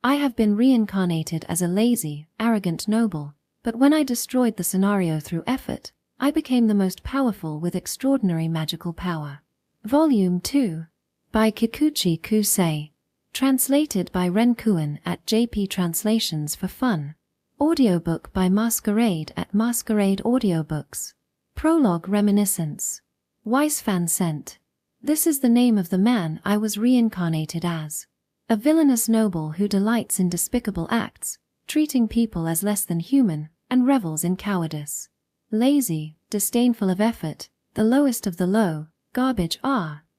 I have been reincarnated as a lazy, arrogant noble, but when I destroyed the scenario through effort, I became the most powerful with extraordinary magical power. Volume 2. By Kikuchi Kusei. Translated by Renkuen at JP Translations for Fun. Audiobook by Masquerade at Masquerade Audiobooks. Prologue Reminiscence. Weiss fan sent. This is the name of the man I was reincarnated as. A villainous noble who delights in despicable acts, treating people as less than human, and revels in cowardice. Lazy, disdainful of effort, the lowest of the low, garbage.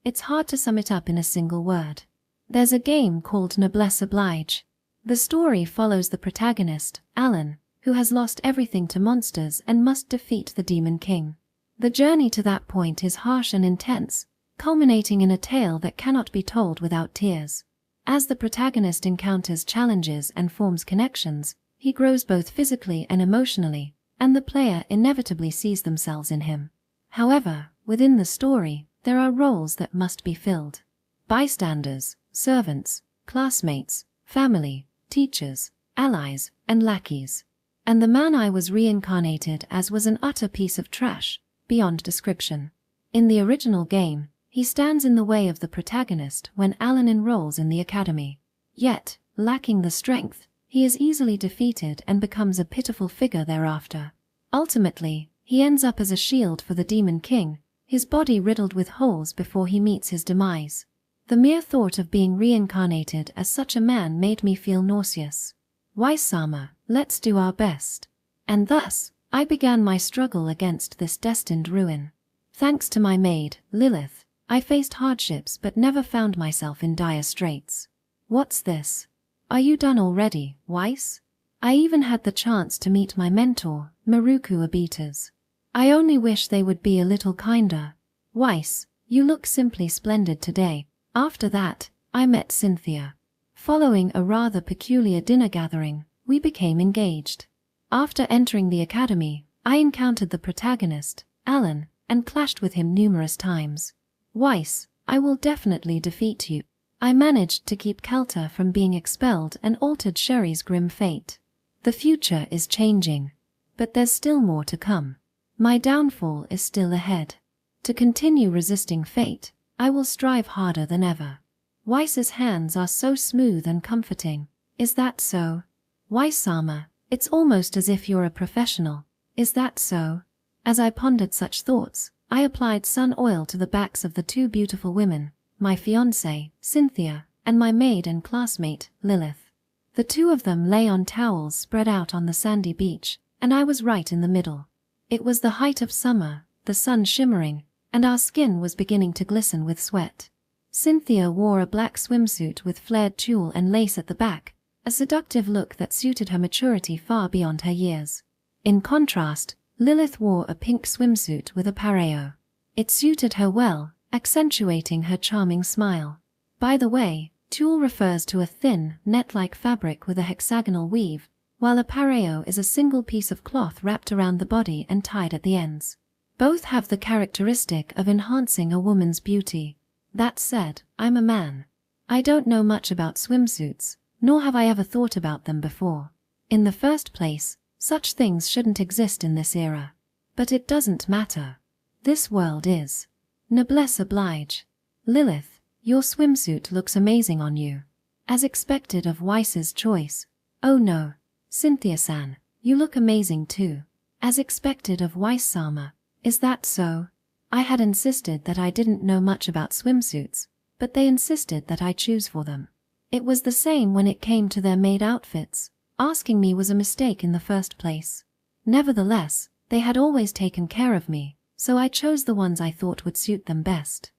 It's hard to sum it up in a single word. There's a game called Noblesse Oblige. The story follows the protagonist, Alan, who has lost everything to monsters and must defeat the Demon King. The journey to that point is harsh and intense, culminating in a tale that cannot be told without tears. As the protagonist encounters challenges and forms connections, he grows both physically and emotionally, and the player inevitably sees themselves in him. However, within the story, there are roles that must be filled. Bystanders, servants, classmates, family, teachers, allies, and lackeys. And the man I was reincarnated as was an utter piece of trash, beyond description. In the original game, he stands in the way of the protagonist when Alan enrolls in the academy. Yet, lacking the strength, he is easily defeated and becomes a pitiful figure thereafter. Ultimately, he ends up as a shield for the Demon King, his body riddled with holes before he meets his demise. The mere thought of being reincarnated as such a man made me feel nauseous. Weiss-sama, let's do our best. And thus, I began my struggle against this destined ruin. Thanks to my maid, Lilith, I faced hardships but never found myself in dire straits. What's this? Are you done already, Weiss? I even had the chance to meet my mentor, Maruku Abitas. I only wish they would be a little kinder. Weiss, you look simply splendid today. After that, I met Cynthia. Following a rather peculiar dinner gathering, we became engaged. After entering the academy, I encountered the protagonist, Alan, and clashed with him numerous times. Weiss, I will definitely defeat you. I managed to keep Kelta from being expelled and altered Sherry's grim fate. The future is changing. But there's still more to come. My downfall is still ahead. To continue resisting fate, I will strive harder than ever. Weiss's hands are so smooth and comforting. Is that so? Weiss-sama, it's almost as if you're a professional. Is that so? As I pondered such thoughts, I applied sun oil to the backs of the two beautiful women, my fiancée, Cynthia, and my maid and classmate, Lilith. The two of them lay on towels spread out on the sandy beach, and I was right in the middle. It was the height of summer, the sun shimmering, and our skin was beginning to glisten with sweat. Cynthia wore a black swimsuit with flared tulle and lace at the back, a seductive look that suited her maturity far beyond her years. In contrast, Lilith wore a pink swimsuit with a pareo. It suited her well, accentuating her charming smile. By the way, tulle refers to a thin, net-like fabric with a hexagonal weave, while a pareo is a single piece of cloth wrapped around the body and tied at the ends. Both have the characteristic of enhancing a woman's beauty. That said, I'm a man. I don't know much about swimsuits, nor have I ever thought about them before. In the first place, such things shouldn't exist in this era. But it doesn't matter. This world is. Noblesse oblige. Lilith, your swimsuit looks amazing on you. As expected of Weiss's choice. Oh no, Cynthia-san, you look amazing too. As expected of Weiss-sama. Is that so? I had insisted that I didn't know much about swimsuits, but they insisted that I choose for them. It was the same when it came to their maid outfits. Asking me was a mistake in the first place. Nevertheless, they had always taken care of me, so I chose the ones I thought would suit them best.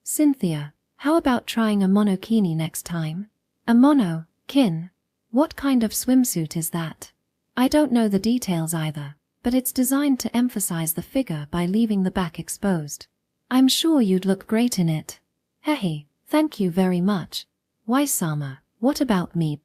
Cynthia, how about trying a monokini next time? A mono-kin? What kind of swimsuit is that? I don't know the details either, but it's designed to emphasize the figure by leaving the back exposed. I'm sure you'd look great in it. Hehe, thank you very much. Weiss-sama, what about me?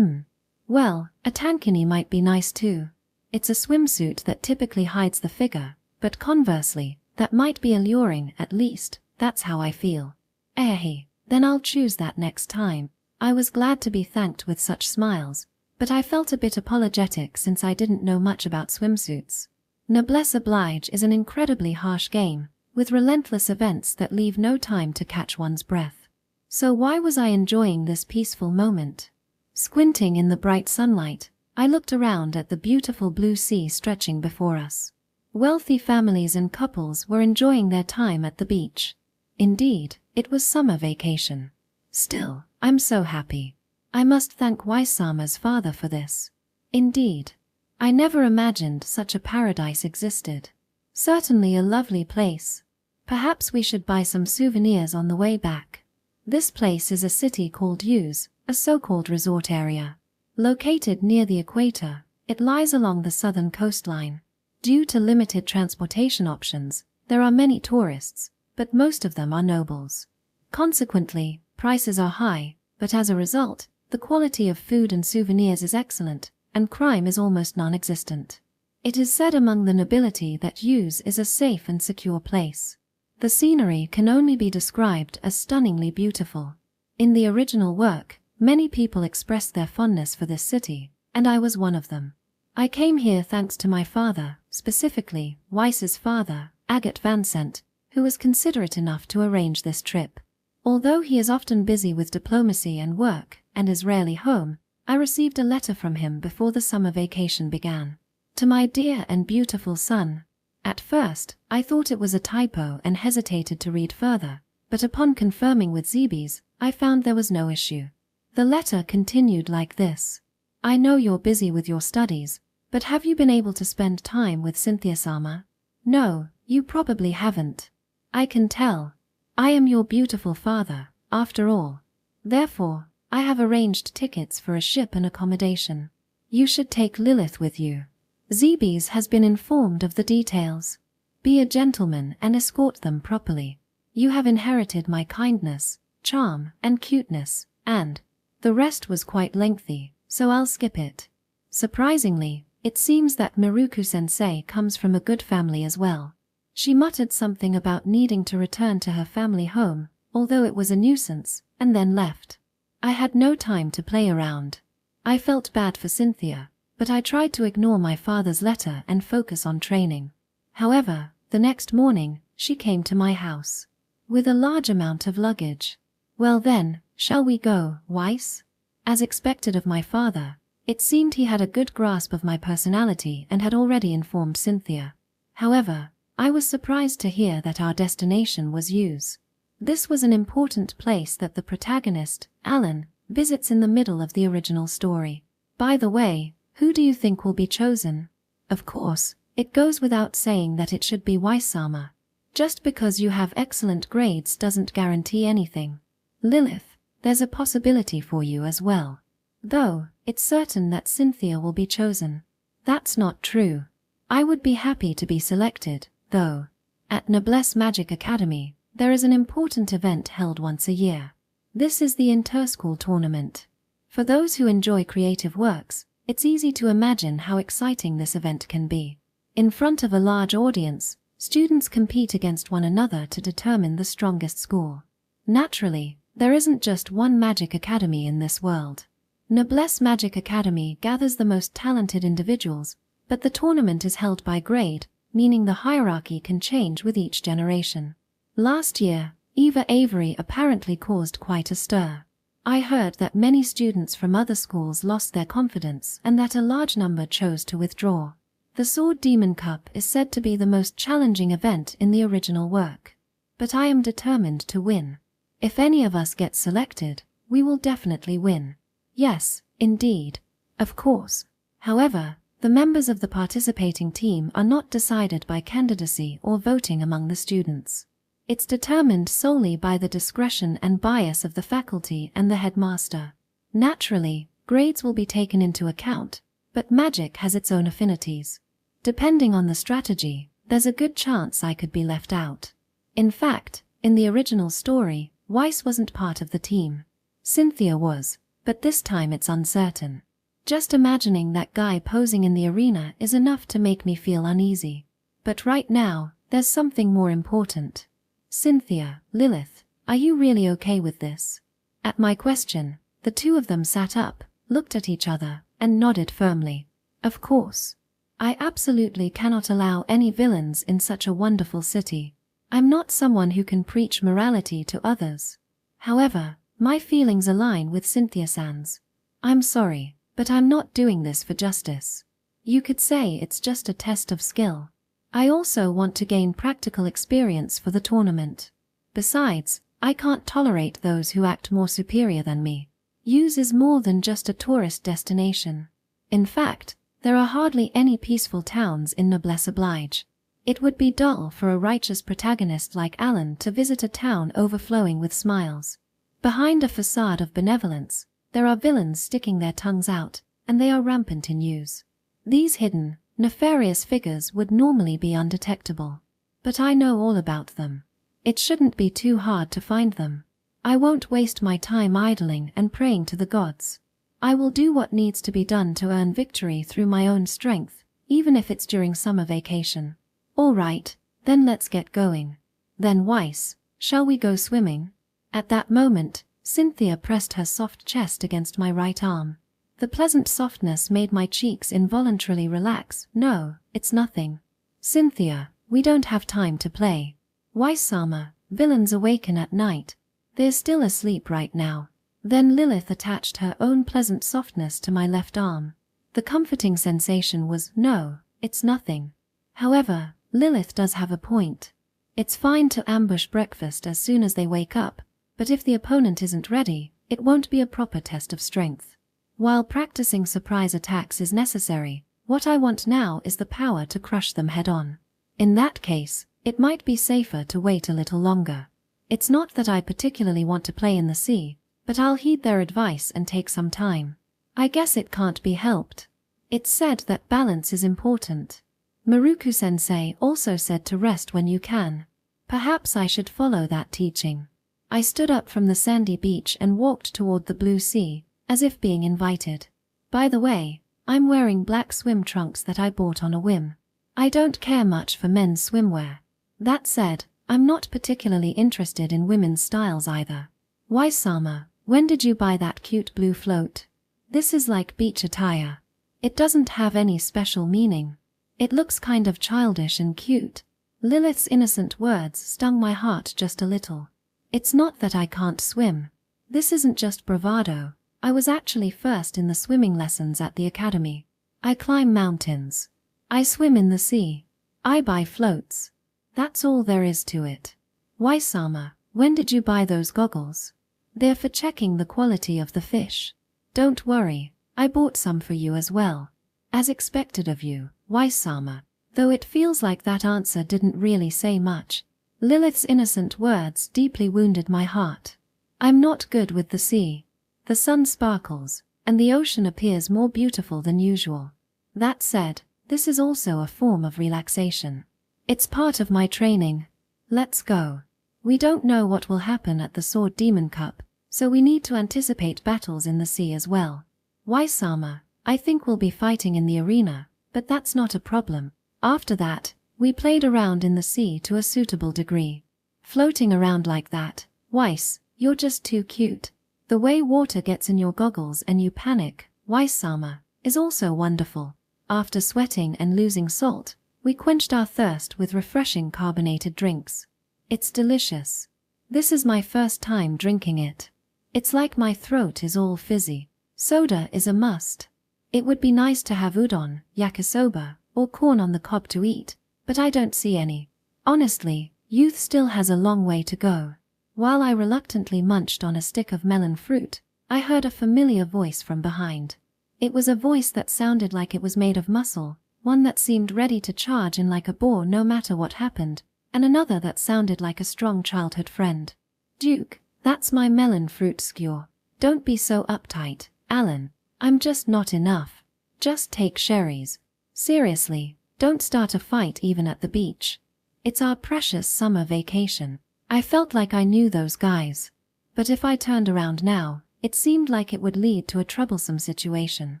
Well, a tankini might be nice too. It's a swimsuit that typically hides the figure, but conversely, that might be alluring, at least, that's how I feel. Then I'll choose that next time. I was glad to be thanked with such smiles, but I felt a bit apologetic since I didn't know much about swimsuits. Noblesse Oblige is an incredibly harsh game, with relentless events that leave no time to catch one's breath. So why was I enjoying this peaceful moment? Squinting in the bright sunlight, I looked around at the beautiful blue sea stretching before us. Wealthy families and couples were enjoying their time at the beach. Indeed, it was summer vacation. Still, I'm so happy. I must thank Waisama's father for this. Indeed, I never imagined such a paradise existed. Certainly a lovely place. Perhaps we should buy some souvenirs on the way back. This place is a city called Use, a so-called resort area. Located near the equator, it lies along the southern coastline. Due to limited transportation options, there are many tourists, but most of them are nobles. Consequently, prices are high, but as a result, the quality of food and souvenirs is excellent, and crime is almost non-existent. It is said among the nobility that Use is a safe and secure place. The scenery can only be described as stunningly beautiful. In the original work, many people expressed their fondness for this city, and I was one of them. I came here thanks to my father, specifically Weiss's father, Agat Vancent, who was considerate enough to arrange this trip. Although he is often busy with diplomacy and work, and is rarely home, I received a letter from him before the summer vacation began. To my dear and beautiful son. At first, I thought it was a typo and hesitated to read further, but upon confirming with Zebes, I found there was no issue. The letter continued like this. I know you're busy with your studies, but have you been able to spend time with Cynthia-sama? No, you probably haven't. I can tell. I am your beautiful father, after all. Therefore, I have arranged tickets for a ship and accommodation. You should take Lilith with you. Zebes has been informed of the details. Be a gentleman and escort them properly. You have inherited my kindness, charm, and cuteness, and the rest was quite lengthy, so I'll skip it. Surprisingly, it seems that Miruku-sensei comes from a good family as well. She muttered something about needing to return to her family home, although it was a nuisance, and then left. I had no time to play around. I felt bad for Cynthia, but I tried to ignore my father's letter and focus on training. However, the next morning, she came to my house with a large amount of luggage. Well then, shall we go, Weiss? As expected of my father, it seemed he had a good grasp of my personality and had already informed Cynthia. However, I was surprised to hear that our destination was Use. This was an important place that the protagonist, Alan, visits in the middle of the original story. By the way, who do you think will be chosen? Of course, it goes without saying that it should be Waisama. Just because you have excellent grades doesn't guarantee anything. Lilith, there's a possibility for you as well. Though, it's certain that Cynthia will be chosen. That's not true. I would be happy to be selected, though. At Noblesse Magic Academy, there is an important event held once a year. This is the inter-school tournament. For those who enjoy creative works, it's easy to imagine how exciting this event can be. In front of a large audience, students compete against one another to determine the strongest school. Naturally, there isn't just one magic academy in this world. Noblesse Magic Academy gathers the most talented individuals, but the tournament is held by grade, meaning the hierarchy can change with each generation. Last year, Eva Avery apparently caused quite a stir. I heard that many students from other schools lost their confidence and that a large number chose to withdraw. The Sword Demon Cup is said to be the most challenging event in the original work. But I am determined to win. If any of us gets selected, we will definitely win. Yes, indeed. Of course. However, the members of the participating team are not decided by candidacy or voting among the students. It's determined solely by the discretion and bias of the faculty and the headmaster. Naturally, grades will be taken into account, but magic has its own affinities. Depending on the strategy, there's a good chance I could be left out. In fact, in the original story, Weiss wasn't part of the team. Cynthia was, but this time it's uncertain. Just imagining that guy posing in the arena is enough to make me feel uneasy. But right now, there's something more important. Cynthia, Lilith, are you really okay with this? At my question, The two of them sat up, looked at each other, and nodded firmly. Of course. I absolutely cannot allow any villains in such a wonderful city. I'm not someone who can preach morality to others. However, my feelings align with Cynthia-san's. I'm sorry, but I'm not doing this for justice. You could say it's just a test of skill. I also want to gain practical experience for the tournament. Besides, I can't tolerate those who act more superior than me. Use is more than just a tourist destination. In fact, there are hardly any peaceful towns in Noblesse Oblige. It would be dull for a righteous protagonist like Alan to visit a town overflowing with smiles. Behind a facade of benevolence, there are villains sticking their tongues out, and they are rampant in use. These hidden, nefarious figures would normally be undetectable. But I know all about them. It shouldn't be too hard to find them. I won't waste my time idling and praying to the gods. I will do what needs to be done to earn victory through my own strength, even if it's during summer vacation. All right, then let's get going. Then Weiss, shall we go swimming? At that moment, Cynthia pressed her soft chest against my right arm. The pleasant softness made my cheeks involuntarily relax. No, it's nothing. Cynthia, we don't have time to play. Weiss-sama, villains awaken at night. They're still asleep right now. Then Lilith attached her own pleasant softness to my left arm. The comforting sensation was, no, it's nothing. However, Lilith does have a point. It's fine to ambush breakfast as soon as they wake up, but if the opponent isn't ready, it won't be a proper test of strength. While practicing surprise attacks is necessary, what I want now is the power to crush them head-on. In that case, it might be safer to wait a little longer. It's not that I particularly want to play in the sea, but I'll heed their advice and take some time. I guess it can't be helped. It's said that balance is important. Maruku-sensei also said to rest when you can. Perhaps I should follow that teaching. I stood up from the sandy beach and walked toward the blue sea, as if being invited. By the way, I'm wearing black swim trunks that I bought on a whim. I don't care much for men's swimwear. That said, I'm not particularly interested in women's styles either. Weiss-sama, when did you buy that cute blue float? This is like beach attire. It doesn't have any special meaning. It looks kind of childish and cute. Lilith's innocent words stung my heart just a little. It's not that I can't swim. This isn't just bravado. I was actually first in the swimming lessons at the academy. I climb mountains. I swim in the sea. I buy floats. That's all there is to it. Weiss-sama, when did you buy those goggles? They're for checking the quality of the fish. Don't worry, I bought some for you as well. As expected of you, Weiss-sama, though it feels like that answer didn't really say much. Lilith's innocent words deeply wounded my heart. I'm not good with the sea. The sun sparkles, and the ocean appears more beautiful than usual. That said, this is also a form of relaxation. It's part of my training. Let's go. We don't know what will happen at the Sword Demon Cup, so we need to anticipate battles in the sea as well. Weiss-sama, I think we'll be fighting in the arena, but that's not a problem. After that, we played around in the sea to a suitable degree. Floating around like that, Weiss, you're just too cute. The way water gets in your goggles and you panic, Weiss-sama, is also wonderful. After sweating and losing salt, we quenched our thirst with refreshing carbonated drinks. It's delicious. This is my first time drinking it. It's like my throat is all fizzy. Soda is a must. It would be nice to have udon, yakisoba, or corn on the cob to eat, but I don't see any. Honestly, youth still has a long way to go. While I reluctantly munched on a stick of melon fruit, I heard a familiar voice from behind. It was a voice that sounded like it was made of muscle, one that seemed ready to charge in like a boar no matter what happened, and another that sounded like a strong childhood friend. Duke, that's my melon fruit skewer. Don't be so uptight, Alan. I'm just not enough. Just take sherries. Seriously, don't start a fight even at the beach. It's our precious summer vacation. I felt like I knew those guys. But if I turned around now, it seemed like it would lead to a troublesome situation.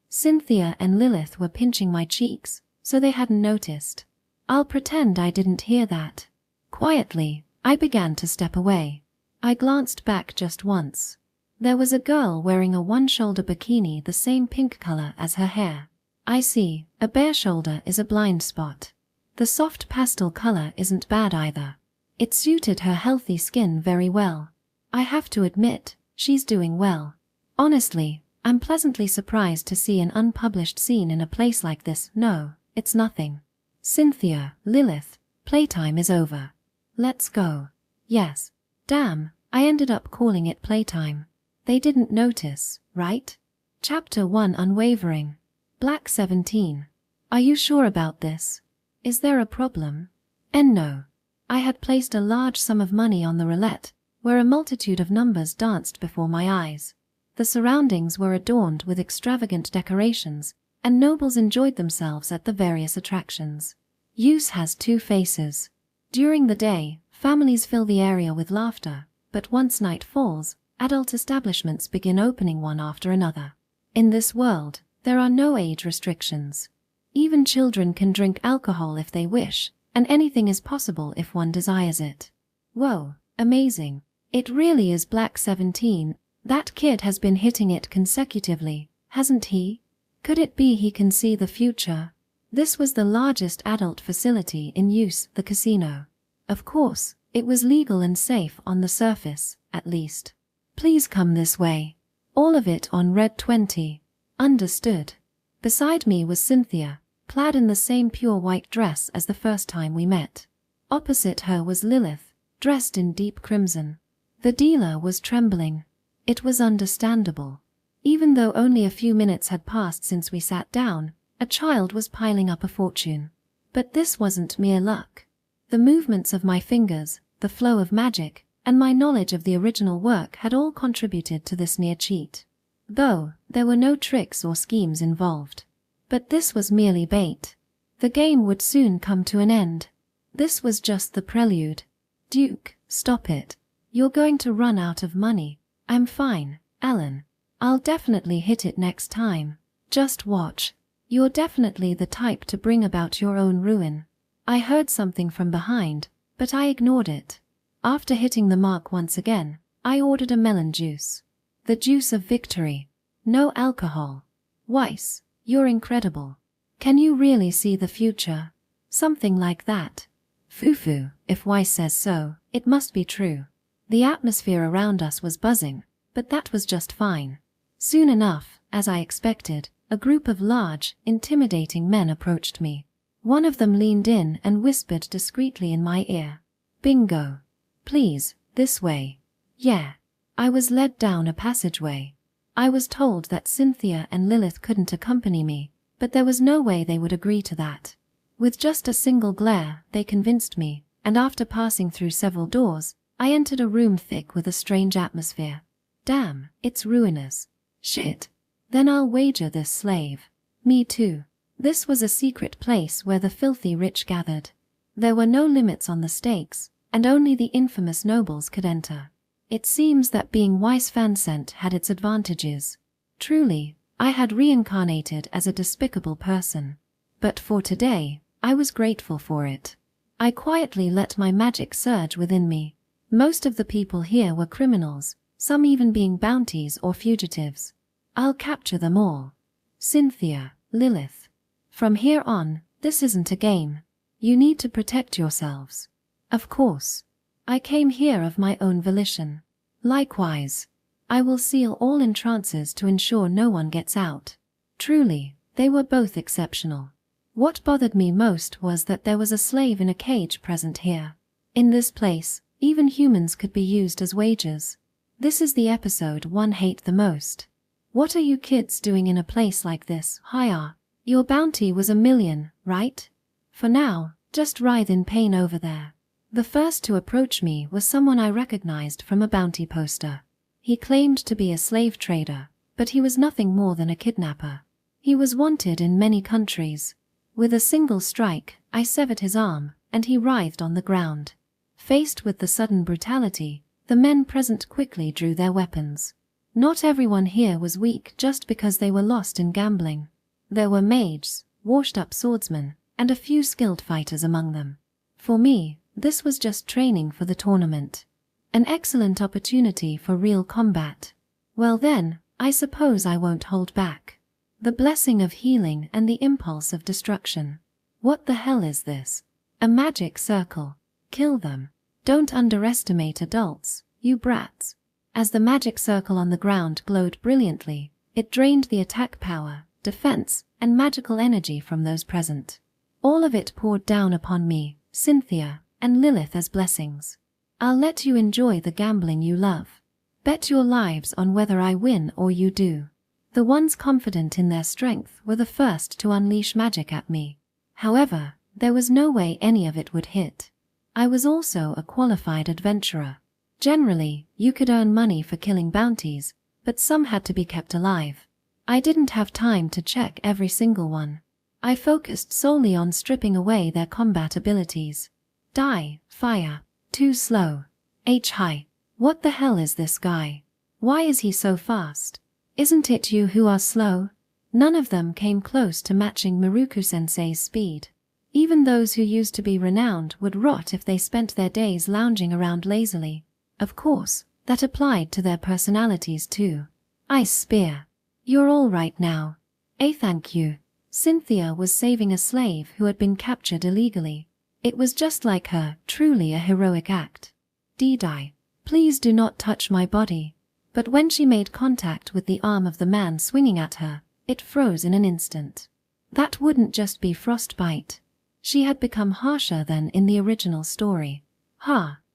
Cynthia and Lilith were pinching my cheeks, so they hadn't noticed. I'll pretend I didn't hear that. Quietly, I began to step away. I glanced back just once. There was a girl wearing a one-shoulder bikini the same pink color as her hair. I see, a bare shoulder is a blind spot. The soft pastel color isn't bad either. It suited her healthy skin very well. I have to admit, she's doing well. Honestly, I'm pleasantly surprised to see an unpublished scene in a place like this. No, it's nothing. Cynthia, Lilith, playtime is over. Let's go. Yes. Damn, I ended up calling it playtime. They didn't notice, right? Chapter 1 Unwavering. Black 17. Are you sure about this? Is there a problem? No. I had placed a large sum of money on the roulette, where a multitude of numbers danced before my eyes. The surroundings were adorned with extravagant decorations, and nobles enjoyed themselves at the various attractions. Use has two faces. During the day, families fill the area with laughter, but once night falls, adult establishments begin opening one after another. In this world, there are no age restrictions. Even children can drink alcohol if they wish, and anything is possible if one desires it. Whoa, amazing. It really is Black 17. That kid has been hitting it consecutively, hasn't he? Could it be he can see the future? This was the largest adult facility in use, the casino. Of course, it was legal and safe on the surface, at least. Please come this way. All of it on red 20. Understood. Beside me was Cynthia, clad in the same pure white dress as the first time we met. Opposite her was Lilith, dressed in deep crimson. The dealer was trembling. It was understandable. Even though only a few minutes had passed since we sat down, a child was piling up a fortune. But this wasn't mere luck. The movements of my fingers, the flow of magic, and my knowledge of the original work had all contributed to this near cheat. Though, there were no tricks or schemes involved. But this was merely bait. The game would soon come to an end. This was just the prelude. Duke, stop it. You're going to run out of money. I'm fine, Alan. I'll definitely hit it next time. Just watch. You're definitely the type to bring about your own ruin. I heard something from behind, but I ignored it. After hitting the mark once again, I ordered a melon juice. The juice of victory. No alcohol. Weiss, you're incredible. Can you really see the future? Something like that. Foo-foo, if Weiss says so, it must be true. The atmosphere around us was buzzing, but that was just fine. Soon enough, as I expected, a group of large, intimidating men approached me. One of them leaned in and whispered discreetly in my ear. Bingo. Please, this way. Yeah. I was led down a passageway. I was told that Cynthia and Lilith couldn't accompany me, but there was no way they would agree to that. With just a single glare, they convinced me, and after passing through several doors, I entered a room thick with a strange atmosphere. Damn, it's ruinous. Shit. Then I'll wager this slave. Me too. This was a secret place where the filthy rich gathered. There were no limits on the stakes, and only the infamous nobles could enter. It seems that being Weiss fan-sent had its advantages. Truly, I had reincarnated as a despicable person. But for today, I was grateful for it. I quietly let my magic surge within me. Most of the people here were criminals, some even being bounties or fugitives. I'll capture them all. Cynthia, Lilith. From here on, this isn't a game. You need to protect yourselves. Of course. I came here of my own volition. Likewise. I will seal all entrances to ensure no one gets out. Truly, they were both exceptional. What bothered me most was that there was a slave in a cage present here. In this place, even humans could be used as wages. This is the episode one hate the most. What are you kids doing in a place like this? Hiya. Your bounty was 1 million, right? For now, just writhe in pain over there. The first to approach me was someone I recognized from a bounty poster. He claimed to be a slave trader, but he was nothing more than a kidnapper. He was wanted in many countries. With a single strike, I severed his arm, and he writhed on the ground. Faced with the sudden brutality, the men present quickly drew their weapons. Not everyone here was weak just because they were lost in gambling. There were mages, washed-up swordsmen, and a few skilled fighters among them. For me, this was just training for the tournament. An excellent opportunity for real combat. Well then, I suppose I won't hold back. The blessing of healing and the impulse of destruction. What the hell is this? A magic circle. Kill them. Don't underestimate adults, you brats. As the magic circle on the ground glowed brilliantly, it drained the attack power, defense, and magical energy from those present. All of it poured down upon me, Cynthia, and Lilith as blessings. I'll let you enjoy the gambling you love. Bet your lives on whether I win or you do. The ones confident in their strength were the first to unleash magic at me. However, there was no way any of it would hit. I was also a qualified adventurer. Generally, you could earn money for killing bounties, but some had to be kept alive. I didn't have time to check every single one. I focused solely on stripping away their combat abilities. Die, fire, too slow. High. What the hell is this guy? Why is he so fast? Isn't it you who are slow? None of them came close to matching Miruku-sensei's speed. Even those who used to be renowned would rot if they spent their days lounging around lazily. Of course, that applied to their personalities too. Ice Spear. You're all right now. Thank you. Cynthia was saving a slave who had been captured illegally. It was just like her, truly a heroic act. Didi. Please do not touch my body. But when she made contact with the arm of the man swinging at her, it froze in an instant. That wouldn't just be frostbite. She had become harsher than in the original story.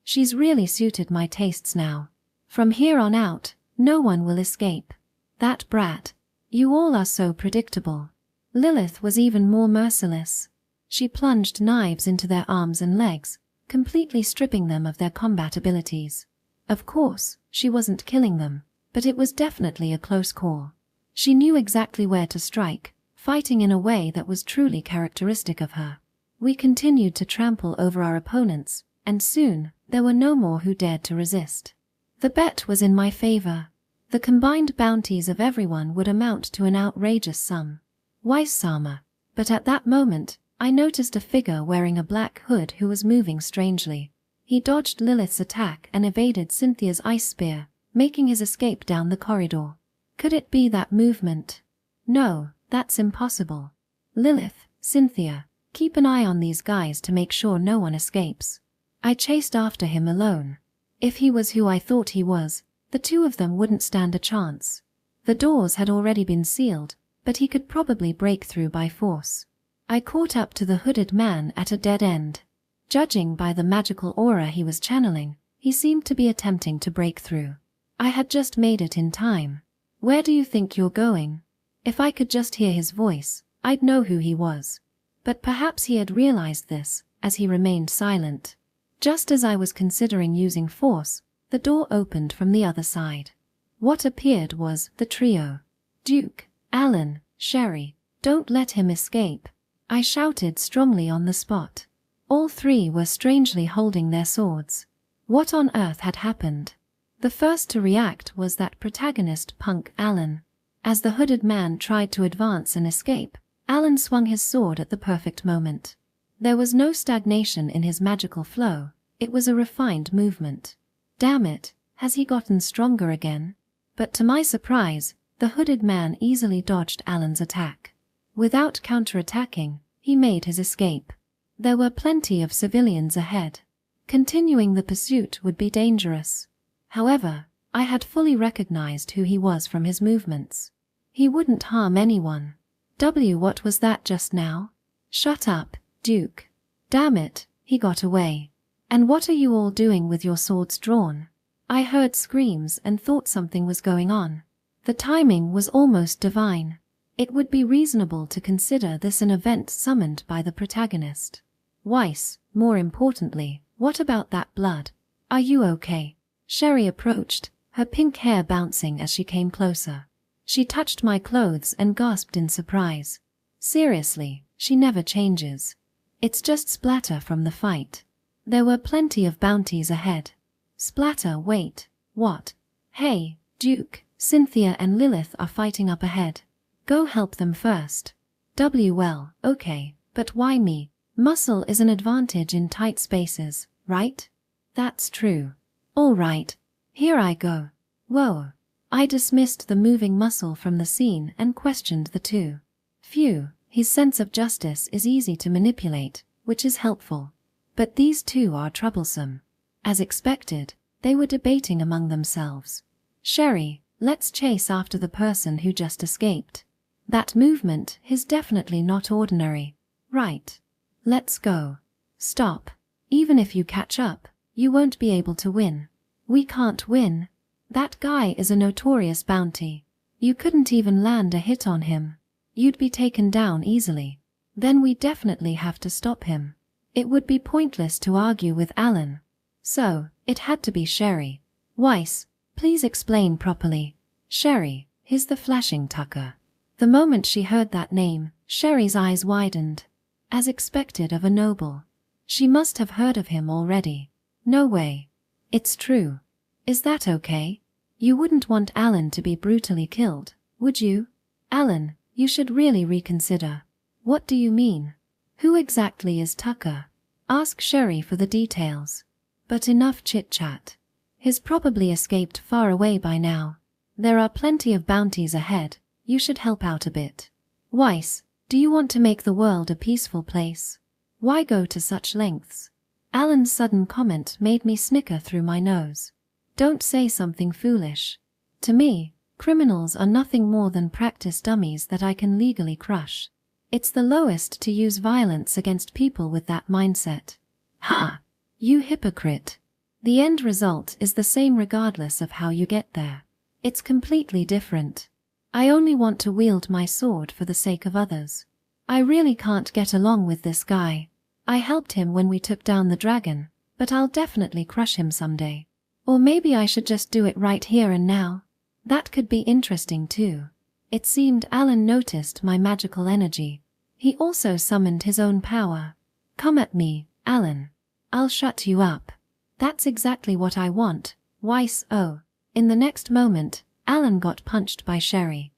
She's really suited my tastes now. From here on out, no one will escape. That brat. You all are so predictable. Lilith was even more merciless. She plunged knives into their arms and legs, completely stripping them of their combat abilities. Of course, she wasn't killing them, but it was definitely a close call. She knew exactly where to strike, fighting in a way that was truly characteristic of her. We continued to trample over our opponents, and soon, there were no more who dared to resist. The bet was in my favor. The combined bounties of everyone would amount to an outrageous sum. Wise-sama. But at that moment, I noticed a figure wearing a black hood who was moving strangely. He dodged Lilith's attack and evaded Cynthia's ice spear, making his escape down the corridor. Could it be that movement? No, that's impossible. Lilith, Cynthia, keep an eye on these guys to make sure no one escapes. I chased after him alone. If he was who I thought he was, the two of them wouldn't stand a chance. The doors had already been sealed, but he could probably break through by force. I caught up to the hooded man at a dead end. Judging by the magical aura he was channeling, he seemed to be attempting to break through. I had just made it in time. Where do you think you're going? If I could just hear his voice, I'd know who he was. But perhaps he had realized this, as he remained silent. Just as I was considering using force, the door opened from the other side. What appeared was the trio. Duke, Alan, Sherry, don't let him escape. I shouted strongly on the spot. All three were strangely holding their swords. What on earth had happened? The first to react was that protagonist punk Alan. As the hooded man tried to advance and escape, Alan swung his sword at the perfect moment. There was no stagnation in his magical flow, it was a refined movement. Damn it, has he gotten stronger again? But to my surprise, the hooded man easily dodged Alan's attack. Without counterattacking, he made his escape. There were plenty of civilians ahead. Continuing the pursuit would be dangerous. However, I had fully recognized who he was from his movements. He wouldn't harm anyone. What was that just now? Shut up, Duke. Damn it, he got away. And what are you all doing with your swords drawn? I heard screams and thought something was going on. The timing was almost divine. It would be reasonable to consider this an event summoned by the protagonist. Weiss, more importantly, what about that blood? Are you okay? Sherry approached, her pink hair bouncing as she came closer. She touched my clothes and gasped in surprise. Seriously, she never changes. It's just splatter from the fight. There were plenty of bounties ahead. Splatter, wait, what? Hey, Duke, Cynthia and Lilith are fighting up ahead. Go help them first. Well, okay, but why me? Muscle is an advantage in tight spaces, right? That's true. All right. Here I go. Whoa. I dismissed the moving muscle from the scene and questioned the two. Phew, his sense of justice is easy to manipulate, which is helpful. But these two are troublesome. As expected, they were debating among themselves. Sherry, let's chase after the person who just escaped. That movement is definitely not ordinary. Right. Let's go. Stop. Even if you catch up, you won't be able to win. We can't win. That guy is a notorious bounty. You couldn't even land a hit on him. You'd be taken down easily. Then we definitely have to stop him. It would be pointless to argue with Alan. So, it had to be Sherry. Weiss, please explain properly. Sherry, he's the flashing Tucker. The moment she heard that name, Sherry's eyes widened. As expected of a noble. She must have heard of him already. No way. It's true. Is that okay? You wouldn't want Alan to be brutally killed, would you? Alan, you should really reconsider. What do you mean? Who exactly is Tucker? Ask Sherry for the details. But enough chit-chat. He's probably escaped far away by now. There are plenty of bounties ahead. You should help out a bit. Weiss, do you want to make the world a peaceful place? Why go to such lengths? Alan's sudden comment made me snicker through my nose. Don't say something foolish. To me, criminals are nothing more than practice dummies that I can legally crush. It's the lowest to use violence against people with that mindset. Ha! You hypocrite. The end result is the same regardless of how you get there. It's completely different. I only want to wield my sword for the sake of others. I really can't get along with this guy. I helped him when we took down the dragon, but I'll definitely crush him someday. Or maybe I should just do it right here and now. That could be interesting too. It seemed Alan noticed my magical energy. He also summoned his own power. Come at me, Alan. I'll shut you up. That's exactly what I want. Weiss. Oh. In the next moment, Alan got punched by Sherry.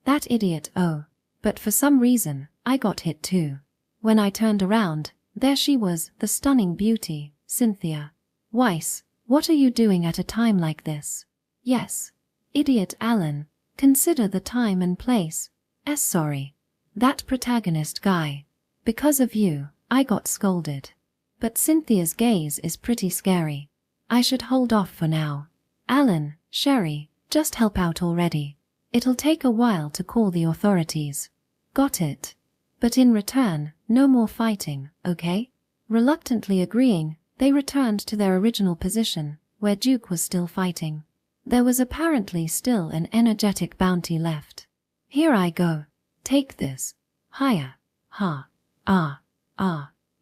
That idiot. Oh. But for some reason, I got hit too. When I turned around, there she was, the stunning beauty, Cynthia. Weiss, what are you doing at a time like this? Yes. Idiot Alan. Consider the time and place. Sorry. That protagonist guy. Because of you, I got scolded. But Cynthia's gaze is pretty scary. I should hold off for now. Alan, Sherry, just help out already. It'll take a while to call the authorities. Got it. But in return, no more fighting, okay? Reluctantly agreeing, they returned to their original position, where Duke was still fighting. There was apparently still an energetic bounty left. Here I go. Take this. Higher.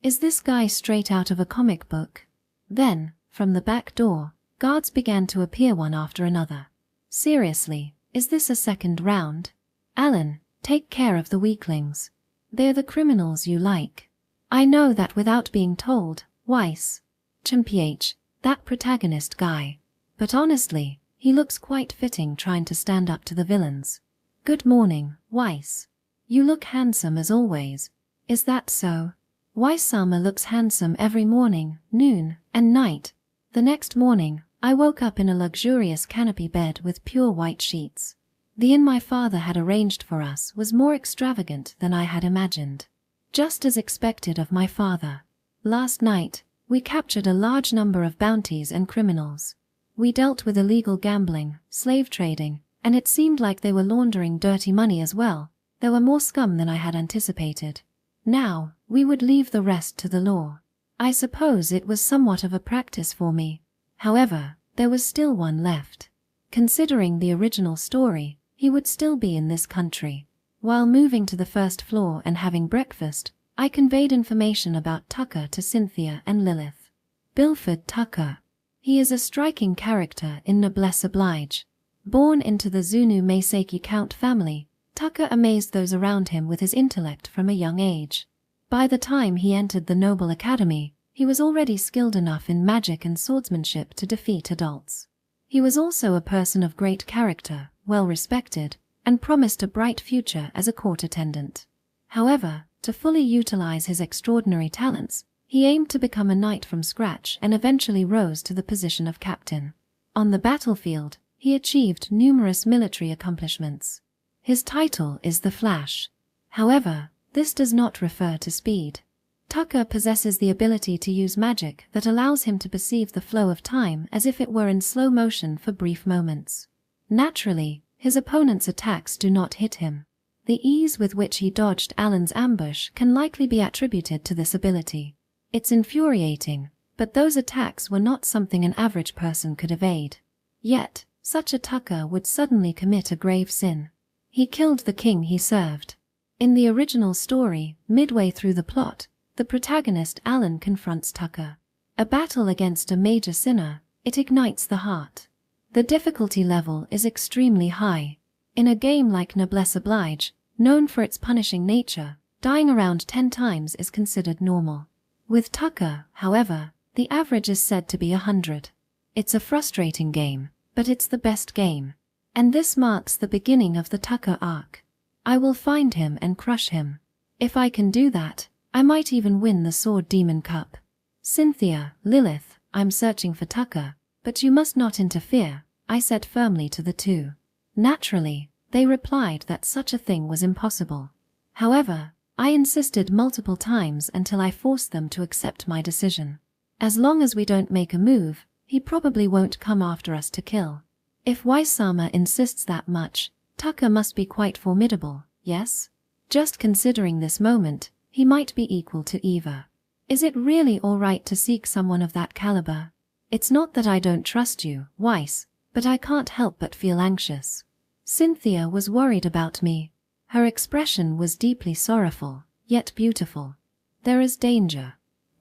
Is this guy straight out of a comic book? Then, from the back door, guards began to appear one after another. Seriously, is this a second round? Alan, take care of the weaklings. They're the criminals you like. I know that without being told. Weiss. Chimph, that protagonist guy. But honestly, he looks quite fitting trying to stand up to the villains. Good morning, Weiss. You look handsome as always. Is that so? Weiss-sama looks handsome every morning, noon, and night. The next morning, I woke up in a luxurious canopy bed with pure white sheets. The inn my father had arranged for us was more extravagant than I had imagined. Just as expected of my father. Last night, we captured a large number of bounties and criminals. We dealt with illegal gambling, slave trading, and it seemed like they were laundering dirty money as well. There were more scum than I had anticipated. Now, we would leave the rest to the law. I suppose it was somewhat of a practice for me. However, there was still one left. Considering the original story, he would still be in this country. While moving to the first floor and having breakfast, I conveyed information about Tucker to Cynthia and Lilith. Bilford Tucker. He is a striking character in Noblesse Oblige. Born into the Zunu Meiseki Count family, Tucker amazed those around him with his intellect from a young age. By the time he entered the Noble Academy, he was already skilled enough in magic and swordsmanship to defeat adults. He was also a person of great character, well respected, and promised a bright future as a court attendant. However, to fully utilize his extraordinary talents, he aimed to become a knight from scratch and eventually rose to the position of captain. On the battlefield, He achieved numerous military accomplishments. His title is the Flash. However, this does not refer to speed. Tucker possesses the ability to use magic that allows him to perceive the flow of time as if it were in slow motion for brief moments. Naturally, his opponent's attacks do not hit him. The ease with which he dodged Alan's ambush can likely be attributed to this ability. It's infuriating, but those attacks were not something an average person could evade. Yet, such a Tucker would suddenly commit a grave sin. He killed the king he served. In the original story, midway through the plot, the protagonist Alan confronts Tucker. A battle against a major sinner, it ignites the heart. The difficulty level is extremely high. In a game like Noblesse Oblige, known for its punishing nature, dying around 10 times is considered normal. With Tucker, however, the average is said to be 100. It's a frustrating game, but it's the best game. And this marks the beginning of the Tucker arc. I will find him and crush him. If I can do that, I might even win the Sword Demon Cup. Cynthia, Lilith, I'm searching for Tucker, but you must not interfere, I said firmly to the two. Naturally, they replied that such a thing was impossible. However, I insisted multiple times until I forced them to accept my decision. As long as we don't make a move, he probably won't come after us to kill. If Waisama insists that much, Tucker must be quite formidable, yes? Just considering this moment, he might be equal to Eva. Is it really all right to seek someone of that caliber? It's not that I don't trust you, Weiss, but I can't help but feel anxious. Cynthia was worried about me. Her expression was deeply sorrowful, yet beautiful. There is danger.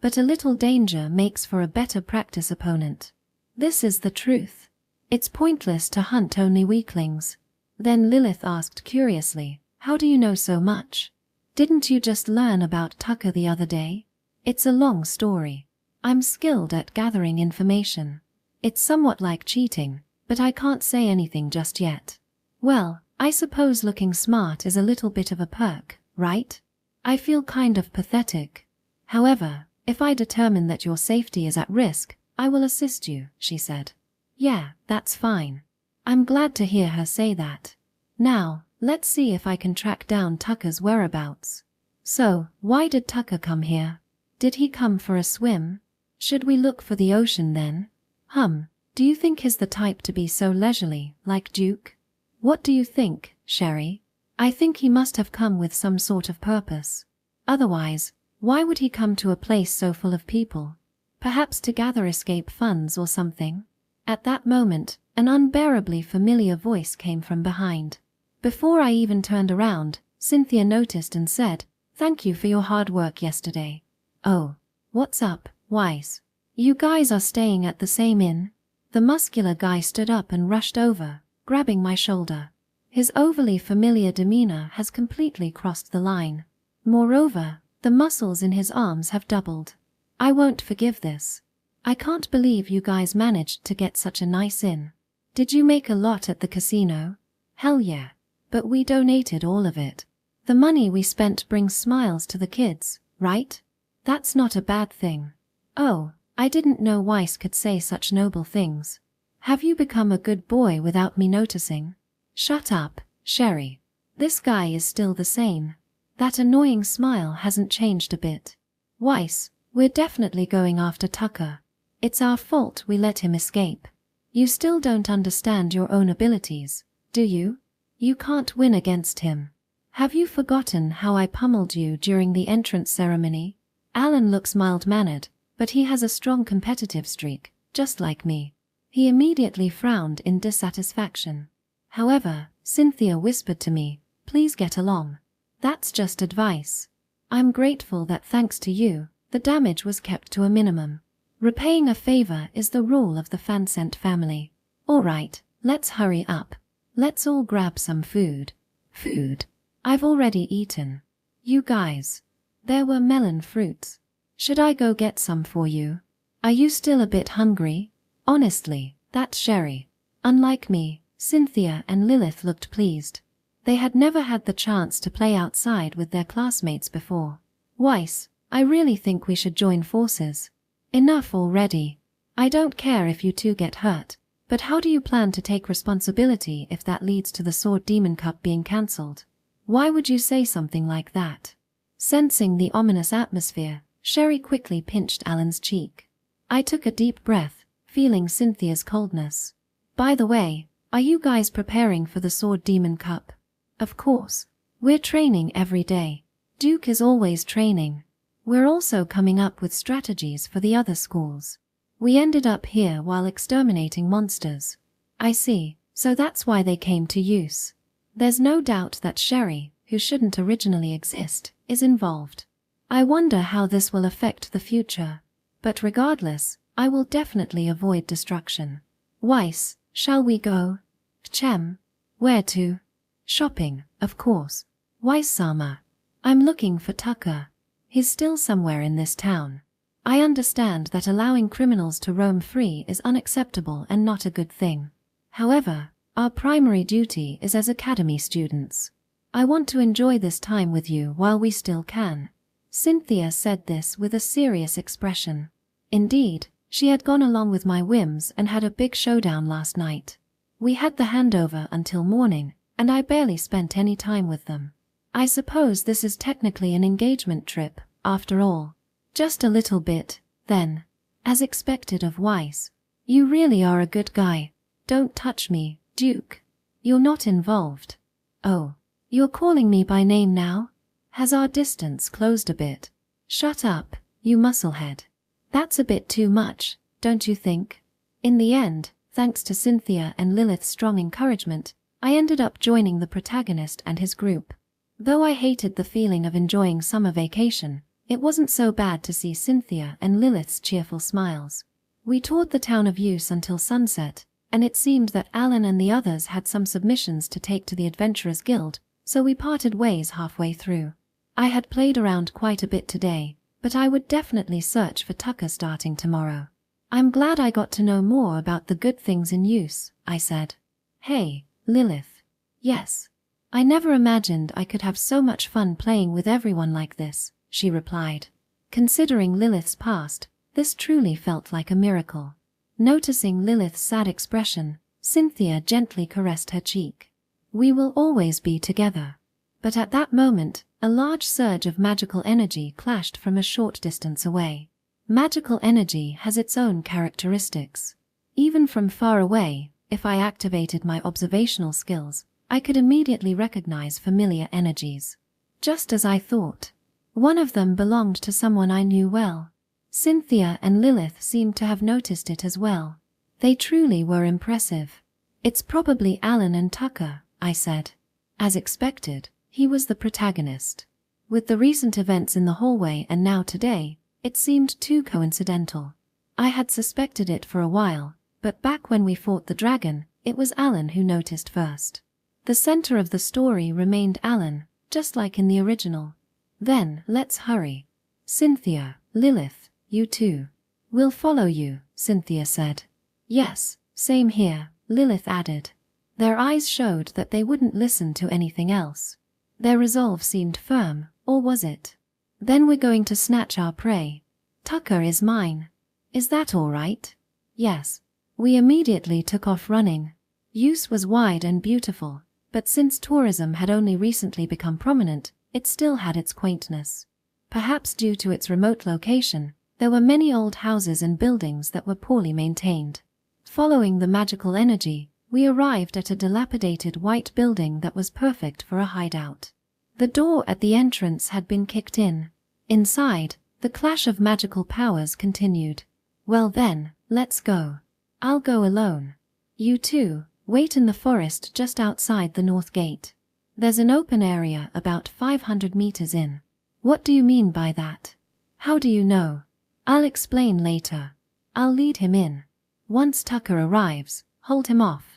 But a little danger makes for a better practice opponent. This is the truth. It's pointless to hunt only weaklings. Then Lilith asked curiously, how do you know so much? Didn't you just learn about Tucker the other day? It's a long story. I'm skilled at gathering information. It's somewhat like cheating, but I can't say anything just yet. Well, I suppose looking smart is a little bit of a perk, right? I feel kind of pathetic. However, if I determine that your safety is at risk, I will assist you, she said. Yeah, that's fine. I'm glad to hear her say that. Now, let's see if I can track down Tucker's whereabouts. So, why did Tucker come here? Did he come for a swim? Should we look for the ocean then? Do you think he's the type to be so leisurely, like Duke? What do you think, Sherry? I think he must have come with some sort of purpose. Otherwise, why would he come to a place so full of people? Perhaps to gather escape funds or something? At that moment, an unbearably familiar voice came from behind. Before I even turned around, Cynthia noticed and said, "Thank you for your hard work yesterday." "Oh, what's up, Weiss? You guys are staying at the same inn?" The muscular guy stood up and rushed over, grabbing my shoulder. His overly familiar demeanor has completely crossed the line. Moreover, the muscles in his arms have doubled. I won't forgive this. I can't believe you guys managed to get such a nice inn. Did you make a lot at the casino? Hell yeah. But we donated all of it. The money we spent brings smiles to the kids, right? That's not a bad thing. Oh, I didn't know Weiss could say such noble things. Have you become a good boy without me noticing? Shut up, Sherry. This guy is still the same. That annoying smile hasn't changed a bit. Weiss, we're definitely going after Tucker. It's our fault we let him escape. You still don't understand your own abilities, do you? You can't win against him. Have you forgotten how I pummeled you during the entrance ceremony? Alan looks mild-mannered, but he has a strong competitive streak, just like me. He immediately frowned in dissatisfaction. However, Cynthia whispered to me, "Please get along. That's just advice." I'm grateful that thanks to you, the damage was kept to a minimum. Repaying a favor is the rule of the Fansent family. All right, let's hurry up. Let's all grab some food. Food? I've already eaten. You guys. There were melon fruits. Should I go get some for you? Are you still a bit hungry? Honestly, that's Sherry. Unlike me, Cynthia and Lilith looked pleased. They had never had the chance to play outside with their classmates before. Weiss, I really think we should join forces. Enough already. I don't care if you two get hurt. But how do you plan to take responsibility if that leads to the Sword Demon Cup being cancelled? Why would you say something like that? Sensing the ominous atmosphere, Sherry quickly pinched Alan's cheek. I took a deep breath, feeling Cynthia's coldness. By the way, are you guys preparing for the Sword Demon Cup? Of course. We're training every day. Duke is always training. We're also coming up with strategies for the other schools. We ended up here while exterminating monsters. I see, so that's why they came to use. There's no doubt that Sherry, who shouldn't originally exist, is involved. I wonder how this will affect the future. But regardless, I will definitely avoid destruction. Weiss, shall we go? Chem. Where to? Shopping, of course. Weiss-sama. I'm looking for Tucker. He's still somewhere in this town. I understand that allowing criminals to roam free is unacceptable and not a good thing. However, our primary duty is as academy students. I want to enjoy this time with you while we still can. Cynthia said this with a serious expression. Indeed, she had gone along with my whims and had a big showdown last night. We had the handover until morning, and I barely spent any time with them. I suppose this is technically an engagement trip, after all. Just a little bit, then. As expected of Weiss. You really are a good guy. Don't touch me, Duke. You're not involved. Oh, you're calling me by name now? Has our distance closed a bit? Shut up, you musclehead. That's a bit too much, don't you think? In the end, thanks to Cynthia and Lilith's strong encouragement, I ended up joining the protagonist and his group. Though I hated the feeling of enjoying summer vacation, it wasn't so bad to see Cynthia and Lilith's cheerful smiles. We toured the town of Use until sunset, and it seemed that Alan and the others had some submissions to take to the Adventurers Guild, so we parted ways halfway through. I had played around quite a bit today, but I would definitely search for Tucker starting tomorrow. I'm glad I got to know more about the good things in Use, I said. Hey, Lilith. Yes. I never imagined I could have so much fun playing with everyone like this, she replied. Considering Lilith's past, this truly felt like a miracle. Noticing Lilith's sad expression, Cynthia gently caressed her cheek. We will always be together. But at that moment, a large surge of magical energy clashed from a short distance away. Magical energy has its own characteristics. Even from far away, if I activated my observational skills, I could immediately recognize familiar energies. Just as I thought. One of them belonged to someone I knew well. Cynthia and Lilith seemed to have noticed it as well. They truly were impressive. It's probably Alan and Tucker, I said. As expected, he was the protagonist. With the recent events in the hallway and now today, it seemed too coincidental. I had suspected it for a while, but back when we fought the dragon, it was Alan who noticed first. The center of the story remained Alan, just like in the original. Then, let's hurry. Cynthia, Lilith, you too. We'll follow you, Cynthia said. Yes, same here, Lilith added. Their eyes showed that they wouldn't listen to anything else. Their resolve seemed firm, or was it? Then we're going to snatch our prey. Tucker is mine. Is that all right? Yes. We immediately took off running. Use was wide and beautiful, but since tourism had only recently become prominent, it still had its quaintness. Perhaps due to its remote location, there were many old houses and buildings that were poorly maintained. Following the magical energy, we arrived at a dilapidated white building that was perfect for a hideout. The door at the entrance had been kicked in. Inside, the clash of magical powers continued. Well then, let's go. I'll go alone. You two, wait in the forest just outside the north gate. There's an open area about 500 meters in. What do you mean by that? How do you know? I'll explain later. I'll lead him in. Once Tucker arrives, hold him off.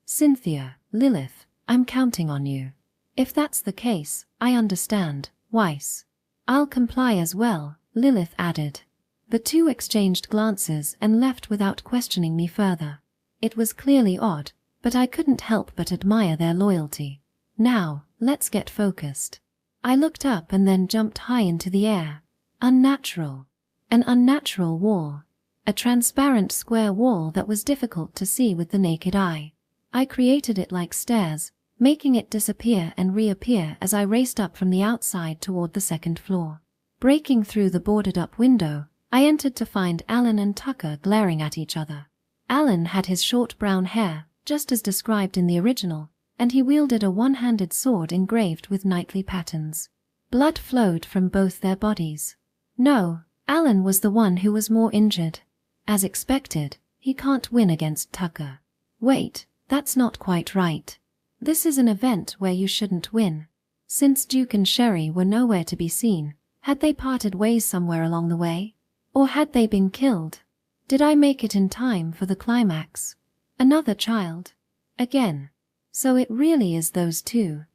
Cynthia, Lilith, I'm counting on you. If that's the case, I understand, Weiss. I'll comply as well, Lilith added. The two exchanged glances and left without questioning me further. It was clearly odd, but I couldn't help but admire their loyalty. Now, let's get focused. I looked up and then jumped high into the air. Unnatural. An unnatural wall. A transparent square wall that was difficult to see with the naked eye. I created it like stairs, making it disappear and reappear as I raced up from the outside toward the second floor. Breaking through the boarded-up window, I entered to find Alan and Tucker glaring at each other. Alan had his short brown hair, just as described in the original, and he wielded a one-handed sword engraved with knightly patterns. Blood flowed from both their bodies. No, Alan was the one who was more injured. As expected, he can't win against Tucker. Wait, that's not quite right. This is an event where you shouldn't win. Since Duke and Sherry were nowhere to be seen, had they parted ways somewhere along the way? Or had they been killed? Did I make it in time for the climax? Another child? Again. So it really is those two.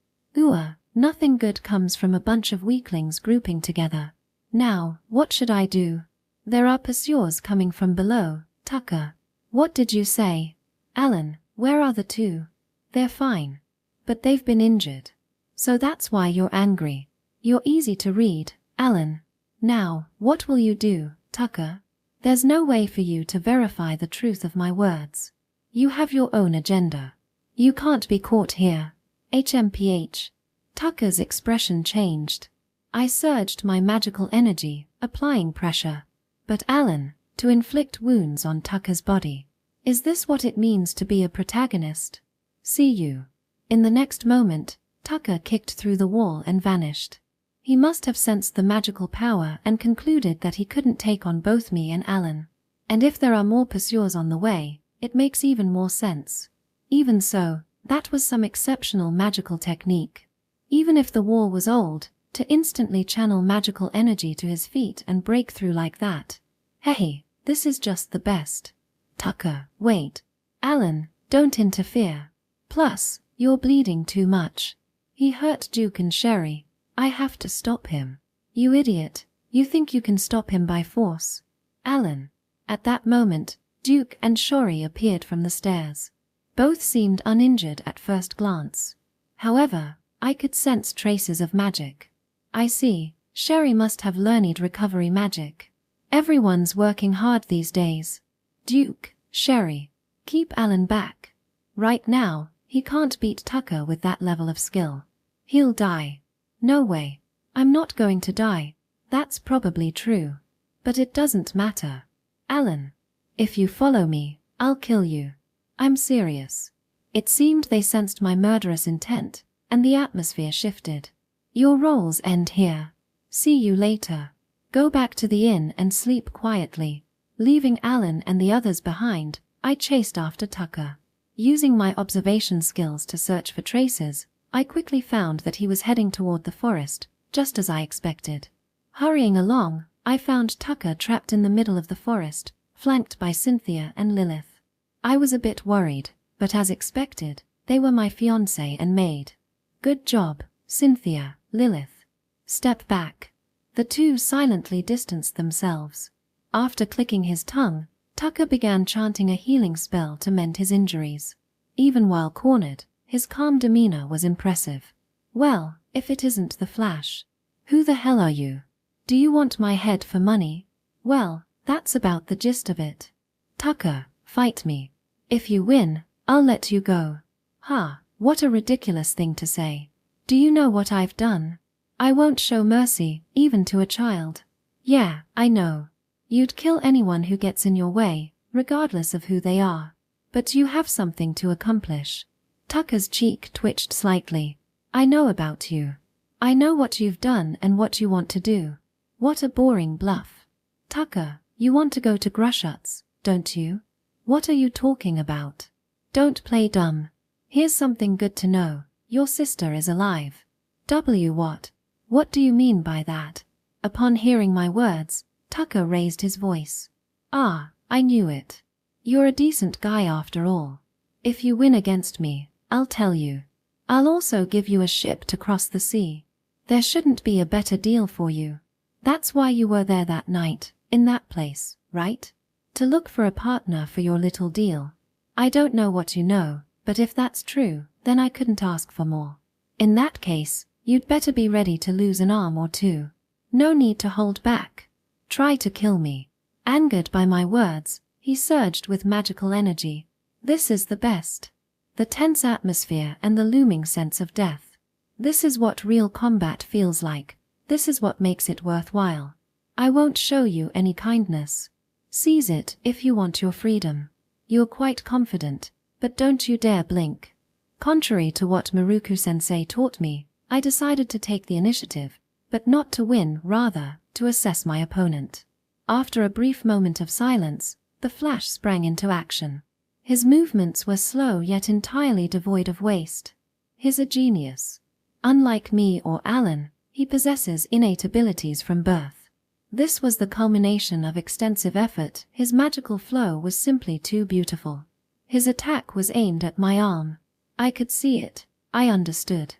Nothing good comes from a bunch of weaklings grouping together. Now, what should I do? There are pursuers coming from below. Tucker. What did you say? Alan, where are the two? They're fine. But they've been injured. So that's why you're angry. You're easy to read, Alan. Now, what will you do, Tucker? There's no way for you to verify the truth of my words. You have your own agenda. You can't be caught here. HMPH. Tucker's expression changed. I surged my magical energy, applying pressure. But Alan, to inflict wounds on Tucker's body. Is this what it means to be a protagonist? See you. In the next moment, Tucker kicked through the wall and vanished. He must have sensed the magical power and concluded that he couldn't take on both me and Alan. And if there are more pursuers on the way, it makes even more sense. Even so, that was some exceptional magical technique. Even if the wall was old, to instantly channel magical energy to his feet and break through like that. Hey, this is just the best. Tucker, wait. Alan, don't interfere. Plus, you're bleeding too much. He hurt Duke and Sherry. I have to stop him. You idiot, you think you can stop him by force. Alan. At that moment, Duke and Sherry appeared from the stairs. Both seemed uninjured at first glance. However, I could sense traces of magic. I see, Sherry must have learned recovery magic. Everyone's working hard these days. Duke, Sherry, keep Alan back. Right now, he can't beat Tucker with that level of skill. He'll die. No way. I'm not going to die. That's probably true. But it doesn't matter. Alan, if you follow me, I'll kill you. I'm serious. It seemed they sensed my murderous intent, and the atmosphere shifted. Your roles end here. See you later. Go back to the inn and sleep quietly. Leaving Alan and the others behind, I chased after Tucker. Using my observation skills to search for traces, I quickly found that he was heading toward the forest, just as I expected. Hurrying along, I found Tucker trapped in the middle of the forest, flanked by Cynthia and Lilith. I was a bit worried, but as expected, they were my fiancé and maid. Good job, Cynthia, Lilith. Step back. The two silently distanced themselves. After clicking his tongue, Tucker began chanting a healing spell to mend his injuries. Even while cornered, his calm demeanor was impressive. Well, if it isn't the Flash. Who the hell are you? Do you want my head for money? Well, that's about the gist of it. Tucker, fight me. If you win, I'll let you go. Ha, what a ridiculous thing to say. Do you know what I've done? I won't show mercy, even to a child. Yeah, I know. You'd kill anyone who gets in your way, regardless of who they are. But you have something to accomplish. Tucker's cheek twitched slightly. I know about you. I know what you've done and what you want to do. What a boring bluff. Tucker, you want to go to Grushut's, don't you? What are you talking about? Don't play dumb. Here's something good to know. Your sister is alive. What? What do you mean by that? Upon hearing my words, Tucker raised his voice. Ah, I knew it. You're a decent guy after all. If you win against me, I'll tell you. I'll also give you a ship to cross the sea. There shouldn't be a better deal for you. That's why you were there that night, in that place, right? To look for a partner for your little deal. I don't know what you know, but if that's true, then I couldn't ask for more. In that case, you'd better be ready to lose an arm or two. No need to hold back. Try to kill me. Angered by my words, he surged with magical energy. This is the best. The tense atmosphere and the looming sense of death. This is what real combat feels like. This is what makes it worthwhile. I won't show you any kindness. Seize it if you want your freedom. You're quite confident, but don't you dare blink. Contrary to what Miruku-sensei taught me, I decided to take the initiative, but not to win, rather, to assess my opponent. After a brief moment of silence, the Flash sprang into action. His movements were slow yet entirely devoid of waste. He's a genius. Unlike me or Alan, he possesses innate abilities from birth. This was the culmination of extensive effort. His magical flow was simply too beautiful. His attack was aimed at my arm. I could see it. I understood.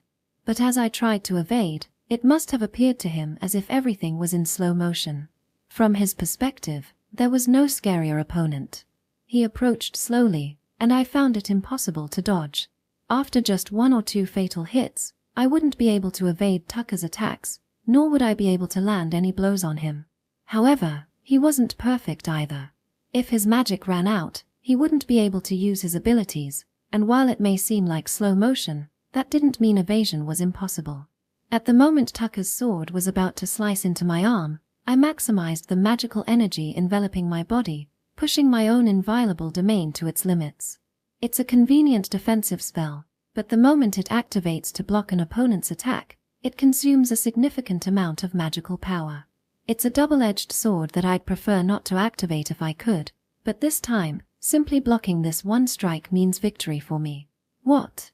But as I tried to evade, it must have appeared to him as if everything was in slow motion. From his perspective, there was no scarier opponent. He approached slowly, and I found it impossible to dodge. After just 1 or 2 fatal hits, I wouldn't be able to evade Tucker's attacks, nor would I be able to land any blows on him. However, he wasn't perfect either. If his magic ran out, he wouldn't be able to use his abilities, and while it may seem like slow motion, that didn't mean evasion was impossible. At the moment Tucker's sword was about to slice into my arm, I maximized the magical energy enveloping my body, pushing my own inviolable domain to its limits. It's a convenient defensive spell, but the moment it activates to block an opponent's attack, it consumes a significant amount of magical power. It's a double-edged sword that I'd prefer not to activate if I could, but this time, simply blocking this one strike means victory for me. What?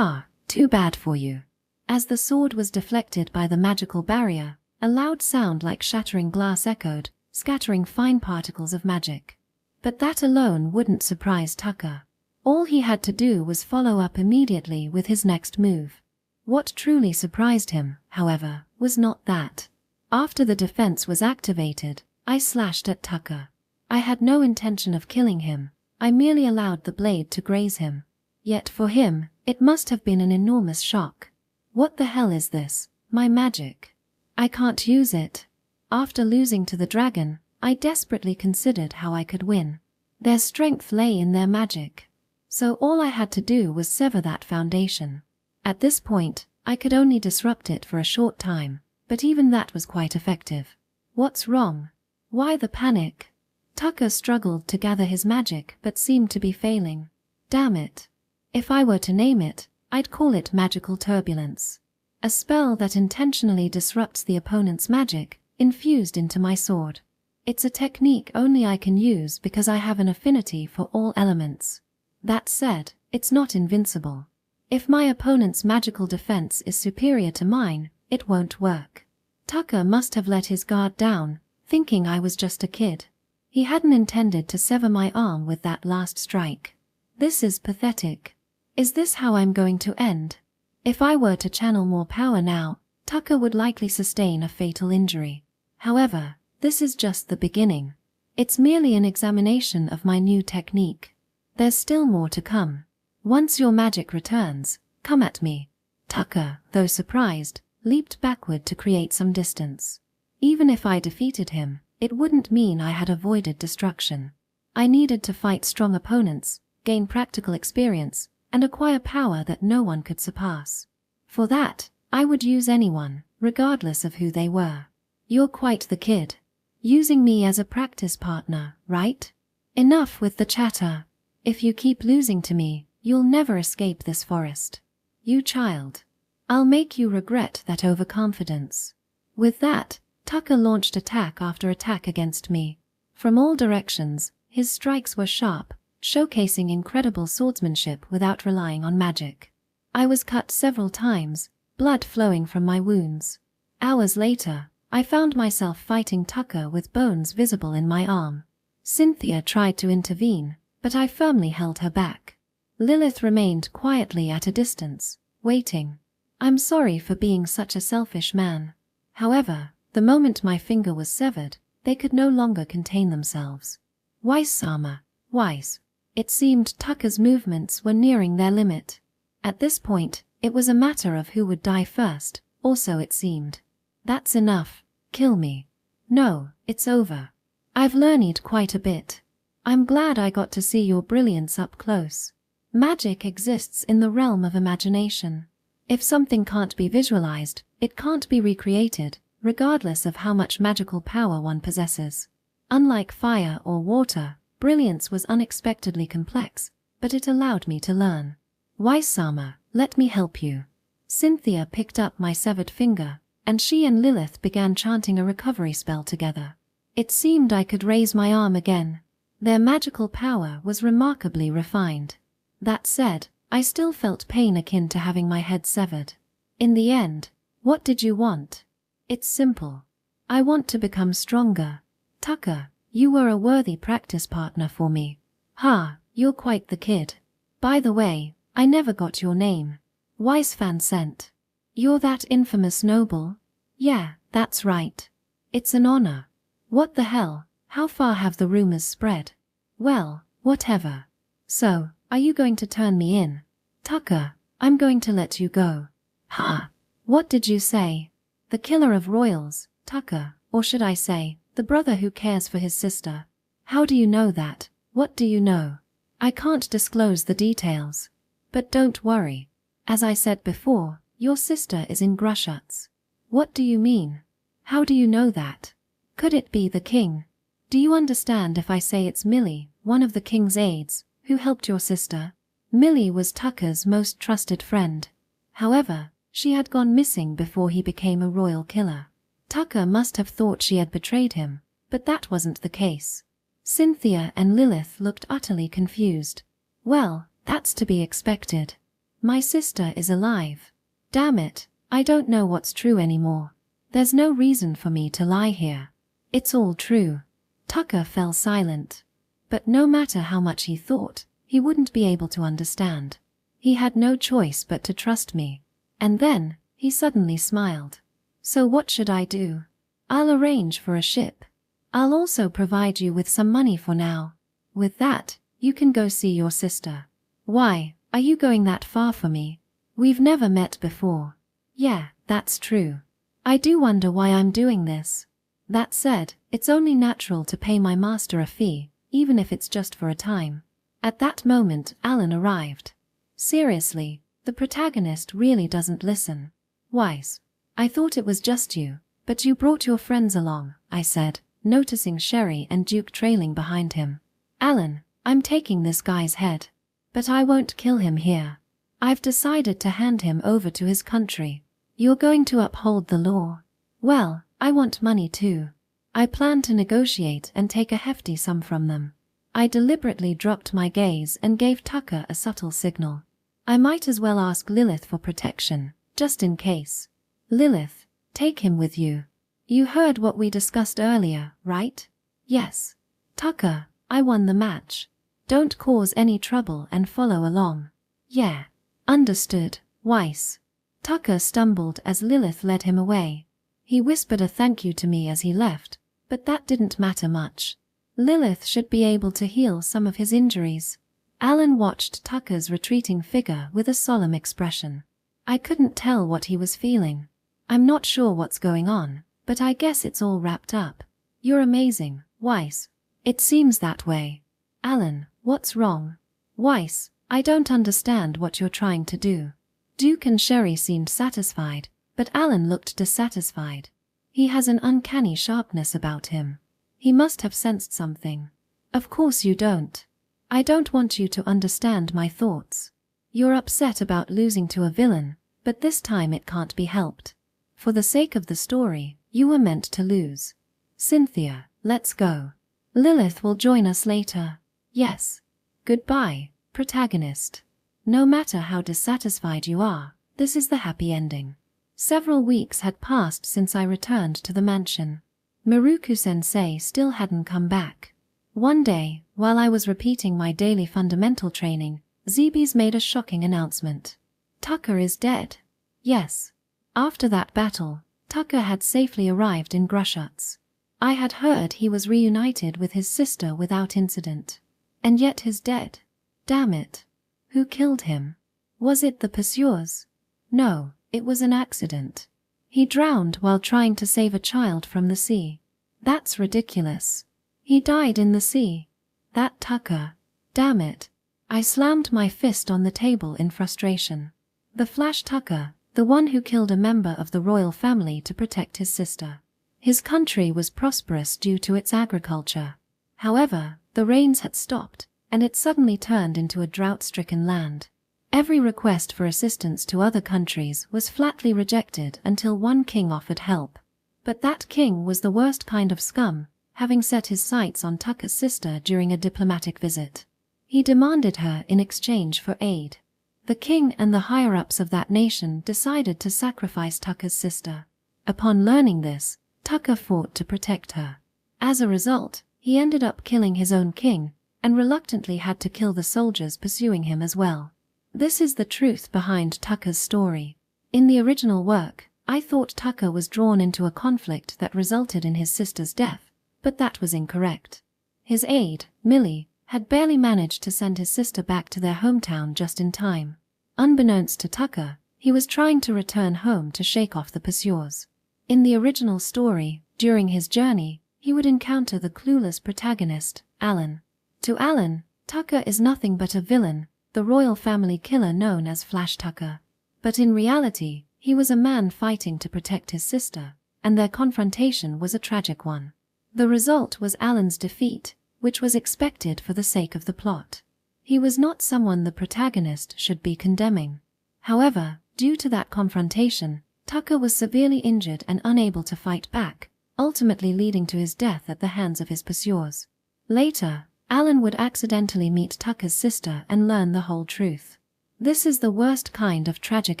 Too bad for you. As the sword was deflected by the magical barrier, a loud sound like shattering glass echoed, scattering fine particles of magic. But that alone wouldn't surprise Tucker. All he had to do was follow up immediately with his next move. What truly surprised him, however, was not that. After the defense was activated, I slashed at Tucker. I had no intention of killing him, I merely allowed the blade to graze him. Yet for him, it must have been an enormous shock. What the hell is this? My magic. I can't use it. After losing to the dragon, I desperately considered how I could win. Their strength lay in their magic. So all I had to do was sever that foundation. At this point, I could only disrupt it for a short time, but even that was quite effective. What's wrong? Why the panic? Tucker struggled to gather his magic but seemed to be failing. Damn it. If I were to name it, I'd call it magical turbulence. A spell that intentionally disrupts the opponent's magic, infused into my sword. It's a technique only I can use because I have an affinity for all elements. That said, it's not invincible. If my opponent's magical defense is superior to mine, it won't work. Tucker must have let his guard down, thinking I was just a kid. He hadn't intended to sever my arm with that last strike. This is pathetic. Is this how I'm going to end? If I were to channel more power now, Tucker would likely sustain a fatal injury. However, this is just the beginning. It's merely an examination of my new technique. There's still more to come. Once your magic returns, come at me. Tucker, though surprised, leaped backward to create some distance. Even if I defeated him, it wouldn't mean I had avoided destruction. I needed to fight strong opponents, gain practical experience, and acquire power that no one could surpass. For that, I would use anyone, regardless of who they were. You're quite the kid. Using me as a practice partner, right? Enough with the chatter. If you keep losing to me, you'll never escape this forest. You child. I'll make you regret that overconfidence. With that, Tucker launched attack after attack against me. From all directions, his strikes were sharp, showcasing incredible swordsmanship without relying on magic. I was cut several times, blood flowing from my wounds. Hours later, I found myself fighting Tucker with bones visible in my arm. Cynthia tried to intervene, but I firmly held her back. Lilith remained quietly at a distance, waiting. I'm sorry for being such a selfish man. However, the moment my finger was severed, they could no longer contain themselves. Weiss-sama, Weiss. It seemed Tucker's movements were nearing their limit. At this point, it was a matter of who would die first, also it seemed. That's enough. Kill me. No, it's over. I've learned quite a bit. I'm glad I got to see your brilliance up close. Magic exists in the realm of imagination. If something can't be visualized, it can't be recreated, regardless of how much magical power one possesses. Unlike fire or water, brilliance was unexpectedly complex, but it allowed me to learn. Wise-sama, let me help you. Cynthia picked up my severed finger, and she and Lilith began chanting a recovery spell together. It seemed I could raise my arm again. Their magical power was remarkably refined. That said, I still felt pain akin to having my head severed. In the end, what did you want? It's simple. I want to become stronger. Tucker, you were a worthy practice partner for me. Ha, you're quite the kid. By the way, I never got your name. Wisefan sent. You're that infamous noble? Yeah, that's right. It's an honor. What the hell? How far have the rumors spread? Well, whatever. So, are you going to turn me in? Tucker, I'm going to let you go. Ha! What did you say? The killer of royals, Tucker, or should I say, the brother who cares for his sister. How do you know that? What do you know? I can't disclose the details. But don't worry. As I said before, your sister is in Grushutz. What do you mean? How do you know that? Could it be the king? Do you understand if I say it's Millie, one of the king's aides, who helped your sister? Millie was Tucker's most trusted friend. However, she had gone missing before he became a royal killer. Tucker must have thought she had betrayed him, but that wasn't the case. Cynthia and Lilith looked utterly confused. Well, that's to be expected. My sister is alive. Damn it, I don't know what's true anymore. There's no reason for me to lie here. It's all true. Tucker fell silent. But no matter how much he thought, he wouldn't be able to understand. He had no choice but to trust me. And then, he suddenly smiled. So what should I do? I'll arrange for a ship. I'll also provide you with some money for now. With that, you can go see your sister. Why, are you going that far for me? We've never met before. Yeah, that's true. I do wonder why I'm doing this. That said, it's only natural to pay my master a fee, even if it's just for a time. At that moment, Alan arrived. Seriously, the protagonist really doesn't listen. Wise. I thought it was just you, but you brought your friends along, I said, noticing Sherry and Duke trailing behind him. Alan, I'm taking this guy's head. But I won't kill him here. I've decided to hand him over to his country. You're going to uphold the law. Well, I want money too. I plan to negotiate and take a hefty sum from them. I deliberately dropped my gaze and gave Tucker a subtle signal. I might as well ask Lilith for protection, just in case. Lilith, take him with you. You heard what we discussed earlier, right? Yes. Tucker, I won the match. Don't cause any trouble and follow along. Yeah. Understood, Weiss. Tucker stumbled as Lilith led him away. He whispered a thank you to me as he left, but that didn't matter much. Lilith should be able to heal some of his injuries. Alan watched Tucker's retreating figure with a solemn expression. I couldn't tell what he was feeling. I'm not sure what's going on, but I guess it's all wrapped up. You're amazing, Weiss. It seems that way. Alan, what's wrong? Weiss, I don't understand what you're trying to do. Duke and Sherry seemed satisfied, but Alan looked dissatisfied. He has an uncanny sharpness about him. He must have sensed something. Of course you don't. I don't want you to understand my thoughts. You're upset about losing to a villain, but this time it can't be helped. For the sake of the story, you were meant to lose. Cynthia, let's go. Lilith will join us later. Yes. Goodbye, protagonist. No matter how dissatisfied you are, this is the happy ending. Several weeks had passed since I returned to the mansion. Miruku-sensei still hadn't come back. One day, while I was repeating my daily fundamental training, Zebes made a shocking announcement. Tucker is dead. Yes. After that battle, Tucker had safely arrived in Grushutz. I had heard he was reunited with his sister without incident. And yet he's dead. Damn it. Who killed him? Was it the pursuers? No, it was an accident. He drowned while trying to save a child from the sea. That's ridiculous. He died in the sea. That Tucker. Damn it. I slammed my fist on the table in frustration. The Flash Tucker, the one who killed a member of the royal family to protect his sister. His country was prosperous due to its agriculture. However, the rains had stopped, and it suddenly turned into a drought-stricken land. Every request for assistance to other countries was flatly rejected until one king offered help. But that king was the worst kind of scum, having set his sights on Tucker's sister during a diplomatic visit. He demanded her in exchange for aid. The king and the higher-ups of that nation decided to sacrifice Tucker's sister. Upon learning this, Tucker fought to protect her. As a result, he ended up killing his own king, and reluctantly had to kill the soldiers pursuing him as well. This is the truth behind Tucker's story. In the original work, I thought Tucker was drawn into a conflict that resulted in his sister's death, but that was incorrect. His aide, Millie, had barely managed to send his sister back to their hometown just in time. Unbeknownst to Tucker, he was trying to return home to shake off the pursuers. In the original story, during his journey, he would encounter the clueless protagonist, Alan. To Alan, Tucker is nothing but a villain, the royal family killer known as Flash Tucker. But in reality, he was a man fighting to protect his sister, and their confrontation was a tragic one. The result was Alan's defeat, which was expected for the sake of the plot. He was not someone the protagonist should be condemning. However, due to that confrontation, Tucker was severely injured and unable to fight back, ultimately leading to his death at the hands of his pursuers. Later, Alan would accidentally meet Tucker's sister and learn the whole truth. This is the worst kind of tragic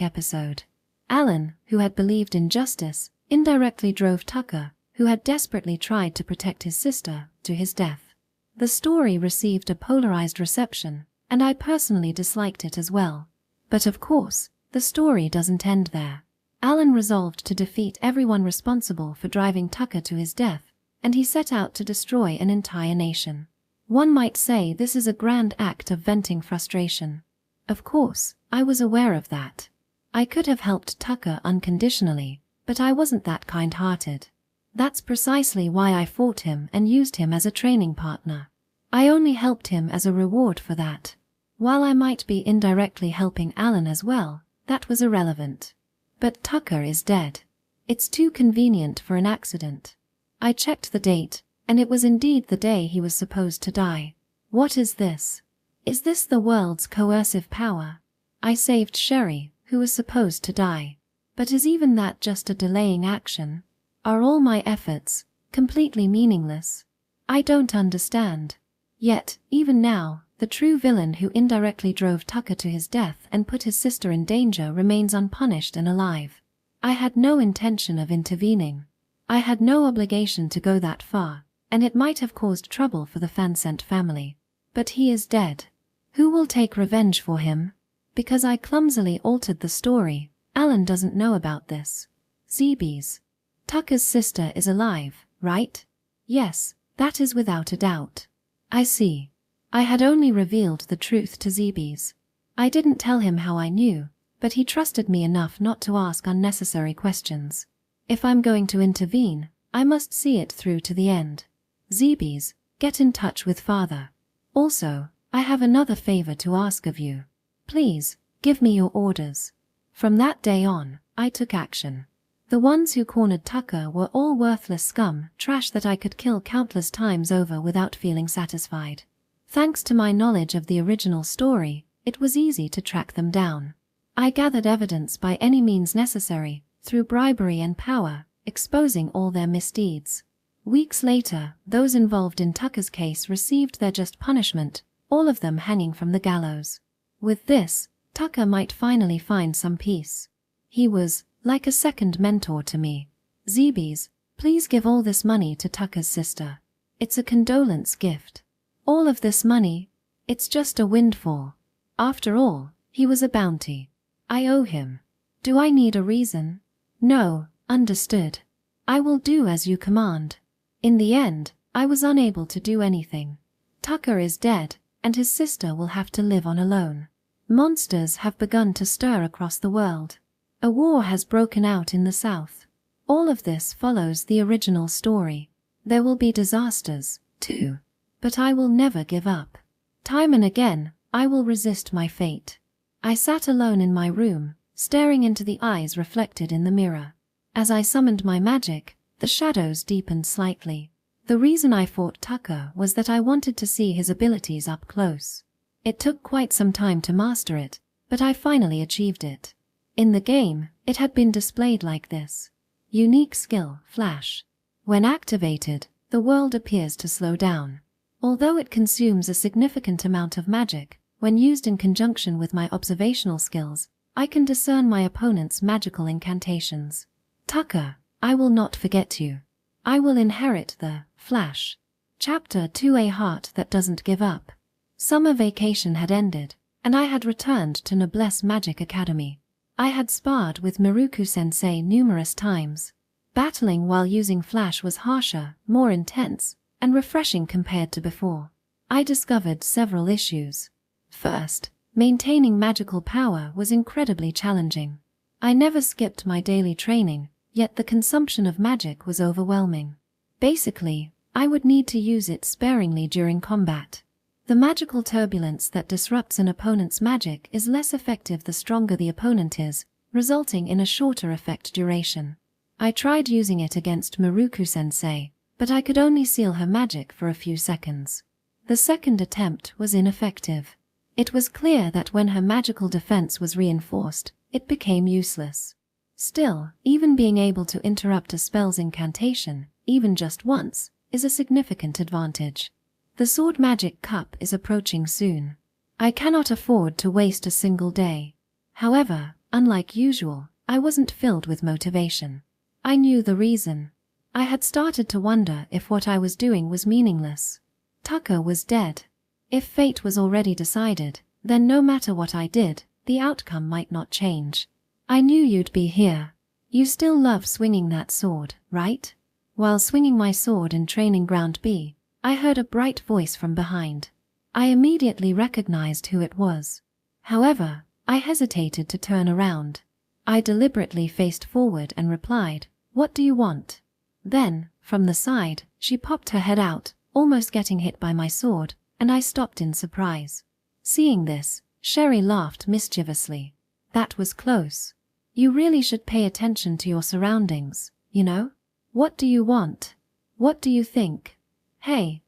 episode. Alan, who had believed in justice, indirectly drove Tucker, who had desperately tried to protect his sister, to his death. The story received a polarized reception, and I personally disliked it as well. But of course, the story doesn't end there. Alan resolved to defeat everyone responsible for driving Tucker to his death, and he set out to destroy an entire nation. One might say this is a grand act of venting frustration. Of course, I was aware of that. I could have helped Tucker unconditionally, but I wasn't that kind-hearted. That's precisely why I fought him and used him as a training partner. I only helped him as a reward for that. While I might be indirectly helping Alan as well, that was irrelevant. But Tucker is dead. It's too convenient for an accident. I checked the date, and it was indeed the day he was supposed to die. What is this? Is this the world's coercive power? I saved Sherry, who was supposed to die. But is even that just a delaying action? Are all my efforts completely meaningless? I don't understand. Yet, even now, the true villain who indirectly drove Tucker to his death and put his sister in danger remains unpunished and alive. I had no intention of intervening. I had no obligation to go that far, and it might have caused trouble for the Fansent family. But he is dead. Who will take revenge for him? Because I clumsily altered the story, Alan doesn't know about this. Zebes. Tucker's sister is alive, right? Yes, that is without a doubt. I see. I had only revealed the truth to Zebes. I didn't tell him how I knew, but he trusted me enough not to ask unnecessary questions. If I'm going to intervene, I must see it through to the end. Zebes, get in touch with Father. Also, I have another favor to ask of you. Please, give me your orders. From that day on, I took action. The ones who cornered Tucker were all worthless scum, trash that I could kill countless times over without feeling satisfied. Thanks to my knowledge of the original story, it was easy to track them down. I gathered evidence by any means necessary, through bribery and power, exposing all their misdeeds. Weeks later, those involved in Tucker's case received their just punishment, all of them hanging from the gallows. With this, Tucker might finally find some peace. He was like a second mentor to me. Zebes, please give all this money to Tucker's sister. It's a condolence gift. All of this money, it's just a windfall. After all, he was a bounty. I owe him. Do I need a reason? No, understood. I will do as you command. In the end, I was unable to do anything. Tucker is dead, and his sister will have to live on alone. Monsters have begun to stir across the world. A war has broken out in the south. All of this follows the original story. There will be disasters, 2. But I will never give up. Time and again, I will resist my fate. I sat alone in my room, staring into the eyes reflected in the mirror. As I summoned my magic, the shadows deepened slightly. The reason I fought Tucker was that I wanted to see his abilities up close. It took quite some time to master it, but I finally achieved it. In the game, it had been displayed like this. Unique skill, Flash. When activated, the world appears to slow down. Although it consumes a significant amount of magic, when used in conjunction with my observational skills, I can discern my opponent's magical incantations. Tucker, I will not forget you. I will inherit the Flash. Chapter 2: A Heart That Doesn't Give Up. Summer vacation had ended, and I had returned to Noblesse Magic Academy. I had sparred with Miruku-sensei numerous times. Battling while using Flash was harsher, more intense, and refreshing compared to before. I discovered several issues. First, maintaining magical power was incredibly challenging. I never skipped my daily training, yet the consumption of magic was overwhelming. Basically, I would need to use it sparingly during combat. The magical turbulence that disrupts an opponent's magic is less effective the stronger the opponent is, resulting in a shorter effect duration. I tried using it against Miruku-sensei, but I could only seal her magic for a few seconds. The second attempt was ineffective. It was clear that when her magical defense was reinforced, it became useless. Still, even being able to interrupt a spell's incantation, even just once, is a significant advantage. The sword magic cup is approaching soon. I cannot afford to waste a single day. However, unlike usual, I wasn't filled with motivation. I knew the reason. I had started to wonder if what I was doing was meaningless. Tucker was dead. If fate was already decided, then no matter what I did, the outcome might not change. I knew you'd be here. You still love swinging that sword, right? While swinging my sword in Training Ground B, I heard a bright voice from behind. I immediately recognized who it was. However, I hesitated to turn around. I deliberately faced forward and replied, "What do you want?" Then, from the side, she popped her head out, almost getting hit by my sword, and I stopped in surprise. Seeing this, Sherry laughed mischievously. "That was close. You really should pay attention to your surroundings, you know? What do you want? What do you think? Hey,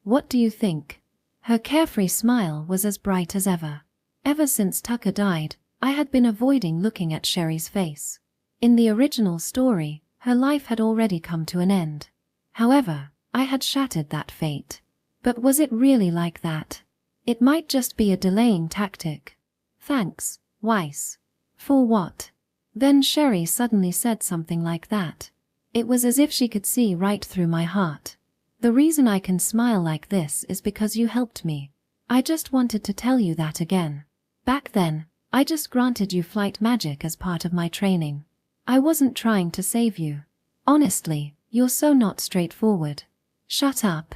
what do you think?" Her carefree smile was as bright as ever. Ever since Tucker died, I had been avoiding looking at Sherry's face. In the original story, her life had already come to an end. However, I had shattered that fate. But was it really like that? It might just be a delaying tactic. "Thanks, Weiss." "For what?" Then Sherry suddenly said something like that. It was as if she could see right through my heart. "The reason I can smile like this is because you helped me. I just wanted to tell you that again. Back then, I just granted you flight magic as part of my training. I wasn't trying to save you. Honestly, you're so not straightforward." "Shut up."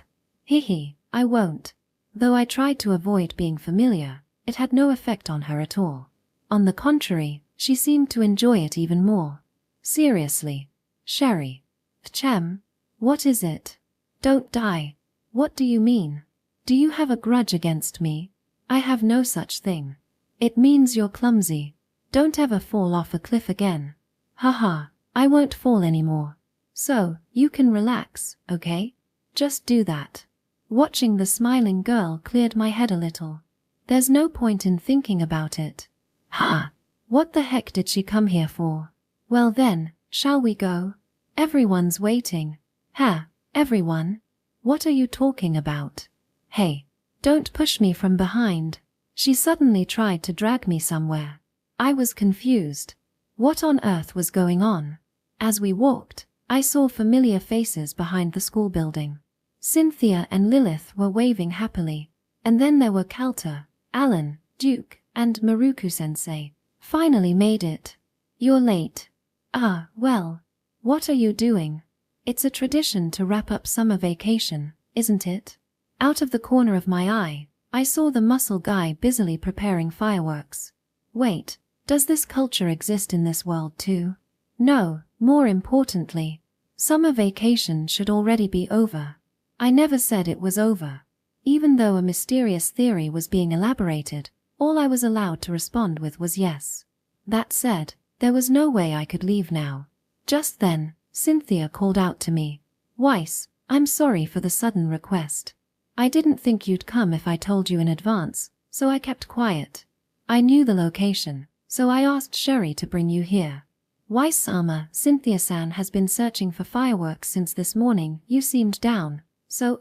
"Hehe, I won't." Though I tried to avoid being familiar, it had no effect on her at all. On the contrary, she seemed to enjoy it even more. "Seriously, Sherry." "Chem, what is it?" "Don't die." "What do you mean? Do you have a grudge against me?" "I have no such thing." "It means you're clumsy. Don't ever fall off a cliff again." "Haha, I won't fall anymore. So, you can relax, okay? Just do that." Watching the smiling girl cleared my head a little. There's no point in thinking about it. Ha! What the heck did she come here for? Well then, shall we go? Everyone's waiting. Ha! Everyone? What are you talking about? Hey, don't push me from behind. She suddenly tried to drag me somewhere. I was confused. What on earth was going on? As we walked, I saw familiar faces behind the school building. Cynthia and Lilith were waving happily, and then there were Calter, Alan, Duke, and Miruku-sensei. "Finally made it. You're late." "Ah, well. What are you doing?" "It's a tradition to wrap up summer vacation, isn't it?" Out of the corner of my eye, I saw the muscle guy busily preparing fireworks. Wait, does this culture exist in this world too? No, more importantly, summer vacation should already be over. I never said it was over. Even though a mysterious theory was being elaborated, all I was allowed to respond with was yes. That said, there was no way I could leave now. Just then, Cynthia called out to me. Weiss, I'm sorry for the sudden request. I didn't think you'd come if I told you in advance, so I kept quiet. I knew the location, so I asked Sherry to bring you here. Weiss-sama, Cynthia-san has been searching for fireworks since this morning. You seemed down, so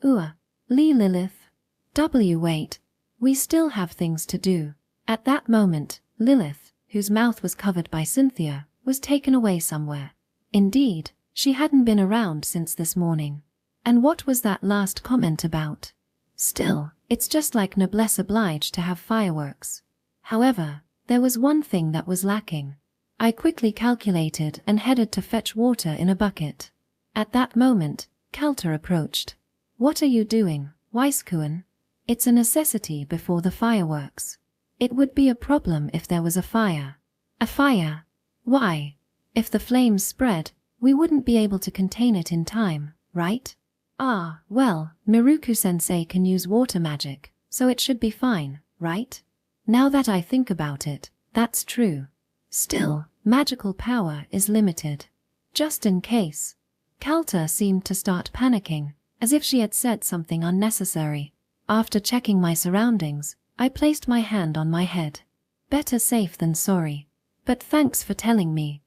Lee Lilith. Wait. We still have things to do. At that moment, Lilith, whose mouth was covered by Cynthia, was taken away somewhere. Indeed, she hadn't been around since this morning. And what was that last comment about? Still, it's just like noblesse oblige to have fireworks. However, there was one thing that was lacking. I quickly calculated and headed to fetch water in a bucket. At that moment, Kelter approached. What are you doing, Weiss-kun? It's a necessity before the fireworks. It would be a problem if there was a fire. A fire? Why? If the flames spread, we wouldn't be able to contain it in time, right? Ah, well, Miruku-sensei can use water magic, so it should be fine, right? Now that I think about it, that's true. Still, magical power is limited. Just in case. Kelter seemed to start panicking, as if she had said something unnecessary. After checking my surroundings, I placed my hand on my head. Better safe than sorry. But thanks for telling me.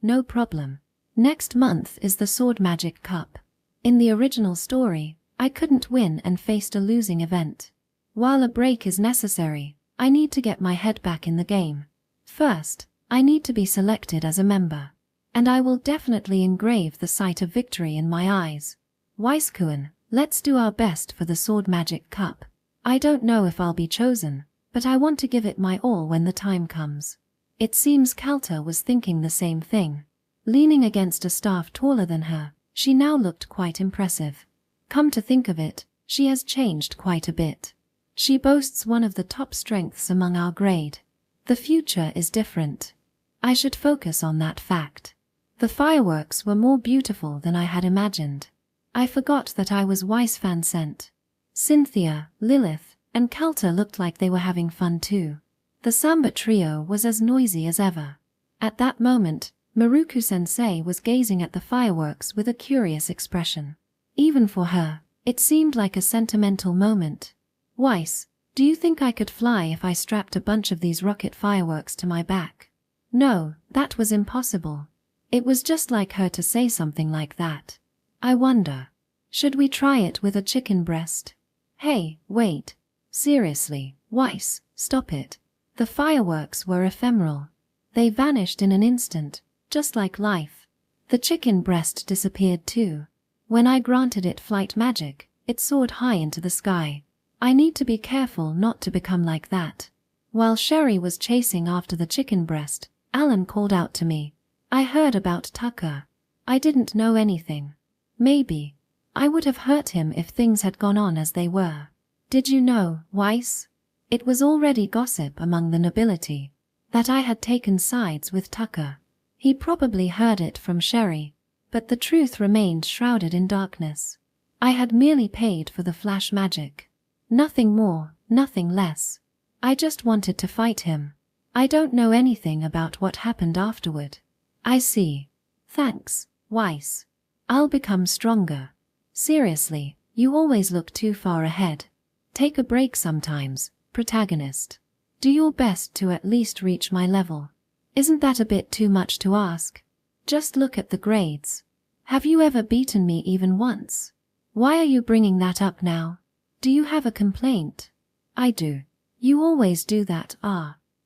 No problem. Next month is the Sword Magic Cup. In the original story, I couldn't win and faced a losing event. While a break is necessary, I need to get my head back in the game. First, I need to be selected as a member. And I will definitely engrave the sight of victory in my eyes. Weiss-kun, let's do our best for the Sword Magic Cup. I don't know if I'll be chosen, but I want to give it my all when the time comes. It seems Kelter was thinking the same thing. Leaning against a staff taller than her, she now looked quite impressive. Come to think of it, she has changed quite a bit. She boasts one of the top strengths among our grade. The future is different. I should focus on that fact. The fireworks were more beautiful than I had imagined. I forgot that I was Weiss-fan sent. Cynthia, Lilith, and Kelter looked like they were having fun too. The samba trio was as noisy as ever. At that moment, Miruku-sensei was gazing at the fireworks with a curious expression. Even for her, it seemed like a sentimental moment. Weiss, do you think I could fly if I strapped a bunch of these rocket fireworks to my back? No, that was impossible. It was just like her to say something like that. I wonder, should we try it with a chicken breast? Hey, wait. Seriously, Weiss, stop it. The fireworks were ephemeral. They vanished in an instant, just like life. The chicken breast disappeared too. When I granted it flight magic, it soared high into the sky. I need to be careful not to become like that. While Sherry was chasing after the chicken breast, Alan called out to me. I heard about Tucker. I didn't know anything. Maybe. I would have hurt him if things had gone on as they were. Did you know, Weiss? It was already gossip among the nobility that I had taken sides with Tucker. He probably heard it from Sherry, but the truth remained shrouded in darkness. I had merely paid for the flash magic. Nothing more, nothing less. I just wanted to fight him. I don't know anything about what happened afterward. I see. Thanks, Weiss. I'll become stronger. Seriously, you always look too far ahead. Take a break sometimes, protagonist. Do your best to at least reach my level. Isn't that a bit too much to ask? Just look at the grades. Have you ever beaten me even once? Why are you bringing that up now? Do you have a complaint? I do. You always do that.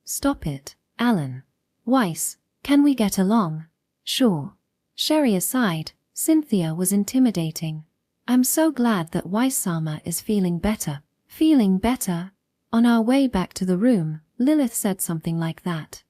Stop it, Alan. Weiss, can we get along? Sure. Sherry aside, Cynthia was intimidating. I'm so glad that Weiss-sama is feeling better. Feeling better? On our way back to the room, Lilith said something like that.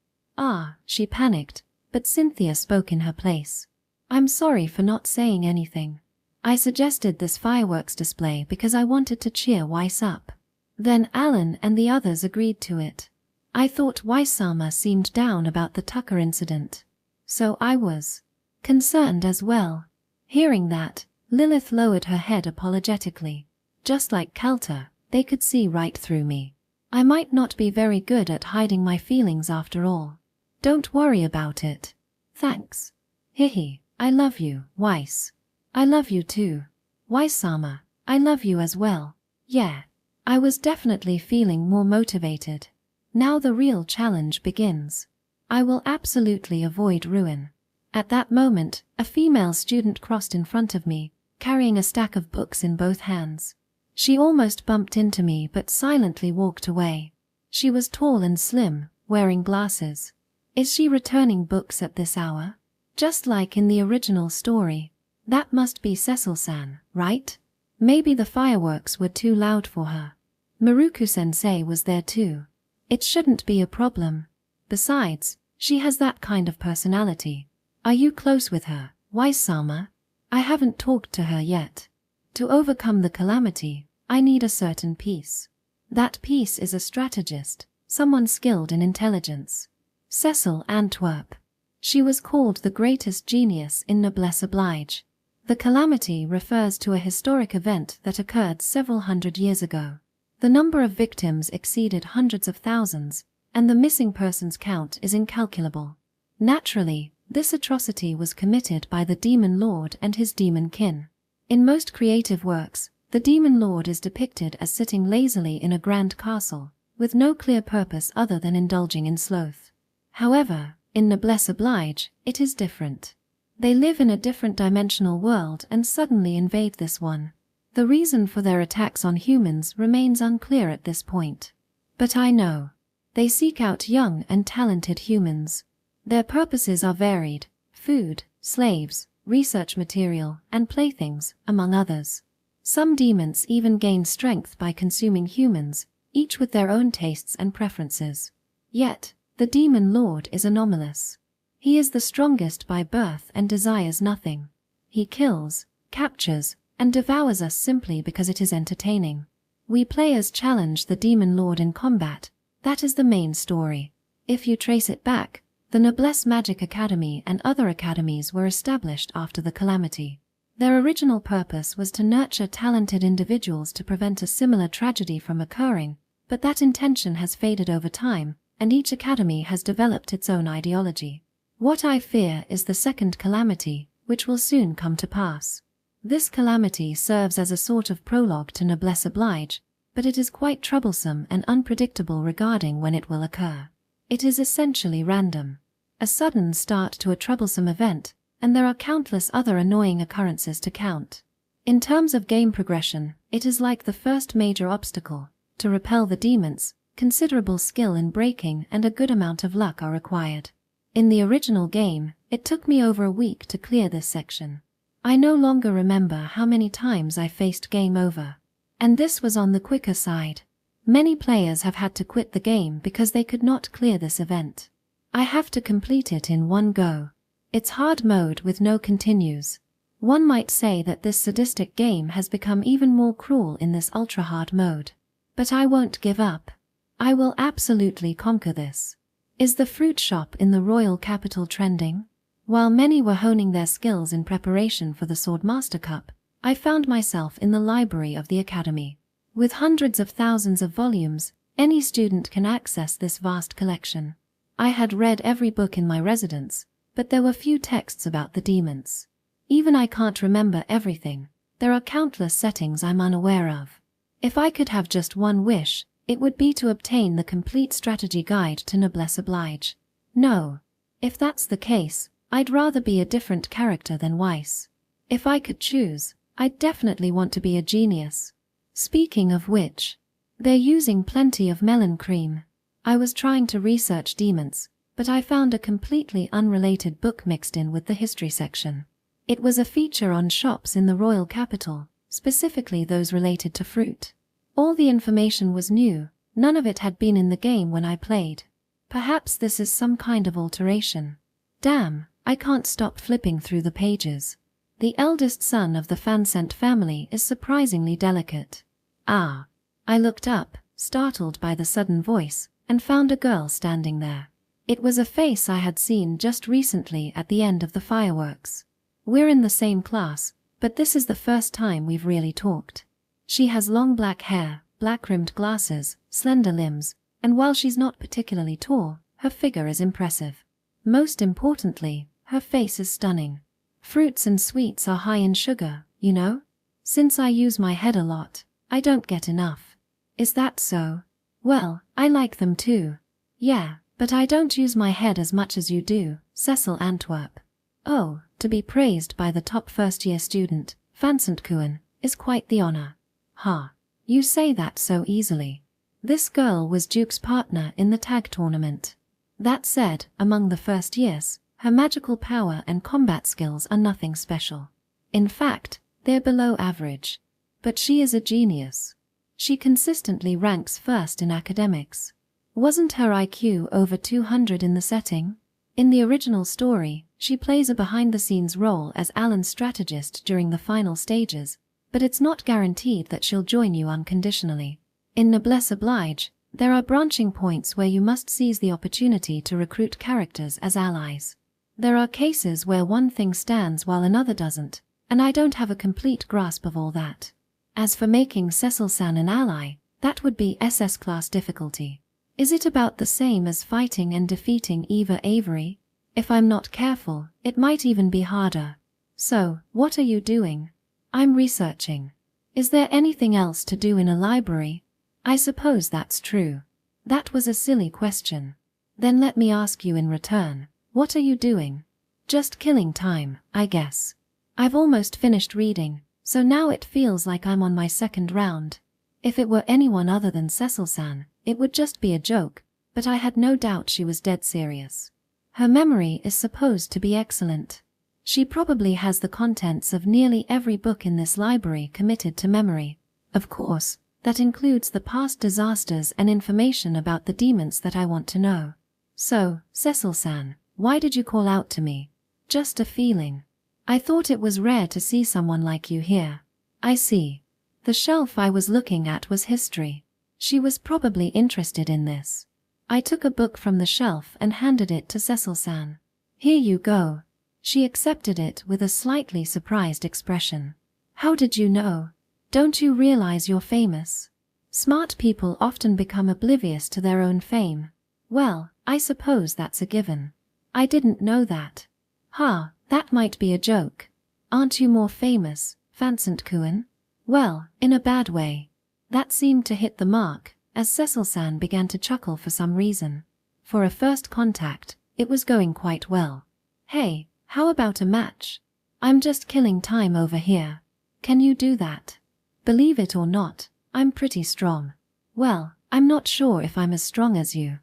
She panicked, but Cynthia spoke in her place. I'm sorry for not saying anything. I suggested this fireworks display because I wanted to cheer Weiss up. Then Alan and the others agreed to it. I thought Weiss-sama seemed down about the Tucker incident. So I was concerned as well. Hearing that, Lilith lowered her head apologetically. Just like Calta, they could see right through me. I might not be very good at hiding my feelings after all. Don't worry about it. Thanks. Hihi, I love you, Weiss. I love you too. Weiss-sama, I love you as well. Yeah. I was definitely feeling more motivated. Now the real challenge begins. I will absolutely avoid ruin. At that moment, a female student crossed in front of me, carrying a stack of books in both hands. She almost bumped into me but silently walked away. She was tall and slim, wearing glasses. Is she returning books at this hour? Just like in the original story. That must be Cecil-san, right? Maybe the fireworks were too loud for her. Maruku-sensei was there too. It shouldn't be a problem. Besides, she has that kind of personality. Are you close with her, Weiss-sama? I haven't talked to her yet. To overcome the calamity, I need a certain piece. That piece is a strategist, someone skilled in intelligence. Cecil Antwerp. She was called the greatest genius in Noblesse Oblige. The calamity refers to a historic event that occurred several hundred years ago. The number of victims exceeded hundreds of thousands, and the missing persons count is incalculable. Naturally, this atrocity was committed by the Demon Lord and his demon kin. In most creative works, the Demon Lord is depicted as sitting lazily in a grand castle, with no clear purpose other than indulging in sloth. However, in Noblesse Oblige, it is different. They live in a different dimensional world and suddenly invade this one. The reason for their attacks on humans remains unclear at this point. But I know. They seek out young and talented humans. Their purposes are varied: food, slaves, research material, and playthings, among others. Some demons even gain strength by consuming humans, each with their own tastes and preferences. Yet, the Demon Lord is anomalous. He is the strongest by birth and desires nothing. He kills, captures, and devours us simply because it is entertaining. We players challenge the Demon Lord in combat. That is the main story. If you trace it back, the Noblesse Magic Academy and other academies were established after the calamity. Their original purpose was to nurture talented individuals to prevent a similar tragedy from occurring, but that intention has faded over time, and each academy has developed its own ideology. What I fear is the second calamity, which will soon come to pass. This calamity serves as a sort of prologue to Noblesse Oblige, but it is quite troublesome and unpredictable regarding when it will occur. It is essentially random. A sudden start to a troublesome event, and there are countless other annoying occurrences to count. In terms of game progression, it is like the first major obstacle. To repel the demons, considerable skill in breaking and a good amount of luck are required. In the original game, it took me over a week to clear this section. I no longer remember how many times I faced game over. And this was on the quicker side. Many players have had to quit the game because they could not clear this event. I have to complete it in one go. It's hard mode with no continues. One might say that this sadistic game has become even more cruel in this ultra-hard mode. But I won't give up. I will absolutely conquer this. Is the fruit shop in the royal capital trending? While many were honing their skills in preparation for the Swordmaster Cup, I found myself in the library of the academy. With hundreds of thousands of volumes, any student can access this vast collection. I had read every book in my residence, but there were few texts about the demons. Even I can't remember everything. There are countless settings I'm unaware of. If I could have just one wish, it would be to obtain the complete strategy guide to Noblesse Oblige. No. If that's the case, I'd rather be a different character than Weiss. If I could choose, I'd definitely want to be a genius. Speaking of which, they're using plenty of melon cream. I was trying to research demons, but I found a completely unrelated book mixed in with the history section. It was a feature on shops in the royal capital, specifically those related to fruit. All the information was new, none of it had been in the game when I played. Perhaps this is some kind of alteration. Damn, I can't stop flipping through the pages. The eldest son of the Fansent family is surprisingly delicate. Ah. I looked up, startled by the sudden voice, and found a girl standing there. It was a face I had seen just recently at the end of the fireworks. We're in the same class, but this is the first time we've really talked. She has long black hair, black-rimmed glasses, slender limbs, and while she's not particularly tall, her figure is impressive. Most importantly, her face is stunning. Fruits and sweets are high in sugar, you know? Since I use my head a lot, I don't get enough. Is that so? Well, I like them too. Yeah, but I don't use my head as much as you do, Cecil Antwerp. Oh, to be praised by the top first-year student, Vincent Kuhn, is quite the honor. Ha. You say that so easily. This girl was Duke's partner in the tag tournament. That said, among the first years, her magical power and combat skills are nothing special. In fact, they're below average. But she is a genius. She consistently ranks first in academics. Wasn't her IQ over 200 in the setting? In the original story, she plays a behind-the-scenes role as Alan's strategist during the final stages, but it's not guaranteed that she'll join you unconditionally. In Noblesse Oblige, there are branching points where you must seize the opportunity to recruit characters as allies. There are cases where one thing stands while another doesn't, and I don't have a complete grasp of all that. As for making Cecil-san an ally, that would be SS-class difficulty. Is it about the same as fighting and defeating Eva Avery? If I'm not careful, it might even be harder. So, what are you doing? I'm researching. Is there anything else to do in a library? I suppose that's true. That was a silly question. Then let me ask you in return, what are you doing? Just killing time, I guess. I've almost finished reading, so now it feels like I'm on my second round. If it were anyone other than Cecil-san, it would just be a joke, but I had no doubt she was dead serious. Her memory is supposed to be excellent. She probably has the contents of nearly every book in this library committed to memory. Of course, that includes the past disasters and information about the demons that I want to know. So, Cecil-san, why did you call out to me? Just a feeling. I thought it was rare to see someone like you here. I see. The shelf I was looking at was history. She was probably interested in this. I took a book from the shelf and handed it to Cecil-san. Here you go. She accepted it with a slightly surprised expression. How did you know? Don't you realize you're famous? Smart people often become oblivious to their own fame. Well, I suppose that's a given. I didn't know that. Ha, that might be a joke. Aren't you more famous, Vincent Kuhn? Well, in a bad way. That seemed to hit the mark, as Cecil-san began to chuckle for some reason. For a first contact, it was going quite well. Hey, how about a match? I'm just killing time over here. Can you do that? Believe it or not, I'm pretty strong. Well, I'm not sure if I'm as strong as you.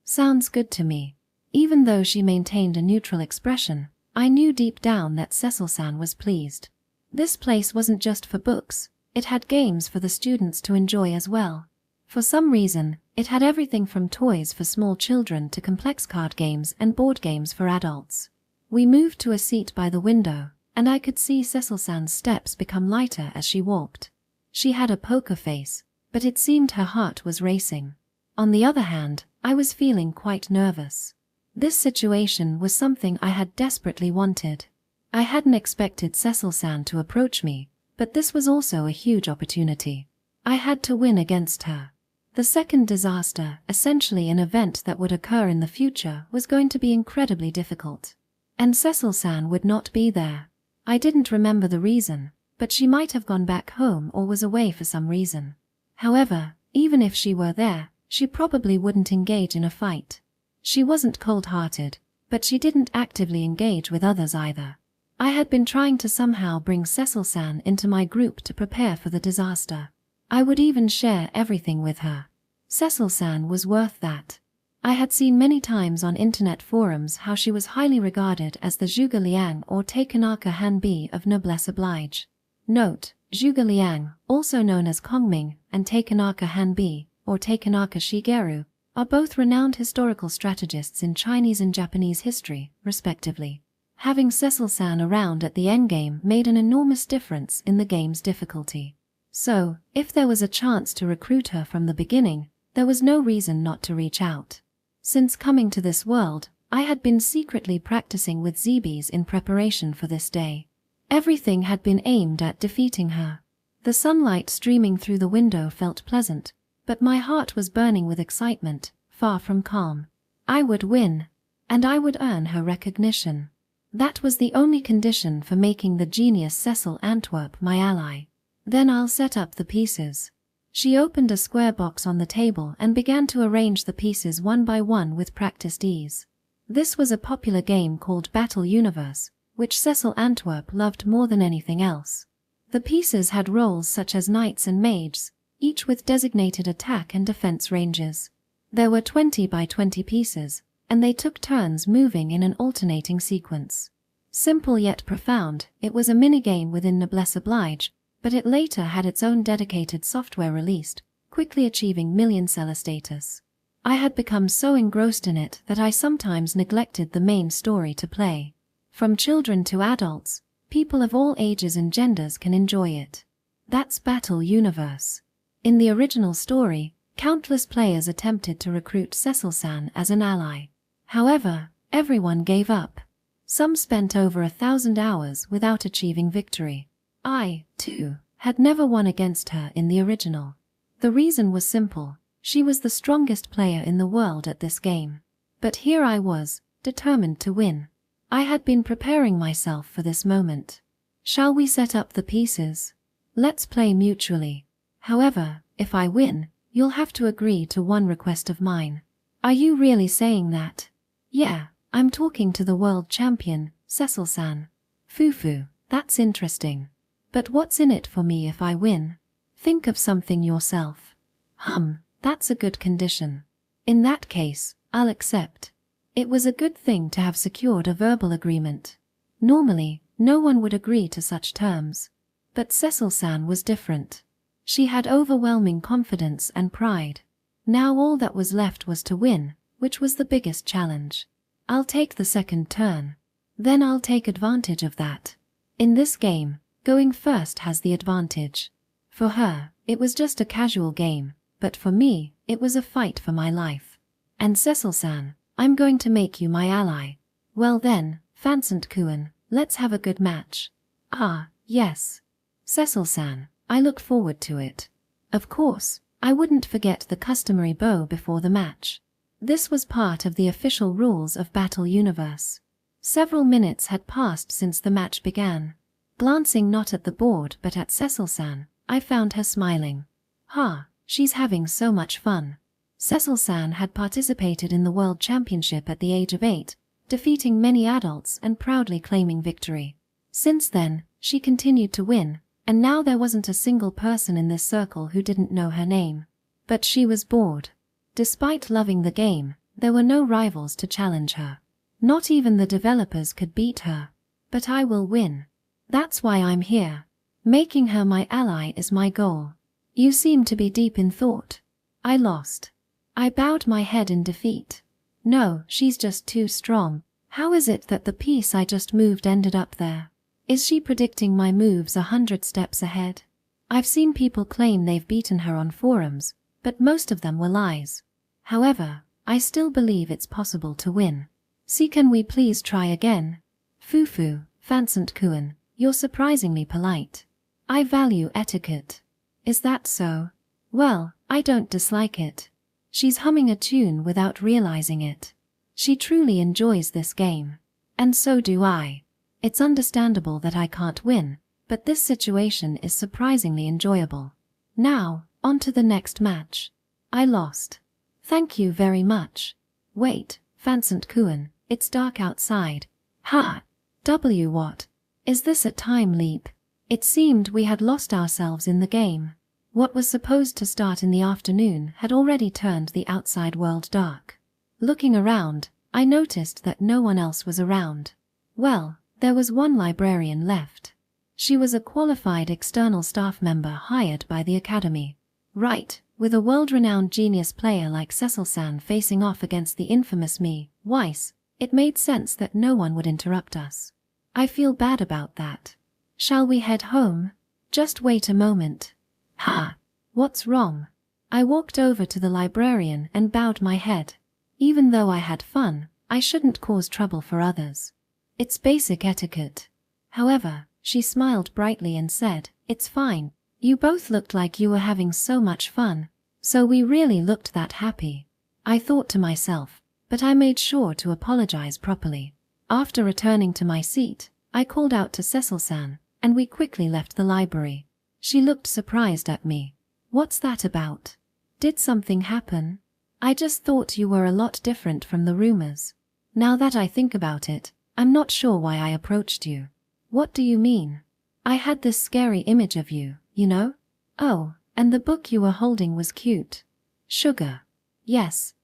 Sounds good to me. Even though she maintained a neutral expression, I knew deep down that Cecil-san was pleased. This place wasn't just for books, it had games for the students to enjoy as well. For some reason, it had everything from toys for small children to complex card games and board games for adults. We moved to a seat by the window, and I could see Cecil-san's steps become lighter as she walked. She had a poker face, but it seemed her heart was racing. On the other hand, I was feeling quite nervous. This situation was something I had desperately wanted. I hadn't expected Cecil-san to approach me, but this was also a huge opportunity. I had to win against her. The second disaster, essentially an event that would occur in the future, was going to be incredibly difficult. And Cecil-san would not be there. I didn't remember the reason, but she might have gone back home or was away for some reason. However, even if she were there, she probably wouldn't engage in a fight. She wasn't cold-hearted, but she didn't actively engage with others either. I had been trying to somehow bring Cecil-san into my group to prepare for the disaster. I would even share everything with her. Cecil-san was worth that. I had seen many times on internet forums how she was highly regarded as the Zhuge Liang or Takenaka Hanbi of Noblesse Oblige. Note, Zhuge Liang, also known as Kongming, and Takenaka Hanbi, or Takenaka Shigeru, are both renowned historical strategists in Chinese and Japanese history, respectively. Having Cecil-san around at the endgame made an enormous difference in the game's difficulty. So, if there was a chance to recruit her from the beginning, there was no reason not to reach out. Since coming to this world, I had been secretly practicing with Zebes in preparation for this day. Everything had been aimed at defeating her. The sunlight streaming through the window felt pleasant, but my heart was burning with excitement, far from calm. I would win, and I would earn her recognition. That was the only condition for making the genius Cecil Antwerp my ally. Then I'll set up the pieces. She opened a square box on the table and began to arrange the pieces one by one with practiced ease. This was a popular game called Battle Universe, which Cecil Antwerp loved more than anything else. The pieces had roles such as knights and mages, each with designated attack and defense ranges. There were 20 by 20 pieces, and they took turns moving in an alternating sequence. Simple yet profound, it was a minigame within Noblesse Oblige, but it later had its own dedicated software released, quickly achieving million-seller status. I had become so engrossed in it that I sometimes neglected the main story to play. From children to adults, people of all ages and genders can enjoy it. That's Battle Universe. In the original story, countless players attempted to recruit Cecil-san as an ally. However, everyone gave up. Some spent over 1,000 hours without achieving victory. I, too, had never won against her in the original. The reason was simple. She was the strongest player in the world at this game. But here I was, determined to win. I had been preparing myself for this moment. Shall we set up the pieces? Let's play mutually. However, if I win, you'll have to agree to one request of mine. Are you really saying that? Yeah, I'm talking to the world champion, Cecil-san. Fufu, that's interesting. But what's in it for me if I win? Think of something yourself. That's a good condition. In that case, I'll accept. It was a good thing to have secured a verbal agreement. Normally, no one would agree to such terms. But Cecil-san was different. She had overwhelming confidence and pride. Now all that was left was to win, which was the biggest challenge. I'll take the second turn. Then I'll take advantage of that. In this game, going first has the advantage. For her, it was just a casual game, but for me, it was a fight for my life. And Cecil-san, I'm going to make you my ally. Well then, Vincent-kun, let's have a good match. Ah, yes. Cecil-san, I look forward to it. Of course, I wouldn't forget the customary bow before the match. This was part of the official rules of Battle Universe. Several minutes had passed since the match began. Glancing not at the board but at Cecil-san, I found her smiling. She's having so much fun. Cecil-san had participated in the World Championship at the age of 8, defeating many adults and proudly claiming victory. Since then, she continued to win, and now there wasn't a single person in this circle who didn't know her name. But she was bored. Despite loving the game, there were no rivals to challenge her. Not even the developers could beat her. But I will win. That's why I'm here. Making her my ally is my goal. You seem to be deep in thought. I lost. I bowed my head in defeat. No, she's just too strong. How is it that the piece I just moved ended up there? Is she predicting my moves 100 steps ahead? I've seen people claim they've beaten her on forums, but most of them were lies. However, I still believe it's possible to win. See, can we please try again? Fufu, Vincent-kun, you're surprisingly polite. I value etiquette. Is that so? Well, I don't dislike it. She's humming a tune without realizing it. She truly enjoys this game. And so do I. It's understandable that I can't win, but this situation is surprisingly enjoyable. Now, on to the next match. I lost. Thank you very much. Wait, Vincent-kun, it's dark outside. What? Is this a time leap? It seemed we had lost ourselves in the game. What was supposed to start in the afternoon had already turned the outside world dark. Looking around, I noticed that no one else was around. Well, there was one librarian left. She was a qualified external staff member hired by the academy. Right, with a world-renowned genius player like Cecil-san facing off against the infamous me, Weiss, it made sense that no one would interrupt us. I feel bad about that. Shall we head home? Just wait a moment. What's wrong? I walked over to the librarian and bowed my head. Even though I had fun, I shouldn't cause trouble for others. It's basic etiquette. However, She smiled brightly and said, "It's fine. You both looked like you were having so much fun. So we really looked that happy." I thought to myself, but I made sure to apologize properly. After returning to my seat, I called out to Cecil-san, and we quickly left the library. She looked surprised at me. "What's that about? Did something happen? I just thought you were a lot different from the rumors. Now that I think about it, I'm not sure why I approached you." "What do you mean?" "I had this scary image of you, you know?" "Oh, and the book you were holding was cute." "Sugar." Yes,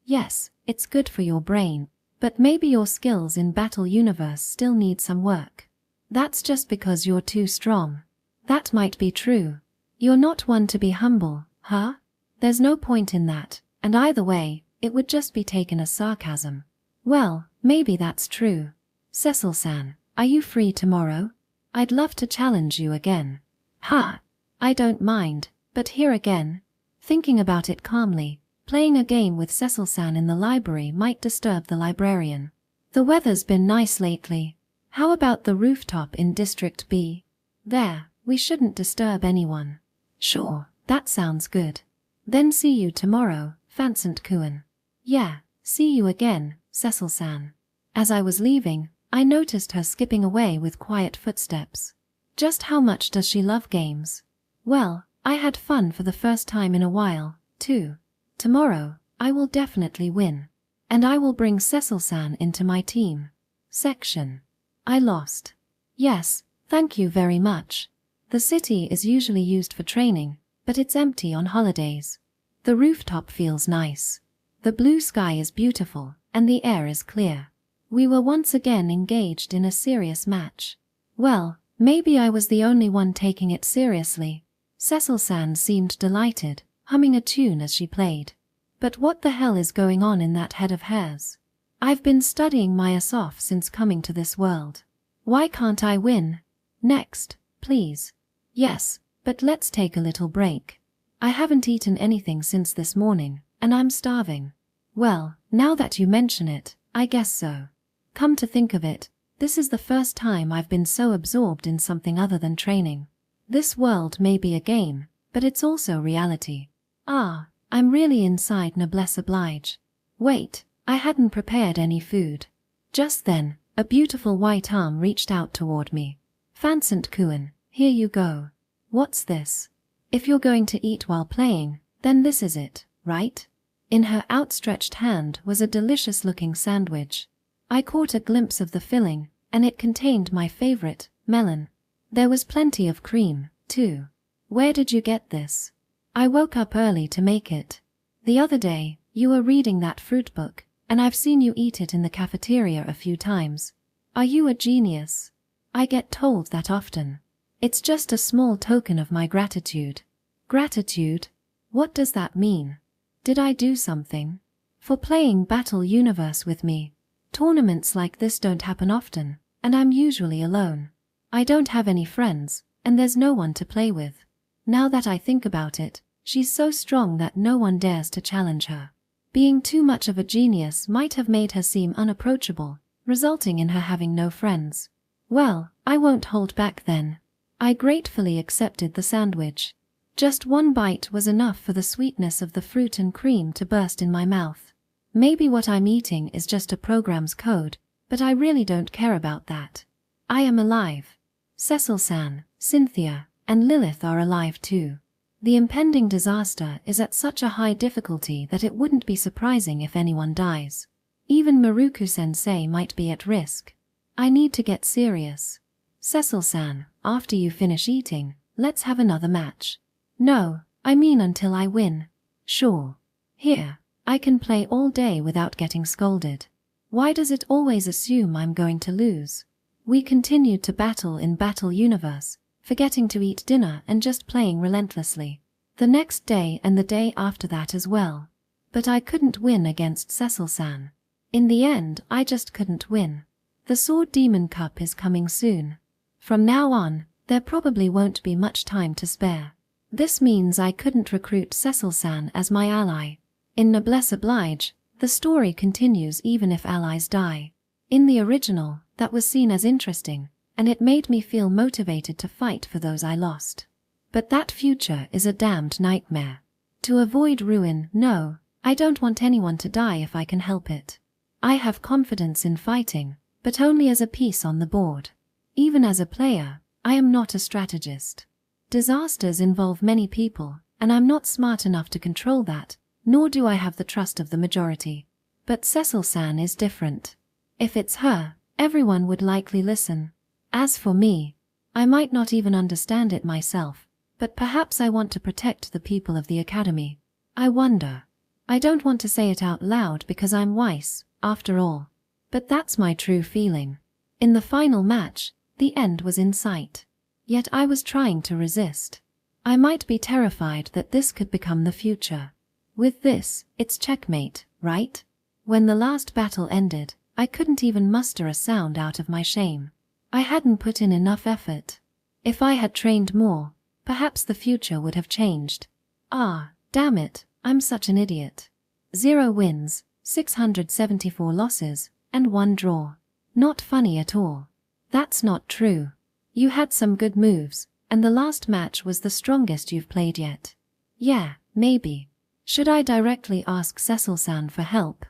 it's good for your brain, but maybe your skills in Battle Universe still need some work." "That's just because you're too strong." "That might be true. You're not one to be humble, huh?" "There's no point in that, and either way, it would just be taken as sarcasm." "Well, maybe that's true." "Cecil-san, are you free tomorrow? I'd love to challenge you again." "Ha! I don't mind, but here again." Thinking about it calmly, playing a game with Cecil-san in the library might disturb the librarian. "The weather's been nice lately. How about the rooftop in District B? There, we shouldn't disturb anyone." "Sure, that sounds good." "Then see you tomorrow, Vincent-kun." "Yeah, see you again, Cecil-san." As I was leaving, I noticed her skipping away with quiet footsteps. Just how much does she love games? Well, I had fun for the first time in a while, too. Tomorrow, I will definitely win. And I will bring Cecil-san into my team. Section. I lost. Yes, thank you very much. The city is usually used for training, but it's empty on holidays. The rooftop feels nice. The blue sky is beautiful, and the air is clear. We were once again engaged in a serious match. Well, maybe I was the only one taking it seriously. Cecil-san seemed delighted, humming a tune as she played. But what the hell is going on in that head of hers? I've been studying my ass off since coming to this world. Why can't I win? Next, please. Yes, but let's take a little break. I haven't eaten anything since this morning, and I'm starving. Well, now that you mention it, I guess so. Come to think of it, this is the first time I've been so absorbed in something other than training. This world may be a game, but it's also reality. Ah, I'm really inside noblesse oblige. Wait, I hadn't prepared any food. Just then, a beautiful white arm reached out toward me. Vincent-kun, here you go. What's this? If you're going to eat while playing, then this is it, right? In her outstretched hand was a delicious-looking sandwich. I caught a glimpse of the filling, and it contained my favorite, melon. There was plenty of cream, too. Where did you get this? I woke up early to make it. The other day, you were reading that fruit book, and I've seen you eat it in the cafeteria a few times. Are you a genius? I get told that often. It's just a small token of my gratitude. Gratitude? What does that mean? Did I do something? For playing Battle Universe with me. Tournaments like this don't happen often, and I'm usually alone. I don't have any friends, and there's no one to play with. Now that I think about it, she's so strong that no one dares to challenge her. Being too much of a genius might have made her seem unapproachable, resulting in her having no friends. Well, I won't hold back then. I gratefully accepted the sandwich. Just one bite was enough for the sweetness of the fruit and cream to burst in my mouth. Maybe what I'm eating is just a program's code, but I really don't care about that. I am alive. Cecil-san, Cynthia, and Lilith are alive too. The impending disaster is at such a high difficulty that it wouldn't be surprising if anyone dies. Even Maruku-sensei might be at risk. I need to get serious. Cecil-san, after you finish eating, let's have another match. No, I mean until I win. Sure. Here, I can play all day without getting scolded. Why does it always assume I'm going to lose? We continued to battle in Battle Universe, forgetting to eat dinner and just playing relentlessly. The next day and the day after that as well. But I couldn't win against Cecil-san. In the end, I just couldn't win. The Sword Demon Cup is coming soon. From now on, there probably won't be much time to spare. This means I couldn't recruit Cecil-san as my ally. In Noblesse Oblige, the story continues even if allies die. In the original, that was seen as interesting, and it made me feel motivated to fight for those I lost. But that future is a damned nightmare. To avoid ruin, no, I don't want anyone to die if I can help it. I have confidence in fighting, but only as a piece on the board. Even as a player, I am not a strategist. Disasters involve many people, and I'm not smart enough to control that, nor do I have the trust of the majority. But Cecil-san is different. If it's her, everyone would likely listen. As for me, I might not even understand it myself, but perhaps I want to protect the people of the academy. I wonder. I don't want to say it out loud because I'm wise, after all. But that's my true feeling. In the final match, the end was in sight. Yet I was trying to resist. I might be terrified that this could become the future. With this, it's checkmate, right? When the last battle ended, I couldn't even muster a sound out of my shame. I hadn't put in enough effort. If I had trained more, perhaps the future would have changed. Ah, damn it, I'm such an idiot. 0 wins, 674 losses, and 1 draw. Not funny at all. That's not true. You had some good moves, and the last match was the strongest you've played yet. Yeah, maybe. Should I directly ask Cecil-san for help?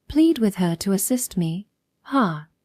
Plead with her to assist me?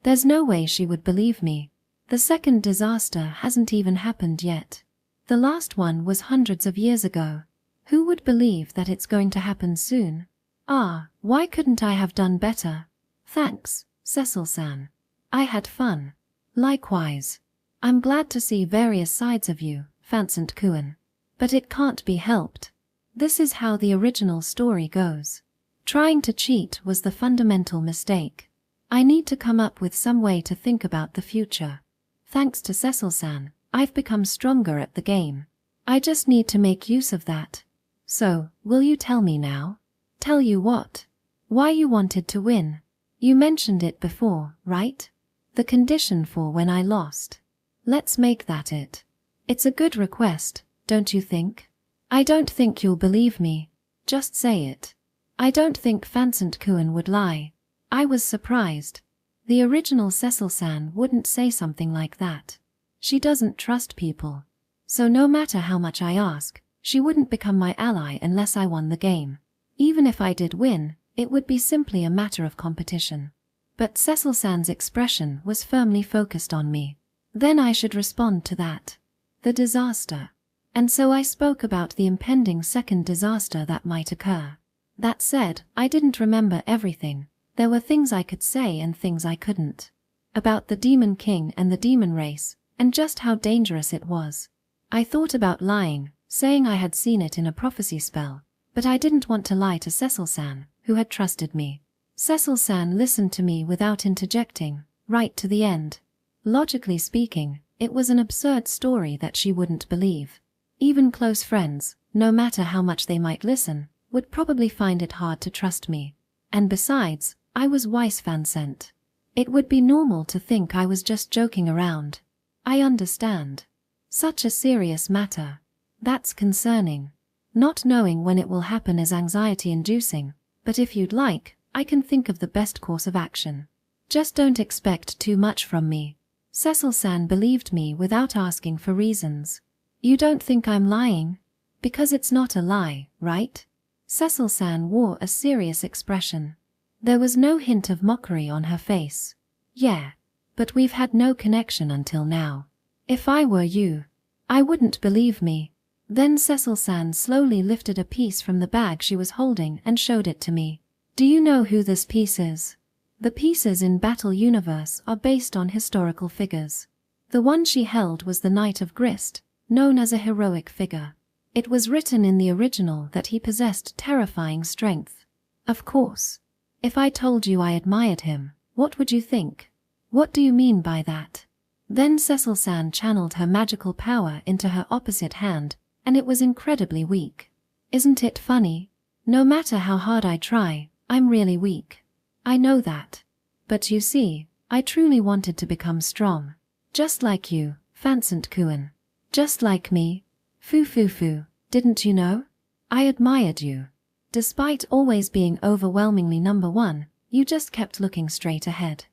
There's no way she would believe me. The second disaster hasn't even happened yet. The last one was hundreds of years ago. Who would believe that it's going to happen soon? Why couldn't I have done better? Thanks, Cecil-san. I had fun. Likewise. I'm glad to see various sides of you, Vincent-kun. But it can't be helped. This is how the original story goes. Trying to cheat was the fundamental mistake. I need to come up with some way to think about the future. Thanks to Cecil-san, I've become stronger at the game. I just need to make use of that. So, will you tell me now? Tell you what? Why you wanted to win? You mentioned it before, right? The condition for when I lost. Let's make that it. It's a good request, don't you think? I don't think you'll believe me. Just say it. I don't think Vincent-kun would lie. I was surprised. The original Cecil-san wouldn't say something like that. She doesn't trust people. So no matter how much I ask, she wouldn't become my ally unless I won the game. Even if I did win, it would be simply a matter of competition. But Cecil-san's expression was firmly focused on me. Then I should respond to that. The disaster. And so I spoke about the impending second disaster that might occur. That said, I didn't remember everything. There were things I could say and things I couldn't. About the Demon King and the demon race, and just how dangerous it was. I thought about lying, saying I had seen it in a prophecy spell, but I didn't want to lie to Cecil-san, who had trusted me. Cecil-san listened to me without interjecting, right to the end. Logically speaking, it was an absurd story that she wouldn't believe. Even close friends, no matter how much they might listen, would probably find it hard to trust me. And besides, I was Weiss Vincent. It would be normal to think I was just joking around. I understand. Such a serious matter. That's concerning. Not knowing when it will happen is anxiety-inducing, but if you'd like, I can think of the best course of action. Just don't expect too much from me. Cecil-san believed me without asking for reasons. You don't think I'm lying? Because it's not a lie, right? Cecil-san wore a serious expression. There was no hint of mockery on her face. Yeah, but we've had no connection until now. If I were you, I wouldn't believe me. Then Cecil-san slowly lifted a piece from the bag she was holding and showed it to me. Do you know who this piece is? The pieces in Battle Universe are based on historical figures. The one she held was the Knight of Grist, known as a heroic figure. It was written in the original that he possessed terrifying strength. Of course. If I told you I admired him, what would you think? What do you mean by that? Then Cecil-san channeled her magical power into her opposite hand, and it was incredibly weak. Isn't it funny? No matter how hard I try, I'm really weak. I know that. But you see, I truly wanted to become strong. Just like you, Vincent-kun. Just like me. Foo, didn't you know? I admired you. Despite always being overwhelmingly number one, you just kept looking straight ahead.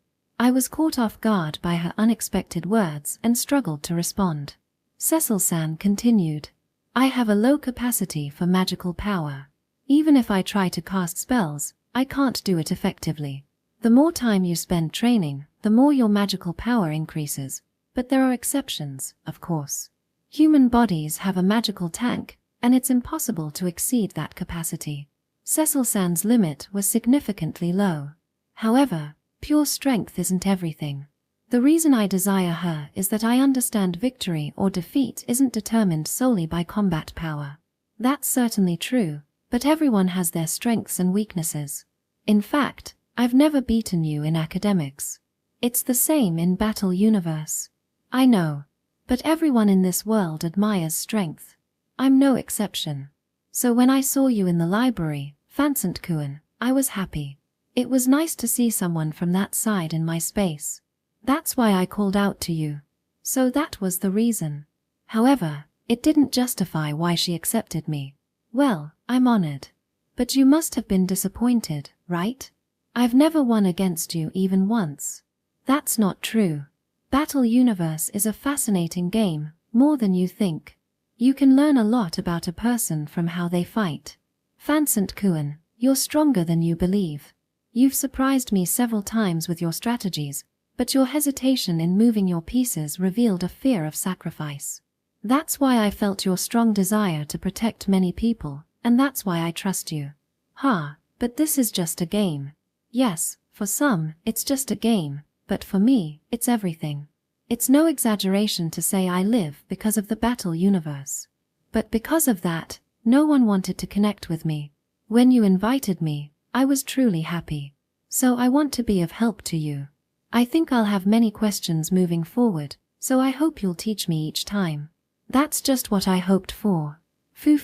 I was caught off guard by her unexpected words and struggled to respond. Cecil-san continued, I have a low capacity for magical power. Even if I try to cast spells, I can't do it effectively. The more time you spend training, the more your magical power increases. But there are exceptions, of course. Human bodies have a magical tank, and it's impossible to exceed that capacity. Cecil-san's limit was significantly low. However, pure strength isn't everything. The reason I desire her is that I understand victory or defeat isn't determined solely by combat power. That's certainly true, but everyone has their strengths and weaknesses. In fact, I've never beaten you in academics. It's the same in Battle Universe. I know, but everyone in this world admires strength. I'm no exception. So when I saw you in the library, Fansant-kun, I was happy. It was nice to see someone from that side in my space. That's why I called out to you. So that was the reason. However, it didn't justify why she accepted me. Well, I'm honored. But you must have been disappointed, right? I've never won against you even once. That's not true. Battle Universe is a fascinating game, more than you think. You can learn a lot about a person from how they fight. Fansant-kun, you're stronger than you believe. You've surprised me several times with your strategies, but your hesitation in moving your pieces revealed a fear of sacrifice. That's why I felt your strong desire to protect many people, and that's why I trust you. But this is just a game. Yes, for some, it's just a game, but for me, it's everything. It's no exaggeration to say I live because of the Battle Universe. But because of that, no one wanted to connect with me. When you invited me, I was truly happy. So I want to be of help to you. I think I'll have many questions moving forward, so I hope you'll teach me each time. That's just what I hoped for. Foo.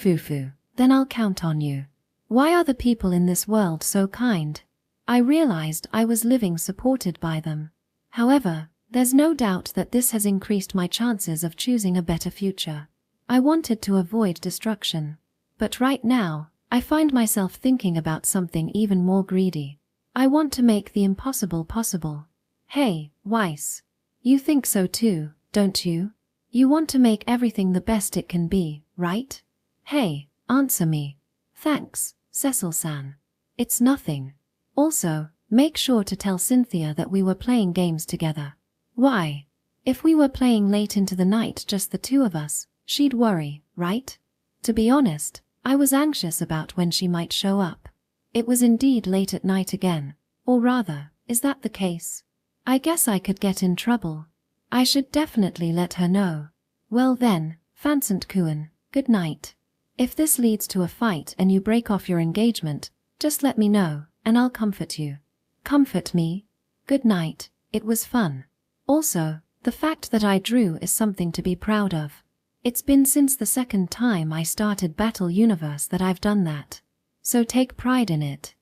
Then I'll count on you. Why are the people in this world so kind? I realized I was living supported by them. However, there's no doubt that this has increased my chances of choosing a better future. I wanted to avoid destruction. But right now, I find myself thinking about something even more greedy. I want to make the impossible possible. Hey, Weiss. You think so too, don't you? You want to make everything the best it can be, right? Hey, answer me. Thanks, Cecil-san. It's nothing. Also, make sure to tell Cynthia that we were playing games together. Why? If we were playing late into the night, just the two of us, she'd worry, right? To be honest, I was anxious about when she might show up. It was indeed late at night again, or rather, is that the case? I guess I could get in trouble. I should definitely let her know. Well then, Fansant-kun, good night. If this leads to a fight and you break off your engagement, just let me know, and I'll comfort you. Comfort me? Good night, it was fun. Also, the fact that I drew is something to be proud of. It's been since the second time I started Battle Universe that I've done that. So take pride in it.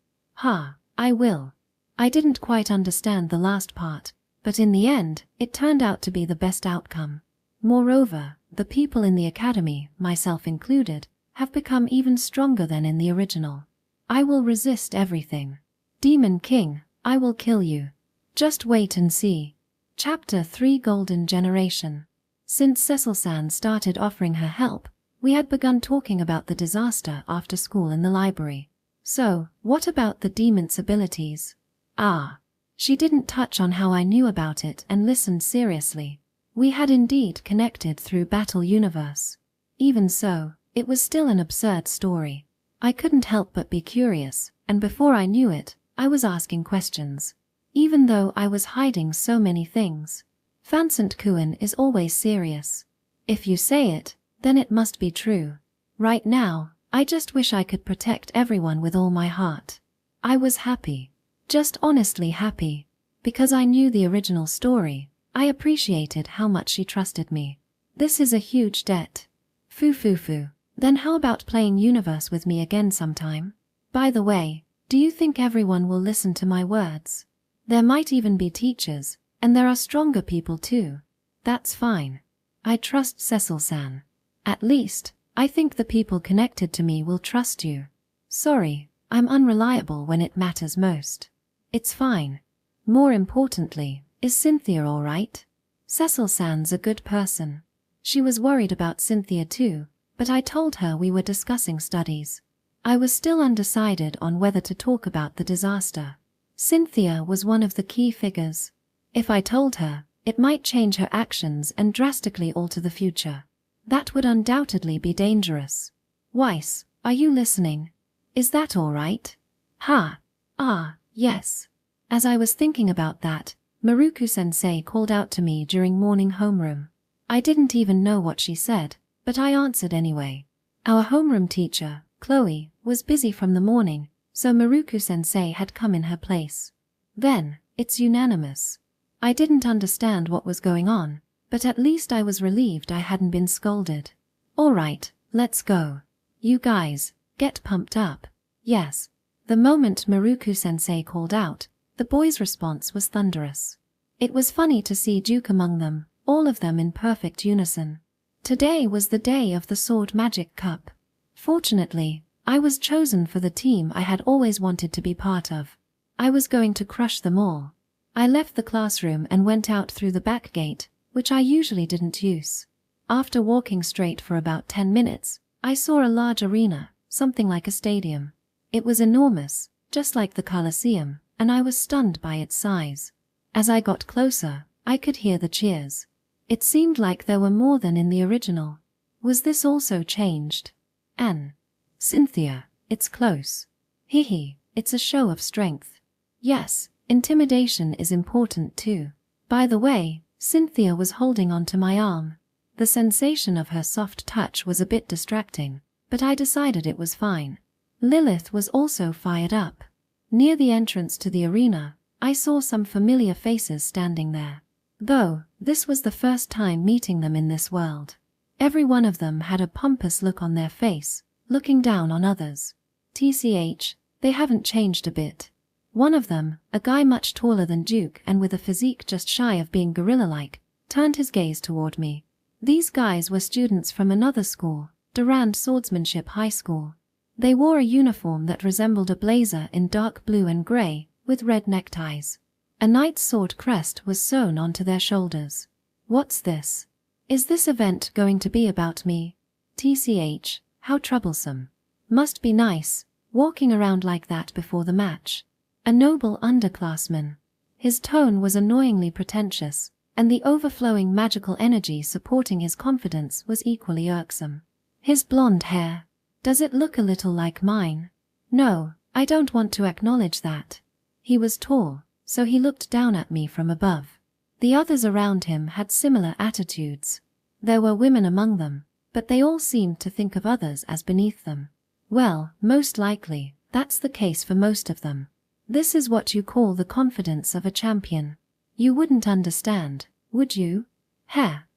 I will. I didn't quite understand the last part, but in the end, it turned out to be the best outcome. Moreover, the people in the academy, myself included, have become even stronger than in the original. I will resist everything. Demon King, I will kill you. Just wait and see. Chapter 3 Golden Generation. Since Cecil-san started offering her help, we had begun talking about the disaster after school in the library. So, what about the demon's abilities? She didn't touch on how I knew about it and listened seriously. We had indeed connected through Battle Universe. Even so, it was still an absurd story. I couldn't help but be curious, and before I knew it, I was asking questions. Even though I was hiding so many things. Fansant-kun is always serious. If you say it, then it must be true. Right now, I just wish I could protect everyone with all my heart. I was happy. Just honestly happy. Because I knew the original story, I appreciated how much she trusted me. This is a huge debt. Foo. Then how about playing Universe with me again sometime? By the way, do you think everyone will listen to my words? There might even be teachers, and there are stronger people too. That's fine. I trust Cecil-san. At least, I think the people connected to me will trust you. Sorry, I'm unreliable when it matters most. It's fine. More importantly, is Cynthia alright? Cecil-san's a good person. She was worried about Cynthia too, but I told her we were discussing studies. I was still undecided on whether to talk about the disaster. Cynthia was one of the key figures. If I told her, it might change her actions and drastically alter the future. That would undoubtedly be dangerous. Weiss, are you listening? Is that all right? Yes. As I was thinking about that, Maruku-sensei called out to me during morning homeroom. I didn't even know what she said, but I answered anyway. Our homeroom teacher, Chloe, was busy from the morning, so Maruku-sensei had come in her place. Then, it's unanimous. I didn't understand what was going on, but at least I was relieved I hadn't been scolded. All right, let's go. You guys, get pumped up. Yes. The moment Maruku-sensei called out, the boys' response was thunderous. It was funny to see Duke among them, all of them in perfect unison. Today was the day of the Sword Magic Cup. Fortunately, I was chosen for the team I had always wanted to be part of. I was going to crush them all. I left the classroom and went out through the back gate, which I usually didn't use. After walking straight for about 10 minutes, I saw a large arena, something like a stadium. It was enormous, just like the Colosseum, and I was stunned by its size. As I got closer, I could hear the cheers. It seemed like there were more than in the original. Was this also changed? Cynthia, it's close. It's a show of strength. Yes, intimidation is important too. By the way, Cynthia was holding onto my arm. The sensation of her soft touch was a bit distracting, but I decided it was fine. Lilith was also fired up. Near the entrance to the arena, I saw some familiar faces standing there. Though, this was the first time meeting them in this world. Every one of them had a pompous look on their face, looking down on others. TCH, they haven't changed a bit. One of them, a guy much taller than Duke and with a physique just shy of being gorilla-like, turned his gaze toward me. These guys were students from another school, Durand Swordsmanship High School. They wore a uniform that resembled a blazer in dark blue and gray, with red neckties. A knight's sword crest was sewn onto their shoulders. What's this? Is this event going to be about me? TCH, how troublesome. Must be nice, walking around like that before the match. A noble underclassman. His tone was annoyingly pretentious, and the overflowing magical energy supporting his confidence was equally irksome. His blonde hair. Does it look a little like mine? No, I don't want to acknowledge that. He was tall, so he looked down at me from above. The others around him had similar attitudes. There were women among them, but they all seemed to think of others as beneath them. Well, most likely, that's the case for most of them. This is what you call the confidence of a champion. You wouldn't understand, would you?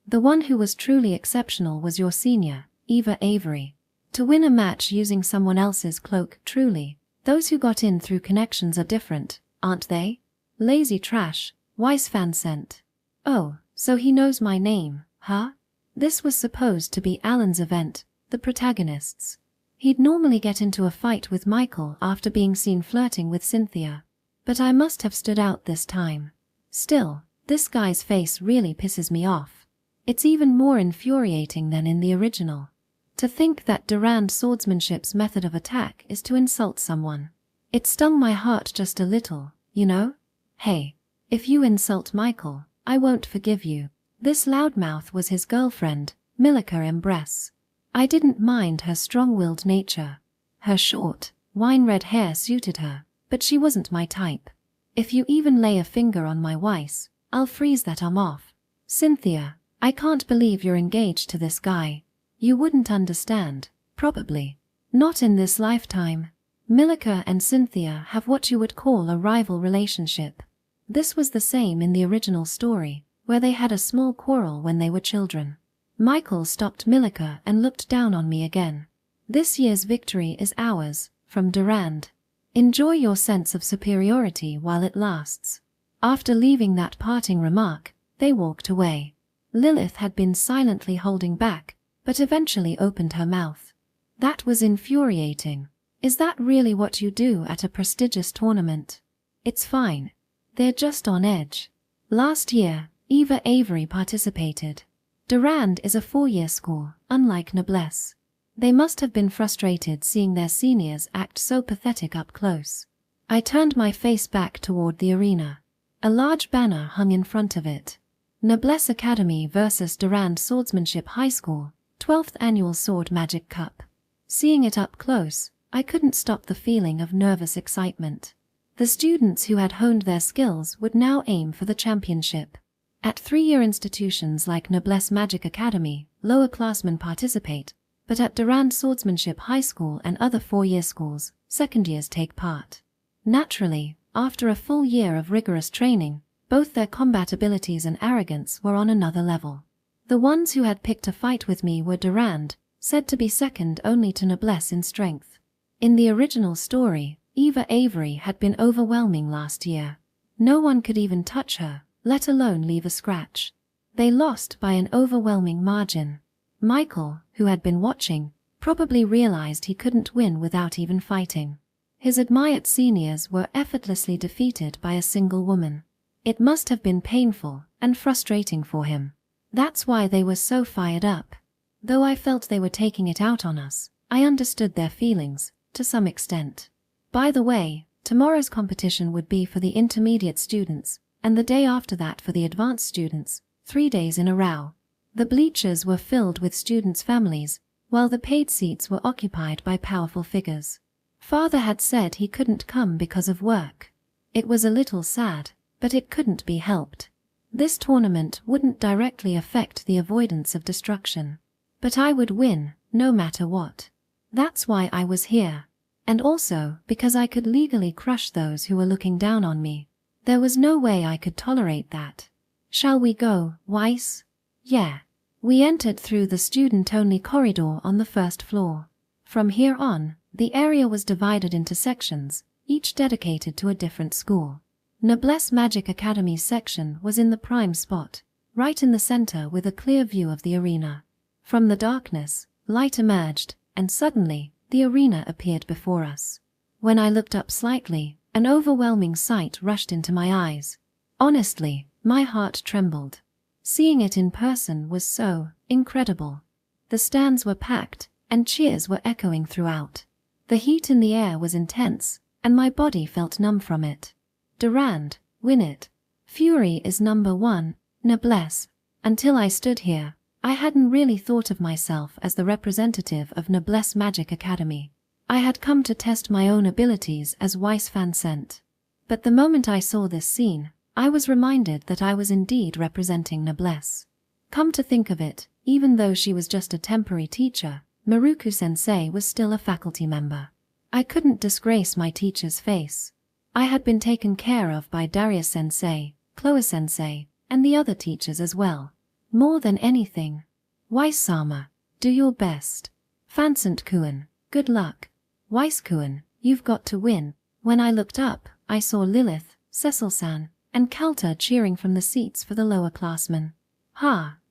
The one who was truly exceptional was your senior, Eva Avery. To win a match using someone else's cloak, truly, those who got in through connections are different, aren't they? Lazy trash, Weiss fan sent. Oh, so he knows my name, huh? This was supposed to be Alan's event, the protagonists. He'd normally get into a fight with Michael after being seen flirting with Cynthia. But I must have stood out this time. Still, this guy's face really pisses me off. It's even more infuriating than in the original. To think that Durand Swordsmanship's method of attack is to insult someone. It stung my heart just a little, you know? Hey, if you insult Michael, I won't forgive you. This loudmouth was his girlfriend, Milika Embrace. I didn't mind her strong-willed nature. Her short, wine-red hair suited her, but she wasn't my type. If you even lay a finger on my Weiss, I'll freeze that arm off. Cynthia, I can't believe you're engaged to this guy. You wouldn't understand, probably. Not in this lifetime. Milika and Cynthia have what you would call a rival relationship. This was the same in the original story, where they had a small quarrel when they were children. Michael stopped Milika and looked down on me again. This year's victory is ours, from Durand. Enjoy your sense of superiority while it lasts. After leaving that parting remark, they walked away. Lilith had been silently holding back, but eventually opened her mouth. That was infuriating. Is that really what you do at a prestigious tournament? It's fine. They're just on edge. Last year, Eva Avery participated. Durand is a 4-year school, unlike Noblesse. They must have been frustrated seeing their seniors act so pathetic up close. I turned my face back toward the arena. A large banner hung in front of it. Noblesse Academy vs. Durand Swordsmanship High School, 12th Annual Sword Magic Cup. Seeing it up close, I couldn't stop the feeling of nervous excitement. The students who had honed their skills would now aim for the championship. At 3-year institutions like Noblesse Magic Academy, lower-classmen participate, but at Durand Swordsmanship High School and other 4-year schools, second-years take part. Naturally, after a full year of rigorous training, both their combat abilities and arrogance were on another level. The ones who had picked a fight with me were Durand, said to be second only to Noblesse in strength. In the original story, Eva Avery had been overwhelming last year. No one could even touch her, let alone leave a scratch. They lost by an overwhelming margin. Michael, who had been watching, probably realized he couldn't win without even fighting. His admired seniors were effortlessly defeated by a single woman. It must have been painful and frustrating for him. That's why they were so fired up. Though I felt they were taking it out on us, I understood their feelings, to some extent. By the way, tomorrow's competition would be for the intermediate students, and the day after that for the advanced students, 3 days in a row. The bleachers were filled with students' families, while the paid seats were occupied by powerful figures. Father had said he couldn't come because of work. It was a little sad, but it couldn't be helped. This tournament wouldn't directly affect the avoidance of destruction. But I would win, no matter what. That's why I was here. And also because I could legally crush those who were looking down on me. There was no way I could tolerate that. Shall we go, Weiss? Yeah. We entered through the student-only corridor on the first floor. From here on, the area was divided into sections, each dedicated to a different school. Noblesse Magic Academy's section was in the prime spot, right in the center with a clear view of the arena. From the darkness, light emerged, and suddenly, the arena appeared before us. When I looked up slightly, an overwhelming sight rushed into my eyes. Honestly, my heart trembled. Seeing it in person was so incredible. The stands were packed, and cheers were echoing throughout. The heat in the air was intense, and my body felt numb from it. Durand, win it. Fury is number 1, Noblesse. Until I stood here, I hadn't really thought of myself as the representative of Noblesse Magic Academy. I had come to test my own abilities as Weiss fan sent. But the moment I saw this scene, I was reminded that I was indeed representing Noblesse. Come to think of it, even though she was just a temporary teacher, Maruku-sensei was still a faculty member. I couldn't disgrace my teacher's face. I had been taken care of by Darius-sensei, Chloe-sensei, and the other teachers as well. More than anything. Weiss-sama, do your best. Fansant-kun, good luck. Weiss-kun, you've got to win. When I looked up, I saw Lilith, Cecil-san, and Calta cheering from the seats for the lower-classmen.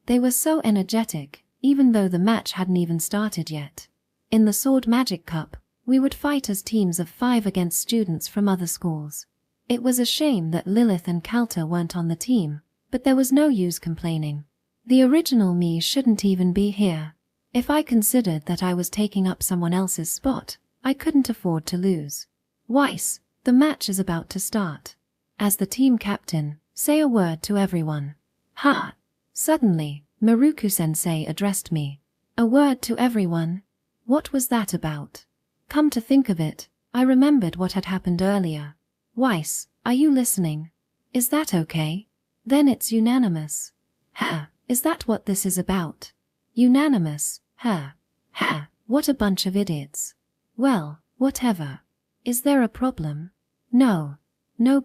They were so energetic, even though the match hadn't even started yet. In the Sword Magic Cup, we would fight as teams of 5 against students from other schools. It was a shame that Lilith and Calta weren't on the team, but there was no use complaining. The original me shouldn't even be here. If I considered that I was taking up someone else's spot, I couldn't afford to lose. Weiss, the match is about to start. As the team captain, say a word to everyone. Suddenly, Maruku-sensei addressed me. A word to everyone? What was that about? Come to think of it, I remembered what had happened earlier. Weiss, are you listening? Is that okay? Then it's unanimous. Is that what this is about? Unanimous, what a bunch of idiots. Well, whatever. Is there a problem? No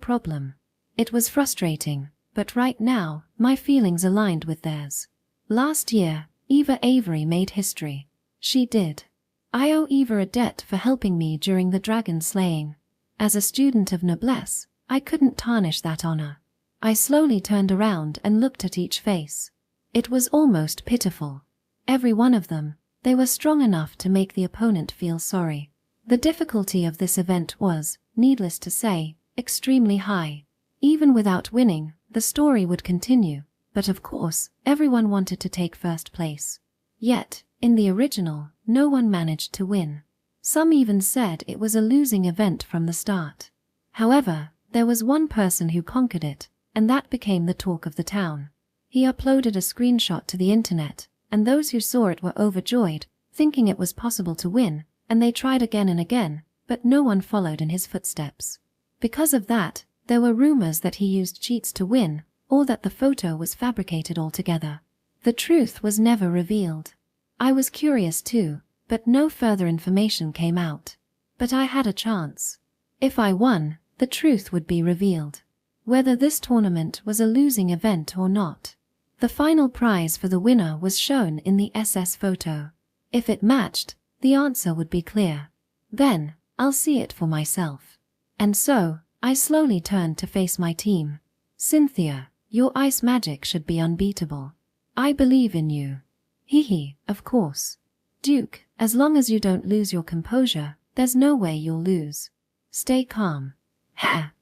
problem. It was frustrating, but right now, my feelings aligned with theirs. Last year, Eva Avery made history. She did. I owe Eva a debt for helping me during the dragon slaying. As a student of Noblesse, I couldn't tarnish that honor. I slowly turned around and looked at each face. It was almost pitiful. Every one of them, they were strong enough to make the opponent feel sorry. The difficulty of this event was, needless to say, extremely high. Even without winning, the story would continue, but of course, everyone wanted to take first place. Yet, in the original, no one managed to win. Some even said it was a losing event from the start. However, there was one person who conquered it, and that became the talk of the town. He uploaded a screenshot to the internet, and those who saw it were overjoyed, thinking it was possible to win, and they tried again and again, but no one followed in his footsteps. Because of that, there were rumors that he used cheats to win, or that the photo was fabricated altogether. The truth was never revealed. I was curious too, but no further information came out. But I had a chance. If I won, the truth would be revealed. Whether this tournament was a losing event or not. The final prize for the winner was shown in the SS photo. If it matched, the answer would be clear. Then, I'll see it for myself. And so, I slowly turned to face my team. Cynthia, your ice magic should be unbeatable. I believe in you. Hee, of course. Duke, as long as you don't lose your composure, there's no way you'll lose. Stay calm.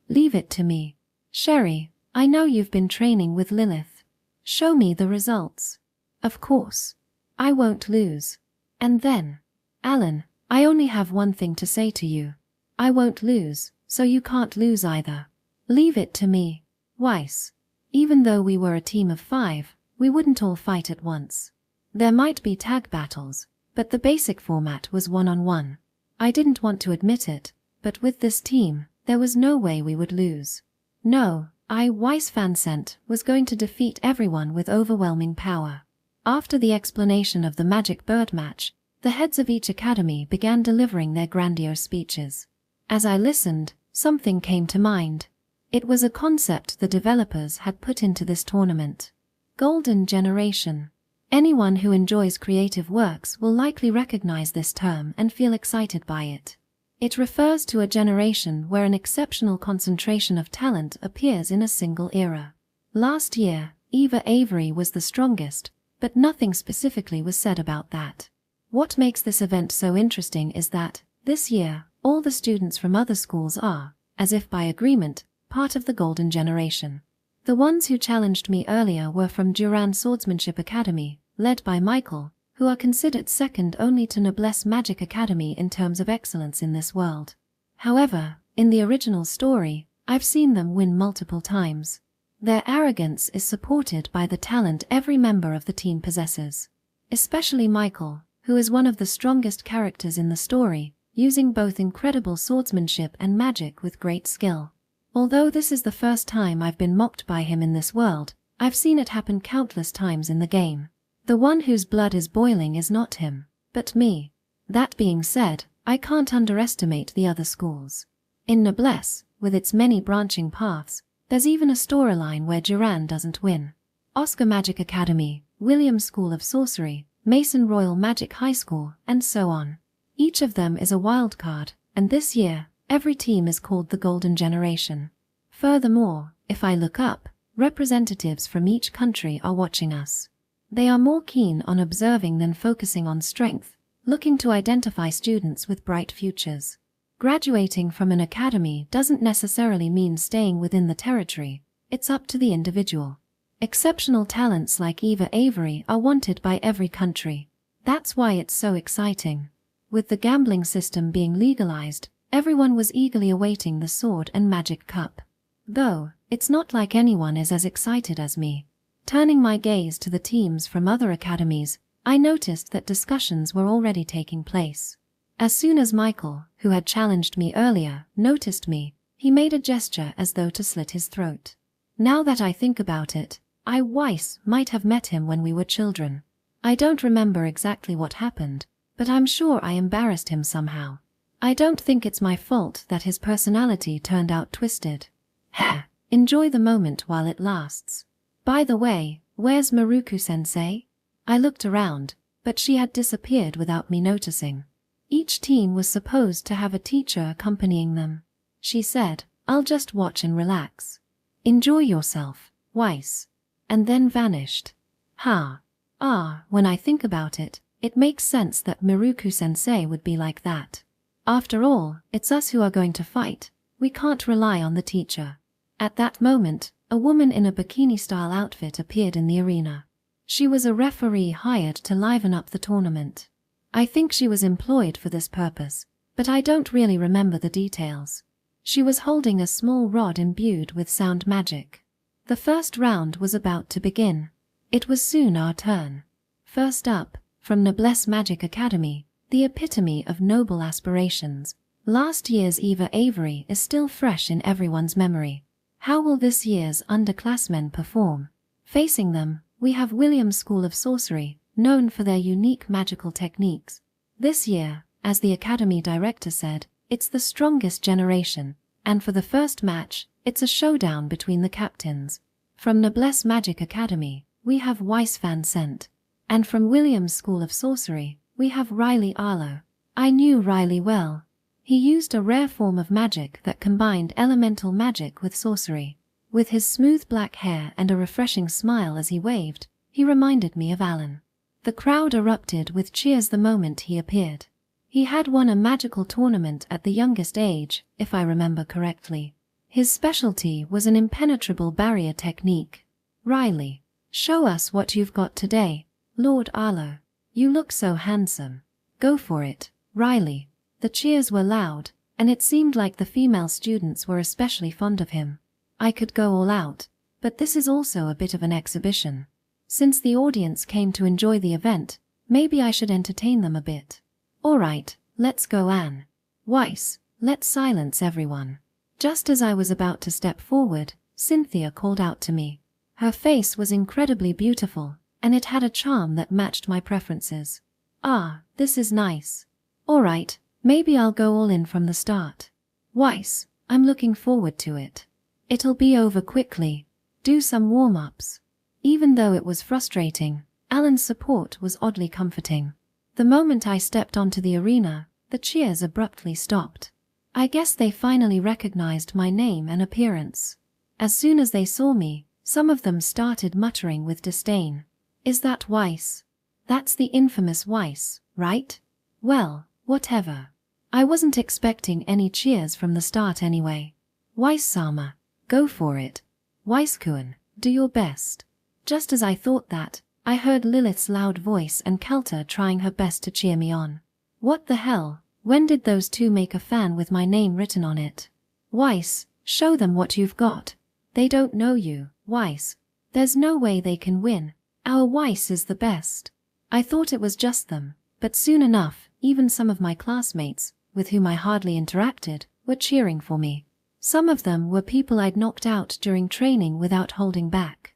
Leave it to me. Sherry, I know you've been training with Lilith. Show me the results. Of course. I won't lose. And then, Alan, I only have one thing to say to you. I won't lose, so you can't lose either. Leave it to me. Weiss. Even though we were a team of 5, we wouldn't all fight at once. There might be tag battles, but the basic format was one-on-one. I didn't want to admit it, but with this team, there was no way we would lose. No, Weiss Fansent was going to defeat everyone with overwhelming power. After the explanation of the Magic Bird match, the heads of each academy began delivering their grandiose speeches. As I listened, something came to mind. It was a concept the developers had put into this tournament. Golden Generation. Anyone who enjoys creative works will likely recognize this term and feel excited by it. It refers to a generation where an exceptional concentration of talent appears in a single era. Last year, Eva Avery was the strongest, but nothing specifically was said about that. What makes this event so interesting is that, this year, all the students from other schools are, as if by agreement, part of the Golden Generation. The ones who challenged me earlier were from Duran Swordsmanship Academy, led by Michael, who are considered second only to Noblesse Magic Academy in terms of excellence in this world. However, in the original story, I've seen them win multiple times. Their arrogance is supported by the talent every member of the team possesses. Especially Michael, who is one of the strongest characters in the story, using both incredible swordsmanship and magic with great skill. Although this is the first time I've been mocked by him in this world, I've seen it happen countless times in the game. The one whose blood is boiling is not him, but me. That being said, I can't underestimate the other schools. In Noblesse, with its many branching paths, there's even a storyline where Duran doesn't win. Oscar Magic Academy, Williams School of Sorcery, Mason Royal Magic High School, and so on. Each of them is a wild card, and this year, every team is called the Golden Generation. Furthermore, if I look up, representatives from each country are watching us. They are more keen on observing than focusing on strength, looking to identify students with bright futures. Graduating from an academy doesn't necessarily mean staying within the territory, it's up to the individual. Exceptional talents like Eva Avery are wanted by every country. That's why it's so exciting. With the gambling system being legalized, everyone was eagerly awaiting the Sword and Magic Cup. Though, it's not like anyone is as excited as me. Turning my gaze to the teams from other academies, I noticed that discussions were already taking place. As soon as Michael, who had challenged me earlier, noticed me, he made a gesture as though to slit his throat. Now that I think about it, Weiss might have met him when we were children. I don't remember exactly what happened, but I'm sure I embarrassed him somehow. I don't think it's my fault that his personality turned out twisted. Enjoy the moment while it lasts. By the way, where's Maruku-sensei? I looked around, but she had disappeared without me noticing. Each team was supposed to have a teacher accompanying them. She said, "I'll just watch and relax. Enjoy yourself, Weiss," and then vanished. When I think about it, it makes sense that Miruku-sensei would be like that. After all, it's us who are going to fight. We can't rely on the teacher. At that moment, a woman in a bikini-style outfit appeared in the arena. She was a referee hired to liven up the tournament. I think she was employed for this purpose, but I don't really remember the details. She was holding a small rod imbued with sound magic. The first round was about to begin. It was soon our turn. First up, from Noblesse Magic Academy, the epitome of noble aspirations, last year's Eva Avery is still fresh in everyone's memory. How will this year's underclassmen perform? Facing them, we have Williams School of Sorcery, known for their unique magical techniques. This year, as the Academy director said, it's the strongest generation, and for the first match, it's a showdown between the captains. From Noblesse Magic Academy, we have Weiss Van Sant. And from Williams School of Sorcery, we have Riley Arlo. I knew Riley well. He used a rare form of magic that combined elemental magic with sorcery. With his smooth black hair and a refreshing smile as he waved, he reminded me of Alan. The crowd erupted with cheers the moment he appeared. He had won a magical tournament at the youngest age, if I remember correctly. His specialty was an impenetrable barrier technique. Riley, show us what you've got today. Lord Arlo, you look so handsome. Go for it, Riley. The cheers were loud, and it seemed like the female students were especially fond of him. I could go all out, but this is also a bit of an exhibition. Since the audience came to enjoy the event, maybe I should entertain them a bit. All right, let's go, Anne. Weiss, let's silence everyone. Just as I was about to step forward, Cynthia called out to me. Her face was incredibly beautiful, and it had a charm that matched my preferences. Ah, this is nice. All right, maybe I'll go all in from the start. Weiss, I'm looking forward to it. It'll be over quickly. Do some warm-ups. Even though it was frustrating, Alan's support was oddly comforting. The moment I stepped onto the arena, the cheers abruptly stopped. I guess they finally recognized my name and appearance. As soon as they saw me, some of them started muttering with disdain. Is that Weiss? That's the infamous Weiss, right? Well, whatever. I wasn't expecting any cheers from the start anyway. Weiss-sama, go for it. Weiss-kun, do your best. Just as I thought that, I heard Lilith's loud voice and Kelter trying her best to cheer me on. What the hell? When did those two make a fan with my name written on it? Weiss, show them what you've got. They don't know you, Weiss. There's no way they can win. Our Weiss is the best. I thought it was just them, but soon enough, even some of my classmates, with whom I hardly interacted, were cheering for me. Some of them were people I'd knocked out during training without holding back.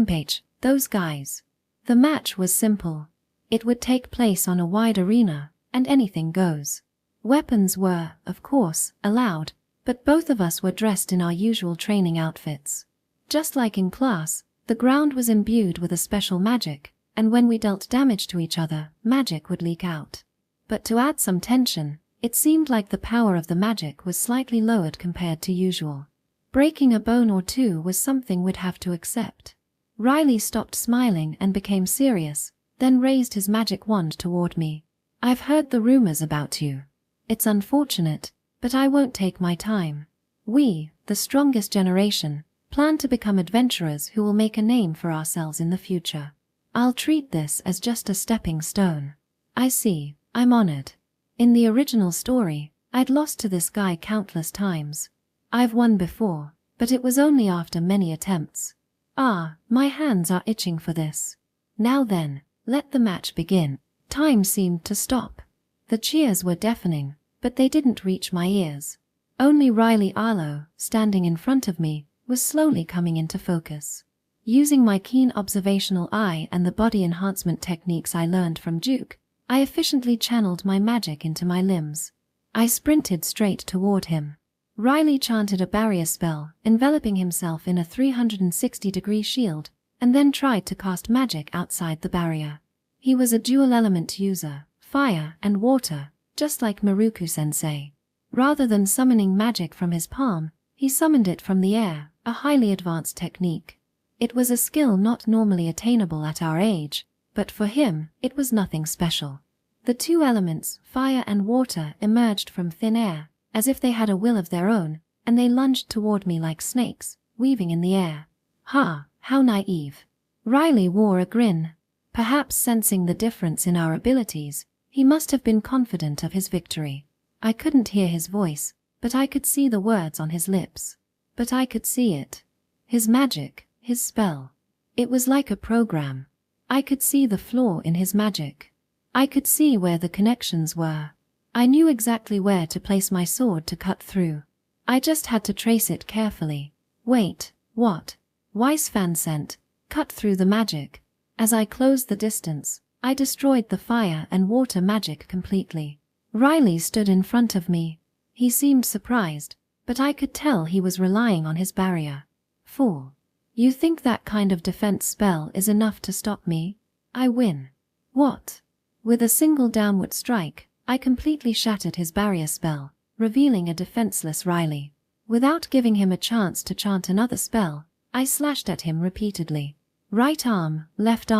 Page, those guys. The match was simple. It would take place on a wide arena, and anything goes. Weapons were, of course, allowed, but both of us were dressed in our usual training outfits. Just like in class, the ground was imbued with a special magic, and when we dealt damage to each other, magic would leak out. But to add some tension, it seemed like the power of the magic was slightly lowered compared to usual. Breaking a bone or two was something we'd have to accept. Riley stopped smiling and became serious, then raised his magic wand toward me. I've heard the rumors about you. It's unfortunate, but I won't take my time. We, the strongest generation, plan to become adventurers who will make a name for ourselves in the future. I'll treat this as just a stepping stone. I see, I'm honored. In the original story, I'd lost to this guy countless times. I've won before, but it was only after many attempts. Ah, my hands are itching for this. Now then, let the match begin. Time seemed to stop. The cheers were deafening, but they didn't reach my ears. Only Riley Arlo, standing in front of me, was slowly coming into focus. Using my keen observational eye and the body enhancement techniques I learned from Duke, I efficiently channeled my magic into my limbs. I sprinted straight toward him. Riley chanted a barrier spell, enveloping himself in a 360-degree shield, and then tried to cast magic outside the barrier. He was a dual-element user, fire and water, just like Maruku-sensei. Rather than summoning magic from his palm, he summoned it from the air, a highly advanced technique. It was a skill not normally attainable at our age, but for him, it was nothing special. The two elements, fire and water, emerged from thin air, as if they had a will of their own, and they lunged toward me like snakes, weaving in the air. Ha, how naive. Riley wore a grin. Perhaps sensing the difference in our abilities, he must have been confident of his victory. I couldn't hear his voice, but I could see the words on his lips. But I could see it. His magic, his spell. It was like a program. I could see the flaw in his magic. I could see where the connections were. I knew exactly where to place my sword to cut through. I just had to trace it carefully. Wait, what? Weiss fan scent, cut through the magic. As I closed the distance, I destroyed the fire and water magic completely. Riley stood in front of me. He seemed surprised, but I could tell he was relying on his barrier. Fool. You think that kind of defense spell is enough to stop me? I win. What? With a single downward strike, I completely shattered his barrier spell, revealing a defenseless Riley. Without giving him a chance to chant another spell, I slashed at him repeatedly. Right arm, left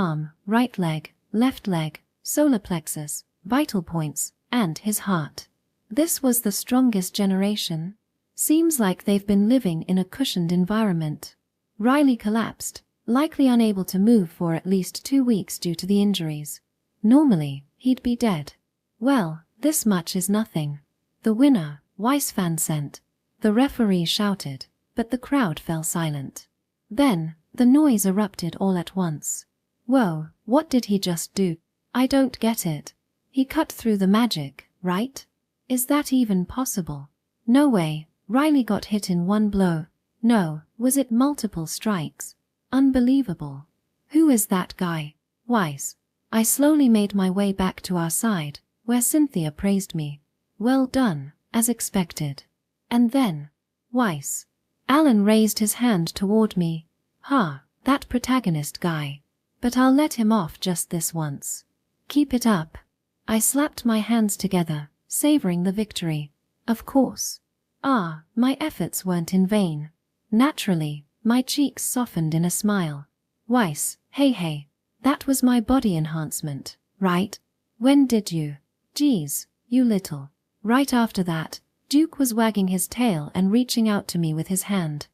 leg, solar plexus, vital points, and his heart. This was the strongest generation. Seems like they've been living in a cushioned environment. Riley collapsed, likely unable to move for at least 2 weeks due to the injuries. Normally, he'd be dead. Well, this much is nothing. The winner, Weiss fan scent. The referee shouted, but the crowd fell silent. Then, the noise erupted all at once. Whoa, what did he just do? I don't get it. He cut through the magic, right? Is that even possible? No way, Riley got hit in one blow. No, was it multiple strikes? Unbelievable. Who is that guy? Weiss. I slowly made my way back to our side, where Cynthia praised me. Well done, as expected. And then, Weiss. Alan raised his hand toward me. Ha, that protagonist guy. But I'll let him off just this once. Keep it up. I slapped my hands together, savoring the victory. Of course. Ah, my efforts weren't in vain. Naturally, my cheeks softened in a smile. Weiss, hey, that was my body enhancement, right? When did you? Geez, you little. Right after that, Duke was wagging his tail and reaching out to me with his hand.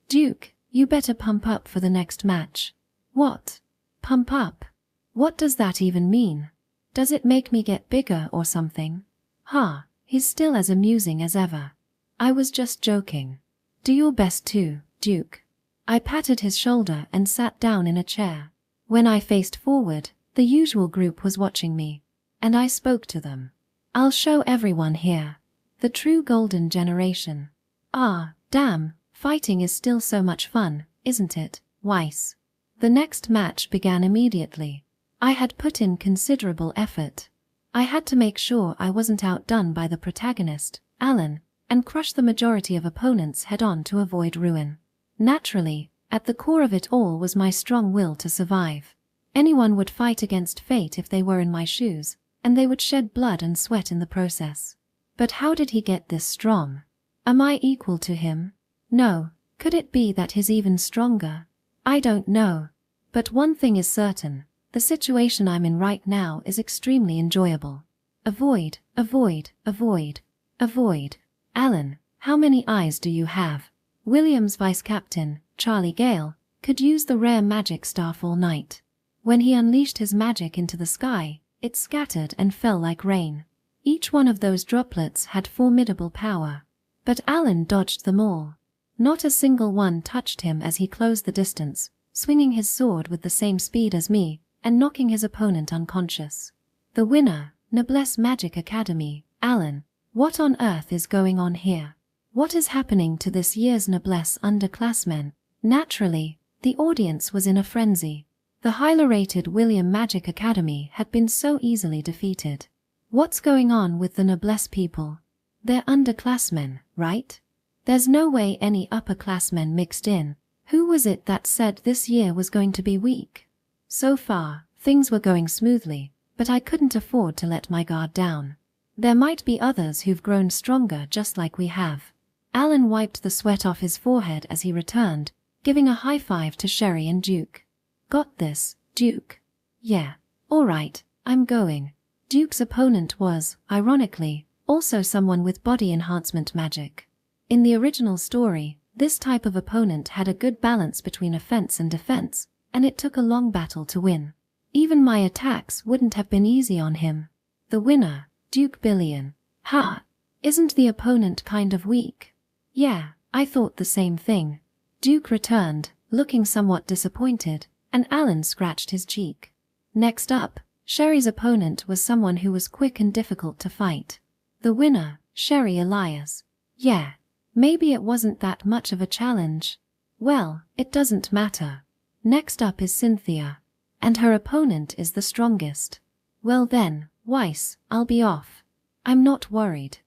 Duke, you better pump up for the next match. What? Pump up? What does that even mean? Does it make me get bigger or something? Ha, he's still as amusing as ever. I was just joking. Do your best too, Duke. I patted his shoulder and sat down in a chair. When I faced forward, the usual group was watching me, and I spoke to them. I'll show everyone here. The true golden generation. Ah, damn, fighting is still so much fun, isn't it, Weiss? The next match began immediately. I had put in considerable effort. I had to make sure I wasn't outdone by the protagonist, Alan, and crush the majority of opponents head-on to avoid ruin. Naturally, at the core of it all was my strong will to survive. Anyone would fight against fate if they were in my shoes, and they would shed blood and sweat in the process. But how did he get this strong? Am I equal to him? No. Could it be that he's even stronger? I don't know. But one thing is certain. The situation I'm in right now is extremely enjoyable. Avoid. Alan, how many eyes do you have? William's vice captain, Charlie Gale, could use the rare magic staff all night. When he unleashed his magic into the sky, it scattered and fell like rain. Each one of those droplets had formidable power. But Alan dodged them all. Not a single one touched him as he closed the distance, swinging his sword with the same speed as me, and knocking his opponent unconscious. The winner, Noblesse Magic Academy, Alan. What on earth is going on here? What is happening to this year's Noblesse underclassmen? Naturally, the audience was in a frenzy. The highly rated William Magic Academy had been so easily defeated. What's going on with the Noblesse people? They're underclassmen, right? There's no way any upperclassmen mixed in. Who was it that said this year was going to be weak? So far, things were going smoothly, but I couldn't afford to let my guard down. There might be others who've grown stronger just like we have. Alan wiped the sweat off his forehead as he returned, giving a high five to Sherry and Duke. Got this, Duke. Yeah, alright, I'm going. Duke's opponent was, ironically, also someone with body enhancement magic. In the original story, This type of opponent had a good balance between offense and defense, and it took a long battle to win. Even my attacks wouldn't have been easy on him. The winner, Duke Billion. Ha! Isn't the opponent kind of weak? Yeah, I thought the same thing. Duke returned, looking somewhat disappointed, and Alan scratched his cheek. Next up, Sherry's opponent was someone who was quick and difficult to fight. The winner, Sherry Elias. Yeah, maybe it wasn't that much of a challenge. Well, it doesn't matter. Next up is Cynthia. And her opponent is the strongest. Well then, Weiss, I'll be off. I'm not worried.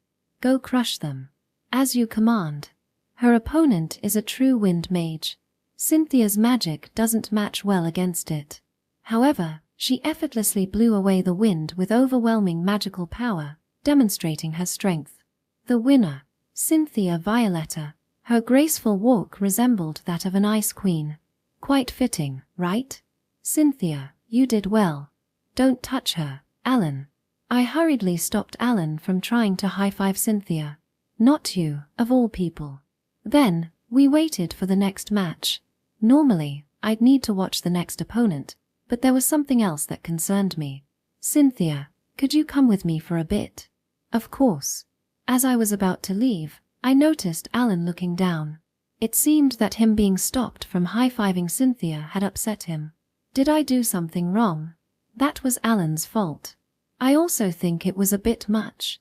Go crush them. As you command. Her opponent is a true wind mage. Cynthia's magic doesn't match well against it. However, she effortlessly blew away the wind with overwhelming magical power, demonstrating her strength. The winner, Cynthia Violetta. Her graceful walk resembled that of an ice queen. Quite fitting, right? Cynthia, you did well. Don't touch her, Alan. I hurriedly stopped Alan from trying to high-five Cynthia. Not you, of all people. Then, we waited for the next match. Normally, I'd need to watch the next opponent, but there was something else that concerned me. Cynthia, could you come with me for a bit? Of course. As I was about to leave, I noticed Alan looking down. It seemed that him being stopped from high-fiving Cynthia had upset him. Did I do something wrong? That was Alan's fault. I also think it was a bit much.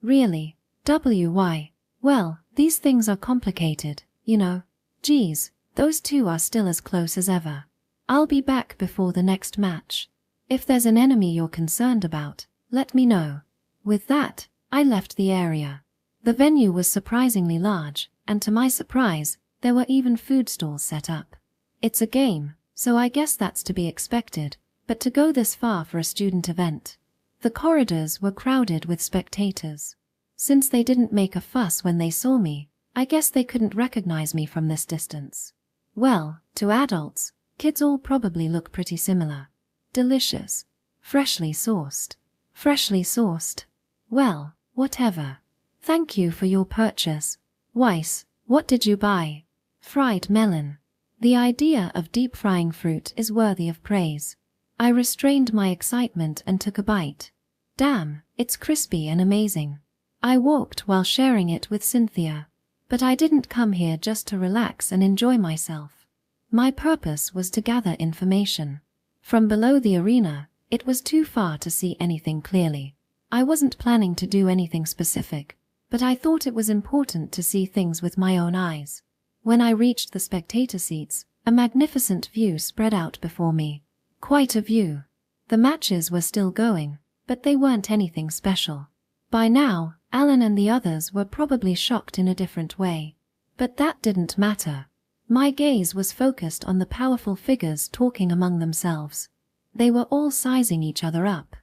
Really? Why? Well, these things are complicated, you know. Geez, those two are still as close as ever. I'll be back before the next match. If there's an enemy you're concerned about, let me know. With that, I left the area. The venue was surprisingly large, and to my surprise, there were even food stalls set up. It's a game, so I guess that's to be expected, but to go this far for a student event. The corridors were crowded with spectators. Since they didn't make a fuss when they saw me, I guess they couldn't recognize me from this distance. Well, to adults, kids all probably look pretty similar. Delicious. Freshly sourced. Freshly sourced. Well, whatever. Thank you for your purchase. Weiss, what did you buy? Fried melon. The idea of deep frying fruit is worthy of praise. I restrained my excitement and took a bite. Damn, it's crispy and amazing. I walked while sharing it with Cynthia. But I didn't come here just to relax and enjoy myself. My purpose was to gather information. From below the arena, it was too far to see anything clearly. I wasn't planning to do anything specific, but I thought it was important to see things with my own eyes. When I reached the spectator seats, a magnificent view spread out before me. Quite a view. The matches were still going, but they weren't anything special. By now, Alan and the others were probably shocked in a different way. But that didn't matter. My gaze was focused on the powerful figures talking among themselves. They were all sizing each other up.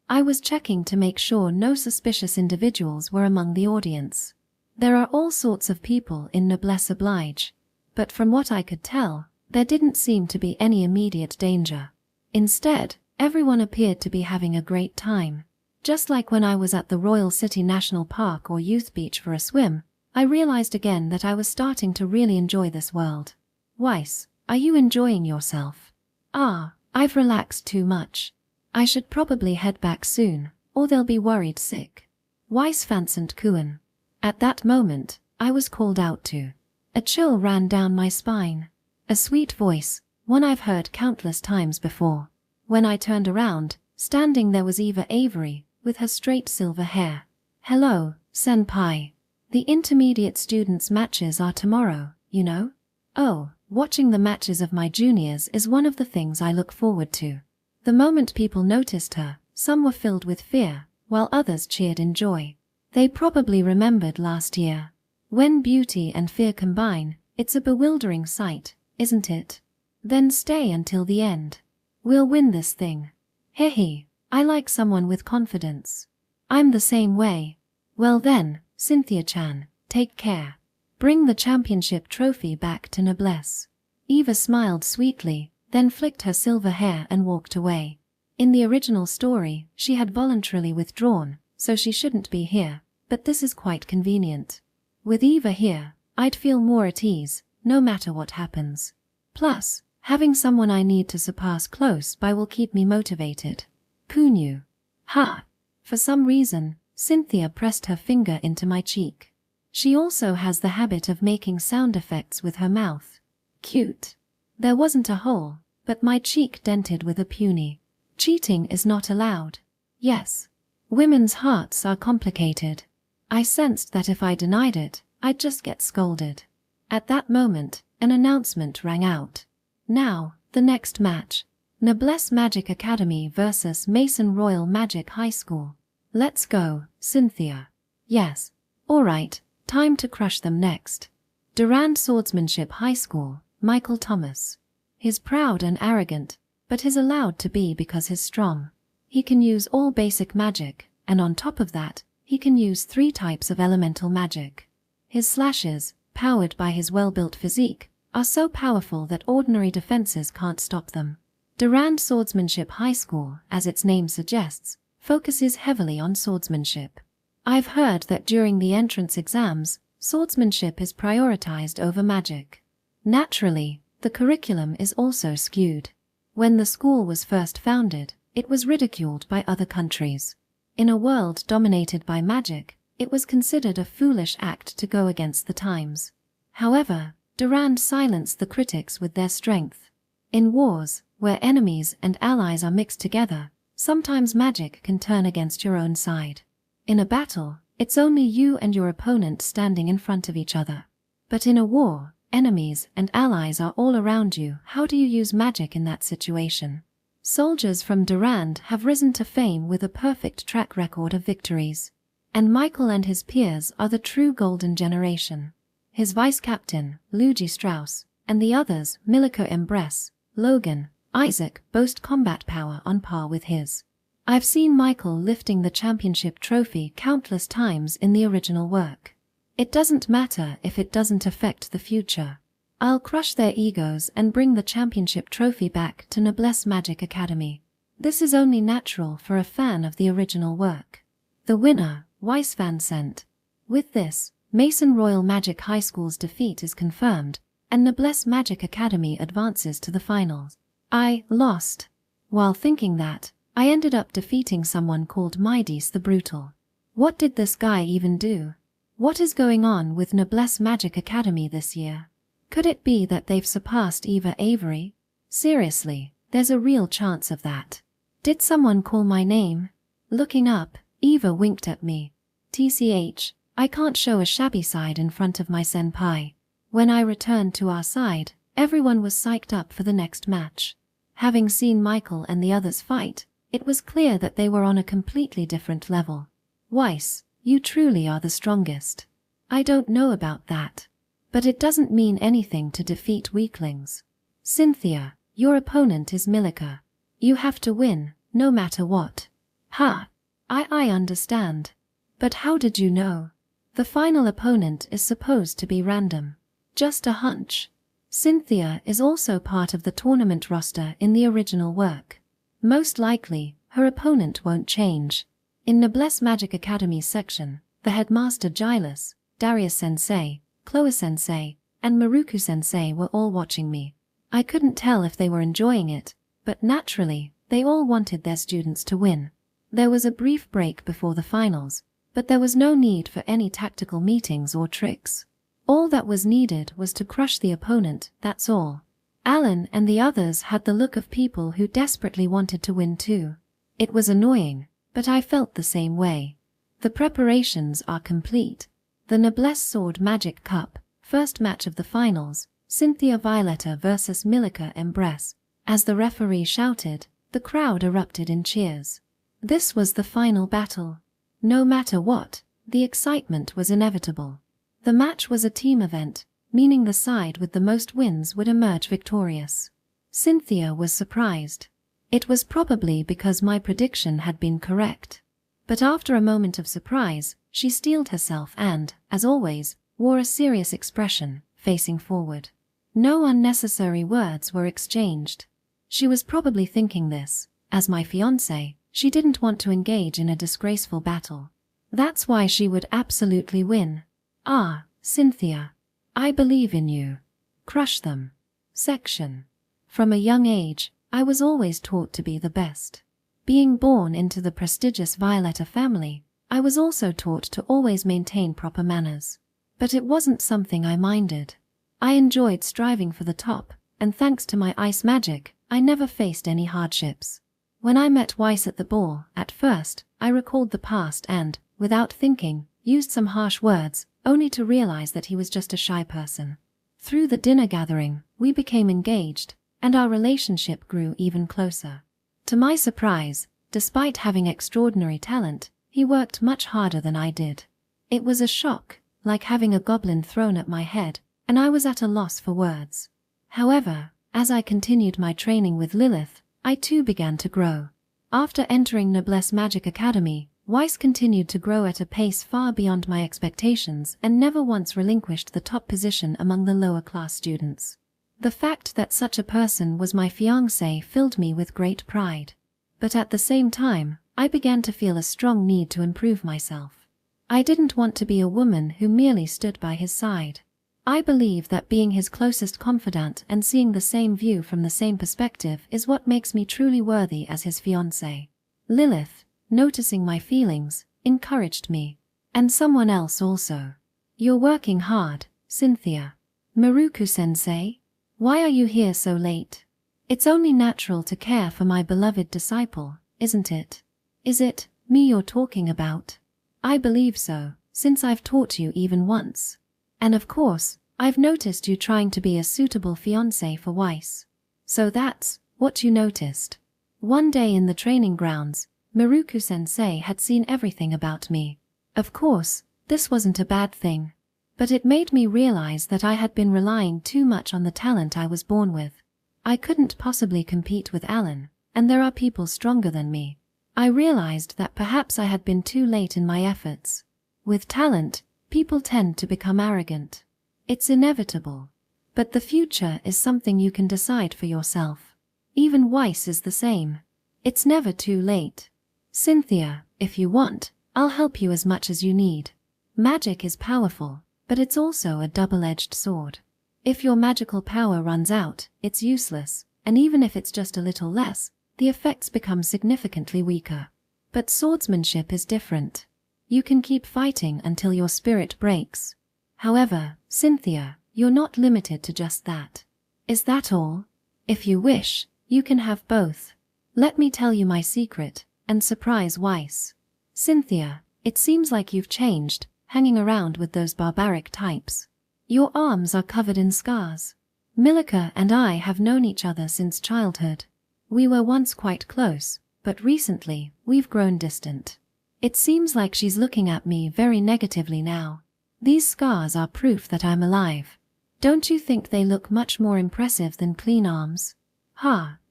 I was checking to make sure no suspicious individuals were among the audience. There are all sorts of people in Noblesse Oblige, but from what I could tell, there didn't seem to be any immediate danger. Instead, everyone appeared to be having a great time. Just like when I was at the Royal City National Park or Youth Beach for a swim, I realized again that I was starting to really enjoy this world. Weiss, are you enjoying yourself? I've relaxed too much. I should probably head back soon, or they'll be worried sick. Weiss fancied Kuhn. At that moment, I was called out to. A chill ran down my spine. A sweet voice, one I've heard countless times before. When I turned around, standing there was Eva Avery, with her straight silver hair. Hello, senpai. The intermediate students' matches are tomorrow, you know? Oh, watching the matches of my juniors is one of the things I look forward to. The moment people noticed her, some were filled with fear, while others cheered in joy. They probably remembered last year. When beauty and fear combine, it's a bewildering sight, isn't it? Then stay until the end. We'll win this thing. Hehe, I like someone with confidence. I'm the same way. Well then, Cynthia-chan, take care. Bring the championship trophy back to Noblesse. Eva smiled sweetly, then flicked her silver hair and walked away. In the original story, she had voluntarily withdrawn, so she shouldn't be here, but this is quite convenient. With Eva here, I'd feel more at ease, no matter what happens. Plus, having someone I need to surpass close by will keep me motivated. Who knew? Ha! For some reason, Cynthia pressed her finger into my cheek. She also has the habit of making sound effects with her mouth. Cute. There wasn't a hole, but my cheek dented with a puny. Cheating is not allowed. Yes. Women's hearts are complicated. I sensed that if I denied it, I'd just get scolded. At that moment, an announcement rang out. Now, the next match. Noblesse Magic Academy vs Mason Royal Magic High School. Let's go, Cynthia. Yes. Alright, time to crush them next. Durand Swordsmanship High School, Michael Thomas. He's proud and arrogant, but he's allowed to be because he's strong. He can use all basic magic, and on top of that, he can use 3 types of elemental magic. His slashes, powered by his well-built physique, are so powerful that ordinary defenses can't stop them. Durand Swordsmanship High School, as its name suggests, focuses heavily on swordsmanship. I've heard that during the entrance exams, swordsmanship is prioritized over magic. Naturally, the curriculum is also skewed. When the school was first founded, it was ridiculed by other countries. In a world dominated by magic, it was considered a foolish act to go against the times. However, Durand silenced the critics with their strength. In wars, where enemies and allies are mixed together, sometimes magic can turn against your own side. In a battle, it's only you and your opponent standing in front of each other. But in a war, enemies and allies are all around you. How do you use magic in that situation? Soldiers from Durand have risen to fame with a perfect track record of victories. And Michael and his peers are the true golden generation. His vice-captain, Luigi Strauss, and the others, Milica Embress, Logan, Isaac, boast combat power on par with his. I've seen Michael lifting the championship trophy countless times in the original work. It doesn't matter if it doesn't affect the future. I'll crush their egos and bring the championship trophy back to Noblesse Magic Academy. This is only natural for a fan of the original work. The winner, Weisfan sent. With this, Mason Royal Magic High School's defeat is confirmed, and Noblesse Magic Academy advances to the finals. I lost. While thinking that, I ended up defeating someone called Midas the Brutal. What did this guy even do? What is going on with Noblesse Magic Academy this year? Could it be that they've surpassed Eva Avery? Seriously, there's a real chance of that. Did someone call my name? Looking up, Eva winked at me. TCH, I can't show a shabby side in front of my senpai. When I returned to our side, everyone was psyched up for the next match. Having seen Michael and the others fight, it was clear that they were on a completely different level. Weiss, you truly are the strongest. I don't know about that. But it doesn't mean anything to defeat weaklings. Cynthia, your opponent is Milica. You have to win, no matter what. Ha! I understand. But how did you know? The final opponent is supposed to be random. Just a hunch. Cynthia is also part of the tournament roster in the original work. Most likely, her opponent won't change. In Noblesse Magic Academy's section, the headmaster Gilus, Darius-sensei, Chloe-sensei, and Maruku-sensei were all watching me. I couldn't tell if they were enjoying it, but naturally, they all wanted their students to win. There was a brief break before the finals, but there was no need for any tactical meetings or tricks. All that was needed was to crush the opponent, that's all. Alan and the others had the look of people who desperately wanted to win too. It was annoying, but I felt the same way. The preparations are complete. The Noblesse Sword Magic Cup, first match of the finals, Cynthia Violetta vs Milica Embress. As the referee shouted, the crowd erupted in cheers. This was the final battle. No matter what, the excitement was inevitable. The match was a team event, meaning the side with the most wins would emerge victorious. Cynthia was surprised. It was probably because my prediction had been correct. But after a moment of surprise, she steeled herself and, as always, wore a serious expression, facing forward. No unnecessary words were exchanged. She was probably thinking this. As my fiancé, she didn't want to engage in a disgraceful battle. That's why she would absolutely win. Ah, Cynthia. I believe in you. Crush them. Section. From a young age, I was always taught to be the best. Being born into the prestigious Violetta family, I was also taught to always maintain proper manners. But it wasn't something I minded. I enjoyed striving for the top, and thanks to my ice magic, I never faced any hardships. When I met Weiss at the ball, at first, I recalled the past and, without thinking, used some harsh words, only to realize that he was just a shy person. Through the dinner gathering, we became engaged, and our relationship grew even closer. To my surprise, despite having extraordinary talent, he worked much harder than I did. It was a shock, like having a goblin thrown at my head, and I was at a loss for words. However, as I continued my training with Lilith, I too began to grow. After entering Noblesse Magic Academy, Weiss continued to grow at a pace far beyond my expectations and never once relinquished the top position among the lower-class students. The fact that such a person was my fiancé filled me with great pride. But at the same time, I began to feel a strong need to improve myself. I didn't want to be a woman who merely stood by his side. I believe that being his closest confidant and seeing the same view from the same perspective is what makes me truly worthy as his fiancé. Lilith, noticing my feelings, encouraged me. And someone else also. You're working hard, Cynthia. Maruku-sensei? Why are you here so late? It's only natural to care for my beloved disciple, isn't it? Is it me you're talking about? I believe so, since I've taught you even once. And of course, I've noticed you trying to be a suitable fiancé for Weiss. So that's what you noticed. One day in the training grounds, Maruku-sensei had seen everything about me. Of course, this wasn't a bad thing. But it made me realize that I had been relying too much on the talent I was born with. I couldn't possibly compete with Alan, and there are people stronger than me. I realized that perhaps I had been too late in my efforts. With talent, people tend to become arrogant. It's inevitable. But the future is something you can decide for yourself. Even Weiss is the same. It's never too late. Cynthia, if you want, I'll help you as much as you need. Magic is powerful, but it's also a double-edged sword. If your magical power runs out, it's useless, and even if it's just a little less, the effects become significantly weaker. But swordsmanship is different. You can keep fighting until your spirit breaks. However, Cynthia, you're not limited to just that. Is that all? If you wish, you can have both. Let me tell you my secret, and surprise Weiss. Cynthia, it seems like you've changed, hanging around with those barbaric types. Your arms are covered in scars. Milika and I have known each other since childhood. We were once quite close, but recently, we've grown distant. It seems like she's looking at me very negatively now. These scars are proof that I'm alive. Don't you think they look much more impressive than clean arms?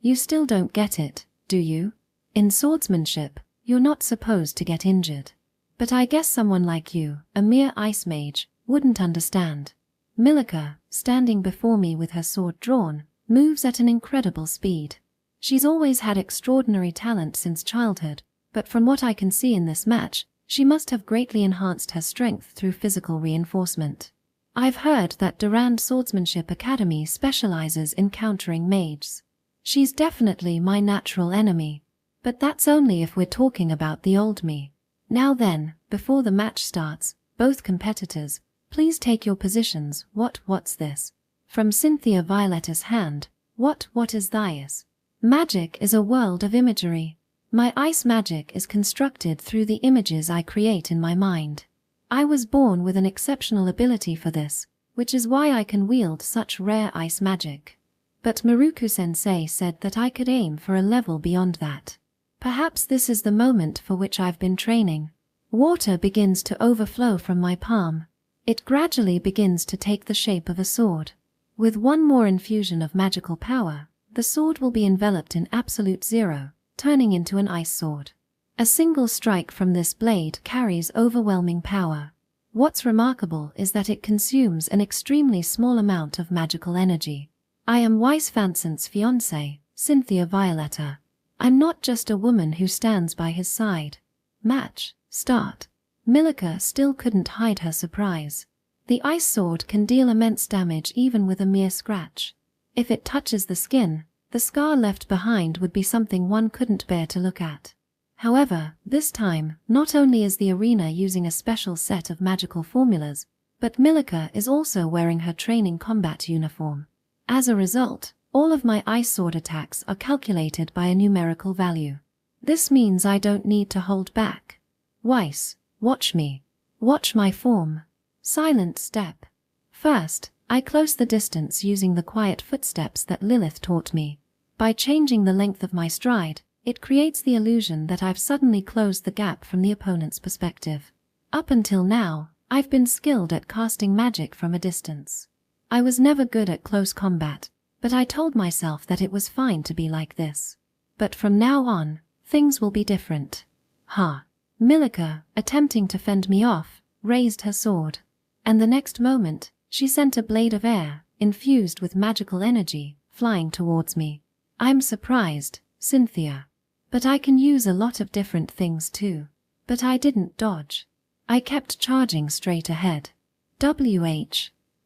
You still don't get it, do you? In swordsmanship, you're not supposed to get injured. But I guess someone like you, a mere ice mage, wouldn't understand. Milika, standing before me with her sword drawn, moves at an incredible speed. She's always had extraordinary talent since childhood, but from what I can see in this match, she must have greatly enhanced her strength through physical reinforcement. I've heard that Durand Swordsmanship Academy specializes in countering mages. She's definitely my natural enemy. But that's only if we're talking about the old me. Now then, before the match starts, both competitors, please take your positions. What's this? From Cynthia Violetta's hand. What is this? Magic is a world of imagery. My ice magic is constructed through the images I create in my mind. I was born with an exceptional ability for this, which is why I can wield such rare ice magic. But Maruku-sensei said that I could aim for a level beyond that. Perhaps this is the moment for which I've been training. Water begins to overflow from my palm. It gradually begins to take the shape of a sword. With one more infusion of magical power, the sword will be enveloped in absolute zero, turning into an ice sword. A single strike from this blade carries overwhelming power. What's remarkable is that it consumes an extremely small amount of magical energy. I am Weiss Vansant's fiancée, Cynthia Violetta. I'm not just a woman who stands by his side. Match, start. Milika still couldn't hide her surprise. The ice sword can deal immense damage even with a mere scratch. If it touches the skin, the scar left behind would be something one couldn't bear to look at. However, this time, not only is the arena using a special set of magical formulas, but Milika is also wearing her training combat uniform. As a result, all of my ice sword attacks are calculated by a numerical value. This means I don't need to hold back. Weiss, watch me. Watch my form. Silent step. First, I close the distance using the quiet footsteps that Lilith taught me. By changing the length of my stride, it creates the illusion that I've suddenly closed the gap from the opponent's perspective. Up until now, I've been skilled at casting magic from a distance. I was never good at close combat, but I told myself that it was fine to be like this. But from now on, things will be different. Ha! Milika, attempting to fend me off, raised her sword. And the next moment, she sent a blade of air, infused with magical energy, flying towards me. I'm surprised, Cynthia. But I can use a lot of different things too. But I didn't dodge. I kept charging straight ahead.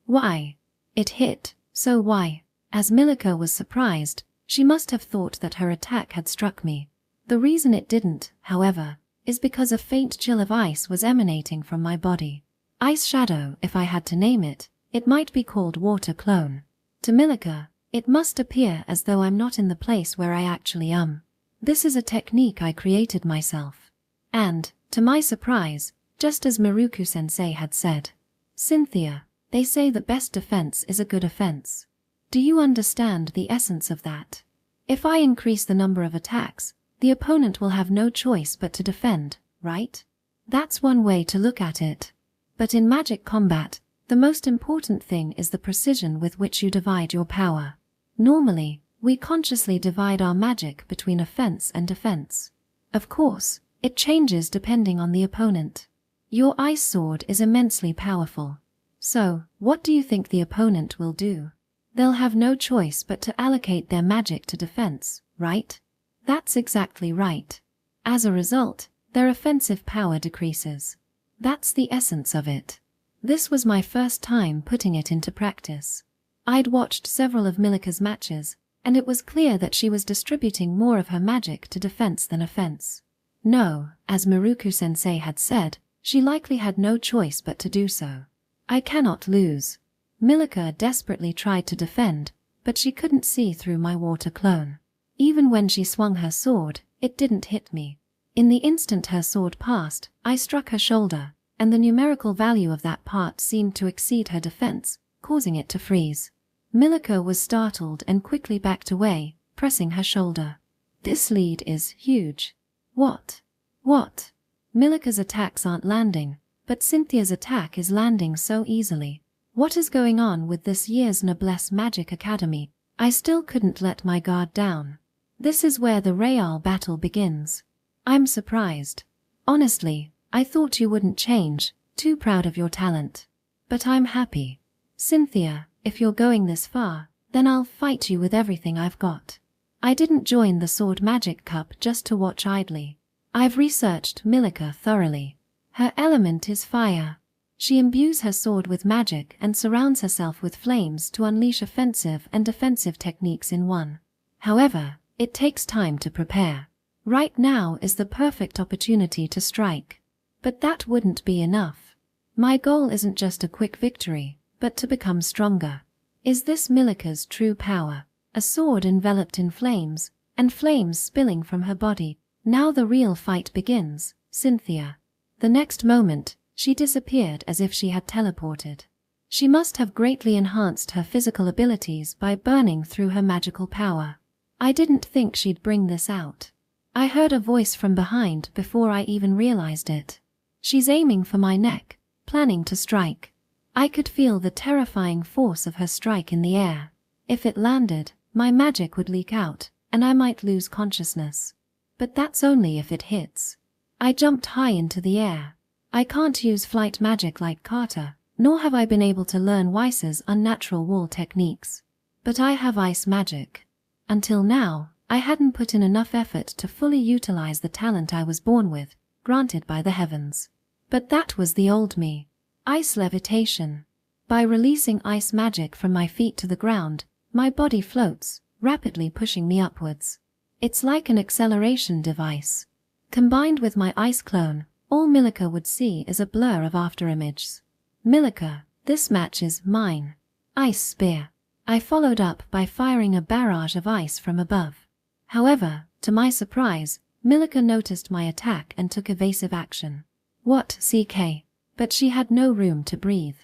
Why? It hit, so why? As Milika was surprised, she must have thought that her attack had struck me. The reason it didn't, however, is because a faint chill of ice was emanating from my body. Ice shadow, if I had to name it, it might be called water clone. To Milika, it must appear as though I'm not in the place where I actually am. This is a technique I created myself. And, to my surprise, just as Miruku-sensei had said, Cynthia, they say the best defense is a good offense. Do you understand the essence of that? If I increase the number of attacks, the opponent will have no choice but to defend, right? That's one way to look at it. But in magic combat, the most important thing is the precision with which you divide your power. Normally, we consciously divide our magic between offense and defense. Of course, it changes depending on the opponent. Your ice sword is immensely powerful. So, what do you think the opponent will do? They'll have no choice but to allocate their magic to defense, right? That's exactly right. As a result, their offensive power decreases. That's the essence of it. This was my first time putting it into practice. I'd watched several of Milika's matches, and it was clear that she was distributing more of her magic to defense than offense. No, as Miruku-sensei had said, she likely had no choice but to do so. I cannot lose. Milika desperately tried to defend, but she couldn't see through my water clone. Even when she swung her sword, it didn't hit me. In the instant her sword passed, I struck her shoulder, and the numerical value of that part seemed to exceed her defense, causing it to freeze. Milika was startled and quickly backed away, pressing her shoulder. This lead is huge. What? Milika's attacks aren't landing, but Cynthia's attack is landing so easily. What is going on with this year's Noblesse Magic Academy? I still couldn't let my guard down. This is where the Real battle begins. I'm surprised. Honestly, I thought you wouldn't change, too proud of your talent. But I'm happy. Cynthia, if you're going this far, then I'll fight you with everything I've got. I didn't join the Sword Magic Cup just to watch idly. I've researched Milika thoroughly. Her element is fire. She imbues her sword with magic and surrounds herself with flames to unleash offensive and defensive techniques in one. However, it takes time to prepare. Right now is the perfect opportunity to strike. But that wouldn't be enough. My goal isn't just a quick victory, but to become stronger. Is this Milika's true power? A sword enveloped in flames, and flames spilling from her body. Now the real fight begins, Cynthia. The next moment, she disappeared as if she had teleported. She must have greatly enhanced her physical abilities by burning through her magical power. I didn't think she'd bring this out. I heard a voice from behind before I even realized it. She's aiming for my neck, planning to strike. I could feel the terrifying force of her strike in the air. If it landed, my magic would leak out, and I might lose consciousness. But that's only if it hits. I jumped high into the air. I can't use flight magic like Carter, nor have I been able to learn Weiss's unnatural wall techniques. But I have ice magic. Until now, I hadn't put in enough effort to fully utilize the talent I was born with, granted by the heavens. But that was the old me. Ice levitation. By releasing ice magic from my feet to the ground, my body floats, rapidly pushing me upwards. It's like an acceleration device. Combined with my ice clone, all Milika would see is a blur of afterimages. Milika, this match is mine. Ice spear. I followed up by firing a barrage of ice from above. However, to my surprise, Milika noticed my attack and took evasive action. What, CK? But she had no room to breathe.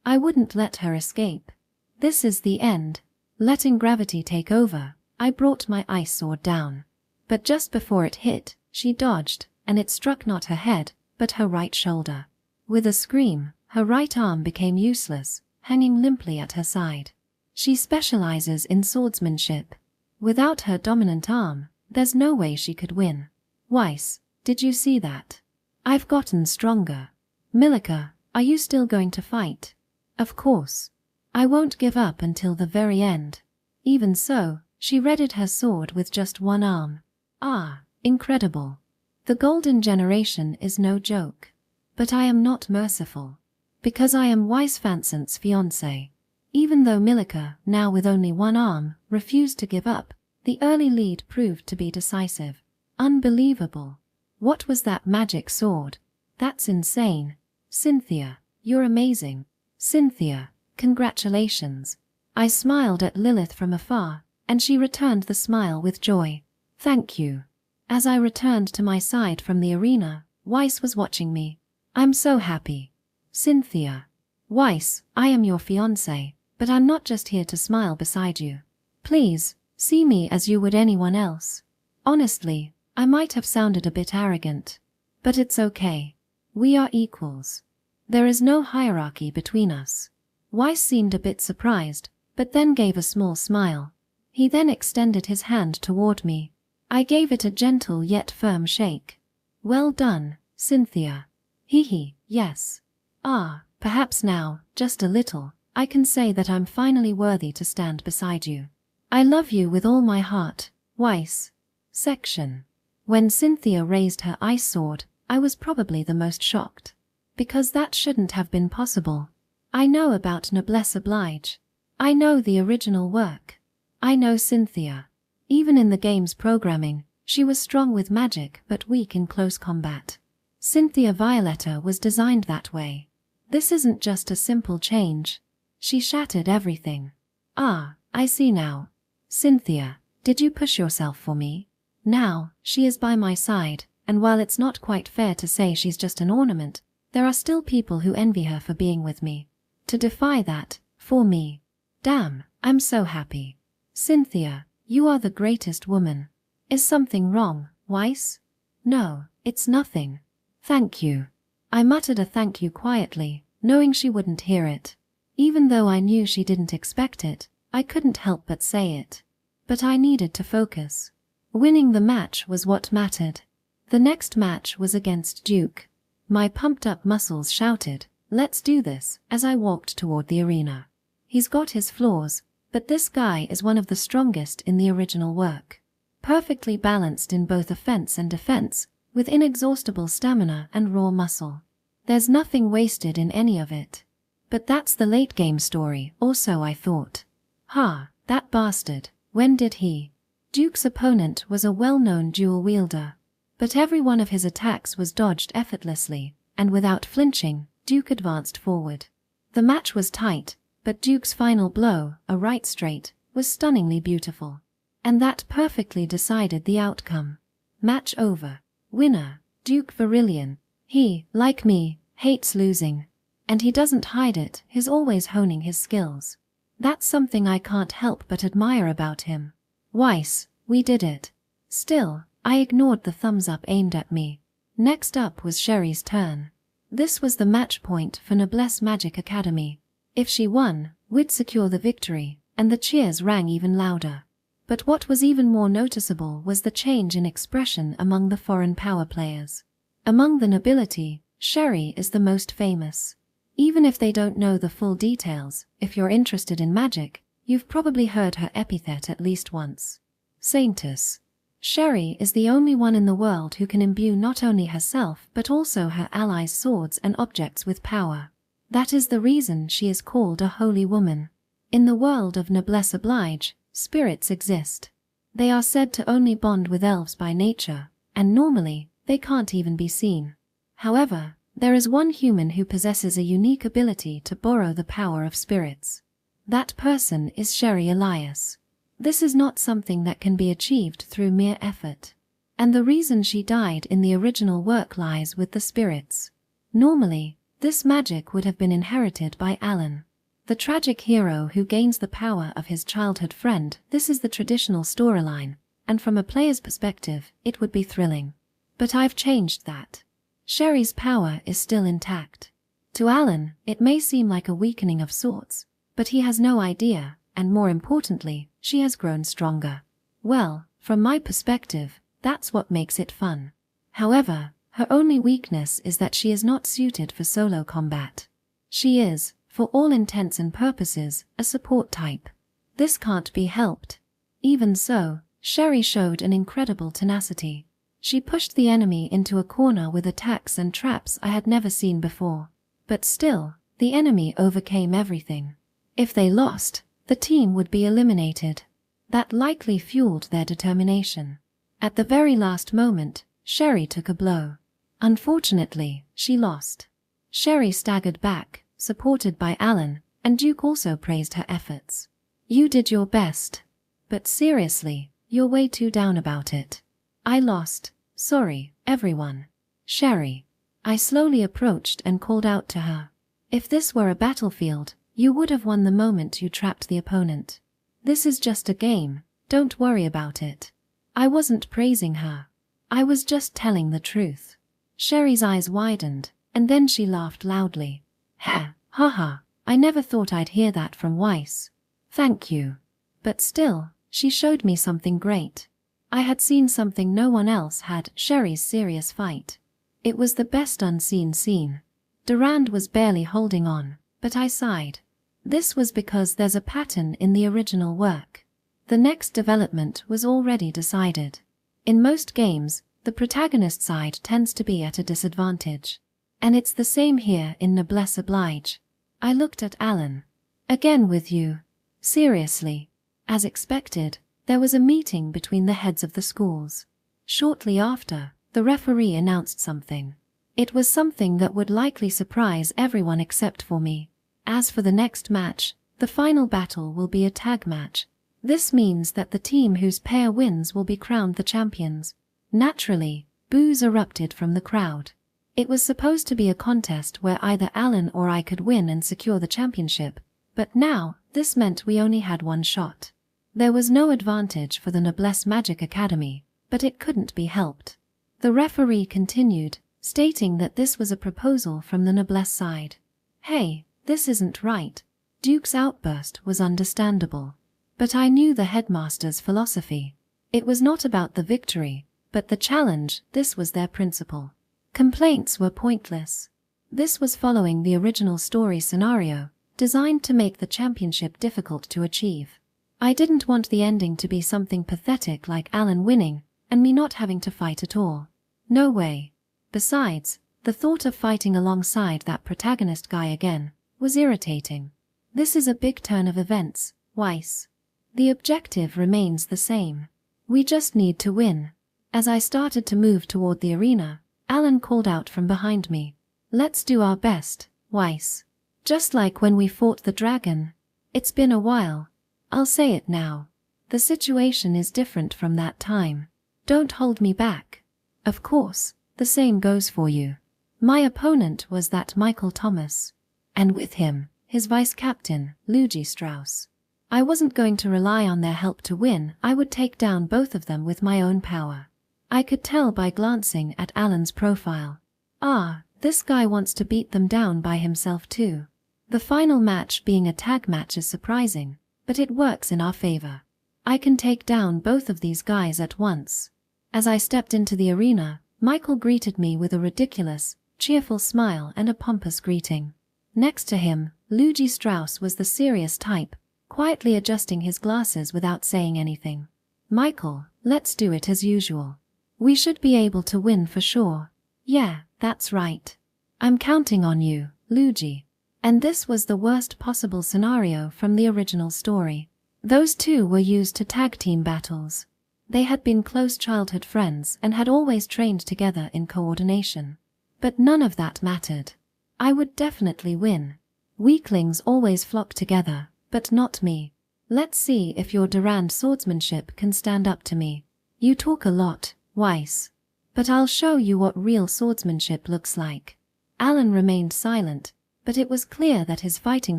I wouldn't let her escape. This is the end. Letting gravity take over, I brought my ice sword down. But just before it hit, she dodged, and it struck not her head, but her right shoulder. With a scream, her right arm became useless, hanging limply at her side. She specializes in swordsmanship. Without her dominant arm, there's no way she could win. Weiss, did you see that? I've gotten stronger. Milika, are you still going to fight? Of course. I won't give up until the very end. Even so, she readied her sword with just one arm. Ah, incredible. The golden generation is no joke. But I am not merciful. Because I am Weiss Fanson's fiancé. Even though Milika, now with only one arm, refused to give up, the early lead proved to be decisive. Unbelievable. What was that magic sword? That's insane. Cynthia, you're amazing. Cynthia, congratulations. I smiled at Lilith from afar, and she returned the smile with joy. Thank you. As I returned to my side from the arena, Weiss was watching me. I'm so happy. Cynthia. Weiss, I am your fiancé, but I'm not just here to smile beside you. Please, see me as you would anyone else. Honestly, I might have sounded a bit arrogant. But it's okay. We are equals. There is no hierarchy between us. Weiss seemed a bit surprised, but then gave a small smile. He then extended his hand toward me. I gave it a gentle yet firm shake. Well done, Cynthia. Hee, yes. Ah, perhaps now, just a little, I can say that I'm finally worthy to stand beside you. I love you with all my heart, Weiss. Section. When Cynthia raised her ice sword, I was probably the most shocked. Because that shouldn't have been possible. I know about Noblesse Oblige. I know the original work. I know Cynthia. Even in the game's programming, she was strong with magic but weak in close combat. Cynthia Violetta was designed that way. This isn't just a simple change. She shattered everything. Ah, I see now. Cynthia, did you push yourself for me? Now, she is by my side, and while it's not quite fair to say she's just an ornament, there are still people who envy her for being with me. To defy that, for me. Damn, I'm so happy. Cynthia, you are the greatest woman. Is something wrong, Weiss? No, it's nothing. Thank you. I muttered a thank you quietly, knowing she wouldn't hear it. Even though I knew she didn't expect it, I couldn't help but say it. But I needed to focus. Winning the match was what mattered. The next match was against Duke. My pumped-up muscles shouted, "Let's do this," as I walked toward the arena. He's got his flaws, but this guy is one of the strongest in the original work. Perfectly balanced in both offense and defense, with inexhaustible stamina and raw muscle. There's nothing wasted in any of it. But that's the late-game story, or so I thought. Ha, that bastard, when did he? Duke's opponent was a well-known dual wielder. But every one of his attacks was dodged effortlessly, and without flinching, Duke advanced forward. The match was tight, but Duke's final blow, a right straight, was stunningly beautiful. And that perfectly decided the outcome. Match over. Winner, Duke Virillion. He, like me, hates losing. And he doesn't hide it, he's always honing his skills. That's something I can't help but admire about him. Weiss, we did it. Still, I ignored the thumbs up aimed at me. Next up was Sherry's turn. This was the match point for Noblesse Magic Academy. If she won, we'd secure the victory, and the cheers rang even louder. But what was even more noticeable was the change in expression among the foreign power players. Among the nobility, Sherry is the most famous. Even if they don't know the full details, if you're interested in magic, you've probably heard her epithet at least once. Saintess. Sherry is the only one in the world who can imbue not only herself but also her allies' swords and objects with power. That is the reason she is called a holy woman. In the world of noblesse oblige, spirits exist. They are said to only bond with elves by nature, and normally, they can't even be seen. However, there is one human who possesses a unique ability to borrow the power of spirits. That person is Sherry Elias. This is not something that can be achieved through mere effort. And the reason she died in the original work lies with the spirits. Normally, this magic would have been inherited by Alan, the tragic hero who gains the power of his childhood friend. This is the traditional storyline, and from a player's perspective, it would be thrilling. But I've changed that. Sherry's power is still intact. To Alan, it may seem like a weakening of sorts, but he has no idea, and more importantly, she has grown stronger. Well, from my perspective, that's what makes it fun. However, her only weakness is that she is not suited for solo combat. She is, for all intents and purposes, a support type. This can't be helped. Even so, Sherry showed an incredible tenacity. She pushed the enemy into a corner with attacks and traps I had never seen before. But still, the enemy overcame everything. If they lost, the team would be eliminated. That likely fueled their determination. At the very last moment, Sherry took a blow. Unfortunately, she lost. Sherry staggered back, supported by Alan, and Duke also praised her efforts. You did your best. But seriously, you're way too down about it. I lost. Sorry, everyone. Sherry. I slowly approached and called out to her. If this were a battlefield, you would have won the moment you trapped the opponent. This is just a game, don't worry about it. I wasn't praising her. I was just telling the truth. Sherry's eyes widened, and then she laughed loudly. Ha ha, I never thought I'd hear that from Weiss. Thank you. But still, she showed me something great. I had seen something no one else had. Sherry's serious fight. It was the best unseen scene. Durand was barely holding on, but I sighed. This was because there's a pattern in the original work. The next development was already decided. In most games, the protagonist side tends to be at a disadvantage. And it's the same here in Noblesse Oblige. I looked at Alan. Again with you. Seriously. As expected, there was a meeting between the heads of the schools. Shortly after, the referee announced something. It was something that would likely surprise everyone except for me. As for the next match, the final battle will be a tag match. This means that the team whose pair wins will be crowned the champions. Naturally, boos erupted from the crowd. It was supposed to be a contest where either Alan or I could win and secure the championship, but now, this meant we only had one shot. There was no advantage for the Noblesse Magic Academy, but it couldn't be helped. The referee continued, stating that this was a proposal from the Noblesse side. Hey, this isn't right. Duke's outburst was understandable. But I knew the headmaster's philosophy. It was not about the victory, but the challenge. This was their principle. Complaints were pointless. This was following the original story scenario, designed to make the championship difficult to achieve. I didn't want the ending to be something pathetic like Alan winning, and me not having to fight at all. No way. Besides, the thought of fighting alongside that protagonist guy again was irritating. This is a big turn of events, Weiss. The objective remains the same. We just need to win. As I started to move toward the arena, Alan called out from behind me. Let's do our best, Weiss. Just like when we fought the dragon. It's been a while. I'll say it now. The situation is different from that time. Don't hold me back. Of course, the same goes for you. My opponent was that Michael Thomas. And with him, his vice-captain, Luigi Strauss. I wasn't going to rely on their help to win. I would take down both of them with my own power. I could tell by glancing at Alan's profile. Ah, this guy wants to beat them down by himself too. The final match being a tag match is surprising, but it works in our favor. I can take down both of these guys at once. As I stepped into the arena, Michael greeted me with a ridiculous, cheerful smile and a pompous greeting. Next to him, Luigi Strauss was the serious type, quietly adjusting his glasses without saying anything. Michael, let's do it as usual. We should be able to win for sure. Yeah, that's right. I'm counting on you, Luigi. And this was the worst possible scenario from the original story. Those two were used to tag team battles. They had been close childhood friends and had always trained together in coordination. But none of that mattered. I would definitely win. Weaklings always flock together, but not me. Let's see if your Durand swordsmanship can stand up to me. You talk a lot, Weiss. But I'll show you what real swordsmanship looks like. Alan remained silent, but it was clear that his fighting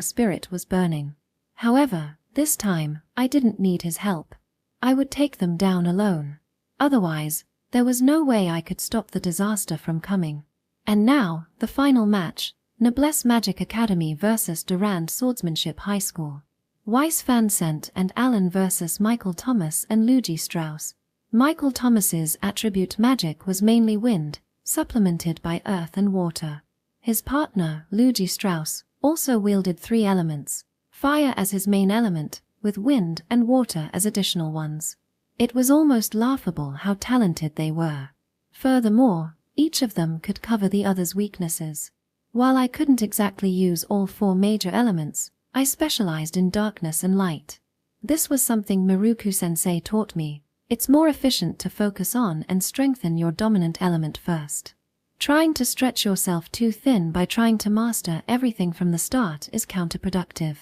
spirit was burning. However, this time, I didn't need his help. I would take them down alone. Otherwise, there was no way I could stop the disaster from coming. And now, the final match, Noblesse Magic Academy vs Durand Swordsmanship High School. Weiss Fansent and Alan vs Michael Thomas and Luigi Strauss. Michael Thomas's attribute magic was mainly wind, supplemented by earth and water. His partner, Luigi Strauss, also wielded 3 elements, fire as his main element, with wind and water as additional ones. It was almost laughable how talented they were. Furthermore, each of them could cover the other's weaknesses. While I couldn't exactly use all 4 major elements, I specialized in darkness and light. This was something Miruku-sensei taught me. It's more efficient to focus on and strengthen your dominant element first. Trying to stretch yourself too thin by trying to master everything from the start is counterproductive.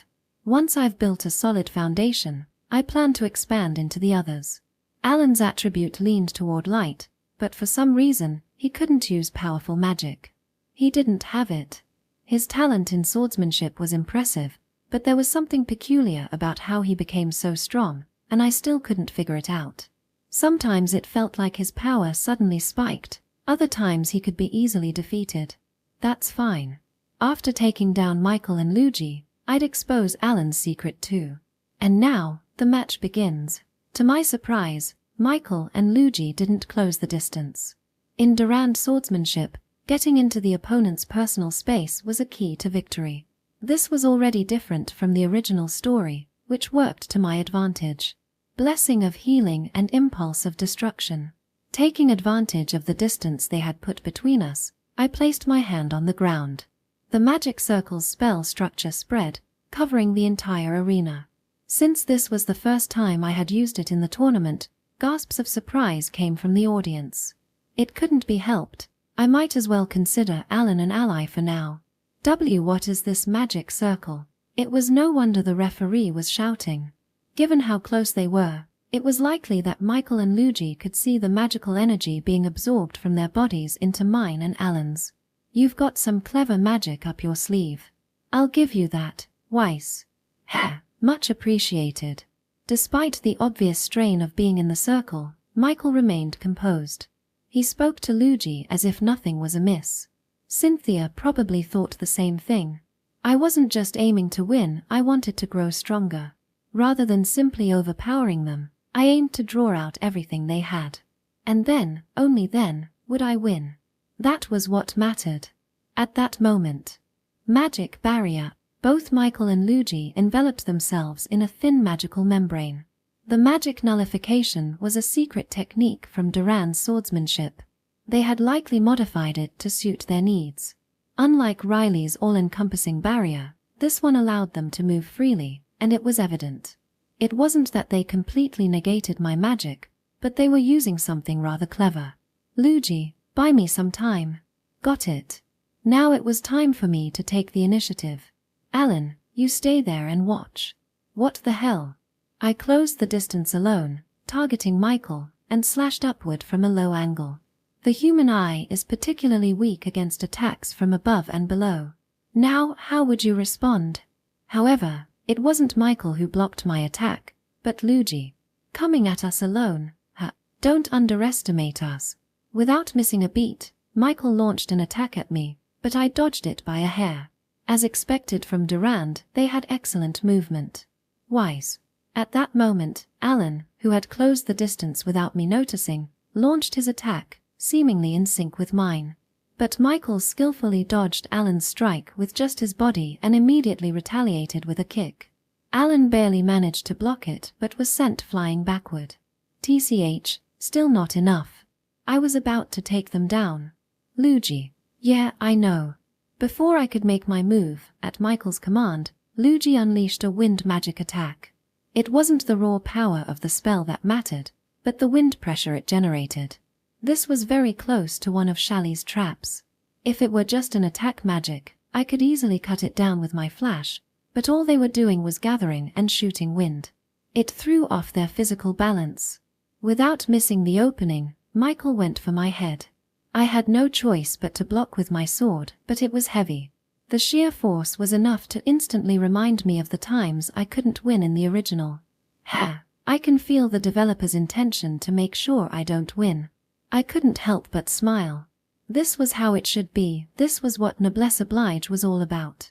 Once I've built a solid foundation, I plan to expand into the others. Alan's attribute leaned toward light, but for some reason, he couldn't use powerful magic. He didn't have it. His talent in swordsmanship was impressive, but there was something peculiar about how he became so strong, and I still couldn't figure it out. Sometimes it felt like his power suddenly spiked, other times he could be easily defeated. That's fine. After taking down Michael and Luigi, I'd expose Alan's secret too. And now, the match begins. To my surprise, Michael and Luigi didn't close the distance. In Durand swordsmanship, getting into the opponent's personal space was a key to victory. This was already different from the original story, which worked to my advantage. Blessing of healing and impulse of destruction. Taking advantage of the distance they had put between us, I placed my hand on the ground. The magic circle's spell structure spread, covering the entire arena. Since this was the first time I had used it in the tournament, gasps of surprise came from the audience. It couldn't be helped. I might as well consider Alan an ally for now. What is this magic circle? It was no wonder the referee was shouting. Given how close they were, it was likely that Michael and Luigi could see the magical energy being absorbed from their bodies into mine and Alan's. You've got some clever magic up your sleeve. I'll give you that, Weiss. Heh, much appreciated. Despite the obvious strain of being in the circle, Michael remained composed. He spoke to Luigi as if nothing was amiss. Cynthia probably thought the same thing. I wasn't just aiming to win, I wanted to grow stronger. Rather than simply overpowering them, I aimed to draw out everything they had. And then, only then, would I win. That was what mattered. At that moment. Magic barrier. Both Michael and Luigi enveloped themselves in a thin magical membrane. The magic nullification was a secret technique from Durand's swordsmanship. They had likely modified it to suit their needs. Unlike Riley's all-encompassing barrier, this one allowed them to move freely, and it was evident. It wasn't that they completely negated my magic, but they were using something rather clever. Luigi, buy me some time. Got it. Now it was time for me to take the initiative. Alan, you stay there and watch. What the hell? I closed the distance alone, targeting Michael, and slashed upward from a low angle. The human eye is particularly weak against attacks from above and below. Now, how would you respond? However, it wasn't Michael who blocked my attack, but Luigi. Coming at us alone. Don't underestimate us. Without missing a beat, Michael launched an attack at me, but I dodged it by a hair. As expected from Durand, they had excellent movement. Wise. At that moment, Alan, who had closed the distance without me noticing, launched his attack, seemingly in sync with mine. But Michael skillfully dodged Alan's strike with just his body and immediately retaliated with a kick. Alan barely managed to block it but was sent flying backward. TCH, still not enough. I was about to take them down. Luigi. Yeah, I know. Before I could make my move, at Michael's command, Luigi unleashed a wind magic attack. It wasn't the raw power of the spell that mattered, but the wind pressure it generated. This was very close to one of Shally's traps. If it were just an attack magic, I could easily cut it down with my flash, but all they were doing was gathering and shooting wind. It threw off their physical balance. Without missing the opening, Michael went for my head. I had no choice but to block with my sword, but it was heavy. The sheer force was enough to instantly remind me of the times I couldn't win in the original. I can feel the developer's intention to make sure I don't win. I couldn't help but smile. This was how it should be, this was what Noblesse Oblige was all about.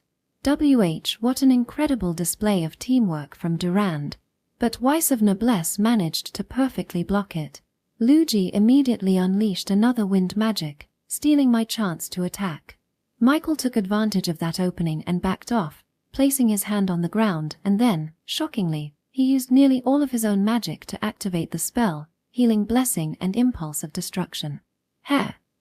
What an incredible display of teamwork from Durand. But Weiss of Noblesse managed to perfectly block it. Luigi immediately unleashed another wind magic, stealing my chance to attack. Michael took advantage of that opening and backed off, placing his hand on the ground, and then, shockingly, he used nearly all of his own magic to activate the spell, healing blessing and impulse of destruction.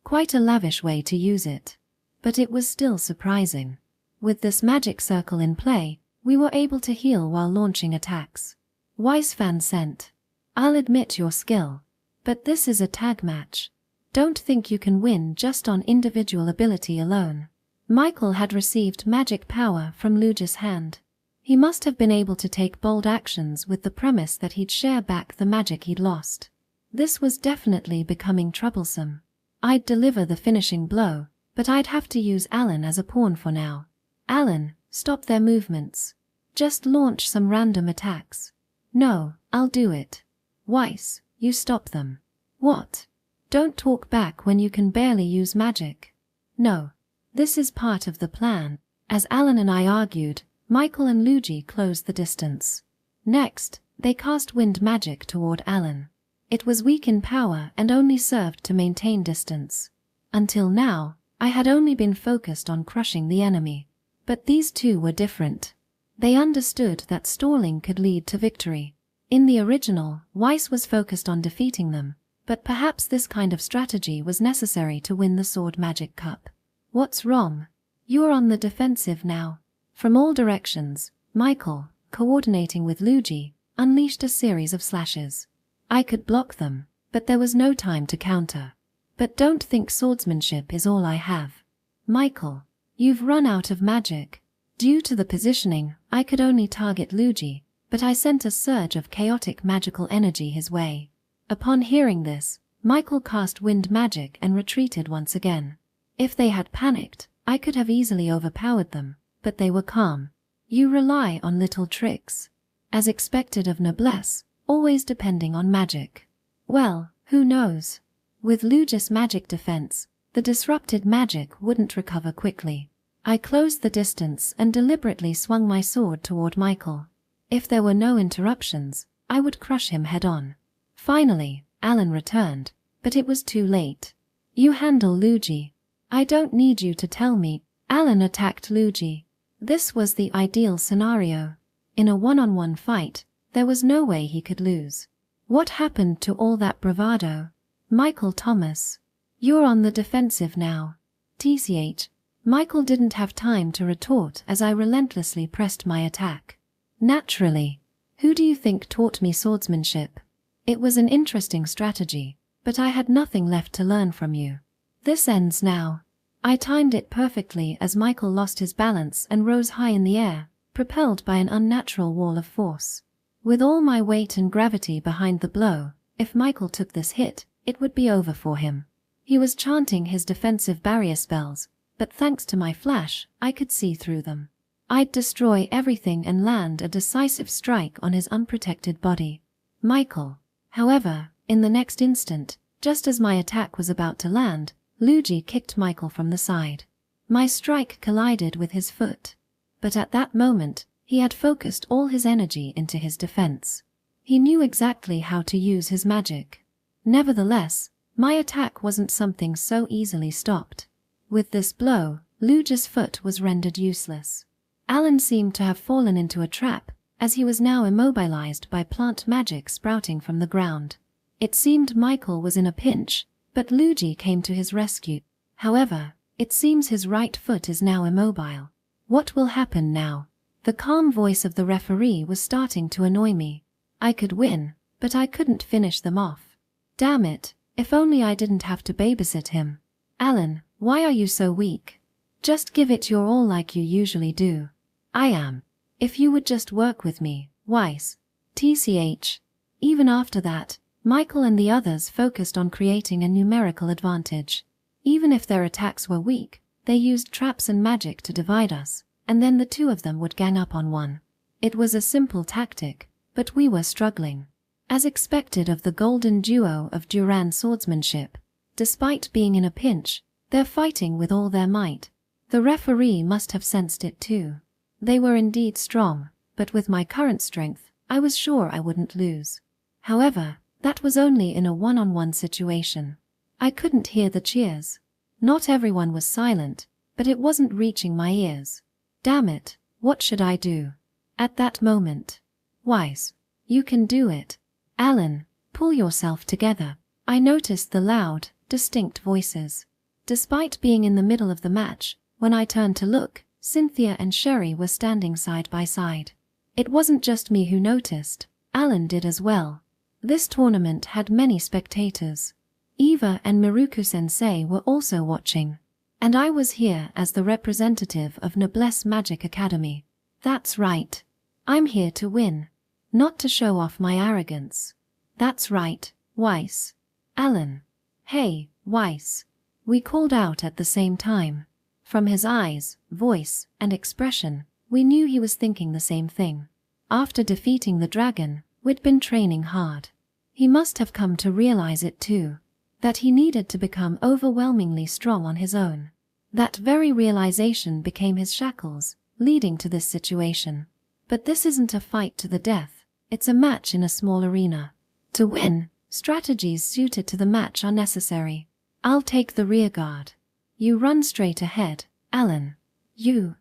Quite a lavish way to use it. But it was still surprising. With this magic circle in play, we were able to heal while launching attacks. Wise fan sent. I'll admit your skill. But this is a tag match. Don't think you can win just on individual ability alone. Michael had received magic power from Luigi's hand. He must have been able to take bold actions with the premise that he'd share back the magic he'd lost. This was definitely becoming troublesome. I'd deliver the finishing blow, but I'd have to use Alan as a pawn for now. Alan, stop their movements. Just launch some random attacks. No, I'll do it. Weiss, you stop them. What? Don't talk back when you can barely use magic. No. This is part of the plan. As Alan and I argued, Michael and Luigi closed the distance. Next, they cast wind magic toward Alan. It was weak in power and only served to maintain distance. Until now, I had only been focused on crushing the enemy. But these two were different. They understood that stalling could lead to victory. In the original, Weiss was focused on defeating them, but perhaps this kind of strategy was necessary to win the Sword Magic Cup. What's wrong? You're on the defensive now. From all directions, Michael, coordinating with Luigi, unleashed a series of slashes. I could block them, but there was no time to counter. But don't think swordsmanship is all I have. Michael, you've run out of magic. Due to the positioning, I could only target Luigi, but I sent a surge of chaotic magical energy his way. Upon hearing this, Michael cast wind magic and retreated once again. If they had panicked, I could have easily overpowered them, but they were calm. You rely on little tricks. As expected of Noblesse, always depending on magic. Well, who knows? With Luigi's magic defense, the disrupted magic wouldn't recover quickly. I closed the distance and deliberately swung my sword toward Michael. If there were no interruptions, I would crush him head-on. Finally, Alan returned, but it was too late. You handle Luigi. I don't need you to tell me. Alan attacked Luigi. This was the ideal scenario. In a one-on-one fight, there was no way he could lose. What happened to all that bravado? Michael Thomas. You're on the defensive now. TCH. Michael didn't have time to retort as I relentlessly pressed my attack. Naturally. Who do you think taught me swordsmanship? It was an interesting strategy, but I had nothing left to learn from you. This ends now. I timed it perfectly as Michael lost his balance and rose high in the air, propelled by an unnatural wall of force. With all my weight and gravity behind the blow, if Michael took this hit, it would be over for him. He was chanting his defensive barrier spells, but thanks to my flash, I could see through them. I'd destroy everything and land a decisive strike on his unprotected body. Michael. However, in the next instant, just as my attack was about to land, Luigi kicked Michael from the side. My strike collided with his foot. But at that moment, he had focused all his energy into his defense. He knew exactly how to use his magic. Nevertheless, my attack wasn't something so easily stopped. With this blow, Luigi's foot was rendered useless. Alan seemed to have fallen into a trap, as he was now immobilized by plant magic sprouting from the ground. It seemed Michael was in a pinch, but Luigi came to his rescue. However, It seems his right foot is now immobile. What will happen now? The calm voice of the referee was starting to annoy me. I could win, but I couldn't finish them off. Damn it, if only I didn't have to babysit him. Alan, why are you so weak? Just give it your all like you usually do. I am. If you would just work with me, Weiss. TCH. Even after that, Michael and the others focused on creating a numerical advantage. Even if their attacks were weak, they used traps and magic to divide us, and then the two of them would gang up on one. It was a simple tactic, but we were struggling. As expected of the golden duo of Duran swordsmanship, despite being in a pinch, they're fighting with all their might. The referee must have sensed it too. They were indeed strong, but with my current strength, I was sure I wouldn't lose. However, that was only in a one-on-one situation. I couldn't hear the cheers. Not everyone was silent, but it wasn't reaching my ears. Damn it, what should I do? At that moment. Weiss, you can do it. Alan, pull yourself together. I noticed the loud, distinct voices. Despite being in the middle of the match, when I turned to look, Cynthia and Sherry were standing side by side. It wasn't just me who noticed, Alan did as well. This tournament had many spectators. Eva and Miruku-sensei were also watching. And I was here as the representative of Noblesse Magic Academy. That's right. I'm here to win. Not to show off my arrogance. That's right, Weiss. Alan. Hey, Weiss. We called out at the same time. From his eyes, voice, and expression, we knew he was thinking the same thing. After defeating the dragon, we'd been training hard. He must have come to realize it too. That he needed to become overwhelmingly strong on his own. That very realization became his shackles, leading to this situation. But this isn't a fight to the death, it's a match in a small arena. To win, strategies suited to the match are necessary. I'll take the rear guard. You run straight ahead, Alan. You.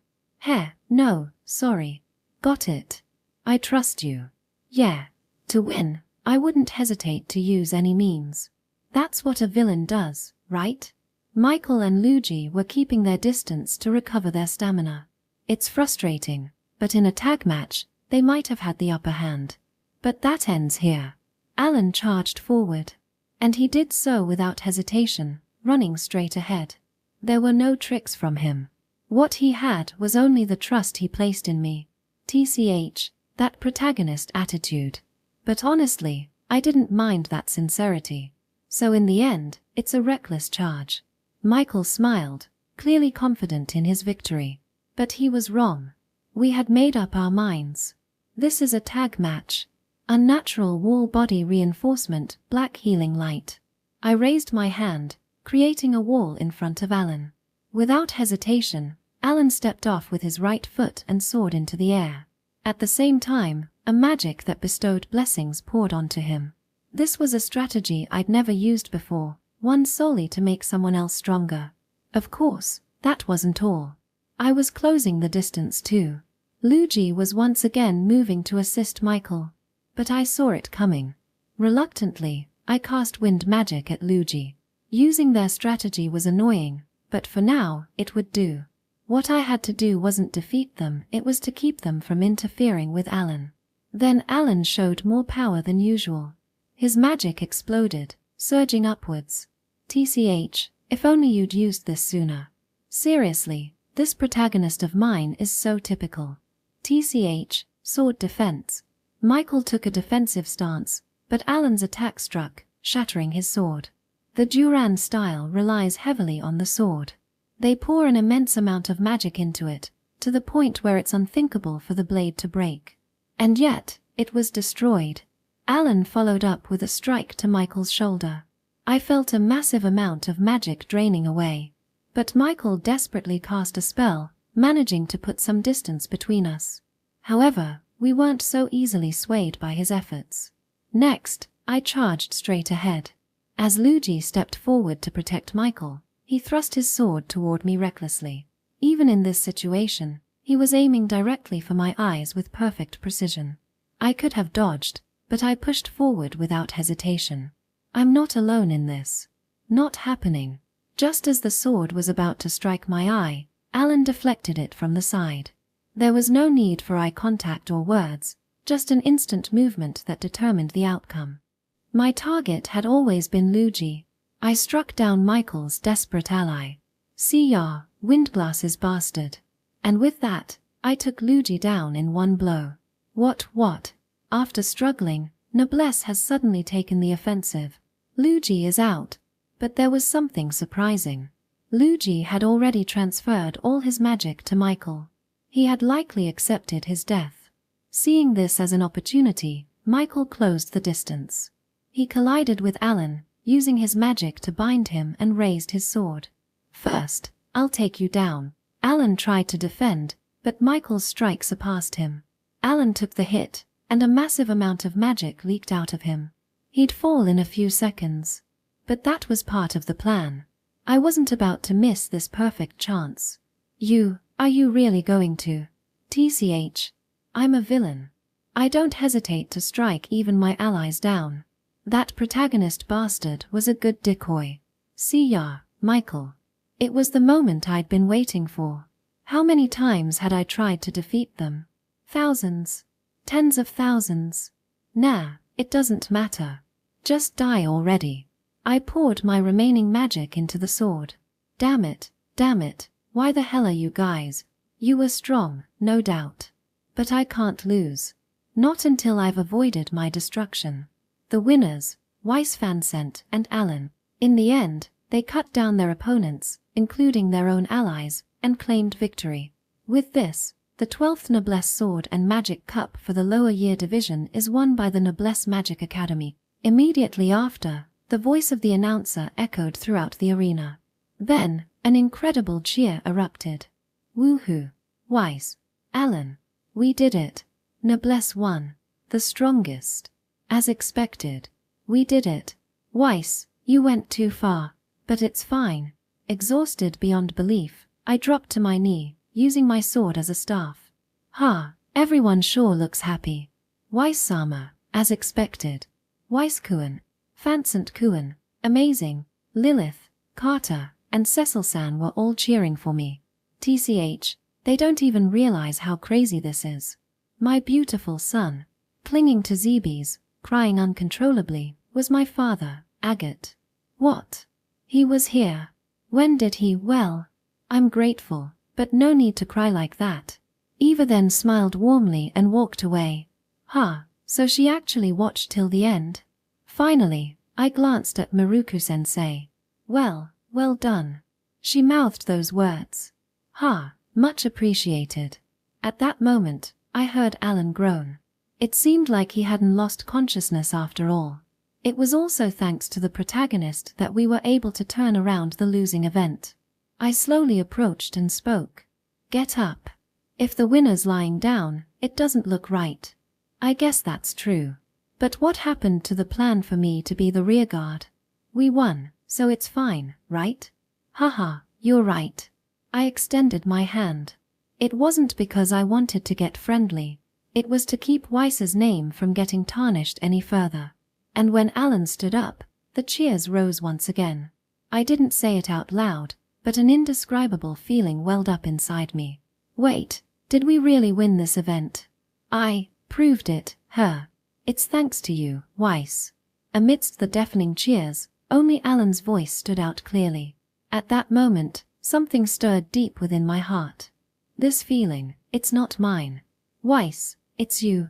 No, sorry. Got it. I trust you. Yeah. To win, I wouldn't hesitate to use any means. That's what a villain does, right? Michael and Luigi were keeping their distance to recover their stamina. It's frustrating, but in a tag match, they might have had the upper hand. But that ends here. Alan charged forward. And he did so without hesitation, running straight ahead. There were no tricks from him. What he had was only the trust he placed in me. TCH, that protagonist attitude. But honestly, I didn't mind that sincerity. So in the end, it's a reckless charge. Michael smiled, clearly confident in his victory. But he was wrong. We had made up our minds. This is a tag match. Unnatural wall body reinforcement, black healing light. I raised my hand, creating a wall in front of Alan. Without hesitation, Alan stepped off with his right foot and soared into the air. At the same time, a magic that bestowed blessings poured onto him. This was a strategy I'd never used before, one solely to make someone else stronger. Of course, that wasn't all. I was closing the distance too. Luigi was once again moving to assist Michael. But I saw it coming. Reluctantly, I cast wind magic at Luigi. Using their strategy was annoying, but for now, it would do. What I had to do wasn't defeat them, it was to keep them from interfering with Alan. Then Alan showed more power than usual. His magic exploded, surging upwards. TCH, if only you'd used this sooner. Seriously, this protagonist of mine is so typical. TCH, sword defense. Michael took a defensive stance, but Alan's attack struck, shattering his sword. The Duran style relies heavily on the sword. They pour an immense amount of magic into it, to the point where it's unthinkable for the blade to break. And yet, it was destroyed. Alan followed up with a strike to Michael's shoulder. I felt a massive amount of magic draining away. But Michael desperately cast a spell, managing to put some distance between us. However, we weren't so easily swayed by his efforts. Next, I charged straight ahead. As Luigi stepped forward to protect Michael, he thrust his sword toward me recklessly. Even in this situation, he was aiming directly for my eyes with perfect precision. I could have dodged, but I pushed forward without hesitation. I'm not alone in this. Not happening. Just as the sword was about to strike my eye, Alan deflected it from the side. There was no need for eye contact or words, just an instant movement that determined the outcome. My target had always been Luigi. I struck down Michael's desperate ally. See ya, windglasses bastard. And with that, I took Luigi down in one blow. What? After struggling, Noblesse has suddenly taken the offensive. Luigi is out. But there was something surprising. Luigi had already transferred all his magic to Michael. He had likely accepted his death. Seeing this as an opportunity, Michael closed the distance. He collided with Alan, using his magic to bind him, and raised his sword. First, I'll take you down. Alan tried to defend, but Michael's strike surpassed him. Alan took the hit, and a massive amount of magic leaked out of him. He'd fall in a few seconds. But that was part of the plan. I wasn't about to miss this perfect chance. Are you really going to? TCH. I'm a villain. I don't hesitate to strike even my allies down. That protagonist bastard was a good decoy. See ya, Michael. It was the moment I'd been waiting for. How many times had I tried to defeat them? Thousands. Tens of thousands. Nah, it doesn't matter. Just die already. I poured my remaining magic into the sword. Damn it, why the hell are you guys? You were strong, no doubt. But I can't lose. Not until I've avoided my destruction. The winners, Weiss Fansent and Alan. In the end, they cut down their opponents, including their own allies, and claimed victory. With this, the 12th Noblesse Sword and Magic Cup for the lower year division is won by the Noblesse Magic Academy. Immediately after, the voice of the announcer echoed throughout the arena. Then, an incredible cheer erupted. Woohoo! Weiss, Alan, we did it. Noblesse won. The strongest. As expected. We did it. Weiss, you went too far. But it's fine. Exhausted beyond belief, I dropped to my knee, using my sword as a staff. Everyone sure looks happy. Weiss-sama, as expected. Weiss-kun, Fansent-kun, amazing. Lilith, Carter, and Cecil-san were all cheering for me. TCH, they don't even realize how crazy this is. My beautiful son, clinging to Zebes, crying uncontrollably, was my father, Agate. What? He was here. When did he? Well, I'm grateful, but no need to cry like that. Eva then smiled warmly and walked away. So she actually watched till the end? Finally, I glanced at Maruku-sensei. Well done. She mouthed those words. Much appreciated. At that moment, I heard Alan groan. It seemed like he hadn't lost consciousness after all. It was also thanks to the protagonist that we were able to turn around the losing event. I slowly approached and spoke. Get up. If the winner's lying down, it doesn't look right. I guess that's true. But what happened to the plan for me to be the rearguard? We won, so it's fine, right? You're right. I extended my hand. It wasn't because I wanted to get friendly. It was to keep Weiss's name from getting tarnished any further. And when Alan stood up, the cheers rose once again. I didn't say it out loud, but an indescribable feeling welled up inside me. Wait, did we really win this event? I proved it, It's thanks to you, Weiss. Amidst the deafening cheers, only Alan's voice stood out clearly. At that moment, something stirred deep within my heart. This feeling, it's not mine. Weiss, it's you,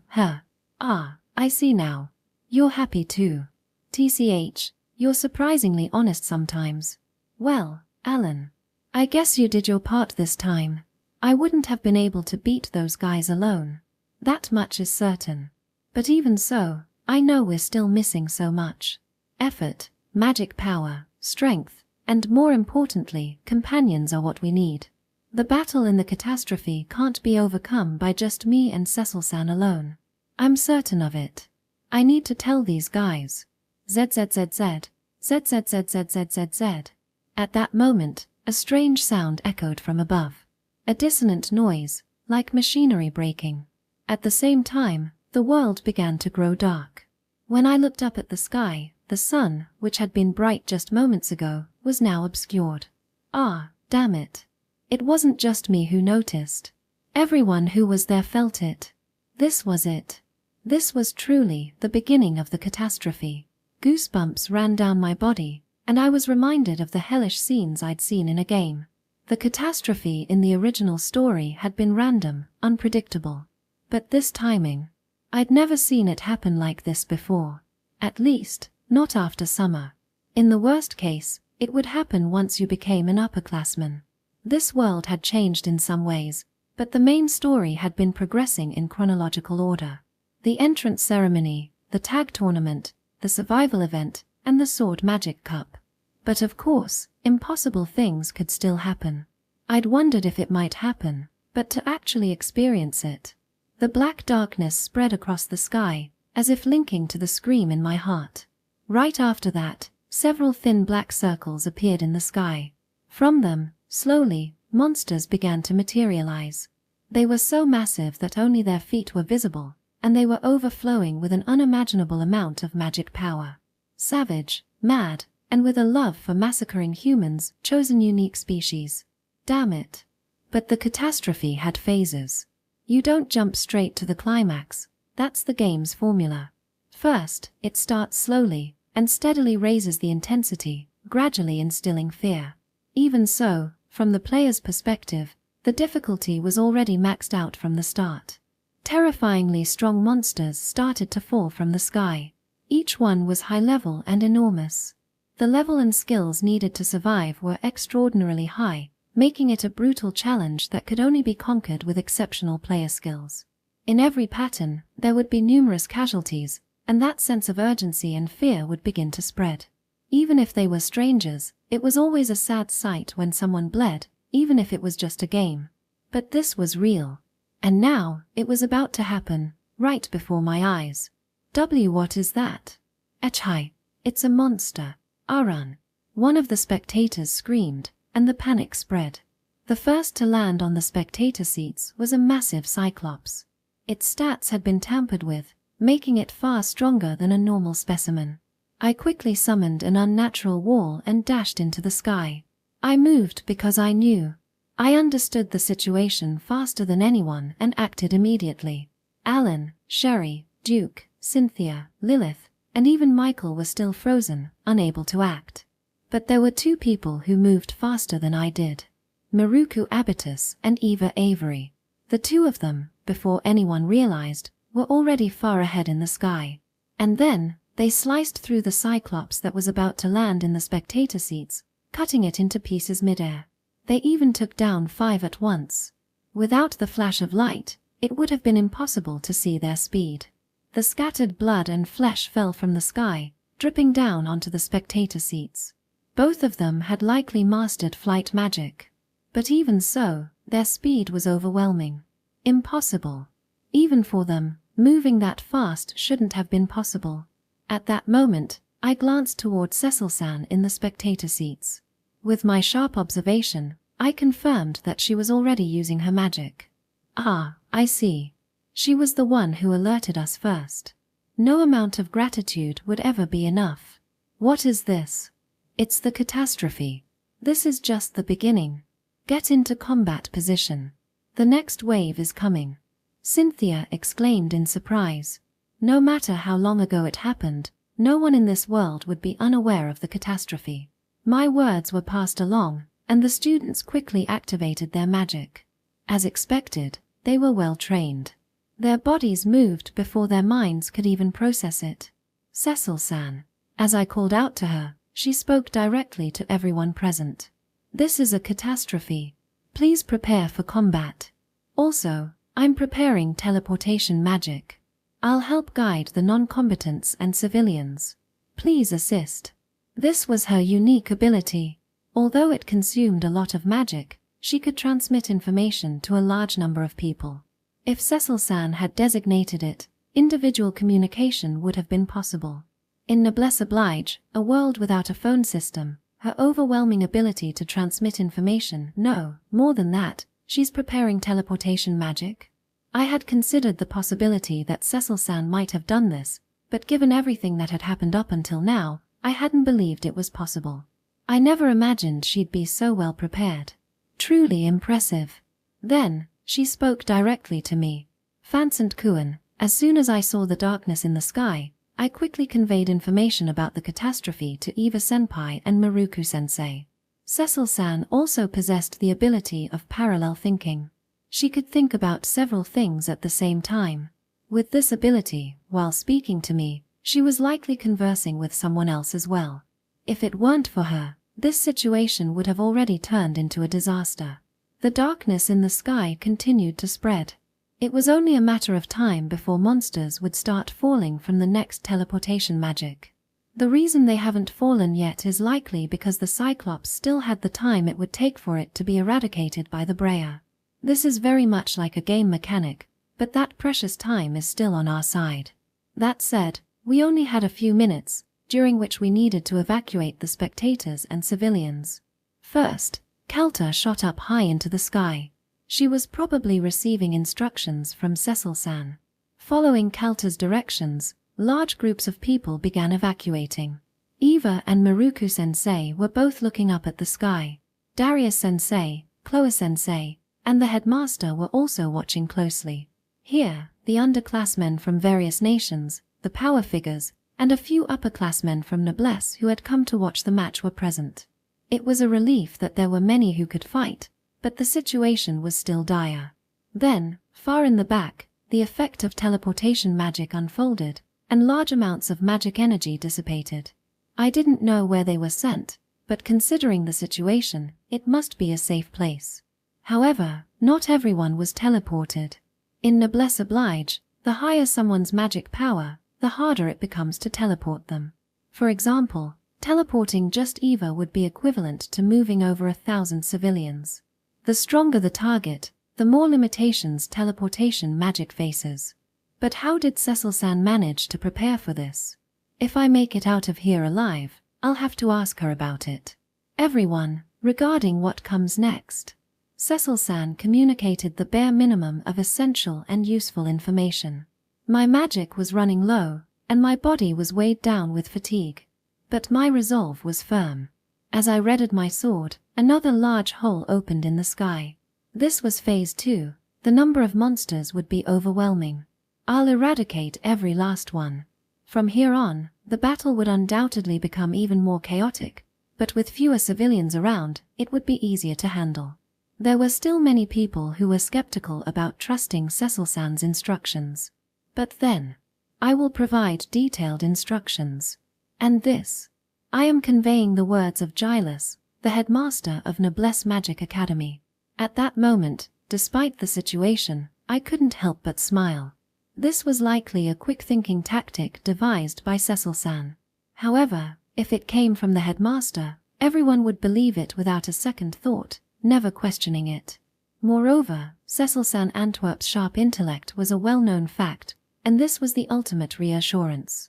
I see now. You're happy too. TCH, you're surprisingly honest sometimes. Well, Alan, I guess you did your part this time. I wouldn't have been able to beat those guys alone. That much is certain. But even so, I know we're still missing so much. Effort, magic power, strength, and more importantly, companions are what we need. The battle in the catastrophe can't be overcome by just me and Cecil-san alone. I'm certain of it. I need to tell these guys. ZZZZ, ZZZZZZZ. At that moment, a strange sound echoed from above. A dissonant noise, like machinery breaking. At the same time, the world began to grow dark. When I looked up at the sky, the sun, which had been bright just moments ago, was now obscured. Ah, damn it. It wasn't just me who noticed. Everyone who was there felt it. This was it. This was truly the beginning of the catastrophe. Goosebumps ran down my body, and I was reminded of the hellish scenes I'd seen in a game. The catastrophe in the original story had been random, unpredictable. But this timing, I'd never seen it happen like this before. At least, not after summer. In the worst case, it would happen once you became an upperclassman. This world had changed in some ways, but the main story had been progressing in chronological order. The entrance ceremony, the tag tournament, the survival event, and the sword magic cup. But of course, impossible things could still happen. I'd wondered if it might happen, but to actually experience it. The black darkness spread across the sky, as if linking to the scream in my heart. Right after that, several thin black circles appeared in the sky. From them, slowly, monsters began to materialize. They were so massive that only their feet were visible, and they were overflowing with an unimaginable amount of magic power. Savage, mad, and with a love for massacring humans, chosen unique species. Damn it. But the catastrophe had phases. You don't jump straight to the climax. That's the game's formula. First, it starts slowly, and steadily raises the intensity, gradually instilling fear. Even so, from the player's perspective, the difficulty was already maxed out from the start. Terrifyingly strong monsters started to fall from the sky. Each one was high level and enormous. The level and skills needed to survive were extraordinarily high, making it a brutal challenge that could only be conquered with exceptional player skills. In every pattern, there would be numerous casualties, and that sense of urgency and fear would begin to spread. Even if they were strangers, it was always a sad sight when someone bled, even if it was just a game. But this was real. And now, it was about to happen, right before my eyes. What is that? Echai. It's a monster. Aran. One of the spectators screamed, and the panic spread. The first to land on the spectator seats was a massive cyclops. Its stats had been tampered with, making it far stronger than a normal specimen. I quickly summoned an unnatural wall and dashed into the sky. I moved because I knew. I understood the situation faster than anyone and acted immediately. Alan, Sherry, Duke, Cynthia, Lilith, and even Michael were still frozen, unable to act. But there were two people who moved faster than I did. Maruku Abitus and Eva Avery. The two of them, before anyone realized, were already far ahead in the sky. And then, they sliced through the cyclops that was about to land in the spectator seats, cutting it into pieces midair. They even took down 5 at once. Without the flash of light, it would have been impossible to see their speed. The scattered blood and flesh fell from the sky, dripping down onto the spectator seats. Both of them had likely mastered flight magic. But even so, their speed was overwhelming. Impossible. Even for them, moving that fast shouldn't have been possible. At that moment, I glanced toward Cecil-san in the spectator seats. With my sharp observation, I confirmed that she was already using her magic. Ah, I see. She was the one who alerted us first. No amount of gratitude would ever be enough. What is this? It's the catastrophe. This is just the beginning. Get into combat position. The next wave is coming. Cynthia exclaimed in surprise. No matter how long ago it happened, no one in this world would be unaware of the catastrophe. My words were passed along, and the students quickly activated their magic. As expected, they were well trained. Their bodies moved before their minds could even process it. Cecil-san. As I called out to her, she spoke directly to everyone present. This is a catastrophe. Please prepare for combat. Also, I'm preparing teleportation magic. I'll help guide the non-combatants and civilians. Please assist. This was her unique ability. Although it consumed a lot of magic, she could transmit information to a large number of people. If Cecil-san had designated it, individual communication would have been possible. In Noblesse Oblige, a world without a phone system, her overwhelming ability to transmit information, no, more than that, she's preparing teleportation magic? I had considered the possibility that Cecil-san might have done this, but given everything that had happened up until now, I hadn't believed it was possible. I never imagined she'd be so well prepared. Truly impressive. Then, she spoke directly to me. Fansant-kun, as soon as I saw the darkness in the sky, I quickly conveyed information about the catastrophe to Eva-senpai and Maruku-sensei. Cecil-san also possessed the ability of parallel thinking. She could think about several things at the same time. With this ability, while speaking to me, she was likely conversing with someone else as well. If it weren't for her, this situation would have already turned into a disaster. The darkness in the sky continued to spread. It was only a matter of time before monsters would start falling from the next teleportation magic. The reason they haven't fallen yet is likely because the Cyclops still had the time it would take for it to be eradicated by the Breya. This is very much like a game mechanic, but that precious time is still on our side. That said, we only had a few minutes, during which we needed to evacuate the spectators and civilians. First, Kelta shot up high into the sky. She was probably receiving instructions from Cecil-san. Following Kelta's directions, large groups of people began evacuating. Eva and Maruku-sensei were both looking up at the sky. Darius-sensei, Chloe-sensei, and the headmaster were also watching closely. Here, the underclassmen from various nations, the power figures, and a few upperclassmen from noblesse who had come to watch the match were present. It was a relief that there were many who could fight, but the situation was still dire. Then, far in the back, the effect of teleportation magic unfolded, and large amounts of magic energy dissipated. I didn't know where they were sent, but considering the situation, it must be a safe place. However, not everyone was teleported. In Noblesse Oblige, the higher someone's magic power, the harder it becomes to teleport them. For example, teleporting just Eva would be equivalent to moving over 1,000 civilians. The stronger the target, the more limitations teleportation magic faces. But how did Cecil-san manage to prepare for this? If I make it out of here alive, I'll have to ask her about it. Everyone, regarding what comes next. Cecil-san communicated the bare minimum of essential and useful information. My magic was running low, and my body was weighed down with fatigue. But my resolve was firm. As I readied my sword, another large hole opened in the sky. This was phase 2. The number of monsters would be overwhelming. I'll eradicate every last one. From here on, the battle would undoubtedly become even more chaotic, but with fewer civilians around, it would be easier to handle. There were still many people who were skeptical about trusting Cecil-san's instructions. But then, I will provide detailed instructions. And this, I am conveying the words of Gilus, the headmaster of Noblesse Magic Academy. At that moment, despite the situation, I couldn't help but smile. This was likely a quick-thinking tactic devised by Cecil-san. However, if it came from the headmaster, everyone would believe it without a second thought, never questioning it. Moreover, Cecil-san Antwerp's sharp intellect was a well-known fact, and this was the ultimate reassurance.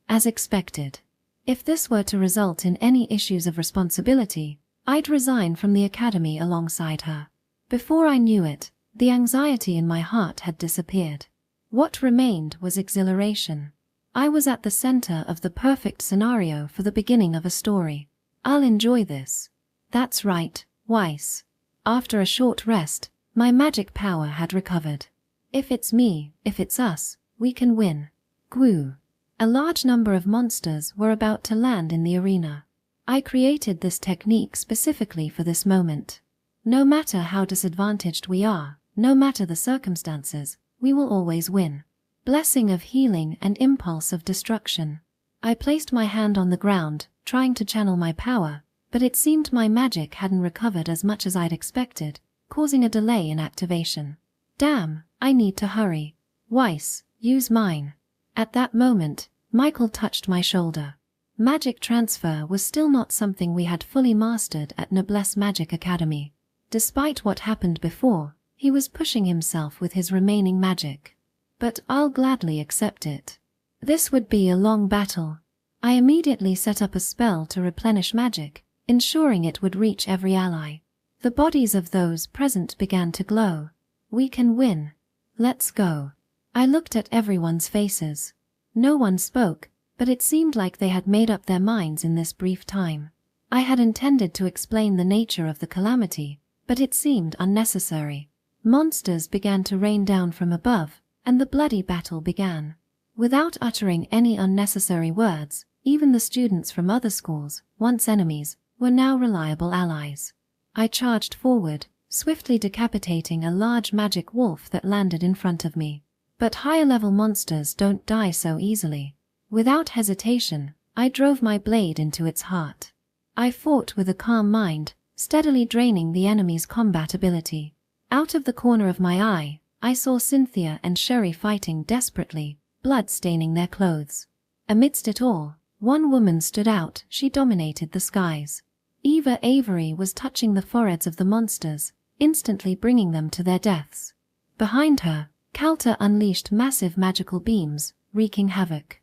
As expected. If this were to result in any issues of responsibility, I'd resign from the academy alongside her. Before I knew it, the anxiety in my heart had disappeared. What remained was exhilaration. I was at the center of the perfect scenario for the beginning of a story. I'll enjoy this. That's right, Weiss. After a short rest, my magic power had recovered. If it's me, if it's us, we can win. Gwu. A large number of monsters were about to land in the arena. I created this technique specifically for this moment. No matter how disadvantaged we are, no matter the circumstances, we will always win. Blessing of healing and impulse of destruction. I placed my hand on the ground, trying to channel my power, but it seemed my magic hadn't recovered as much as I'd expected, causing a delay in activation. Damn, I need to hurry. Weiss, use mine. At that moment, Michael touched my shoulder. Magic transfer was still not something we had fully mastered at Noblesse Magic Academy. Despite what happened before, he was pushing himself with his remaining magic. But I'll gladly accept it. This would be a long battle. I immediately set up a spell to replenish magic, ensuring it would reach every ally. The bodies of those present began to glow. We can win. Let's go. I looked at everyone's faces. No one spoke, but it seemed like they had made up their minds in this brief time. I had intended to explain the nature of the calamity, but it seemed unnecessary. Monsters began to rain down from above, and the bloody battle began. Without uttering any unnecessary words, even the students from other schools, once enemies, were now reliable allies. I charged forward, swiftly decapitating a large magic wolf that landed in front of me. But higher-level monsters don't die so easily. Without hesitation, I drove my blade into its heart. I fought with a calm mind, steadily draining the enemy's combat ability. Out of the corner of my eye, I saw Cynthia and Sherry fighting desperately, blood staining their clothes. Amidst it all, one woman stood out. She dominated the skies. Eva Avery was touching the foreheads of the monsters, instantly bringing them to their deaths. Behind her, Calta unleashed massive magical beams, wreaking havoc.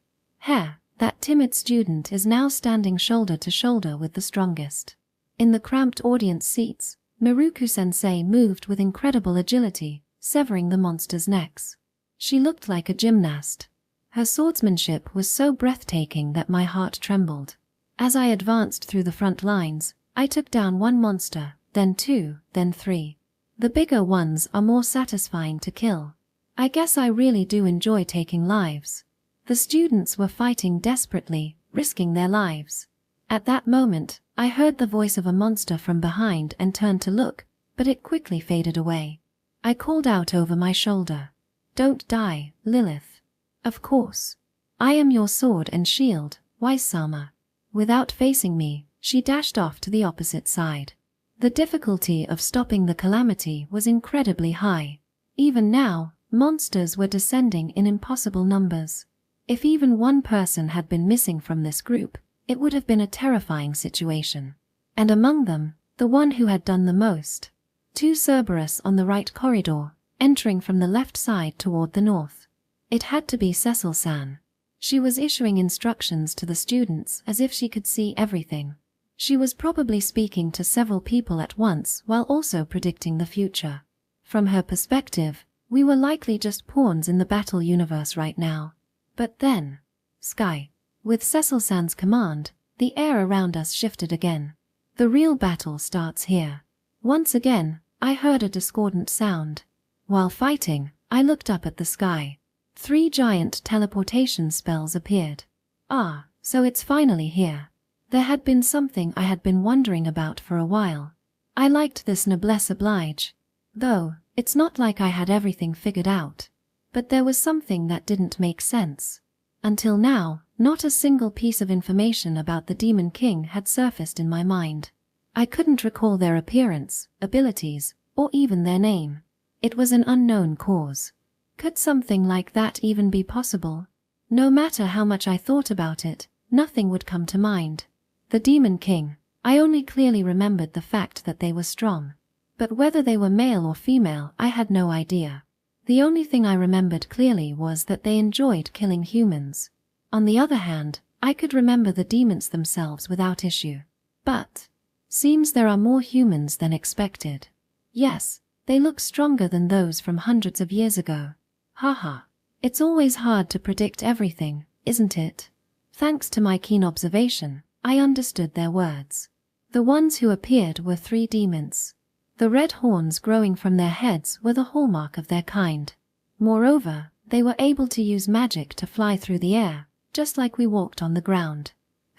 That timid student is now standing shoulder to shoulder with the strongest. In the cramped audience seats, Miruku-sensei moved with incredible agility, severing the monsters' necks. She looked like a gymnast. Her swordsmanship was so breathtaking that my heart trembled. As I advanced through the front lines, I took down one monster, then two, then three. The bigger ones are more satisfying to kill. I guess I really do enjoy taking lives. The students were fighting desperately, risking their lives. At that moment, I heard the voice of a monster from behind and turned to look, but it quickly faded away. I called out over my shoulder, "Don't die, Lilith." "Of course. I am your sword and shield, Wise-sama." Without facing me, she dashed off to the opposite side. The difficulty of stopping the calamity was incredibly high. Even now, monsters were descending in impossible numbers. If even one person had been missing from this group, it would have been a terrifying situation. And among them, the one who had done the most. Two Cerberus on the right corridor, entering from the left side toward the north. It had to be Cecil-san. She was issuing instructions to the students as if she could see everything. She was probably speaking to several people at once while also predicting the future. From her perspective, we were likely just pawns in the battle universe right now. But then, Sky. With Cecil-san's command, the air around us shifted again. The real battle starts here. Once again, I heard a discordant sound. While fighting, I looked up at the sky. 3 giant teleportation spells appeared. Ah, so it's finally here. There had been something I had been wondering about for a while. I liked this noblesse oblige. Though, it's not like I had everything figured out. But there was something that didn't make sense. Until now, not a single piece of information about the Demon King had surfaced in my mind. I couldn't recall their appearance, abilities, or even their name. It was an unknown cause. Could something like that even be possible? No matter how much I thought about it, nothing would come to mind. The Demon King, I only clearly remembered the fact that they were strong. But whether they were male or female, I had no idea. The only thing I remembered clearly was that they enjoyed killing humans. On the other hand, I could remember the demons themselves without issue. But seems there are more humans than expected. Yes, they look stronger than those from hundreds of years ago. Haha. It's always hard to predict everything, isn't it? Thanks to my keen observation, I understood their words. The ones who appeared were 3 demons. The red horns growing from their heads were the hallmark of their kind. Moreover, they were able to use magic to fly through the air, just like we walked on the ground.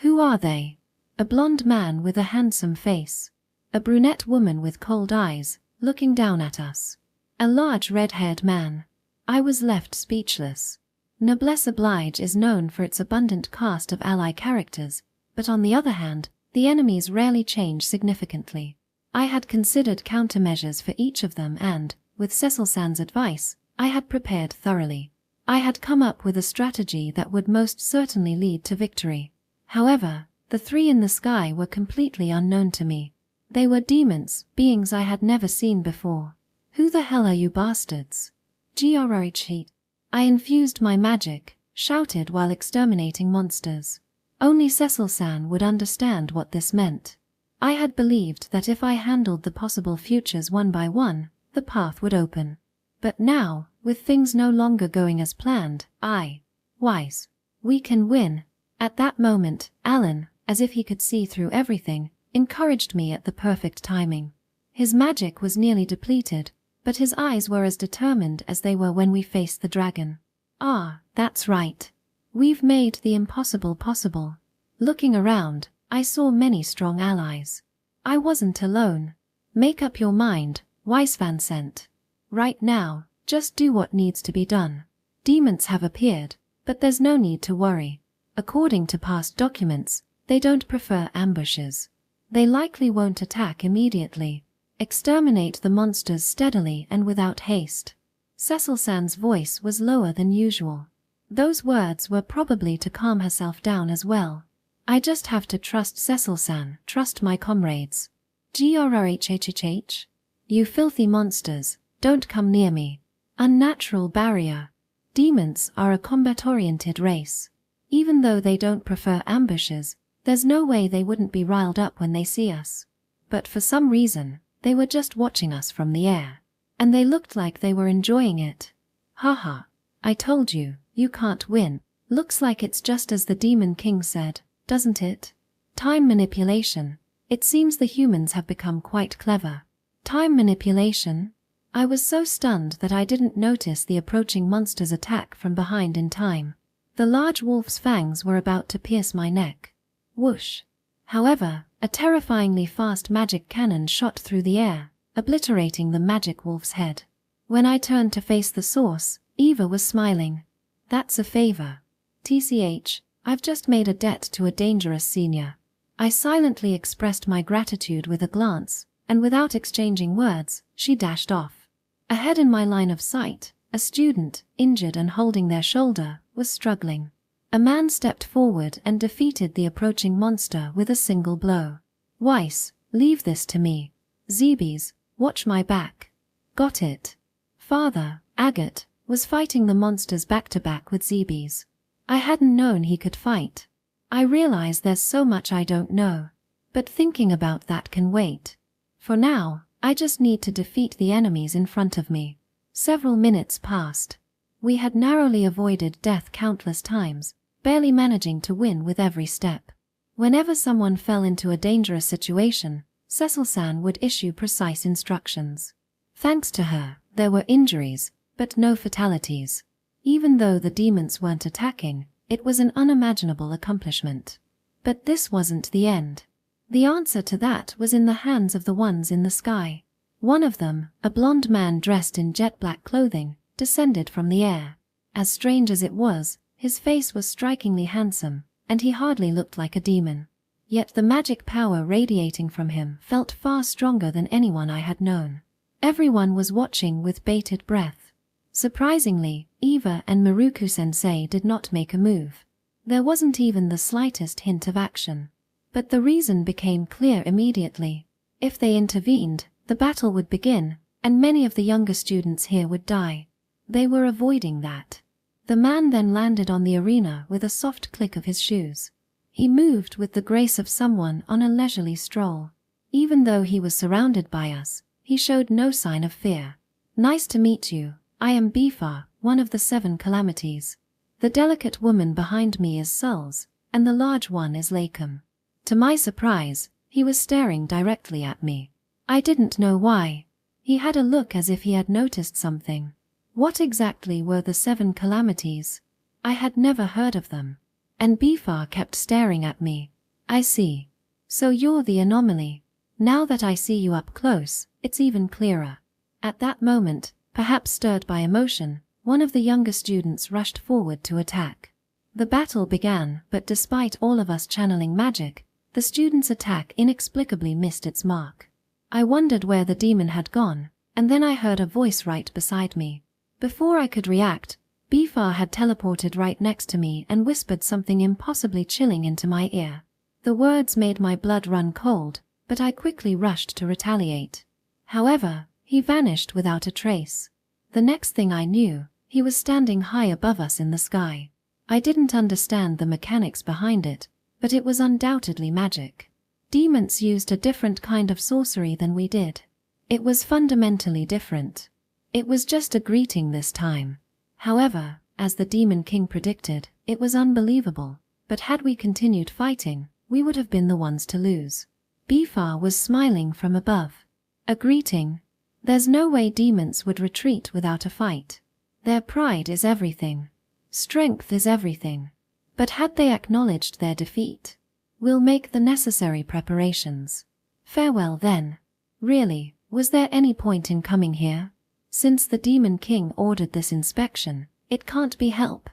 Who are they? A blonde man with a handsome face. A brunette woman with cold eyes, looking down at us. A large red-haired man. I was left speechless. Noblesse Oblige is known for its abundant cast of ally characters, but on the other hand, the enemies rarely change significantly. I had considered countermeasures for each of them and, with Cecil-san's advice, I had prepared thoroughly. I had come up with a strategy that would most certainly lead to victory. However, the 3 in the sky were completely unknown to me. They were demons, beings I had never seen before. Who the hell are you bastards? Grrh. I infused my magic, shouted while exterminating monsters. Only Cecil-san would understand what this meant. I had believed that if I handled the possible futures one by one, the path would open. But now, with things no longer going as planned, we can win. At that moment, Alan, as if he could see through everything, encouraged me at the perfect timing. His magic was nearly depleted, but his eyes were as determined as they were when we faced the dragon. "Ah, that's right. We've made the impossible possible." Looking around, I saw many strong allies. I wasn't alone. "Make up your mind," Wisefan sent. "Right now, just do what needs to be done. Demons have appeared, but there's no need to worry. According to past documents, they don't prefer ambushes. They likely won't attack immediately. Exterminate the monsters steadily and without haste." Cecil-san's voice was lower than usual. Those words were probably to calm herself down as well. I just have to trust Cecil-san, trust my comrades. "Grrhhhh. You filthy monsters, don't come near me. Unnatural barrier. Demons are a combat-oriented race. Even though they don't prefer ambushes, there's no way they wouldn't be riled up when they see us. But for some reason, they were just watching us from the air. And they looked like they were enjoying it. Haha. I told you, you can't win. Looks like it's just as the Demon King said, doesn't it? Time manipulation. It seems the humans have become quite clever." Time manipulation? I was so stunned that I didn't notice the approaching monster's attack from behind in time. The large wolf's fangs were about to pierce my neck. Whoosh. However, a terrifyingly fast magic cannon shot through the air, obliterating the magic wolf's head. When I turned to face the source, Eva was smiling. "That's a favor. TCH, I've just made a debt to a dangerous senior." I silently expressed my gratitude with a glance, and without exchanging words, she dashed off. Ahead in my line of sight, a student, injured and holding their shoulder, was struggling. A man stepped forward and defeated the approaching monster with a single blow. "Weiss, leave this to me. Zebes, watch my back." "Got it." Father, Agate, was fighting the monsters back-to-back with Zebes. I hadn't known he could fight. I realize there's so much I don't know. But thinking about that can wait. For now, I just need to defeat the enemies in front of me. Several minutes passed. We had narrowly avoided death countless times, barely managing to win with every step. Whenever someone fell into a dangerous situation, Cecil-san would issue precise instructions. Thanks to her, there were injuries, but no fatalities. Even though the demons weren't attacking, it was an unimaginable accomplishment. But this wasn't the end. The answer to that was in the hands of the ones in the sky. One of them, a blond man dressed in jet-black clothing, descended from the air. As strange as it was, his face was strikingly handsome, and he hardly looked like a demon. Yet the magic power radiating from him felt far stronger than anyone I had known. Everyone was watching with bated breath. Surprisingly, Eva and Maruku-sensei did not make a move. There wasn't even the slightest hint of action. But the reason became clear immediately. If they intervened, the battle would begin, and many of the younger students here would die. They were avoiding that. The man then landed on the arena with a soft click of his shoes. He moved with the grace of someone on a leisurely stroll. Even though he was surrounded by us, he showed no sign of fear. "Nice to meet you. I am Bifa, one of the 7 calamities. The delicate woman behind me is Sulz, and the large one is Lakem." To my surprise, he was staring directly at me. I didn't know why. He had a look as if he had noticed something. What exactly were the 7 calamities? I had never heard of them. And Bifa kept staring at me. "I see. So you're the anomaly. Now that I see you up close, it's even clearer." At that moment, perhaps stirred by emotion, one of the younger students rushed forward to attack. The battle began, but despite all of us channeling magic, the student's attack inexplicably missed its mark. I wondered where the demon had gone, and then I heard a voice right beside me. Before I could react, Bifa had teleported right next to me and whispered something impossibly chilling into my ear. The words made my blood run cold, but I quickly rushed to retaliate. However, he vanished without a trace. The next thing I knew, he was standing high above us in the sky. I didn't understand the mechanics behind it, but it was undoubtedly magic. Demons used a different kind of sorcery than we did. It was fundamentally different. It was just a greeting this time. However, as the Demon King predicted, it was unbelievable, but had we continued fighting, we would have been the ones to lose. Bifar was smiling from above. A greeting. There's no way demons would retreat without a fight. Their pride is everything. Strength is everything. But had they acknowledged their defeat? We'll make the necessary preparations. Farewell then. Really, was there any point in coming here? Since the Demon King ordered this inspection, it can't be helped.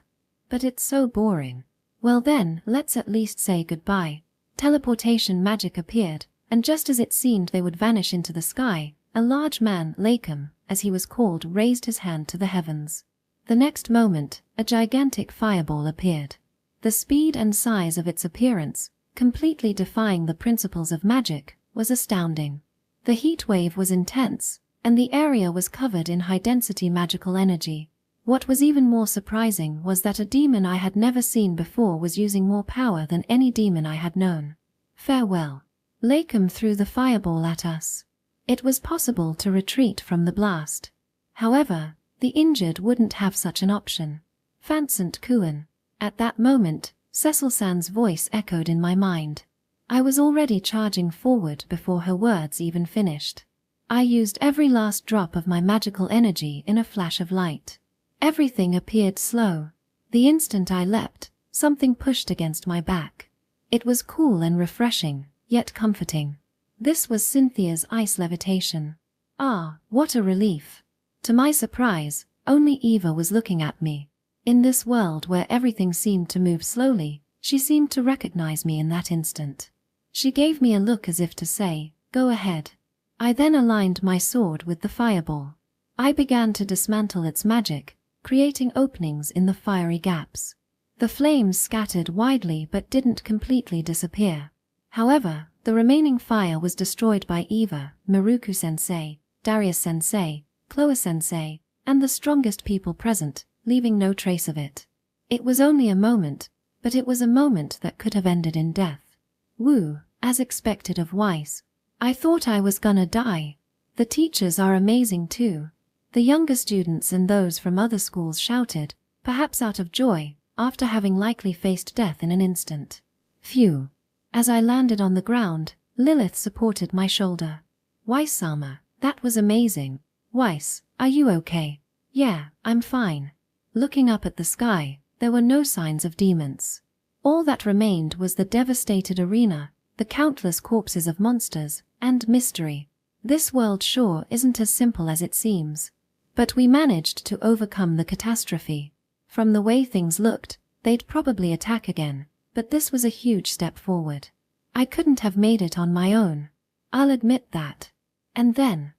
But it's so boring. Well then, let's at least say goodbye. Teleportation magic appeared, and just as it seemed they would vanish into the sky, a large man, Lakem, as he was called, raised his hand to the heavens. The next moment, a gigantic fireball appeared. The speed and size of its appearance, completely defying the principles of magic, was astounding. The heat wave was intense, and the area was covered in high-density magical energy. What was even more surprising was that a demon I had never seen before was using more power than any demon I had known. Farewell. Lakem threw the fireball at us. It was possible to retreat from the blast. However, the injured wouldn't have such an option. Fansant Kuan. At that moment, Cecil San's voice echoed in my mind. I was already charging forward before her words even finished. I used every last drop of my magical energy in a flash of light. Everything appeared slow. The instant I leapt, something pushed against my back. It was cool and refreshing, yet comforting. This was Cynthia's ice levitation. Ah, what a relief. To my surprise, only Eva was looking at me. In this world where everything seemed to move slowly, she seemed to recognize me in that instant. She gave me a look as if to say, "Go ahead." I then aligned my sword with the fireball. I began to dismantle its magic, creating openings in the fiery gaps. The flames scattered widely but didn't completely disappear. However, the remaining fire was destroyed by Eva, Miruku-sensei, Darius-sensei, Chloe-sensei, and the strongest people present, leaving no trace of it. It was only a moment, but it was a moment that could have ended in death. Woo, as expected of Weiss. I thought I was gonna die. The teachers are amazing too. The younger students and those from other schools shouted, perhaps out of joy, after having likely faced death in an instant. Phew. As I landed on the ground, Lilith supported my shoulder. Weiss-sama, that was amazing. Weiss, are you okay? Yeah, I'm fine. Looking up at the sky, there were no signs of demons. All that remained was the devastated arena, the countless corpses of monsters, and mystery. This world sure isn't as simple as it seems. But we managed to overcome the catastrophe. From the way things looked, they'd probably attack again, but this was a huge step forward. I couldn't have made it on my own. I'll admit that. And then,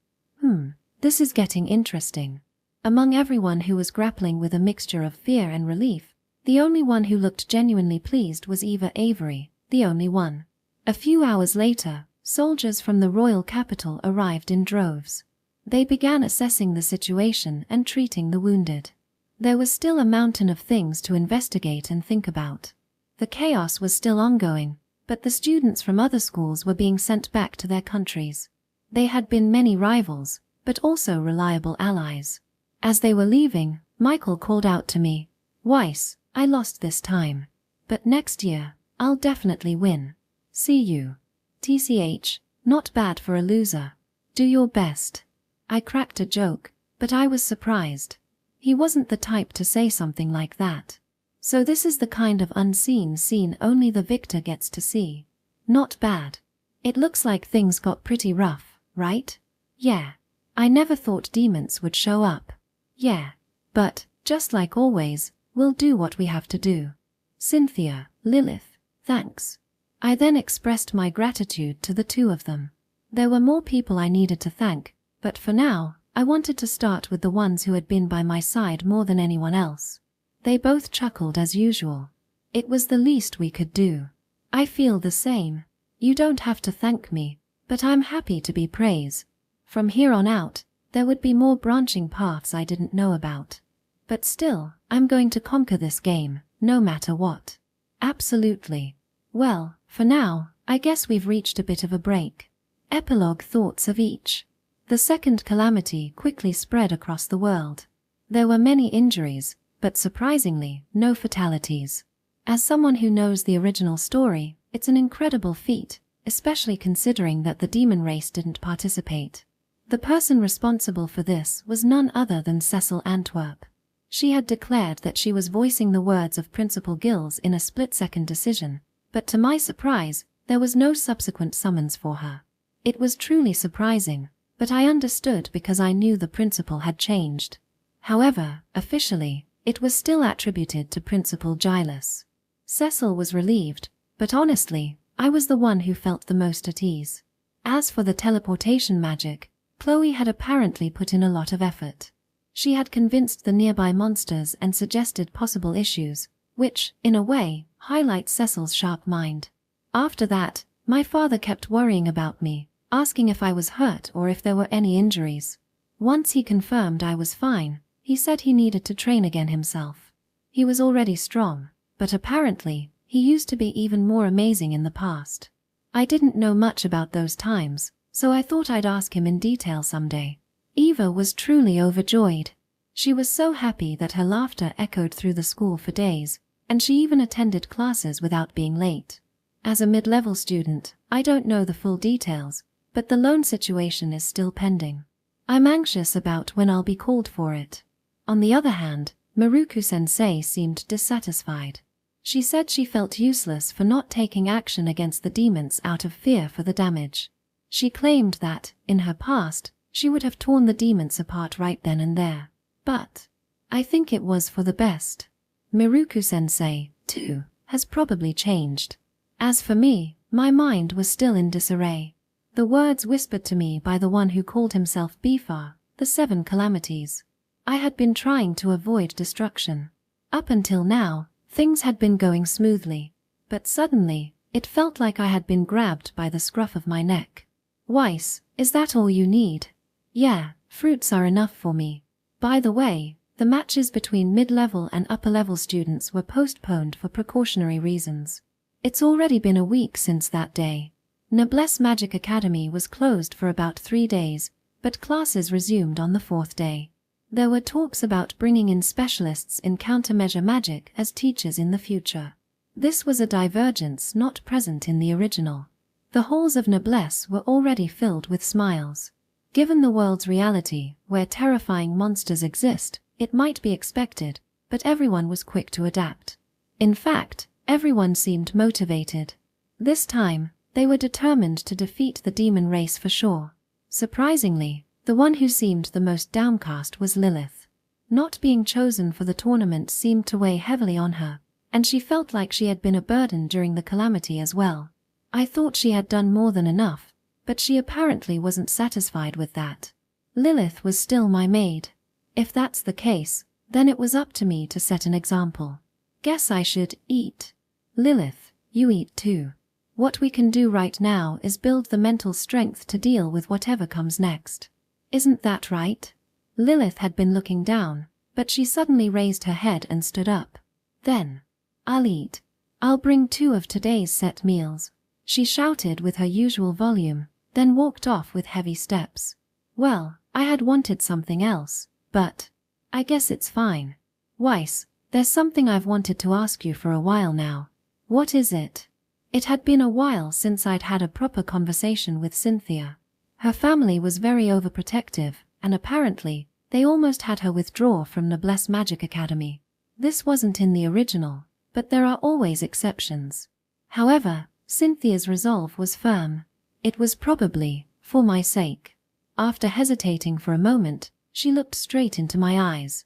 this is getting interesting. Among everyone who was grappling with a mixture of fear and relief, the only one who looked genuinely pleased was Eva Avery, the only one. A few hours later, soldiers from the royal capital arrived in droves. They began assessing the situation and treating the wounded. There was still a mountain of things to investigate and think about. The chaos was still ongoing, but the students from other schools were being sent back to their countries. They had been many rivals, but also reliable allies. As they were leaving, Michael called out to me, "Weiss, I lost this time. But next year, I'll definitely win. See you. TCH, not bad for a loser. Do your best." I cracked a joke, but I was surprised. He wasn't the type to say something like that. So this is the kind of unseen scene only the victor gets to see. Not bad. It looks like things got pretty rough, right? Yeah. I never thought demons would show up. Yeah. But, just like always, we'll do what we have to do. Cynthia, Lilith, thanks. I then expressed my gratitude to the two of them. There were more people I needed to thank, but for now, I wanted to start with the ones who had been by my side more than anyone else. They both chuckled as usual. It was the least we could do. I feel the same. You don't have to thank me, but I'm happy to be praised. From here on out, there would be more branching paths I didn't know about. But still, I'm going to conquer this game, no matter what. Absolutely. Well, for now, I guess we've reached a bit of a break. Epilogue thoughts of each. The second calamity quickly spread across the world. There were many injuries, but surprisingly, no fatalities. As someone who knows the original story, it's an incredible feat, especially considering that the demon race didn't participate. The person responsible for this was none other than Cecil Antwerp. She had declared that she was voicing the words of Principal Gills in a split-second decision, but to my surprise, there was no subsequent summons for her. It was truly surprising, but I understood because I knew the principal had changed. However, officially, it was still attributed to Principal Giles. Cecil was relieved, but honestly, I was the one who felt the most at ease. As for the teleportation magic, Chloe had apparently put in a lot of effort. She had convinced the nearby monsters and suggested possible issues, which, in a way, highlights Cecil's sharp mind. After that, my father kept worrying about me, asking if I was hurt or if there were any injuries. Once he confirmed I was fine, he said he needed to train again himself. He was already strong, but apparently, he used to be even more amazing in the past. I didn't know much about those times, so I thought I'd ask him in detail someday. Eva was truly overjoyed. She was so happy that her laughter echoed through the school for days, and she even attended classes without being late. As a mid-level student, I don't know the full details, but the loan situation is still pending. I'm anxious about when I'll be called for it. On the other hand, Miruku-sensei seemed dissatisfied. She said she felt useless for not taking action against the demons out of fear for the damage. She claimed that, in her past, she would have torn the demons apart right then and there. But I think it was for the best. Miruku-sensei, too, has probably changed. As for me, my mind was still in disarray. The words whispered to me by the one who called himself Bifar, the 7 calamities. I had been trying to avoid destruction. Up until now, things had been going smoothly, but suddenly, it felt like I had been grabbed by the scruff of my neck. Weiss, is that all you need? Yeah, fruits are enough for me. By the way, the matches between mid-level and upper-level students were postponed for precautionary reasons. It's already been a week since that day. Noblesse Magic Academy was closed for about 3 days, but classes resumed on the 4th day. There were talks about bringing in specialists in countermeasure magic as teachers in the future. This was a divergence not present in the original. The halls of Noblesse were already filled with smiles. Given the world's reality, where terrifying monsters exist, it might be expected, but everyone was quick to adapt. In fact, everyone seemed motivated. This time, they were determined to defeat the demon race for sure. Surprisingly, the one who seemed the most downcast was Lilith. Not being chosen for the tournament seemed to weigh heavily on her, and she felt like she had been a burden during the Calamity as well. I thought she had done more than enough, but she apparently wasn't satisfied with that. Lilith was still my maid. If that's the case, then it was up to me to set an example. Guess I should eat. Lilith, you eat too. What we can do right now is build the mental strength to deal with whatever comes next. Isn't that right? Lilith had been looking down, but she suddenly raised her head and stood up. Then, I'll eat. I'll bring 2 of today's set meals. She shouted with her usual volume, then walked off with heavy steps. Well, I had wanted something else, but I guess it's fine. Weiss, there's something I've wanted to ask you for a while now. What is it? It had been a while since I'd had a proper conversation with Cynthia. Her family was very overprotective, and apparently, they almost had her withdraw from Noblesse Magic Academy. This wasn't in the original, but there are always exceptions. However, Cynthia's resolve was firm. It was probably for my sake. After hesitating for a moment, she looked straight into my eyes.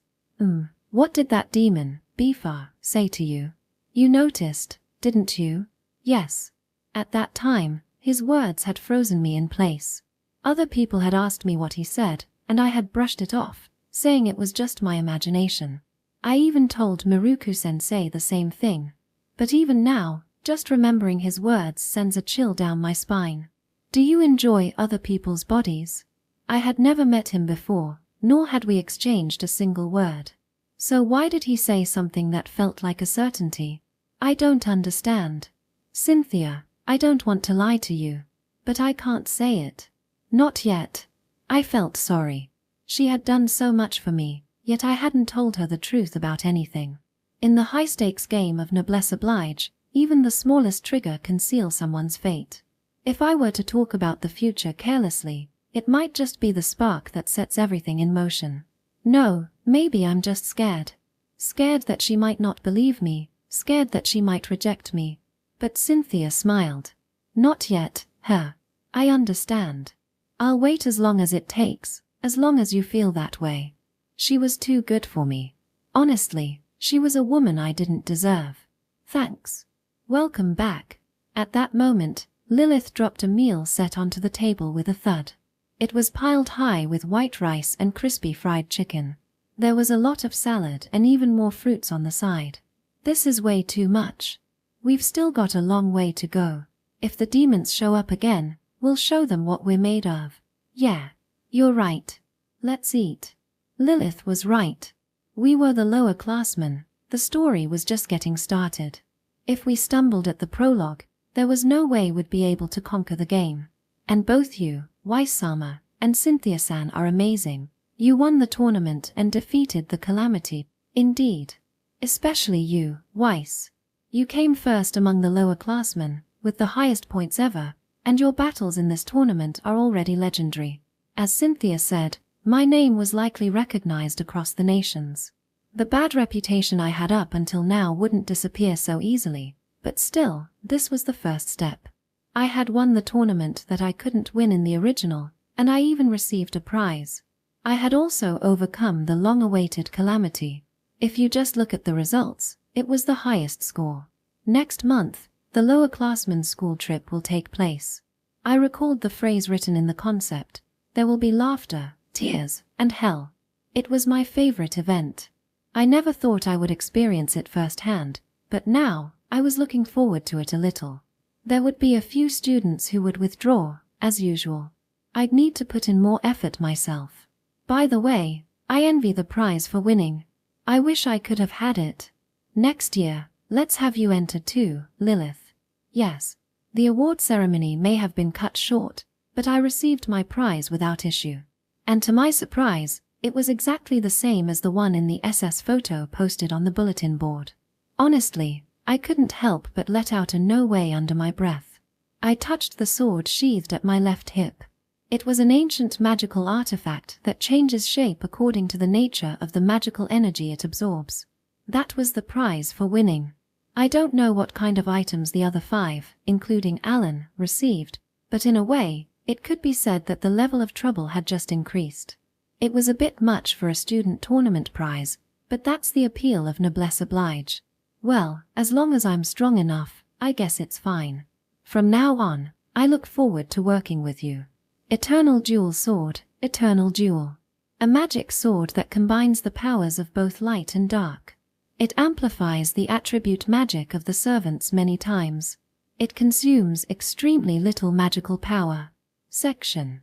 What did that demon, Bifar, say to you? You noticed, didn't you? Yes. At that time, his words had frozen me in place. Other people had asked me what he said, and I had brushed it off, saying it was just my imagination. I even told Miruku-sensei the same thing. But even now, just remembering his words sends a chill down my spine. Do you enjoy other people's bodies? I had never met him before, nor had we exchanged a single word. So why did he say something that felt like a certainty? I don't understand. Cynthia, I don't want to lie to you, but I can't say it. Not yet. I felt sorry. She had done so much for me, yet I hadn't told her the truth about anything. In the high-stakes game of Noblesse Oblige, even the smallest trigger can seal someone's fate. If I were to talk about the future carelessly, it might just be the spark that sets everything in motion. No, maybe I'm just scared. Scared that she might not believe me, scared that she might reject me. But Cynthia smiled. Not yet, her. I understand. I'll wait as long as it takes, as long as you feel that way. She was too good for me. Honestly, she was a woman I didn't deserve. Thanks. Welcome back. At that moment, Lilith dropped a meal set onto the table with a thud. It was piled high with white rice and crispy fried chicken. There was a lot of salad and even more fruits on the side. This is way too much. We've still got a long way to go. If the demons show up again, we'll show them what we're made of. Yeah, you're right. Let's eat. Lilith was right. We were the lower classmen. The story was just getting started. If we stumbled at the prologue, there was no way we'd be able to conquer the game. And both you, Weiss-sama, and Cynthia-san are amazing. You won the tournament and defeated the Calamity. Indeed. Especially you, Weiss. You came first among the lower classmen, with the highest points ever, and your battles in this tournament are already legendary. As Cynthia said, my name was likely recognized across the nations. The bad reputation I had up until now wouldn't disappear so easily, but still, this was the first step. I had won the tournament that I couldn't win in the original, and I even received a prize. I had also overcome the long-awaited Calamity. If you just look at the results, it was the highest score. Next month, the lower classmen's school trip will take place. I recalled the phrase written in the concept. There will be laughter, tears, and hell. It was my favorite event. I never thought I would experience it firsthand, but now, I was looking forward to it a little. There would be a few students who would withdraw, as usual. I'd need to put in more effort myself. By the way, I envy the prize for winning. I wish I could have had it. Next year, let's have you enter too, Lilith. Yes. The award ceremony may have been cut short, but I received my prize without issue. And to my surprise, it was exactly the same as the one in the SS photo posted on the bulletin board. Honestly, I couldn't help but let out a no way under my breath. I touched the sword sheathed at my left hip. It was an ancient magical artifact that changes shape according to the nature of the magical energy it absorbs. That was the prize for winning. I don't know what kind of items the other 5, including Alan, received, but in a way, it could be said that the level of trouble had just increased. It was a bit much for a student tournament prize, but that's the appeal of noblesse oblige. Well, as long as I'm strong enough, I guess it's fine. From now on, I look forward to working with you. Eternal Dual Sword, Eternal Dual. A magic sword that combines the powers of both light and dark. It amplifies the attribute magic of the servants many times. It consumes extremely little magical power. Section.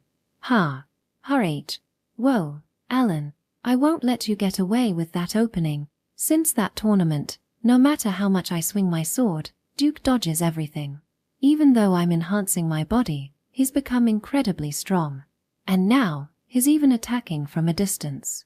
H. Whoa, Alan, I won't let you get away with that opening. Since that tournament, no matter how much I swing my sword, Duke dodges everything. Even though I'm enhancing my body, he's become incredibly strong. And now, he's even attacking from a distance.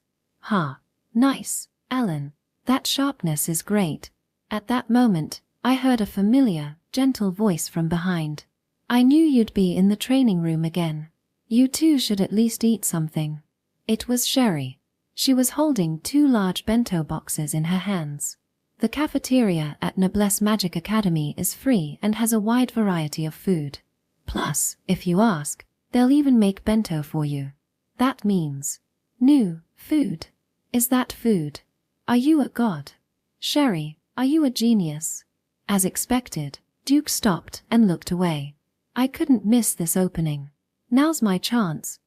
Nice, Alan. That sharpness is great. At that moment, I heard a familiar, gentle voice from behind. I knew you'd be in the training room again. You two should at least eat something. It was Sherry. She was holding 2 large bento boxes in her hands. The cafeteria at Noblesse Magic Academy is free and has a wide variety of food. Plus, if you ask, they'll even make bento for you. That means new food. Is that food? Are you a god? Sherry, are you a genius? As expected, Duke stopped and looked away. I couldn't miss this opening. Now's my chance.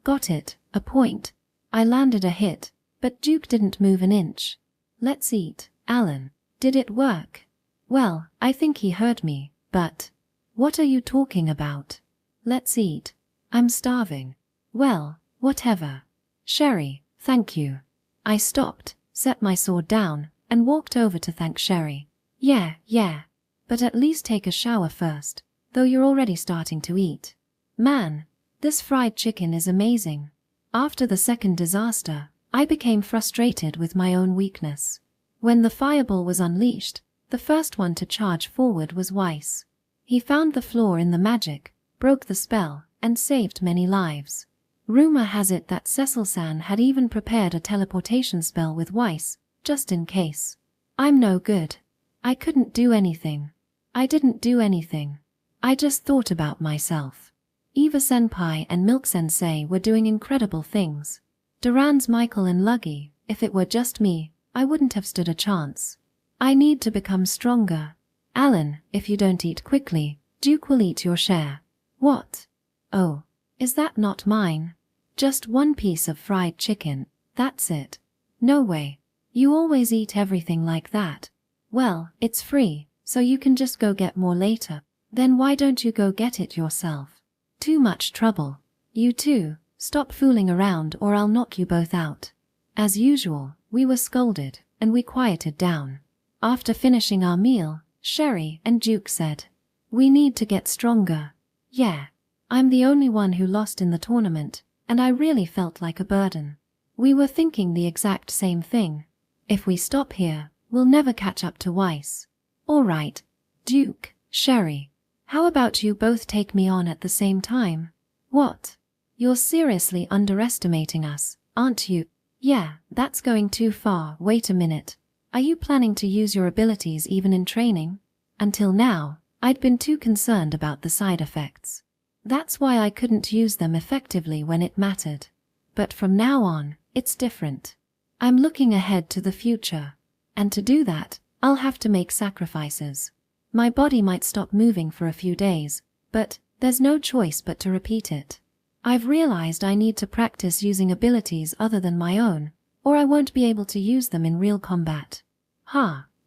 Got it, a point. I landed a hit, but Duke didn't move an inch. Let's eat, Alan. Did it work? Well, I think he heard me, but... What are you talking about? Let's eat. I'm starving. Well, whatever. Sherry, thank you. I stopped, set my sword down, and walked over to thank Sherry. Yeah. But at least take a shower first, though you're already starting to eat. Man, this fried chicken is amazing. After the second disaster, I became frustrated with my own weakness. When the fireball was unleashed, the first one to charge forward was Weiss. He found the flaw in the magic, broke the spell, and saved many lives. Rumor has it that Cecil-san had even prepared a teleportation spell with Weiss, just in case. I'm no good. I couldn't do anything. I didn't do anything. I just thought about myself. Eva-senpai and Milk-sensei were doing incredible things. Duran's Michael and Luggy, if it were just me, I wouldn't have stood a chance. I need to become stronger. Alan, if you don't eat quickly, Duke will eat your share. What? Oh, is that not mine? Just one piece of fried chicken, that's it. No way. You always eat everything like that. Well, it's free, so you can just go get more later. Then why don't you go get it yourself? Too much trouble. You two, stop fooling around or I'll knock you both out. As usual, we were scolded, and we quieted down. After finishing our meal, Sherry and Duke said, "We need to get stronger." Yeah. I'm the only one who lost in the tournament, and I really felt like a burden. We were thinking the exact same thing. If we stop here, we'll never catch up to Weiss. All right. Duke, Sherry, how about you both take me on at the same time? What? You're seriously underestimating us, aren't you? Yeah, that's going too far. Wait a minute. Are you planning to use your abilities even in training? Until now, I'd been too concerned about the side effects. That's why I couldn't use them effectively when it mattered. But from now on, it's different. I'm looking ahead to the future. And to do that, I'll have to make sacrifices. My body might stop moving for a few days, but there's no choice but to repeat it. I've realized I need to practice using abilities other than my own, or I won't be able to use them in real combat.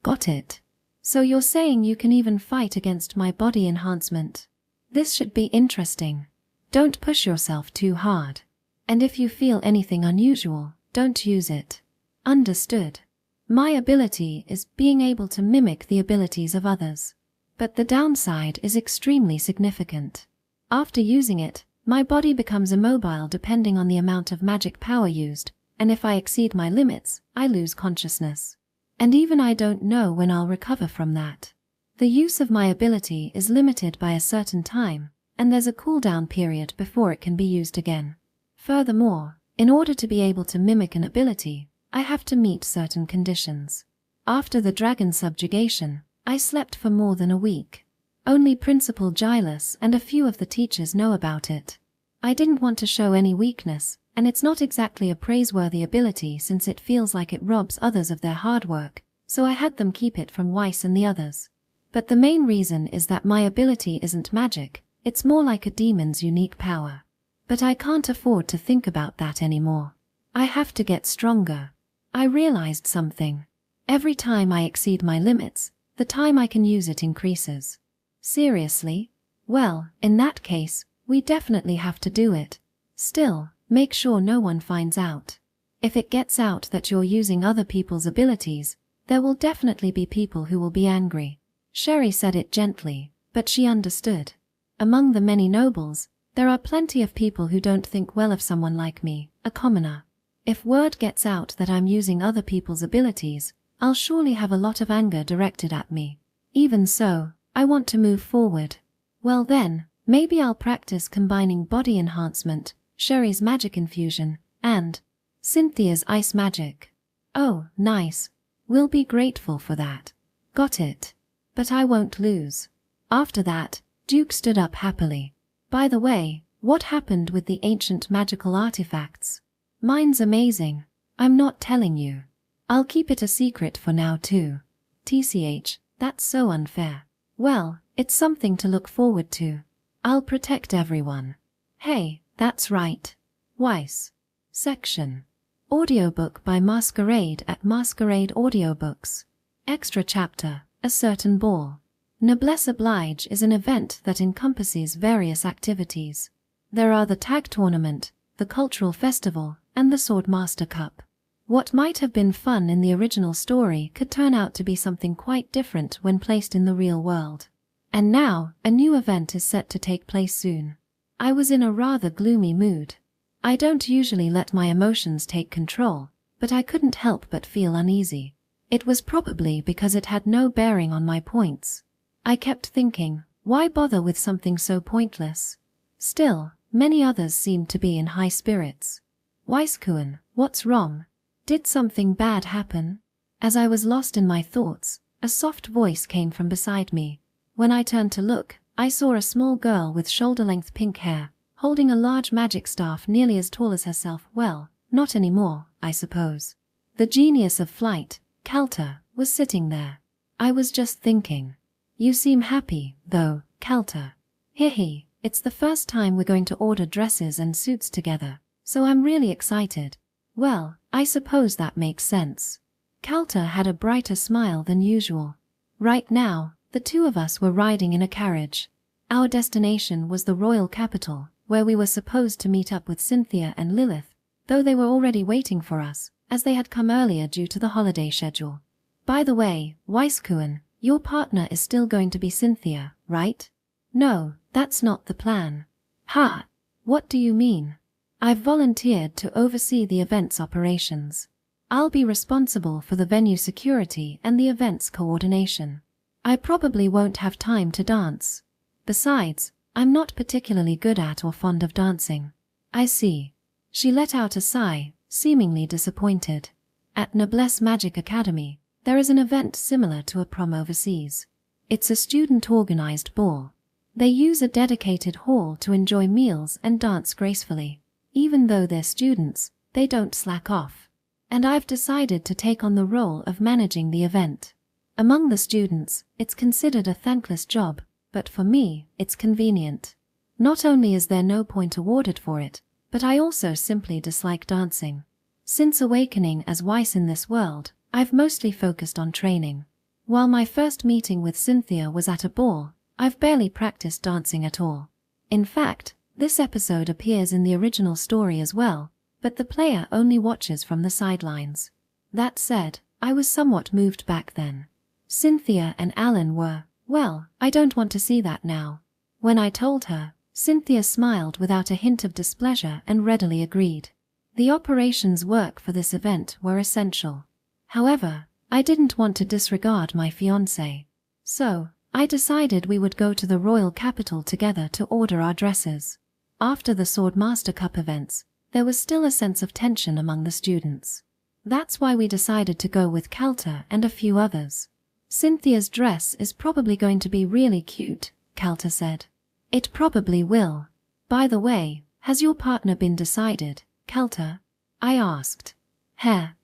Got it. So you're saying you can even fight against my body enhancement? This should be interesting. Don't push yourself too hard. And if you feel anything unusual, don't use it. Understood. My ability is being able to mimic the abilities of others. But the downside is extremely significant. After using it, my body becomes immobile depending on the amount of magic power used, and if I exceed my limits, I lose consciousness. And even I don't know when I'll recover from that. The use of my ability is limited by a certain time, and there's a cooldown period before it can be used again. Furthermore, in order to be able to mimic an ability, I have to meet certain conditions. After the dragon subjugation, I slept for more than a week. Only Principal Gilus and a few of the teachers know about it. I didn't want to show any weakness, and it's not exactly a praiseworthy ability since it feels like it robs others of their hard work, so I had them keep it from Weiss and the others. But the main reason is that my ability isn't magic, it's more like a demon's unique power. But I can't afford to think about that anymore. I have to get stronger. I realized something. Every time I exceed my limits, the time I can use it increases. Seriously? Well, in that case, we definitely have to do it. Still, make sure no one finds out. If it gets out that you're using other people's abilities, there will definitely be people who will be angry. Sherry said it gently, but she understood. Among the many nobles, there are plenty of people who don't think well of someone like me, a commoner. If word gets out that I'm using other people's abilities, I'll surely have a lot of anger directed at me. Even so, I want to move forward. Well then, maybe I'll practice combining body enhancement, Sherry's magic infusion, and Cynthia's ice magic. Oh, nice. We'll be grateful for that. Got it. But I won't lose. After that, Duke stood up happily. By the way, what happened with the ancient magical artifacts? Mine's amazing. I'm not telling you. I'll keep it a secret for now too. TCH, that's so unfair. Well, it's something to look forward to. I'll protect everyone. Hey, that's right. Weiss. Section. Audiobook by Masquerade at Masquerade Audiobooks. Extra chapter, A Certain Ball. Noblesse Oblige is an event that encompasses various activities. There are the tag tournament, the cultural festival, and the Swordmaster Cup. What might have been fun in the original story could turn out to be something quite different when placed in the real world. And now, a new event is set to take place soon. I was in a rather gloomy mood. I don't usually let my emotions take control, but I couldn't help but feel uneasy. It was probably because it had no bearing on my points. I kept thinking, why bother with something so pointless? Still, many others seemed to be in high spirits. Weisskuen, what's wrong? Did something bad happen? As I was lost in my thoughts, a soft voice came from beside me. When I turned to look, I saw a small girl with shoulder-length pink hair, holding a large magic staff nearly as tall as herself. Well, not anymore, I suppose. The genius of flight, Calta, was sitting there. I was just thinking. You seem happy, though, Calta. Hehe, it's the first time we're going to order dresses and suits together, so I'm really excited. Well, I suppose that makes sense. Calta had a brighter smile than usual. Right now, the two of us were riding in a carriage. Our destination was the royal capital, where we were supposed to meet up with Cynthia and Lilith, though they were already waiting for us, as they had come earlier due to the holiday schedule. By the way, Weisskuen, your partner is still going to be Cynthia, right? No, that's not the plan. Ha! What do you mean? I've volunteered to oversee the event's operations. I'll be responsible for the venue security and the event's coordination. I probably won't have time to dance. Besides, I'm not particularly good at or fond of dancing. I see. She let out a sigh, seemingly disappointed. At Noblesse Magic Academy, there is an event similar to a prom overseas. It's a student-organized ball. They use a dedicated hall to enjoy meals and dance gracefully. Even though they're students, they don't slack off. And I've decided to take on the role of managing the event. Among the students, it's considered a thankless job, but for me, it's convenient. Not only is there no point awarded for it, but I also simply dislike dancing. Since awakening as Weiss in this world, I've mostly focused on training. While my first meeting with Cynthia was at a ball, I've barely practiced dancing at all. In fact, this episode appears in the original story as well, but the player only watches from the sidelines. That said, I was somewhat moved back then. Cynthia and Alan were, well, I don't want to see that now. When I told her, Cynthia smiled without a hint of displeasure and readily agreed. The operations work for this event were essential. However, I didn't want to disregard my fiancé. So, I decided we would go to the royal capital together to order our dresses. After the Swordmaster Cup events, there was still a sense of tension among the students. That's why we decided to go with Calta and a few others. Cynthia's dress is probably going to be really cute, Calta said. It probably will. By the way, has your partner been decided, Calta? I asked.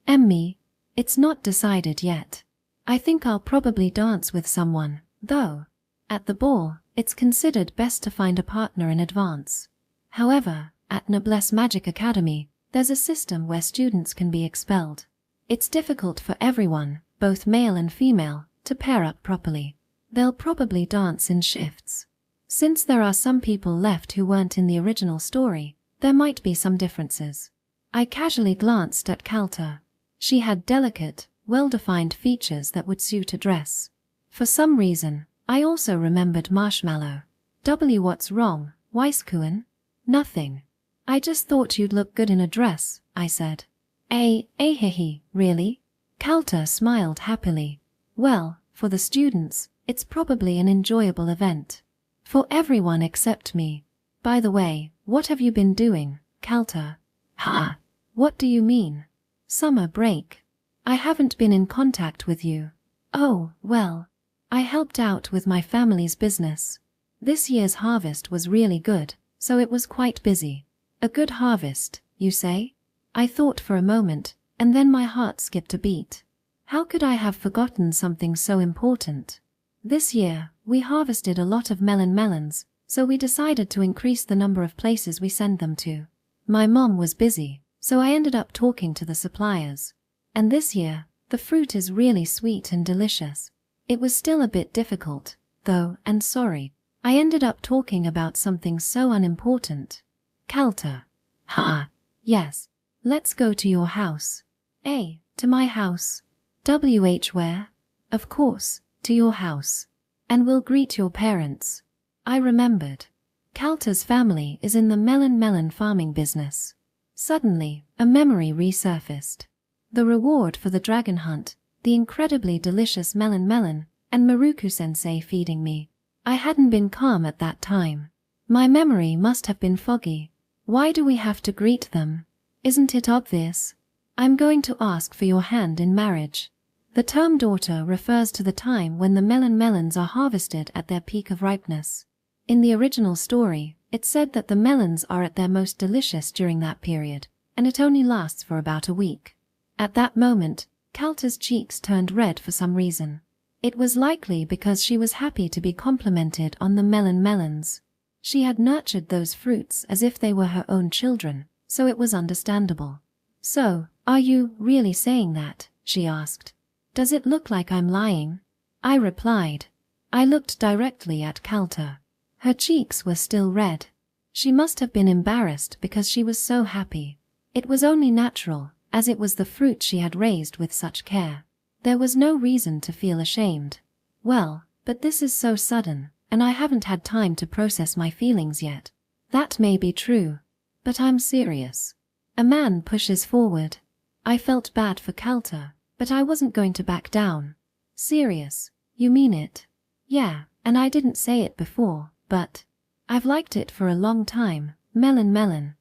Me. It's not decided yet. I think I'll probably dance with someone, though. At the ball, it's considered best to find a partner in advance. However, at Noblesse Magic Academy, there's a system where students can be expelled. It's difficult for everyone, both male and female, to pair up properly. They'll probably dance in shifts. Since there are some people left who weren't in the original story, there might be some differences. I casually glanced at Calta. She had delicate, well-defined features that would suit a dress. For some reason, I also remembered Marshmallow. What's wrong, Weisskuen? Nothing. I just thought you'd look good in a dress, I said. Really? Calta smiled happily. Well, for the students, it's probably an enjoyable event. For everyone except me. By the way, what have you been doing, Calta? Ha! What do you mean? Summer break. I haven't been in contact with you. Oh, well. I helped out with my family's business. This year's harvest was really good, so it was quite busy. A good harvest, you say? I thought for a moment, and then my heart skipped a beat. How could I have forgotten something so important? This year, we harvested a lot of melons, so we decided to increase the number of places we send them to. My mom was busy, so I ended up talking to the suppliers. And this year, the fruit is really sweet and delicious. It was still a bit difficult, though, and sorry. I ended up talking about something so unimportant. Calta. Ha! Yes. Let's go to your house. To my house. Where? Of course, to your house. And we'll greet your parents. I remembered. Calta's family is in the melon farming business. Suddenly, a memory resurfaced. The reward for the dragon hunt, the incredibly delicious melon, and Maruku-sensei feeding me. I hadn't been calm at that time. My memory must have been foggy. Why do we have to greet them? Isn't it obvious? I'm going to ask for your hand in marriage. The term daughter refers to the time when the melons are harvested at their peak of ripeness. In the original story, it said that the melons are at their most delicious during that period, and it only lasts for about a week. At that moment, Calta's cheeks turned red for some reason. It was likely because she was happy to be complimented on the melons. She had nurtured those fruits as if they were her own children, so it was understandable. So, are you really saying that? She asked. Does it look like I'm lying? I replied. I looked directly at Calta. Her cheeks were still red. She must have been embarrassed because she was so happy. It was only natural, as it was the fruit she had raised with such care. There was no reason to feel ashamed. Well, but this is so sudden, and I haven't had time to process my feelings yet. That may be true, but I'm serious. A man pushes forward. I felt bad for Calta, but I wasn't going to back down. Serious? You mean it? Yeah, and I didn't say it before, but I've liked it for a long time. Melon.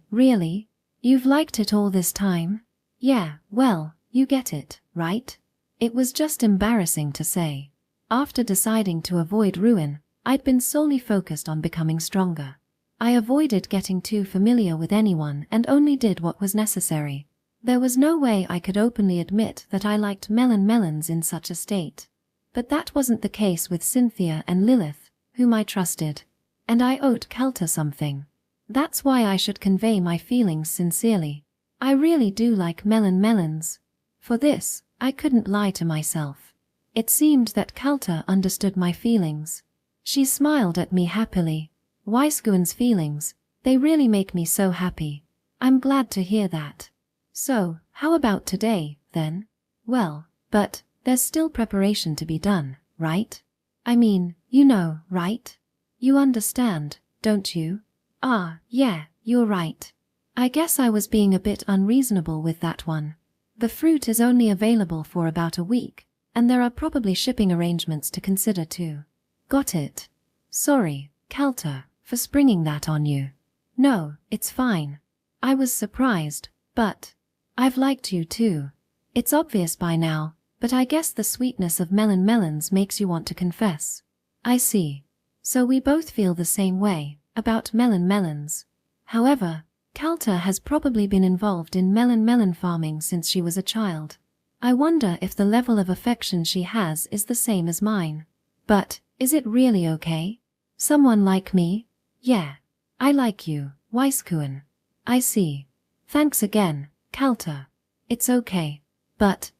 Really? You've liked it all this time? Yeah, well, you get it, right? It was just embarrassing to say. After deciding to avoid ruin, I'd been solely focused on becoming stronger. I avoided getting too familiar with anyone and only did what was necessary. There was no way I could openly admit that I liked melons in such a state. But that wasn't the case with Cynthia and Lilith, whom I trusted. And I owed Calta something. That's why I should convey my feelings sincerely. I really do like melons. For this, I couldn't lie to myself. It seemed that Calta understood my feelings. She smiled at me happily. Weiskuen's feelings, they really make me so happy. I'm glad to hear that. So, how about today, then? Well, but there's still preparation to be done, right? I mean, you know, right? You understand, don't you? Ah, yeah, you're right. I guess I was being a bit unreasonable with that one. The fruit is only available for about a week, and there are probably shipping arrangements to consider too. Got it. Sorry, Calta, for springing that on you. No, it's fine. I was surprised, but I've liked you too. It's obvious by now, but I guess the sweetness of melons makes you want to confess. I see. So we both feel the same way about melons. However, Calta has probably been involved in melon farming since she was a child. I wonder if the level of affection she has is the same as mine. But, is it really okay? Someone like me? Yeah. I like you, Weiskuen. I see. Thanks again, Calta. It's okay. But,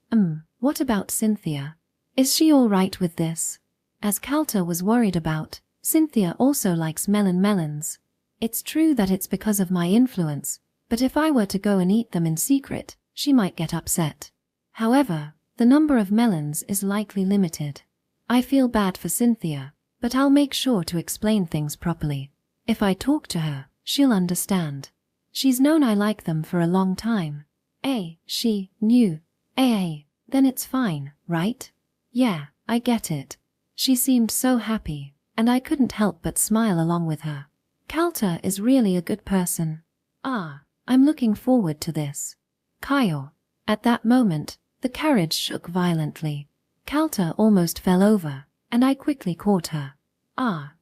what about Cynthia? Is she all right with this? As Calta was worried about, Cynthia also likes melons. It's true that it's because of my influence, but if I were to go and eat them in secret, she might get upset. However, the number of melons is likely limited. I feel bad for Cynthia, but I'll make sure to explain things properly. If I talk to her, she'll understand. She's known I like them for a long time. She knew. Then it's fine, right? Yeah, I get it. She seemed so happy, and I couldn't help but smile along with her. Calta is really a good person. I'm looking forward to this. Kyle. At that moment, the carriage shook violently. Calta almost fell over, and I quickly caught her.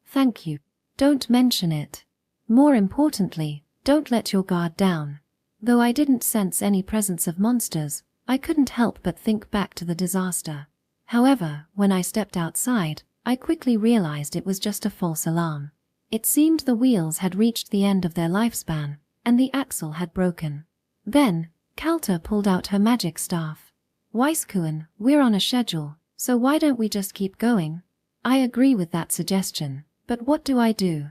Thank you. Don't mention it. More importantly, don't let your guard down. Though I didn't sense any presence of monsters, I couldn't help but think back to the disaster. However, when I stepped outside, I quickly realized it was just a false alarm. It seemed the wheels had reached the end of their lifespan, and the axle had broken. Then, Calta pulled out her magic staff. Weiskuen, we're on a schedule, so why don't we just keep going? I agree with that suggestion, but what do I do?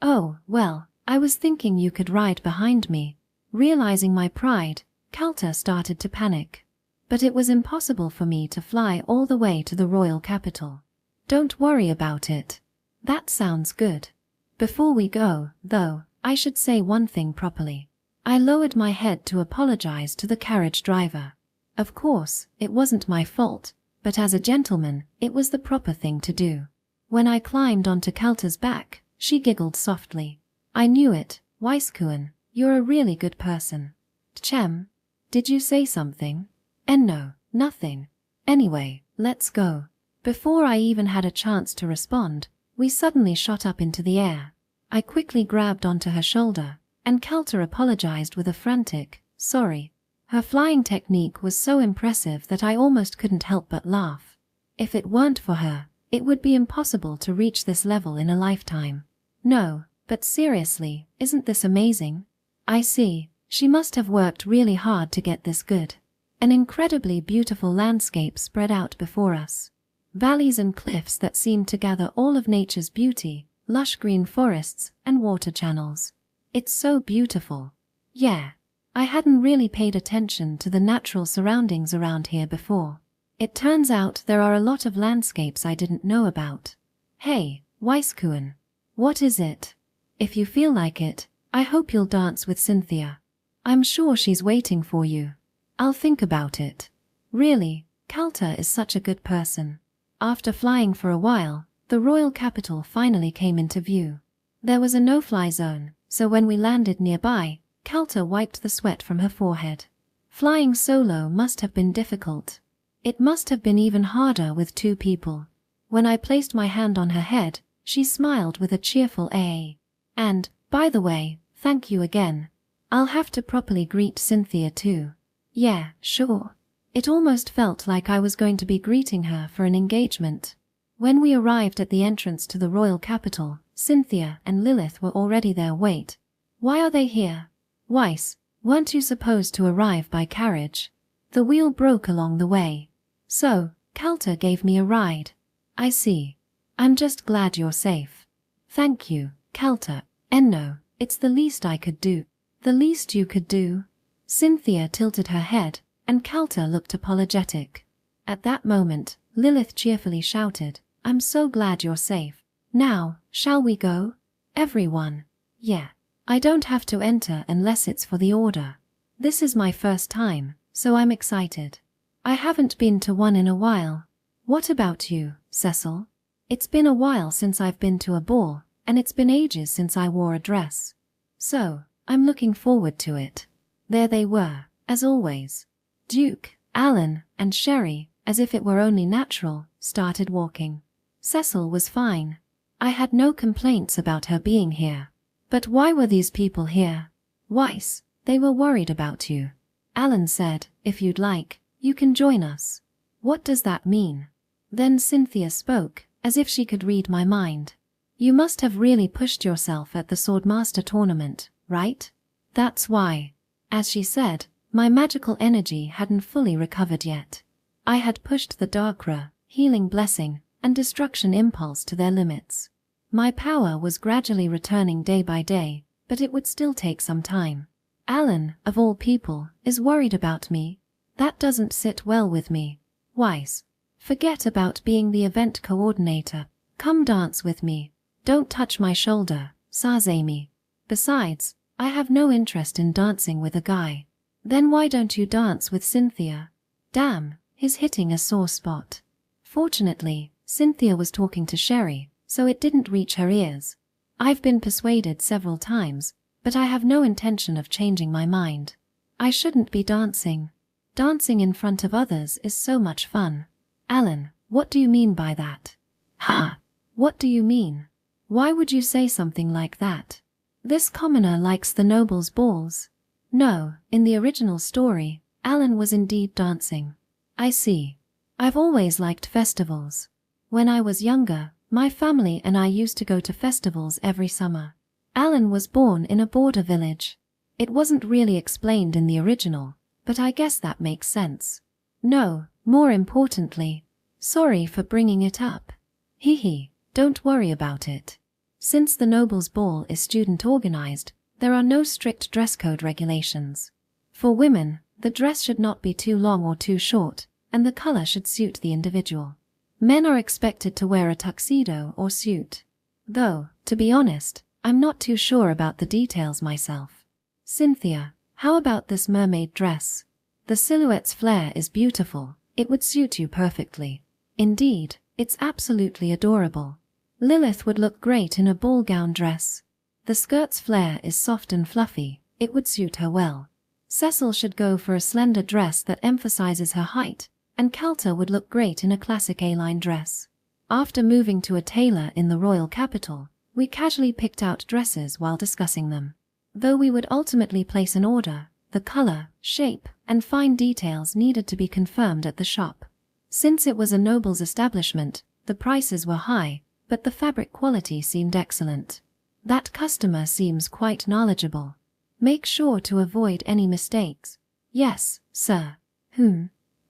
Oh, well, I was thinking you could ride behind me. Realizing my pride, Calta started to panic. But it was impossible for me to fly all the way to the royal capital. Don't worry about it. That sounds good. Before we go, though, I should say one thing properly. I lowered my head to apologize to the carriage driver. Of course, it wasn't my fault, but as a gentleman, it was the proper thing to do. When I climbed onto Calta's back, She giggled softly. I knew it, Weisskuen, you're a really good person. Tchem, did you say something? No, nothing. Anyway, let's go. Before I even had a chance to respond, we suddenly shot up into the air. I quickly grabbed onto her shoulder, and Kalta apologized with a frantic, sorry. Her flying technique was so impressive that I almost couldn't help but laugh. If it weren't for her, it would be impossible to reach this level in a lifetime. No, but seriously, isn't this amazing? I see, she must have worked really hard to get this good. An incredibly beautiful landscape spread out before us. Valleys and cliffs that seemed to gather all of nature's beauty, lush green forests and water channels. It's so beautiful. Yeah, I hadn't really paid attention to the natural surroundings around here before. It turns out there are a lot of landscapes I didn't know about. Hey, Weisskuen. What is it? If you feel like it, I hope you'll dance with Cynthia. I'm sure she's waiting for you. I'll think about it. Really, Kalta is such a good person. After flying for a while, the royal capital finally came into view. There was a no-fly zone, so when we landed nearby, Kalta wiped the sweat from her forehead. Flying solo must have been difficult. It must have been even harder with two people. When I placed my hand on her head, she smiled with a cheerful "AA. And, by the way, thank you again. I'll have to properly greet Cynthia too. Yeah, sure. It almost felt like I was going to be greeting her for an engagement. When we arrived at the entrance to the royal capital, Cynthia and Lilith were already there. Wait. Why are they here? Weiss, weren't you supposed to arrive by carriage? The wheel broke along the way. So, Kalta gave me a ride. I see. I'm just glad you're safe. Thank you, Kalta. No, it's the least I could do. The least you could do? Cynthia tilted her head, and Kalta looked apologetic. At that moment, Lilith cheerfully shouted, I'm so glad you're safe. Now, shall we go? Everyone. Yeah. I don't have to enter unless it's for the order. This is my first time, so I'm excited. I haven't been to one in a while. What about you, Cecil? It's been a while since I've been to a ball, and it's been ages since I wore a dress. So, I'm looking forward to it. There they were, as always. Duke, Alan, and Sherry, as if it were only natural, started walking. Cecil was fine. I had no complaints about her being here. But why were these people here? Weiss, they were worried about you. Alan said, if you'd like, you can join us. What does that mean? Then Cynthia spoke, as if she could read my mind. You must have really pushed yourself at the Swordmaster tournament, right? That's why. As she said, my magical energy hadn't fully recovered yet. I had pushed the Darkra, healing blessing, and destruction impulse to their limits. My power was gradually returning day by day, but it would still take some time. Alan, of all people, is worried about me. That doesn't sit well with me. Weiss, forget about being the event coordinator. Come dance with me. Don't touch my shoulder, Sazami. Besides, I have no interest in dancing with a guy. Then why don't you dance with Cynthia? Damn, he's hitting a sore spot. Fortunately, Cynthia was talking to Sherry, so it didn't reach her ears. I've been persuaded several times, but I have no intention of changing my mind. I shouldn't be dancing. Dancing in front of others is so much fun. Alan, what do you mean by that? Ha! What do you mean? Why would you say something like that? This commoner likes the nobles' balls. No, in the original story, Alan was indeed dancing. I see. I've always liked festivals. When I was younger, my family and I used to go to festivals every summer. Alan was born in a border village. It wasn't really explained in the original, but I guess that makes sense. No, more importantly, sorry for bringing it up. Hee, don't worry about it. Since the Nobles' Ball is student-organized, there are no strict dress code regulations. For women, the dress should not be too long or too short, and the color should suit the individual. Men are expected to wear a tuxedo or suit. Though, to be honest, I'm not too sure about the details myself. Cynthia, how about this mermaid dress? The silhouette's flare is beautiful. It would suit you perfectly. Indeed, it's absolutely adorable. Lilith would look great in a ball gown dress. The skirt's flare is soft and fluffy, it would suit her well. Cecil should go for a slender dress that emphasizes her height, and Calta would look great in a classic A-line dress. After moving to a tailor in the royal capital, we casually picked out dresses while discussing them. Though we would ultimately place an order, the color, shape, and fine details needed to be confirmed at the shop. Since it was a noble's establishment, the prices were high, but the fabric quality seemed excellent. That customer seems quite knowledgeable. Make sure to avoid any mistakes. Yes, sir.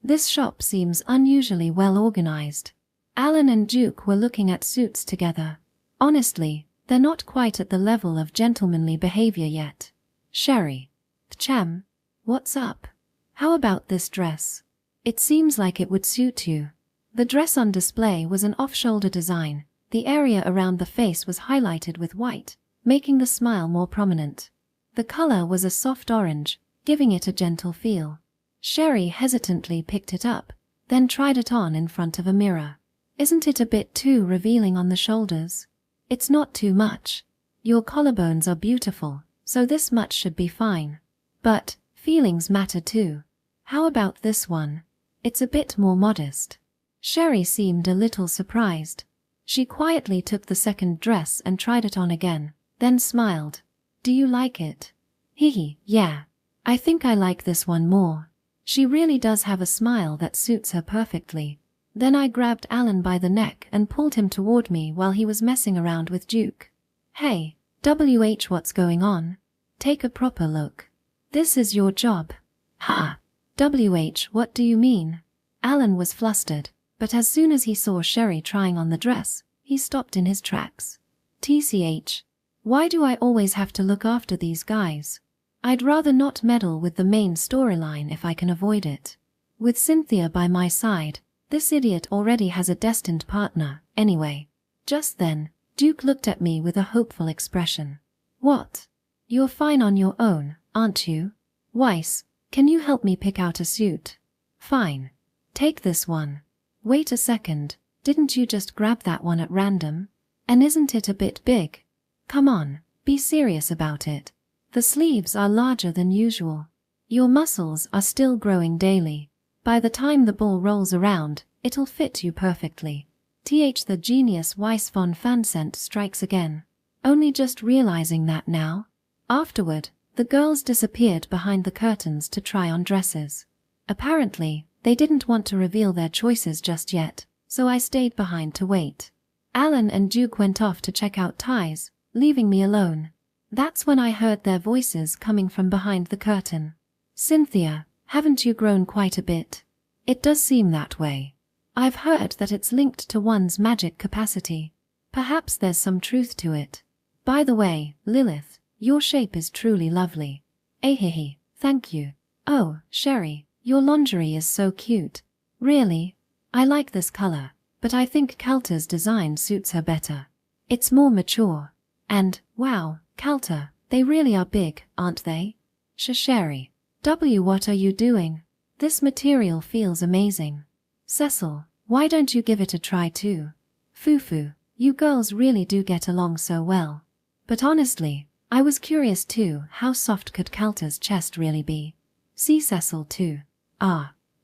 This shop seems unusually well organized. Alan and Duke were looking at suits together. Honestly, they're not quite at the level of gentlemanly behavior yet. Sherry. Cham. What's up? How about this dress? It seems like it would suit you. The dress on display was an off-shoulder design. The area around the face was highlighted with white, making the smile more prominent. The color was a soft orange, giving it a gentle feel. Sherry hesitantly picked it up, then tried it on in front of a mirror. Isn't it a bit too revealing on the shoulders? It's not too much. Your collarbones are beautiful, so this much should be fine. But feelings matter too. How about this one? It's a bit more modest. Sherry seemed a little surprised. She quietly took the second dress and tried it on again, then smiled. Do you like it? Yeah. I think I like this one more. She really does have a smile that suits her perfectly. Then I grabbed Alan by the neck and pulled him toward me while he was messing around with Duke. Hey, what's going on? Take a proper look. This is your job. Ha! What do you mean? Alan was flustered, but as soon as he saw Sherry trying on the dress, he stopped in his tracks. TCH. Why do I always have to look after these guys? I'd rather not meddle with the main storyline if I can avoid it. With Cynthia by my side, this idiot already has a destined partner, anyway. Just then, Duke looked at me with a hopeful expression. What? You're fine on your own, aren't you? Weiss, can you help me pick out a suit? Fine. Take this one. Wait a second, didn't you just grab that one at random? And isn't it a bit big? Come on, be serious about it. The sleeves are larger than usual. Your muscles are still growing daily. By the time the ball rolls around, it'll fit you perfectly. The genius Weiss von Fansent strikes again. Only just realizing that now. Afterward, the girls disappeared behind the curtains to try on dresses. Apparently, they didn't want to reveal their choices just yet, so I stayed behind to wait. Alan and Duke went off to check out ties, leaving me alone. That's when I heard their voices coming from behind the curtain. Cynthia, haven't you grown quite a bit? It does seem that way. I've heard that it's linked to one's magic capacity. Perhaps there's some truth to it. By the way, Lilith, your shape is truly lovely. Thank you. Oh, Sherry, your lingerie is so cute. Really? I like this color, but I think Calta's design suits her better. It's more mature. And, wow, Calta, they really are big, aren't they? Sherry. What are you doing? This material feels amazing. Cecil, why don't you give it a try too? Fufu, you girls really do get along so well. But honestly, I was curious too, how soft could Calta's chest really be? See Cecil too.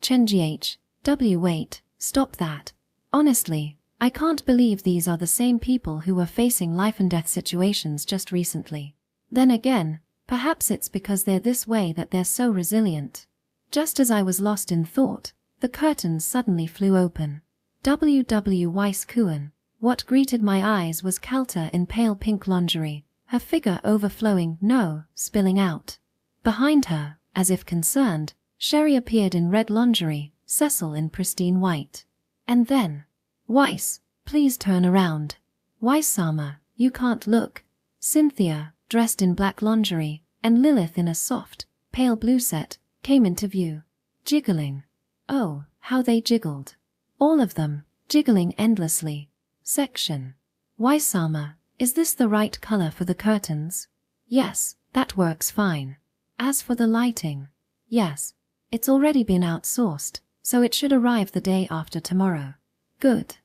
Chenji wait, stop that. Honestly, I can't believe these are the same people who were facing life and death situations just recently. Then again, perhaps it's because they're this way that they're so resilient. Just as I was lost in thought, the curtains suddenly flew open. Weiss Kuhn. What greeted my eyes was Calta in pale pink lingerie, her figure spilling out. Behind her, as if concerned, Sherry appeared in red lingerie, Cecil in pristine white. And then, Weiss, please turn around. Weiss-sama, you can't look. Cynthia, dressed in black lingerie, and Lilith in a soft, pale blue set, came into view. Jiggling. Oh, how they jiggled. All of them, jiggling endlessly. Section. Weiss-sama, is this the right color for the curtains? Yes, that works fine. As for the lighting, yes, it's already been outsourced, so it should arrive the day after tomorrow. Good.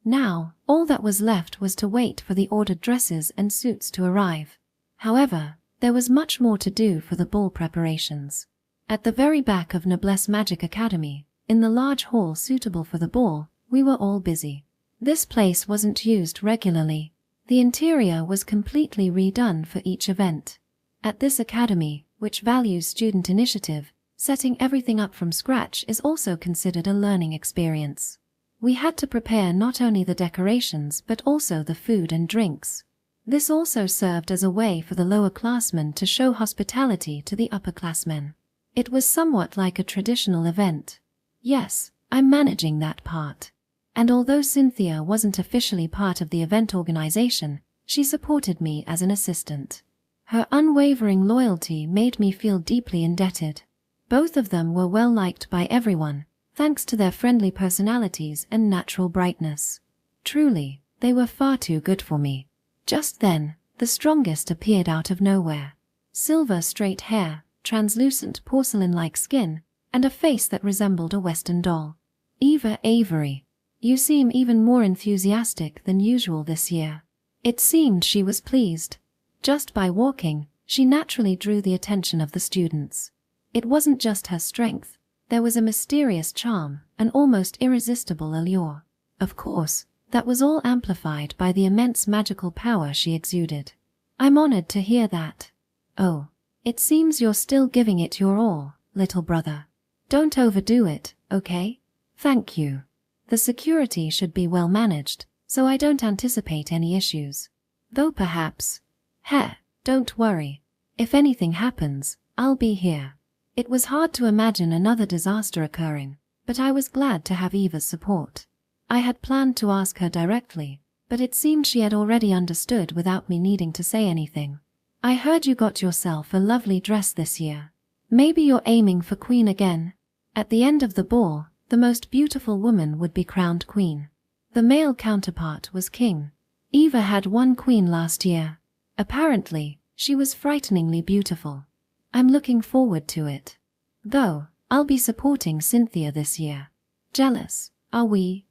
Now, all that was left was to wait for the ordered dresses and suits to arrive. However, there was much more to do for the ball preparations. At the very back of Noblesse Magic Academy, in the large hall suitable for the ball, we were all busy. This place wasn't used regularly. The interior was completely redone for each event. At this academy, which values student initiative, setting everything up from scratch is also considered a learning experience. We had to prepare not only the decorations but also the food and drinks. This also served as a way for the lower classmen to show hospitality to the upperclassmen. It was somewhat like a traditional event. Yes, I'm managing that part. And although Cynthia wasn't officially part of the event organization, she supported me as an assistant. Her unwavering loyalty made me feel deeply indebted. Both of them were well liked by everyone, thanks to their friendly personalities and natural brightness. Truly, they were far too good for me. Just then, the strongest appeared out of nowhere. Silver straight hair, translucent porcelain-like skin, and a face that resembled a Western doll. Eva Avery. You seem even more enthusiastic than usual this year. It seemed she was pleased. Just by walking, she naturally drew the attention of the students. It wasn't just her strength. There was a mysterious charm, an almost irresistible allure. Of course, that was all amplified by the immense magical power she exuded. I'm honored to hear that. Oh, it seems you're still giving it your all, little brother. Don't overdo it, okay? Thank you. The security should be well managed, so I don't anticipate any issues. Though perhaps. Don't worry. If anything happens, I'll be here. It was hard to imagine another disaster occurring, but I was glad to have Eva's support. I had planned to ask her directly, but it seemed she had already understood without me needing to say anything. I heard you got yourself a lovely dress this year. Maybe you're aiming for queen again? At the end of the ball, the most beautiful woman would be crowned queen. The male counterpart was king. Eva had won queen last year. Apparently, she was frighteningly beautiful. I'm looking forward to it. Though, I'll be supporting Cynthia this year. Jealous, are we?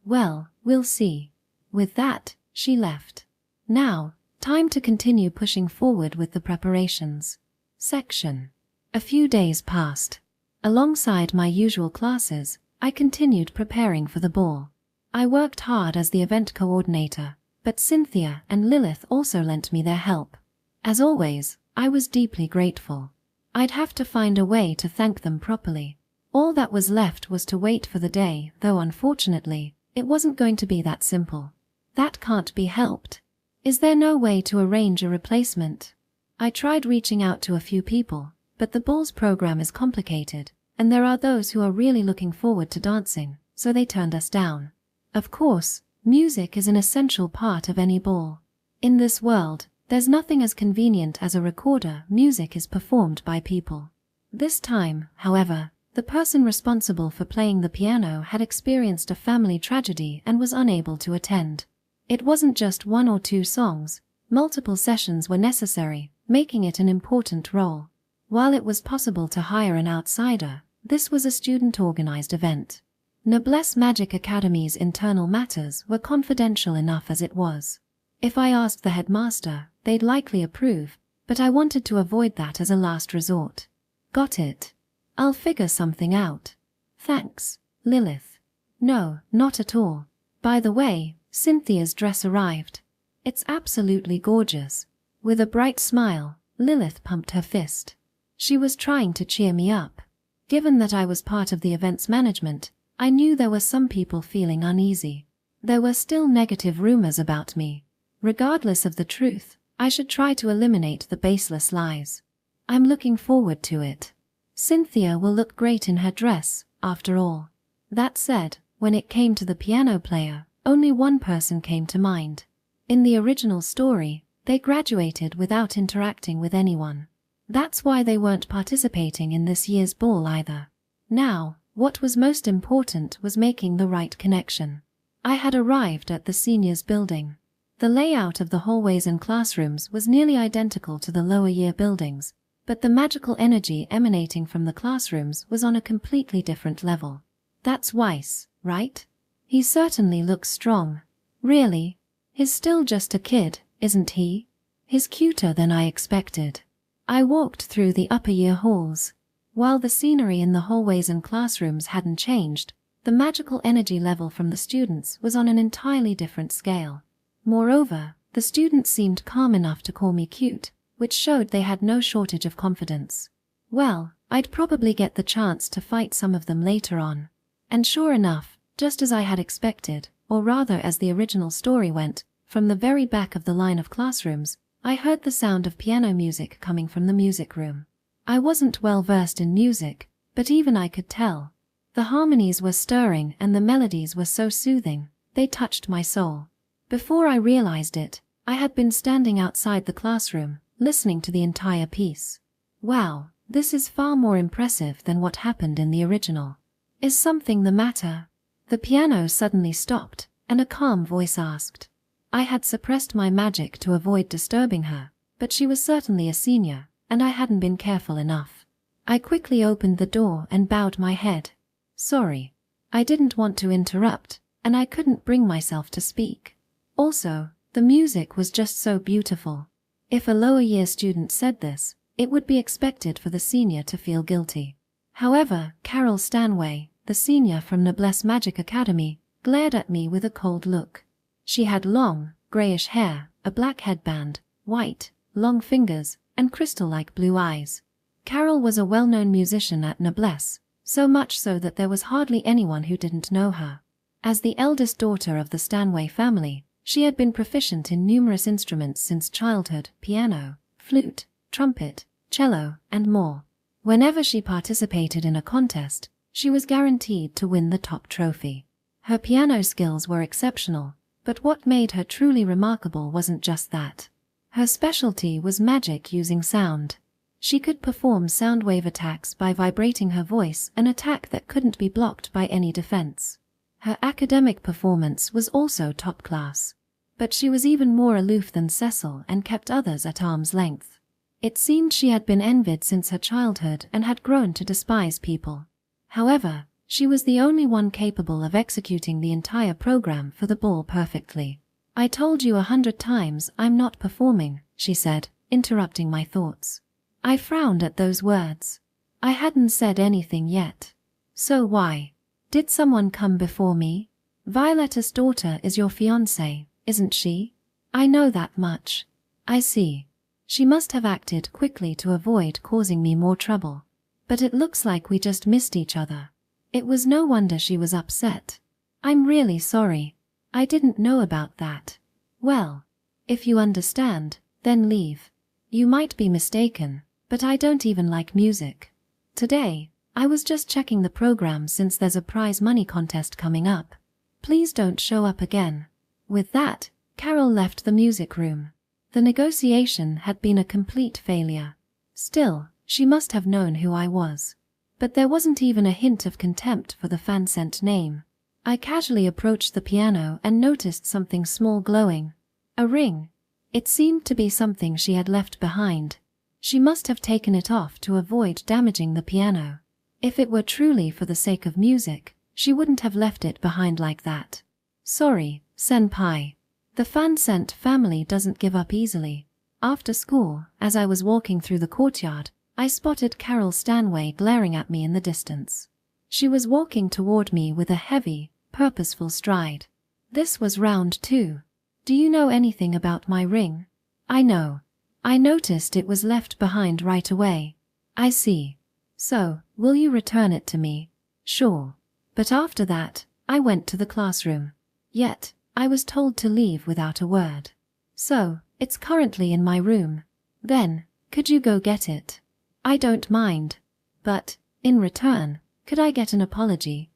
Well, we'll see. With that, she left. Now, time to continue pushing forward with the preparations. Section. A few days passed. Alongside my usual classes, I continued preparing for the ball. I worked hard as the event coordinator, but Cynthia and Lilith also lent me their help. As always, I was deeply grateful. I'd have to find a way to thank them properly. All that was left was to wait for the day, though unfortunately, it wasn't going to be that simple. That can't be helped. Is there no way to arrange a replacement? I tried reaching out to a few people, but the ball's program is complicated, and there are those who are really looking forward to dancing, so they turned us down. Of course, music is an essential part of any ball. In this world, there's nothing as convenient as a recorder. Music is performed by people. This time, however, the person responsible for playing the piano had experienced a family tragedy and was unable to attend. It wasn't just 1 or 2 songs, multiple sessions were necessary, making it an important role. While it was possible to hire an outsider, this was a student-organized event. Noblesse Magic Academy's internal matters were confidential enough as it was. If I asked the headmaster, they'd likely approve, but I wanted to avoid that as a last resort. Got it. I'll figure something out. Thanks, Lilith. No, not at all. By the way, Cynthia's dress arrived. It's absolutely gorgeous. With a bright smile, Lilith pumped her fist. She was trying to cheer me up. Given that I was part of the event's management, I knew there were some people feeling uneasy. There were still negative rumors about me. Regardless of the truth, I should try to eliminate the baseless lies. I'm looking forward to it. Cynthia will look great in her dress, after all. That said, when it came to the piano player, only one person came to mind. In the original story, they graduated without interacting with anyone. That's why they weren't participating in this year's ball either. Now, what was most important was making the right connection. I had arrived at the seniors' building. The layout of the hallways and classrooms was nearly identical to the lower year buildings, but the magical energy emanating from the classrooms was on a completely different level. That's Weiss, right? He certainly looks strong. Really? He's still just a kid, isn't he? He's cuter than I expected. I walked through the upper year halls. While the scenery in the hallways and classrooms hadn't changed, the magical energy level from the students was on an entirely different scale. Moreover, the students seemed calm enough to call me cute, which showed they had no shortage of confidence. Well, I'd probably get the chance to fight some of them later on. And sure enough, just as I had expected, or rather as the original story went, from the very back of the line of classrooms, I heard the sound of piano music coming from the music room. I wasn't well versed in music, but even I could tell. The harmonies were stirring and the melodies were so soothing, they touched my soul. Before I realized it, I had been standing outside the classroom, listening to the entire piece. Wow, this is far more impressive than what happened in the original. Is something the matter? The piano suddenly stopped, and a calm voice asked. I had suppressed my magic to avoid disturbing her, but she was certainly a senior, and I hadn't been careful enough. I quickly opened the door and bowed my head. Sorry. I didn't want to interrupt, and I couldn't bring myself to speak. Also, the music was just so beautiful. If a lower year student said this, it would be expected for the senior to feel guilty. However, Carol Stanway, the senior from Noblesse Magic Academy, glared at me with a cold look. She had long, grayish hair, a black headband, white, long fingers, and crystal-like blue eyes. Carol was a well-known musician at Noblesse, so much so that there was hardly anyone who didn't know her. As the eldest daughter of the Stanway family, she had been proficient in numerous instruments since childhood: piano, flute, trumpet, cello, and more. Whenever she participated in a contest, she was guaranteed to win the top trophy. Her piano skills were exceptional, but what made her truly remarkable wasn't just that. Her specialty was magic using sound. She could perform sound wave attacks by vibrating her voice, an attack that couldn't be blocked by any defense. Her academic performance was also top class. But she was even more aloof than Cecil and kept others at arm's length. It seemed she had been envied since her childhood and had grown to despise people. However, she was the only one capable of executing the entire program for the ball perfectly. I told you 100 times I'm not performing, she said, interrupting my thoughts. I frowned at those words. I hadn't said anything yet. So why? Did someone come before me? Violetta's daughter is your fiancée, isn't she? I know that much. I see. She must have acted quickly to avoid causing me more trouble. But it looks like we just missed each other. It was no wonder she was upset. I'm really sorry. I didn't know about that. Well, if you understand, then leave. You might be mistaken, but I don't even like music. Today, I was just checking the program since there's a prize money contest coming up. Please don't show up again. With that, Carol left the music room. The negotiation had been a complete failure. Still, she must have known who I was. But there wasn't even a hint of contempt for the fan-sent name. I casually approached the piano and noticed something small glowing. A ring. It seemed to be something she had left behind. She must have taken it off to avoid damaging the piano. If it were truly for the sake of music, she wouldn't have left it behind like that. Sorry, senpai. The fan-sent family doesn't give up easily. After school, as I was walking through the courtyard, I spotted Carol Stanway glaring at me in the distance. She was walking toward me with a heavy, purposeful stride. This was round 2. Do you know anything about my ring? I know. I noticed it was left behind right away. I see. So, will you return it to me? Sure. But after that, I went to the classroom. Yet, I was told to leave without a word. So, it's currently in my room. Then, could you go get it? I don't mind. But, in return, could I get an apology?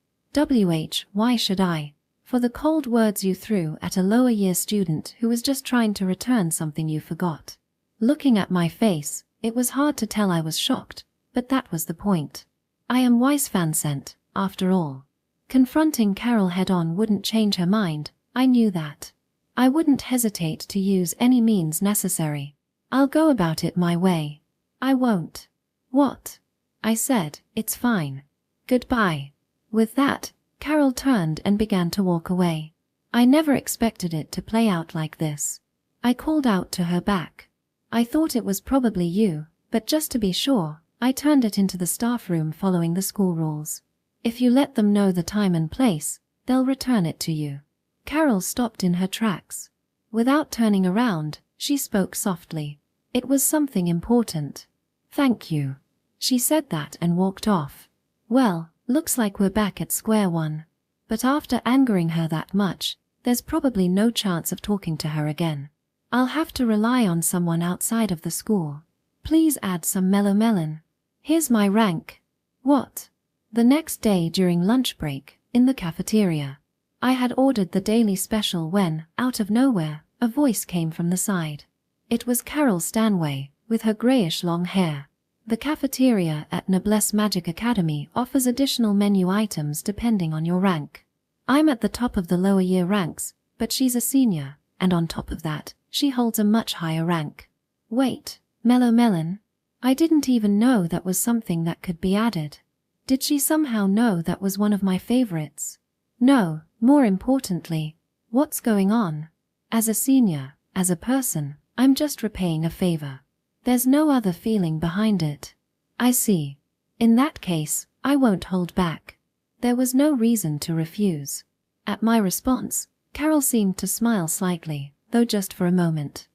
Why should I? For the cold words you threw at a lower year student who was just trying to return something you forgot. Looking at my face, it was hard to tell I was shocked, but that was the point. I am wise fan-sent, after all. Confronting Carol head-on wouldn't change her mind, I knew that. I wouldn't hesitate to use any means necessary. I'll go about it my way. I won't. What? I said, it's fine. Goodbye. With that, Carol turned and began to walk away. I never expected it to play out like this. I called out to her back. I thought it was probably you, but just to be sure, I turned it into the staff room following the school rules. If you let them know the time and place, they'll return it to you. Carol stopped in her tracks. Without turning around, she spoke softly. It was something important. Thank you. She said that and walked off. Well, looks like we're back at square one. But after angering her that much, there's probably no chance of talking to her again. I'll have to rely on someone outside of the school. Please add some mellow melon. Here's my rank. What? The next day during lunch break, in the cafeteria, I had ordered the daily special when, out of nowhere, a voice came from the side. It was Carol Stanway, with her grayish long hair. The cafeteria at Noblesse Magic Academy offers additional menu items depending on your rank. I'm at the top of the lower year ranks, but she's a senior, and on top of that, she holds a much higher rank. Wait, mellow melon? I didn't even know that was something that could be added. Did she somehow know that was one of my favorites? No, more importantly, what's going on? As a senior, as a person, I'm just repaying a favor. There's no other feeling behind it. I see. In that case, I won't hold back. There was no reason to refuse. At my response, Carol seemed to smile slightly, though just for a moment.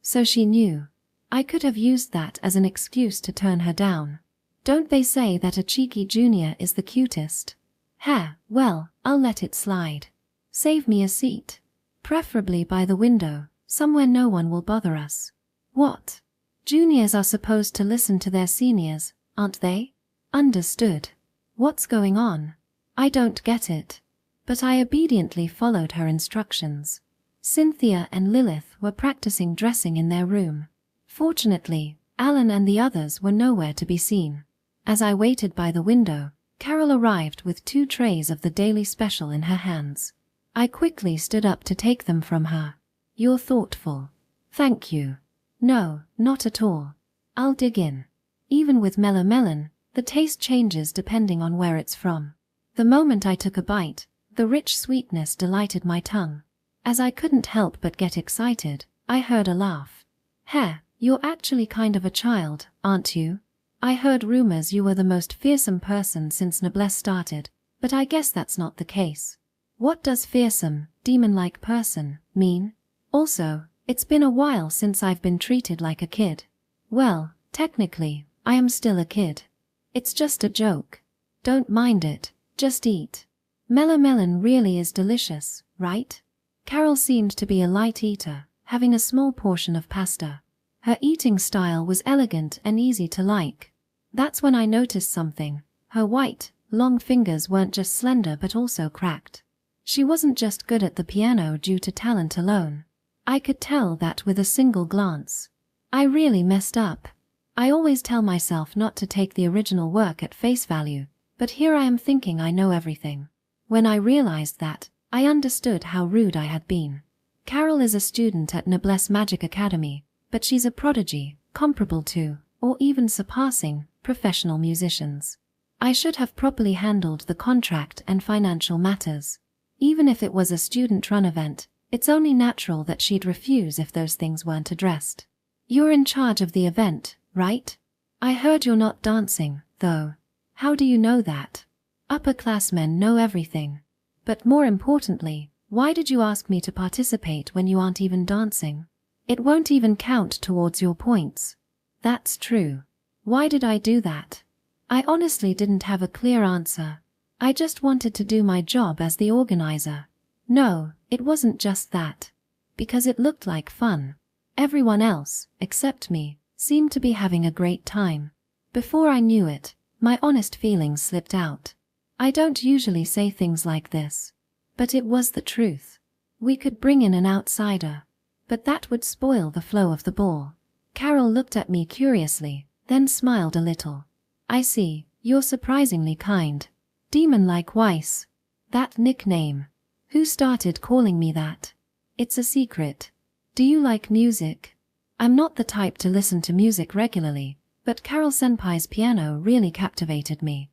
So she knew. I could have used that as an excuse to turn her down. Don't they say that a cheeky junior is the cutest? Well, I'll let it slide. Save me a seat. Preferably by the window, somewhere no one will bother us. What? Juniors are supposed to listen to their seniors, aren't they? Understood. What's going on? I don't get it. But I obediently followed her instructions. Cynthia and Lilith were practicing dressing in their room. Fortunately, Alan and the others were nowhere to be seen. As I waited by the window, Carol arrived with 2 trays of the daily special in her hands. I quickly stood up to take them from her. You're thoughtful. Thank you. No, not at all. I'll dig in. Even with mellow melon, the taste changes depending on where it's from. The moment I took a bite, the rich sweetness delighted my tongue. As I couldn't help but get excited, I heard a laugh. You're actually kind of a child, aren't you? I heard rumors you were the most fearsome person since Noblesse started, but I guess that's not the case. What does fearsome, demon-like person mean? Also, it's been a while since I've been treated like a kid. Well, technically, I am still a kid. It's just a joke. Don't mind it, just eat. Mellow melon really is delicious, right? Carol seemed to be a light eater, having a small portion of pasta. Her eating style was elegant and easy to like. That's when I noticed something. Her white, long fingers weren't just slender but also cracked. She wasn't just good at the piano due to talent alone. I could tell that with a single glance. I really messed up. I always tell myself not to take the original work at face value, but here I am thinking I know everything. When I realized that, I understood how rude I had been. Carol is a student at Noblesse Magic Academy, but she's a prodigy, comparable to, or even surpassing, professional musicians. I should have properly handled the contract and financial matters. Even if it was a student-run event, it's only natural that she'd refuse if those things weren't addressed. You're in charge of the event, right? I heard you're not dancing, though. How do you know that? Upperclassmen know everything. But more importantly, why did you ask me to participate when you aren't even dancing? It won't even count towards your points. That's true. Why did I do that? I honestly didn't have a clear answer. I just wanted to do my job as the organizer. No, it wasn't just that. Because it looked like fun. Everyone else, except me, seemed to be having a great time. Before I knew it, my honest feelings slipped out. I don't usually say things like this. But it was the truth. We could bring in an outsider. But that would spoil the flow of the ball. Carol looked at me curiously, then smiled a little. I see, you're surprisingly kind. Demon-like Weiss. That nickname. Who started calling me that? It's a secret. Do you like music? I'm not the type to listen to music regularly, but Carol Senpai's piano really captivated me.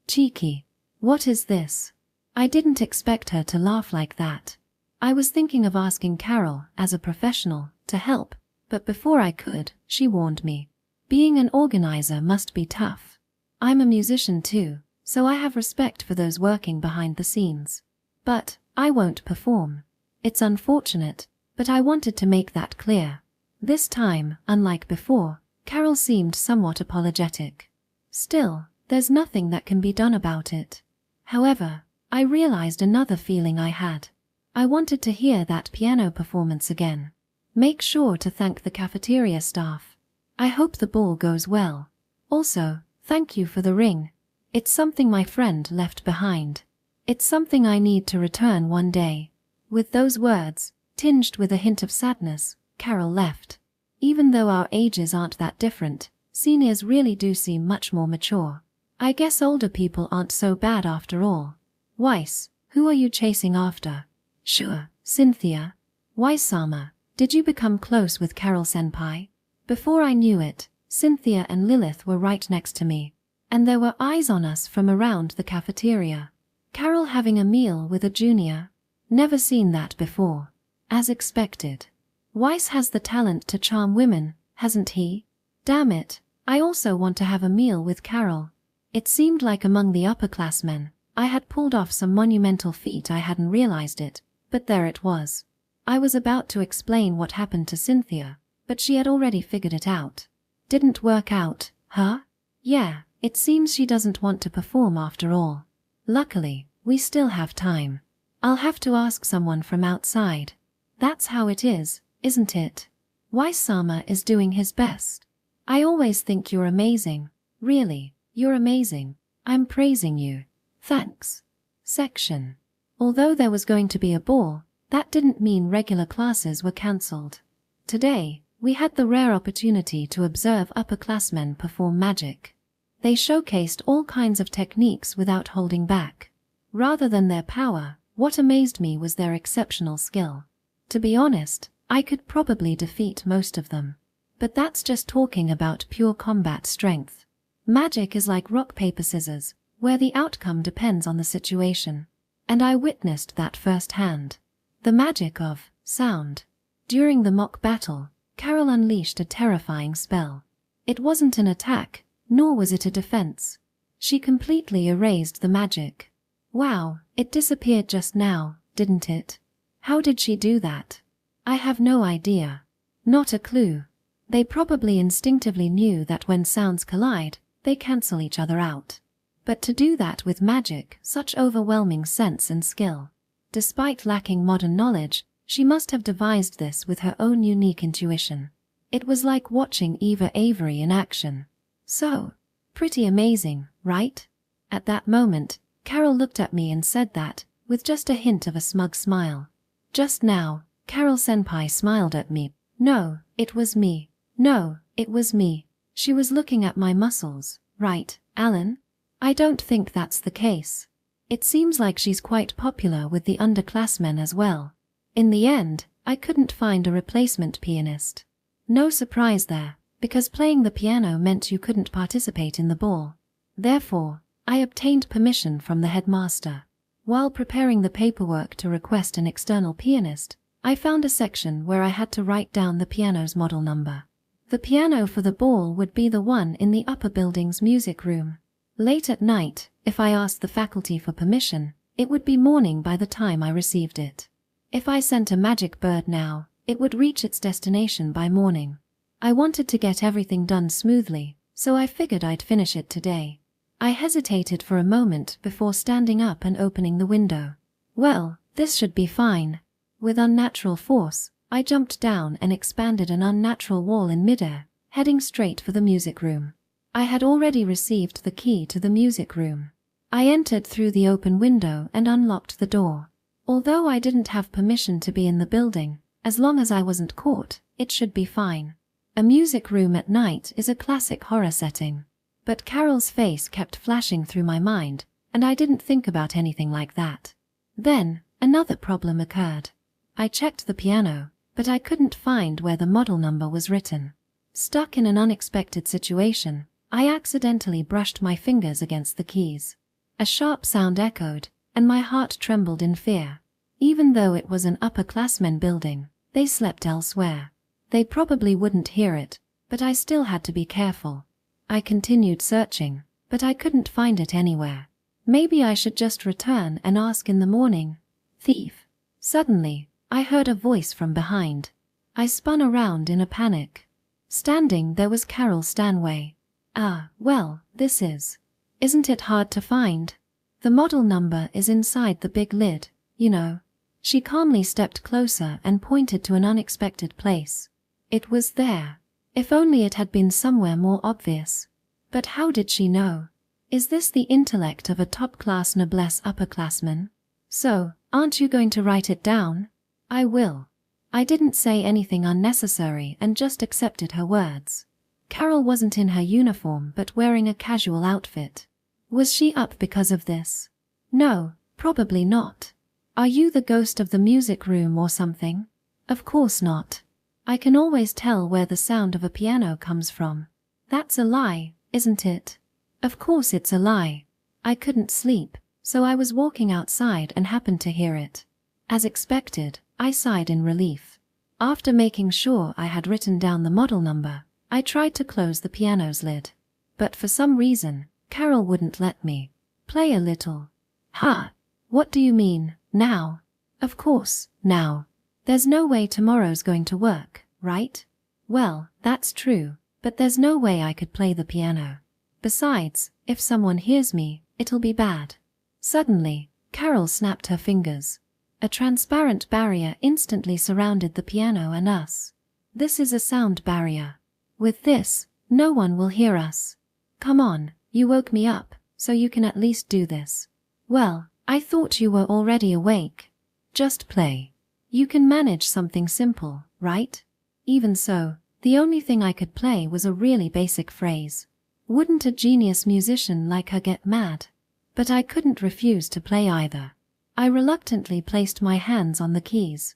Cheeky. What is this? I didn't expect her to laugh like that. I was thinking of asking Carol, as a professional, to help, but before I could, she warned me. Being an organizer must be tough. I'm a musician too, so I have respect for those working behind the scenes. But I won't perform. It's unfortunate, but I wanted to make that clear. This time, unlike before, Carol seemed somewhat apologetic. Still, there's nothing that can be done about it. However, I realized another feeling I had. I wanted to hear that piano performance again. Make sure to thank the cafeteria staff. I hope the ball goes well. Also, thank you for the ring. It's something my friend left behind. It's something I need to return one day. With those words, tinged with a hint of sadness, Carol left. Even though our ages aren't that different, seniors really do seem much more mature. I guess older people aren't so bad after all. Weiss, who are you chasing after? Sure, Cynthia. Weiss-sama, did you become close with Carol-senpai? Before I knew it, Cynthia and Lilith were right next to me, and there were eyes on us from around the cafeteria. Carol having a meal with a junior? Never seen that before. As expected. Weiss has the talent to charm women, hasn't he? Damn it, I also want to have a meal with Carol. It seemed like among the upperclassmen, I had pulled off some monumental feat. I hadn't realized it, but there it was. I was about to explain what happened to Cynthia, but she had already figured it out. Didn't work out, huh? Yeah, it seems she doesn't want to perform after all. Luckily, we still have time. I'll have to ask someone from outside. That's how it is, isn't it? Weiss-sama is doing his best. I always think you're amazing. Really, you're amazing. I'm praising you. Thanks. Section. Although there was going to be a ball, that didn't mean regular classes were cancelled. Today, we had the rare opportunity to observe upperclassmen perform magic. They showcased all kinds of techniques without holding back. Rather than their power, what amazed me was their exceptional skill. To be honest, I could probably defeat most of them. But that's just talking about pure combat strength. Magic is like rock, paper, scissors, where the outcome depends on the situation. And I witnessed that firsthand. The magic of sound. During the mock battle, Carol unleashed a terrifying spell. It wasn't an attack, nor was it a defense. She completely erased the magic. Wow, it disappeared just now, didn't it? How did she do that? I have no idea. Not a clue. They probably instinctively knew that when sounds collide, they cancel each other out. But to do that with magic, such overwhelming sense and skill. Despite lacking modern knowledge, she must have devised this with her own unique intuition. It was like watching Eva Avery in action. So, pretty amazing, right? At that moment, Carol looked at me and said that, with just a hint of a smug smile. Just now, Carol-senpai smiled at me. No, it was me. No, it was me. She was looking at my muscles, right, Alan? I don't think that's the case. It seems like she's quite popular with the underclassmen as well. In the end, I couldn't find a replacement pianist. No surprise there, because playing the piano meant you couldn't participate in the ball. Therefore, I obtained permission from the headmaster. While preparing the paperwork to request an external pianist, I found a section where I had to write down the piano's model number. The piano for the ball would be the one in the upper building's music room. Late at night, if I asked the faculty for permission, it would be morning by the time I received it. If I sent a magic bird now, it would reach its destination by morning. I wanted to get everything done smoothly, so I figured I'd finish it today. I hesitated for a moment before standing up and opening the window. Well, this should be fine. With unnatural force, I jumped down and expanded an unnatural wall in midair, heading straight for the music room. I had already received the key to the music room. I entered through the open window and unlocked the door. Although I didn't have permission to be in the building, as long as I wasn't caught, it should be fine. A music room at night is a classic horror setting. But Carol's face kept flashing through my mind, and I didn't think about anything like that. Then, another problem occurred. I checked the piano, but I couldn't find where the model number was written. Stuck in an unexpected situation, I accidentally brushed my fingers against the keys. A sharp sound echoed, and my heart trembled in fear. Even though it was an upperclassmen building, they slept elsewhere. They probably wouldn't hear it, but I still had to be careful. I continued searching, but I couldn't find it anywhere. Maybe I should just return and ask in the morning. Thief. Suddenly, I heard a voice from behind. I spun around in a panic. Standing there was Carol Stanway. Ah, well, isn't it hard to find? The model number is inside the big lid, you know. She calmly stepped closer and pointed to an unexpected place. It was there. If only it had been somewhere more obvious. But how did she know? Is this the intellect of a top-class noblesse upperclassman? So, aren't you going to write it down? I will. I didn't say anything unnecessary and just accepted her words. Carol wasn't in her uniform but wearing a casual outfit. Was she up because of this? No, probably not. Are you the ghost of the music room or something? Of course not. I can always tell where the sound of a piano comes from. That's a lie, isn't it? Of course it's a lie. I couldn't sleep, so I was walking outside and happened to hear it. As expected, I sighed in relief. After making sure I had written down the model number, I tried to close the piano's lid. But for some reason, Carol wouldn't let me. Play a little. Ha! What do you mean, now? Of course, now. There's no way tomorrow's going to work, right? Well, that's true, but there's no way I could play the piano. Besides, if someone hears me, it'll be bad. Suddenly, Carol snapped her fingers. A transparent barrier instantly surrounded the piano and us. This is a sound barrier. With this, no one will hear us. Come on, you woke me up, so you can at least do this. Well, I thought you were already awake. Just play. You can manage something simple, right? Even so, the only thing I could play was a really basic phrase. Wouldn't a genius musician like her get mad? But I couldn't refuse to play either. I reluctantly placed my hands on the keys.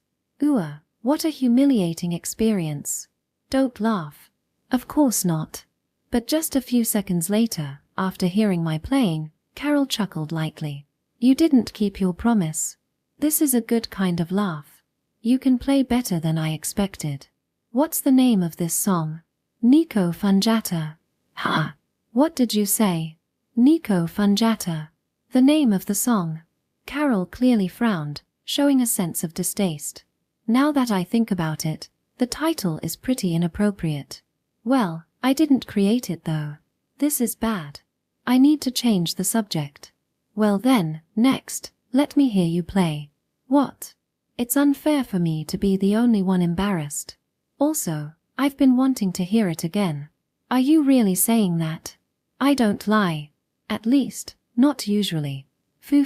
What a humiliating experience. Don't laugh. Of course not. But just a few seconds later, after hearing my playing, Carol chuckled lightly. You didn't keep your promise. This is a good kind of laugh. You can play better than I expected. What's the name of this song? Nico Funjata. Ha! What did you say? Nico Funjata. The name of the song. Carol clearly frowned, showing a sense of distaste. Now that I think about it, the title is pretty inappropriate. Well, I didn't create it though. This is bad. I need to change the subject. Well then, next, let me hear you play. What? It's unfair for me to be the only one embarrassed. Also, I've been wanting to hear it again. Are you really saying that? I don't lie. At least, not usually. Foo,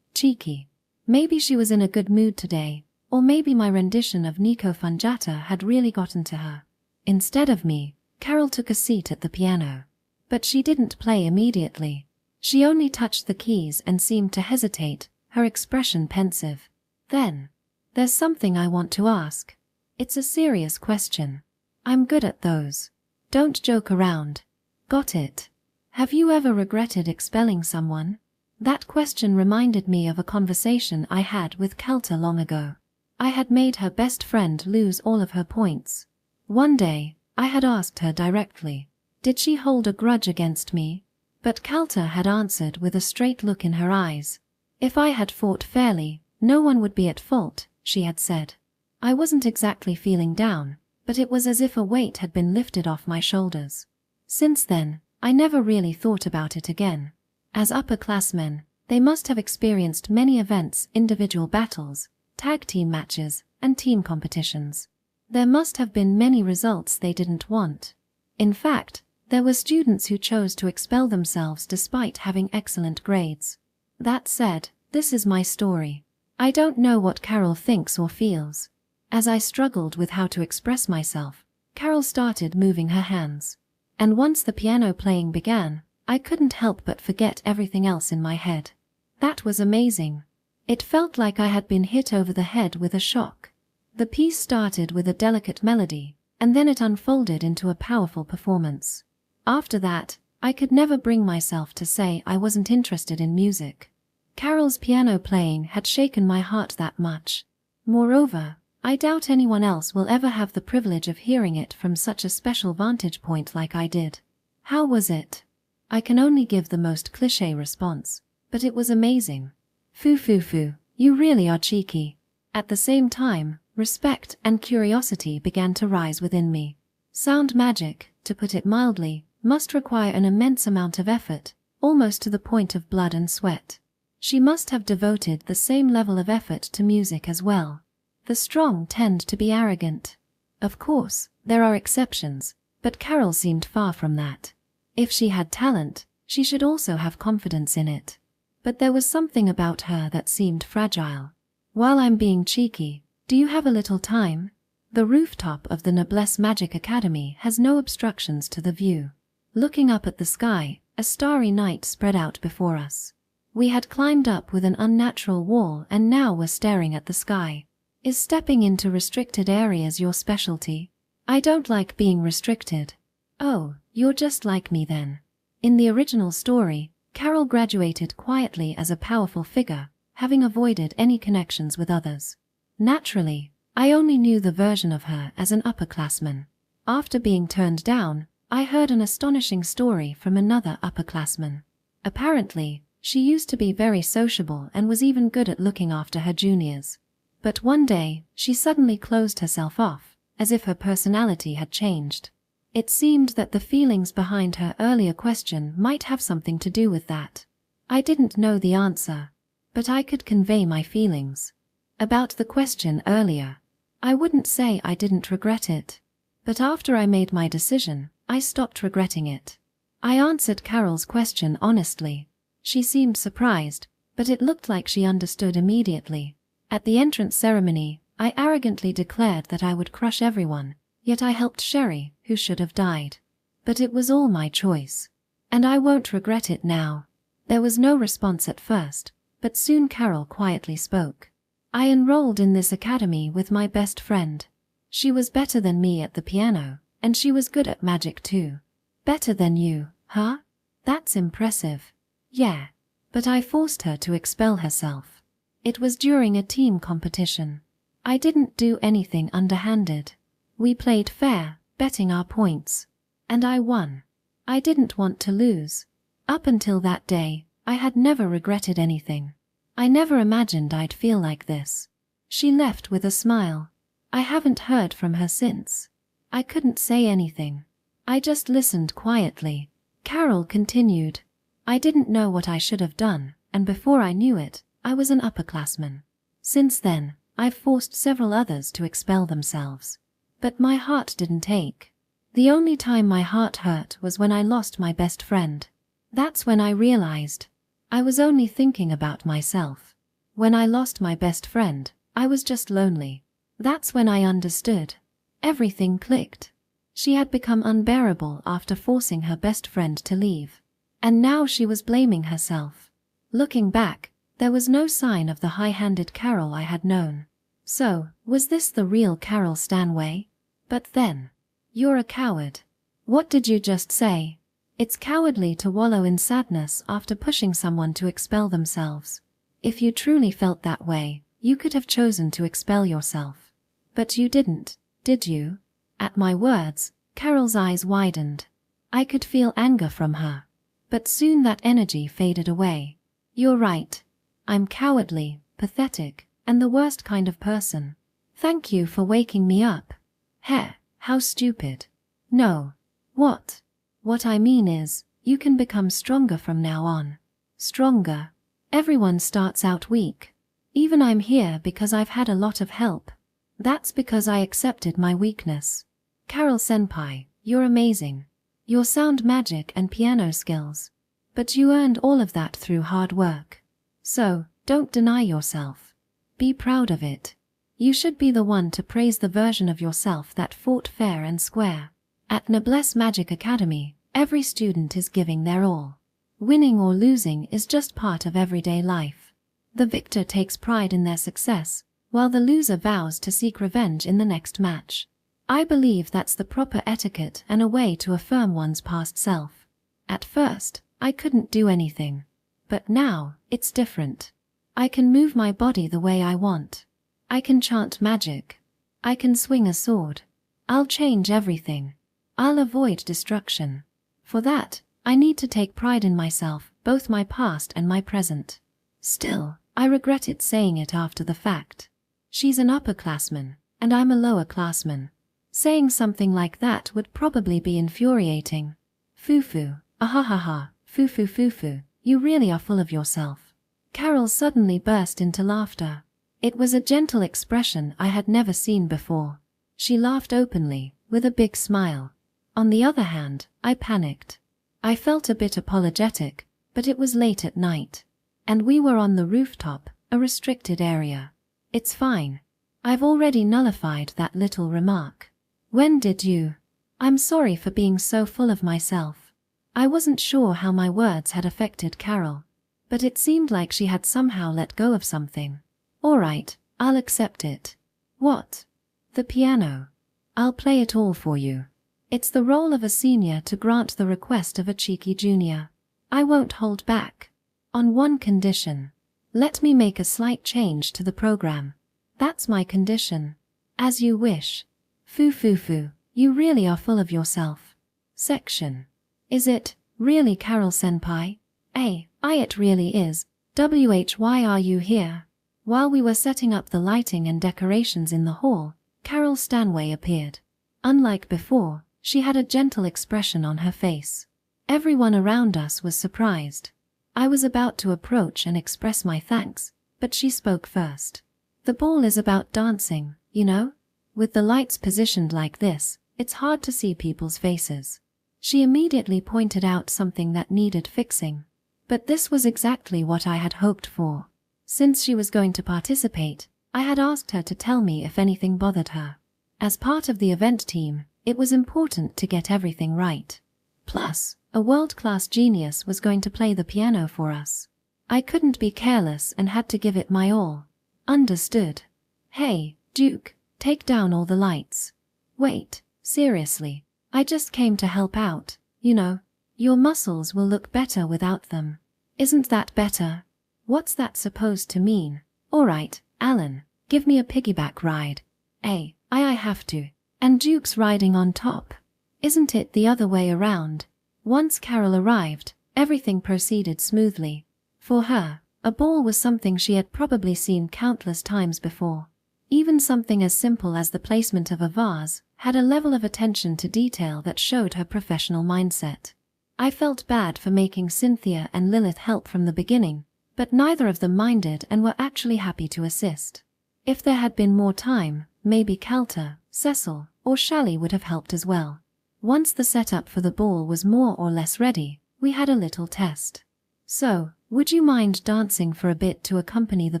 cheeky. Maybe she was in a good mood today, or maybe my rendition of Nico Funjata had really gotten to her. Instead of me, Carol took a seat at the piano. But she didn't play immediately. She only touched the keys and seemed to hesitate, her expression pensive. Then, there's something I want to ask. It's a serious question. I'm good at those. Don't joke around. Got it. Have you ever regretted expelling someone? That question reminded me of a conversation I had with Kelta long ago. I had made her best friend lose all of her points. One day, I had asked her directly, did she hold a grudge against me? But Kelta had answered with a straight look in her eyes. If I had fought fairly, no one would be at fault, she had said. I wasn't exactly feeling down, but it was as if a weight had been lifted off my shoulders. Since then, I never really thought about it again. As upperclassmen, they must have experienced many events, individual battles, tag team matches, and team competitions. There must have been many results they didn't want. In fact, there were students who chose to expel themselves despite having excellent grades. That said, this is my story. I don't know what Carol thinks or feels. As I struggled with how to express myself, Carol started moving her hands. And once the piano playing began, I couldn't help but forget everything else in my head. That was amazing. It felt like I had been hit over the head with a shock. The piece started with a delicate melody, and then it unfolded into a powerful performance. After that, I could never bring myself to say I wasn't interested in music. Carol's piano playing had shaken my heart that much. Moreover, I doubt anyone else will ever have the privilege of hearing it from such a special vantage point like I did. How was it? I can only give the most cliché response, but it was amazing. Foo, you really are cheeky. At the same time, respect and curiosity began to rise within me. Sound magic, to put it mildly, must require an immense amount of effort, almost to the point of blood and sweat. She must have devoted the same level of effort to music as well. The strong tend to be arrogant. Of course, there are exceptions, but Carol seemed far from that. If she had talent, she should also have confidence in it. But there was something about her that seemed fragile. While I'm being cheeky, do you have a little time? The rooftop of the Noblesse Magic Academy has no obstructions to the view. Looking up at the sky, a starry night spread out before us. We had climbed up with an unnatural wall and now were staring at the sky. Is stepping into restricted areas your specialty? I don't like being restricted. Oh, you're just like me then. In the original story, Carol graduated quietly as a powerful figure, having avoided any connections with others. Naturally, I only knew the version of her as an upperclassman. After being turned down, I heard an astonishing story from another upperclassman. Apparently, she used to be very sociable and was even good at looking after her juniors. But one day, she suddenly closed herself off, as if her personality had changed. It seemed that the feelings behind her earlier question might have something to do with that. I didn't know the answer, but I could convey my feelings. About the question earlier, I wouldn't say I didn't regret it. But after I made my decision, I stopped regretting it. I answered Carol's question honestly. She seemed surprised, but it looked like she understood immediately. At the entrance ceremony, I arrogantly declared that I would crush everyone, yet I helped Sherry, who should have died. But it was all my choice. And I won't regret it now. There was no response at first, but soon Carol quietly spoke. I enrolled in this academy with my best friend. She was better than me at the piano, and she was good at magic too. Better than you, huh? That's impressive. Yeah. But I forced her to expel herself. It was during a team competition. I didn't do anything underhanded. We played fair, betting our points. And I won. I didn't want to lose. Up until that day, I had never regretted anything. I never imagined I'd feel like this. She left with a smile. I haven't heard from her since. I couldn't say anything. I just listened quietly. Carol continued. I didn't know what I should have done, and before I knew it, I was an upperclassman. Since then, I've forced several others to expel themselves. But my heart didn't ache. The only time my heart hurt was when I lost my best friend. That's when I realized I was only thinking about myself. When I lost my best friend, I was just lonely. That's when I understood. Everything clicked. She had become unbearable after forcing her best friend to leave. And now she was blaming herself. Looking back, there was no sign of the high-handed Carol I had known. So, was this the real Carol Stanway? But then, you're a coward. What did you just say? It's cowardly to wallow in sadness after pushing someone to expel themselves. If you truly felt that way, you could have chosen to expel yourself. But you didn't, did you? At my words, Carol's eyes widened. I could feel anger from her. But soon that energy faded away. You're right. I'm cowardly, pathetic, and the worst kind of person. Thank you for waking me up. Heh, how stupid. No. What? What I mean is, you can become stronger from now on. Stronger. Everyone starts out weak. Even I'm here because I've had a lot of help. That's because I accepted my weakness. Carol-senpai, you're amazing. Your sound magic and piano skills. But you earned all of that through hard work. So, don't deny yourself. Be proud of it. You should be the one to praise the version of yourself that fought fair and square. At Noblesse Magic Academy, every student is giving their all. Winning or losing is just part of everyday life. The victor takes pride in their success, while the loser vows to seek revenge in the next match. I believe that's the proper etiquette and a way to affirm one's past self. At first, I couldn't do anything. But now, it's different. I can move my body the way I want. I can chant magic. I can swing a sword. I'll change everything. I'll avoid destruction. For that, I need to take pride in myself, both my past and my present. Still, I regretted saying it after the fact. She's an upperclassman, and I'm a lower-classman. Saying something like that would probably be infuriating. Foo-foo, ahahaha, foo-foo foo-foo, you really are full of yourself. Carol suddenly burst into laughter. It was a gentle expression I had never seen before. She laughed openly, with a big smile. On the other hand, I panicked. I felt a bit apologetic, but it was late at night. And we were on the rooftop, a restricted area. It's fine. I've already nullified that little remark. When did you? I'm sorry for being so full of myself. I wasn't sure how my words had affected Carol, but it seemed like she had somehow let go of something. All right, I'll accept it. What? The piano. I'll play it all for you. It's the role of a senior to grant the request of a cheeky junior. I won't hold back. On one condition. Let me make a slight change to the program. That's my condition. As you wish. Foo-foo-foo, you really are full of yourself. Section. Is it, really Carol-senpai? It really is. Why are you here? While we were setting up the lighting and decorations in the hall, Carol Stanway appeared. Unlike before, she had a gentle expression on her face. Everyone around us was surprised. I was about to approach and express my thanks, but she spoke first. The ball is about dancing, you know? With the lights positioned like this, it's hard to see people's faces. She immediately pointed out something that needed fixing. But this was exactly what I had hoped for. Since she was going to participate, I had asked her to tell me if anything bothered her. As part of the event team, it was important to get everything right. Plus, a world-class genius was going to play the piano for us. I couldn't be careless and had to give it my all. Understood. Hey, Duke, take down all the lights. Wait, seriously, I just came to help out, you know. Your muscles will look better without them. Isn't that better? What's that supposed to mean? Alright, Alan, give me a piggyback ride. I have to. And Duke's riding on top. Isn't it the other way around? Once Carol arrived, everything proceeded smoothly. For her, a ball was something she had probably seen countless times before. Even something as simple as the placement of a vase had a level of attention to detail that showed her professional mindset. I felt bad for making Cynthia and Lilith help from the beginning, but neither of them minded and were actually happy to assist. If there had been more time, maybe Calter, Cecil, or Shally would have helped as well. Once the setup for the ball was more or less ready, we had a little test. So, would you mind dancing for a bit to accompany the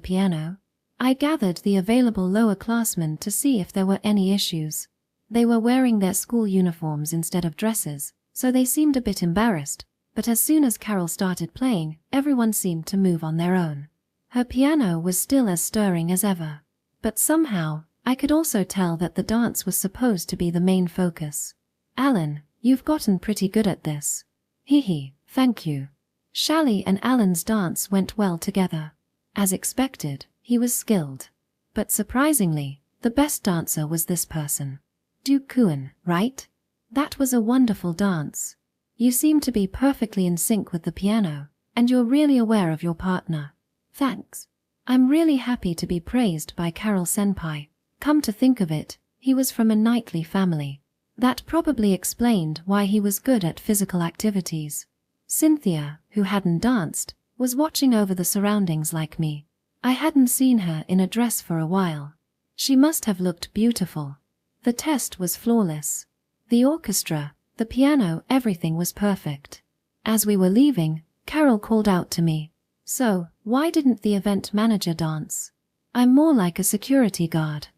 piano? I gathered the available lower-classmen to see if there were any issues. They were wearing their school uniforms instead of dresses, so they seemed a bit embarrassed, but as soon as Carol started playing, everyone seemed to move on their own. Her piano was still as stirring as ever. But somehow, I could also tell that the dance was supposed to be the main focus. Alan, you've gotten pretty good at this. Thank you. Shally and Alan's dance went well together. As expected, he was skilled. But surprisingly, the best dancer was this person. Duke Kuan, right? That was a wonderful dance. You seem to be perfectly in sync with the piano, and you're really aware of your partner. Thanks. I'm really happy to be praised by Carol-senpai. Come to think of it, he was from a knightly family. That probably explained why he was good at physical activities. Cynthia, who hadn't danced, was watching over the surroundings like me. I hadn't seen her in a dress for a while. She must have looked beautiful. The test was flawless. The orchestra, the piano, everything was perfect. As we were leaving, Carol called out to me. So, why didn't the event manager dance? I'm more like a security guard.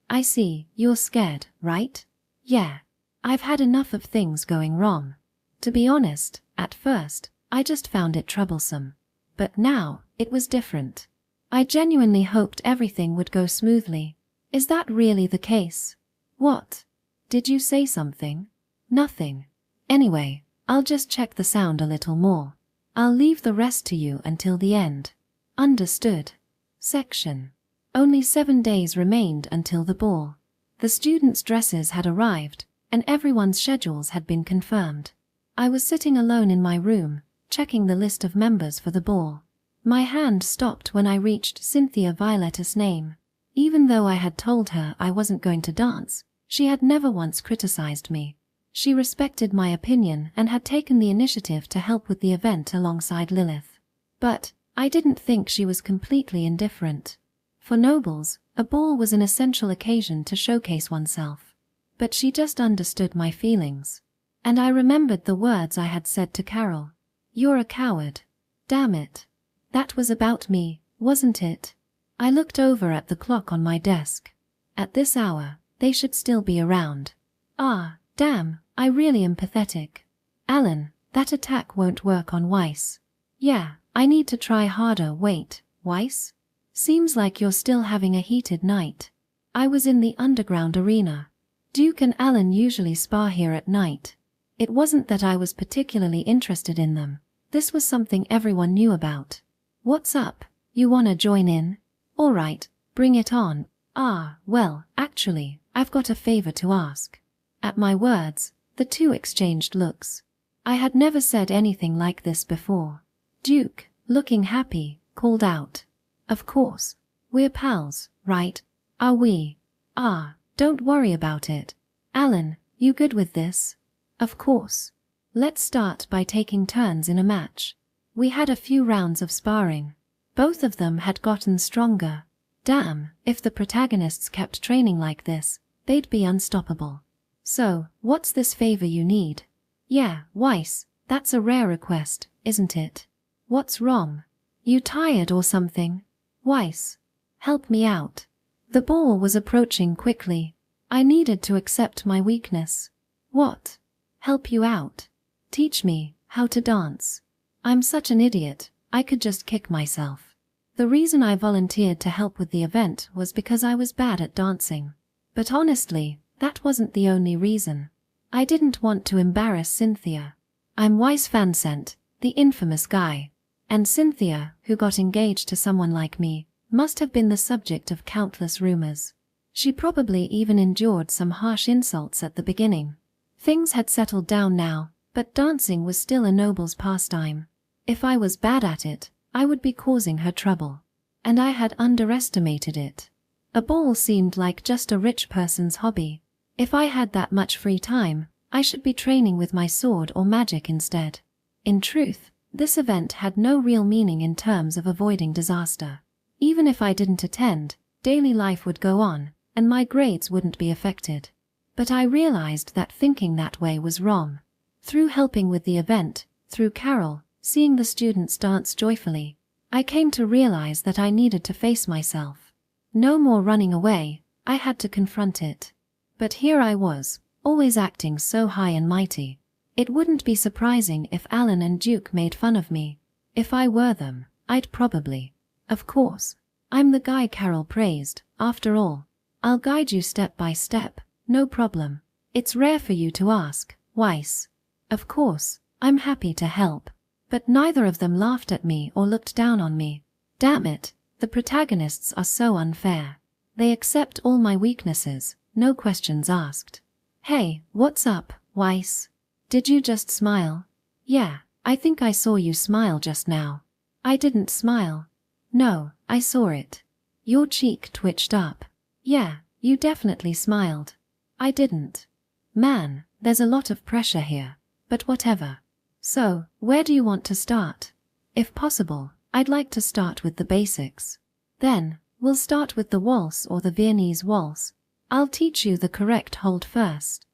I see, you're scared, right? Yeah. I've had enough of things going wrong. To be honest, at first, I just found it troublesome. But now, it was different. I genuinely hoped everything would go smoothly. Is that really the case? What? Did you say something? Nothing. Anyway, I'll just check the sound a little more. I'll leave the rest to you until the end. Understood. Section. Only 7 days remained until the ball. The students' dresses had arrived, and everyone's schedules had been confirmed. I was sitting alone in my room, checking the list of members for the ball. My hand stopped when I reached Cynthia Violetta's name. Even though I had told her I wasn't going to dance, she had never once criticized me. She respected my opinion and had taken the initiative to help with the event alongside Lilith. But I didn't think she was completely indifferent. For nobles, a ball was an essential occasion to showcase oneself. But she just understood my feelings. And I remembered the words I had said to Carol. "You're a coward." Damn it. That was about me, wasn't it? I looked over at the clock on my desk. At this hour, they should still be around. Ah, damn, I really am pathetic. Alan, that attack won't work on Weiss. Yeah, I need to try harder. Wait, Weiss? Seems like you're still having a heated night. I was in the underground arena. Duke and Alan usually spar here at night. It wasn't that I was particularly interested in them. This was something everyone knew about. What's up? You wanna join in? All right, bring it on. Ah, well, actually, I've got a favor to ask. At my words, the two exchanged looks. I had never said anything like this before. Duke, looking happy, called out. Of course. We're pals, right? Are we? Ah, don't worry about it. Alan, you good with this? Of course. Let's start by taking turns in a match. We had a few rounds of sparring. Both of them had gotten stronger. Damn, if the protagonists kept training like this, they'd be unstoppable. So, what's this favor you need? Yeah, Weiss, that's a rare request, isn't it? What's wrong? You tired or something? Weiss, help me out. The ball was approaching quickly. I needed to accept my weakness. What? Help you out? Teach me how to dance. I'm such an idiot, I could just kick myself. The reason I volunteered to help with the event was because I was bad at dancing. But honestly, that wasn't the only reason. I didn't want to embarrass Cynthia. I'm Weiss Fansent, the infamous guy. And Cynthia, who got engaged to someone like me, must have been the subject of countless rumors. She probably even endured some harsh insults at the beginning. Things had settled down now, but dancing was still a noble's pastime. If I was bad at it, I would be causing her trouble. And I had underestimated it. A ball seemed like just a rich person's hobby. If I had that much free time, I should be training with my sword or magic instead. In truth, this event had no real meaning in terms of avoiding disaster. Even if I didn't attend, daily life would go on, and my grades wouldn't be affected. But I realized that thinking that way was wrong. Through helping with the event, through Carol, seeing the students dance joyfully, I came to realize that I needed to face myself. No more running away, I had to confront it. But here I was, always acting so high and mighty. It wouldn't be surprising if Alan and Duke made fun of me. If I were them, I'd probably. Of course, I'm the guy Carol praised, after all. I'll guide you step by step, no problem. It's rare for you to ask, Weiss. Of course, I'm happy to help. But neither of them laughed at me or looked down on me. Damn it, the protagonists are so unfair. They accept all my weaknesses, no questions asked. Hey, what's up, Weiss? Did you just smile? Yeah, I think I saw you smile just now. I didn't smile. No, I saw it. Your cheek twitched up. Yeah, you definitely smiled. I didn't. Man, there's a lot of pressure here, but whatever. So, where do you want to start? If possible, I'd like to start with the basics. Then, we'll start with the waltz or the Viennese waltz. I'll teach you the correct hold first.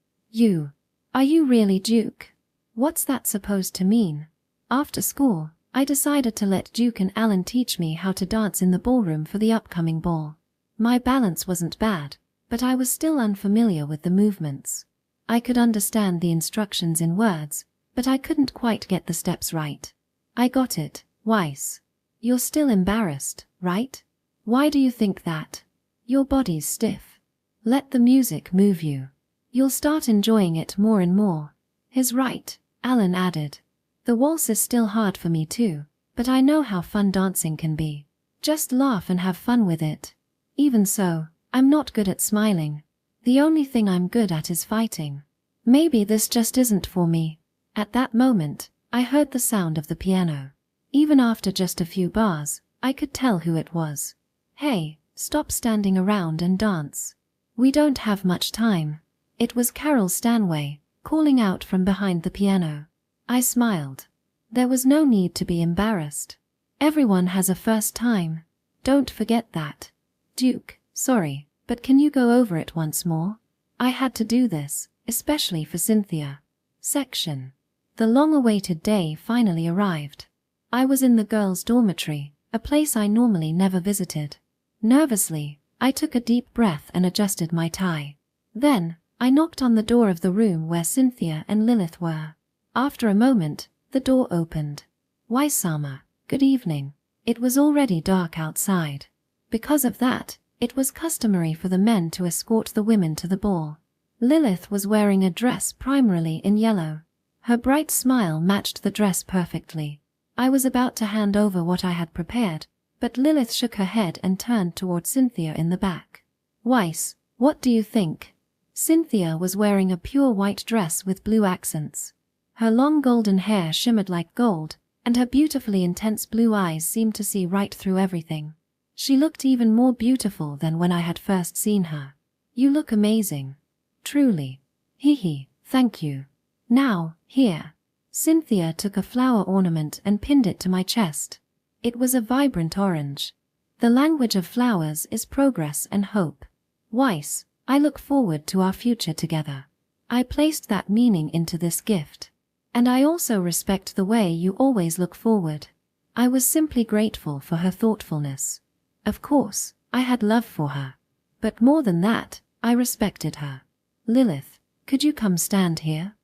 Are you really Duke? What's that supposed to mean? After school, I decided to let Duke and Alan teach me how to dance in the ballroom for the upcoming ball. My balance wasn't bad, but I was still unfamiliar with the movements. I could understand the instructions in words, but I couldn't quite get the steps right. I got it, Weiss. You're still embarrassed, right? Why do you think that? Your body's stiff. Let the music move you. You'll start enjoying it more and more. He's right. Alan added. The waltz is still hard for me too, but I know how fun dancing can be. Just laugh and have fun with it. Even so, I'm not good at smiling. The only thing I'm good at is fighting. Maybe this just isn't for me. At that moment, I heard the sound of the piano. Even after just a few bars, I could tell who it was. Hey, stop standing around and dance. We don't have much time. It was Carol Stanway, calling out from behind the piano. I smiled. There was no need to be embarrassed. Everyone has a first time. Don't forget that. Duke, sorry, but can you go over it once more? I had to do this, especially for Cynthia. Section. The long-awaited day finally arrived. I was in the girls' dormitory, a place I normally never visited. Nervously, I took a deep breath and adjusted my tie. Then, I knocked on the door of the room where Cynthia and Lilith were. After a moment, the door opened. Wai-sama, good evening. It was already dark outside. Because of that, it was customary for the men to escort the women to the ball. Lilith was wearing a dress primarily in yellow. Her bright smile matched the dress perfectly. I was about to hand over what I had prepared, but Lilith shook her head and turned toward Cynthia in the back. Weiss, what do you think? Cynthia was wearing a pure white dress with blue accents. Her long golden hair shimmered like gold, and her beautifully intense blue eyes seemed to see right through everything. She looked even more beautiful than when I had first seen her. You look amazing. Truly. Hee, thank you. Now, here. Cynthia took a flower ornament and pinned it to my chest. It was a vibrant orange. The language of flowers is progress and hope. Weiss, I look forward to our future together. I placed that meaning into this gift. And I also respect the way you always look forward. I was simply grateful for her thoughtfulness. Of course, I had love for her. But more than that, I respected her. Lilith, could you come stand here?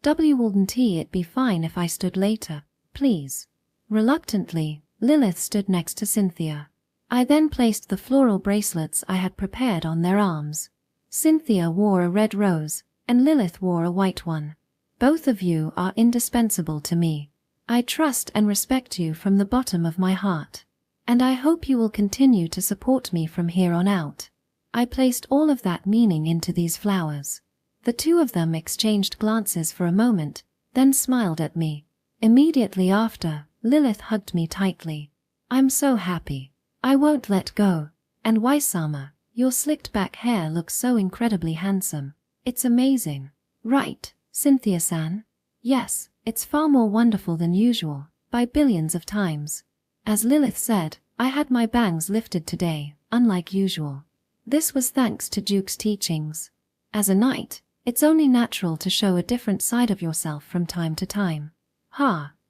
Wouldn't it be fine if I stood later, please? Reluctantly, Lilith stood next to Cynthia. I then placed the floral bracelets I had prepared on their arms. Cynthia wore a red rose, and Lilith wore a white one. Both of you are indispensable to me. I trust and respect you from the bottom of my heart. And I hope you will continue to support me from here on out. I placed all of that meaning into these flowers. The two of them exchanged glances for a moment, then smiled at me. Immediately after, Lilith hugged me tightly. I'm so happy. I won't let go. And Wai-sama, your slicked back hair looks so incredibly handsome. It's amazing. Right, Cynthia-san? Yes, it's far more wonderful than usual, by billions of times. As Lilith said, I had my bangs lifted today, unlike usual. This was thanks to Duke's teachings. As a knight, it's only natural to show a different side of yourself from time to time.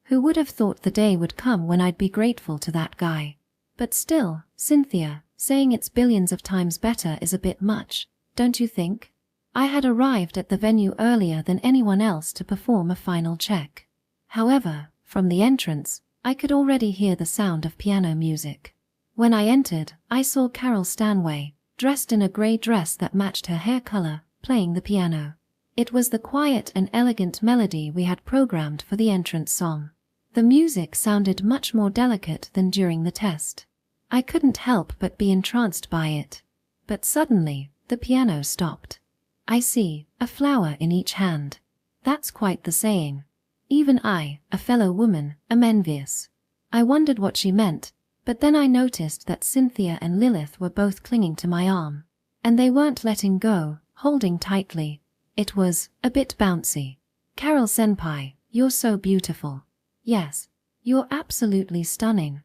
Who would have thought the day would come when I'd be grateful to that guy? But still, Cynthia, saying it's billions of times better is a bit much, don't you think? I had arrived at the venue earlier than anyone else to perform a final check. However, from the entrance, I could already hear the sound of piano music. When I entered, I saw Carol Stanway, dressed in a grey dress that matched her hair color, playing the piano. It was the quiet and elegant melody we had programmed for the entrance song. The music sounded much more delicate than during the test. I couldn't help but be entranced by it. But suddenly, the piano stopped. I see, a flower in each hand. That's quite the saying. Even I, a fellow woman, am envious. I wondered what she meant, but then I noticed that Cynthia and Lilith were both clinging to my arm. And they weren't letting go, holding tightly. It was a bit bouncy. Carol-senpai, you're so beautiful. Yes, you're absolutely stunning.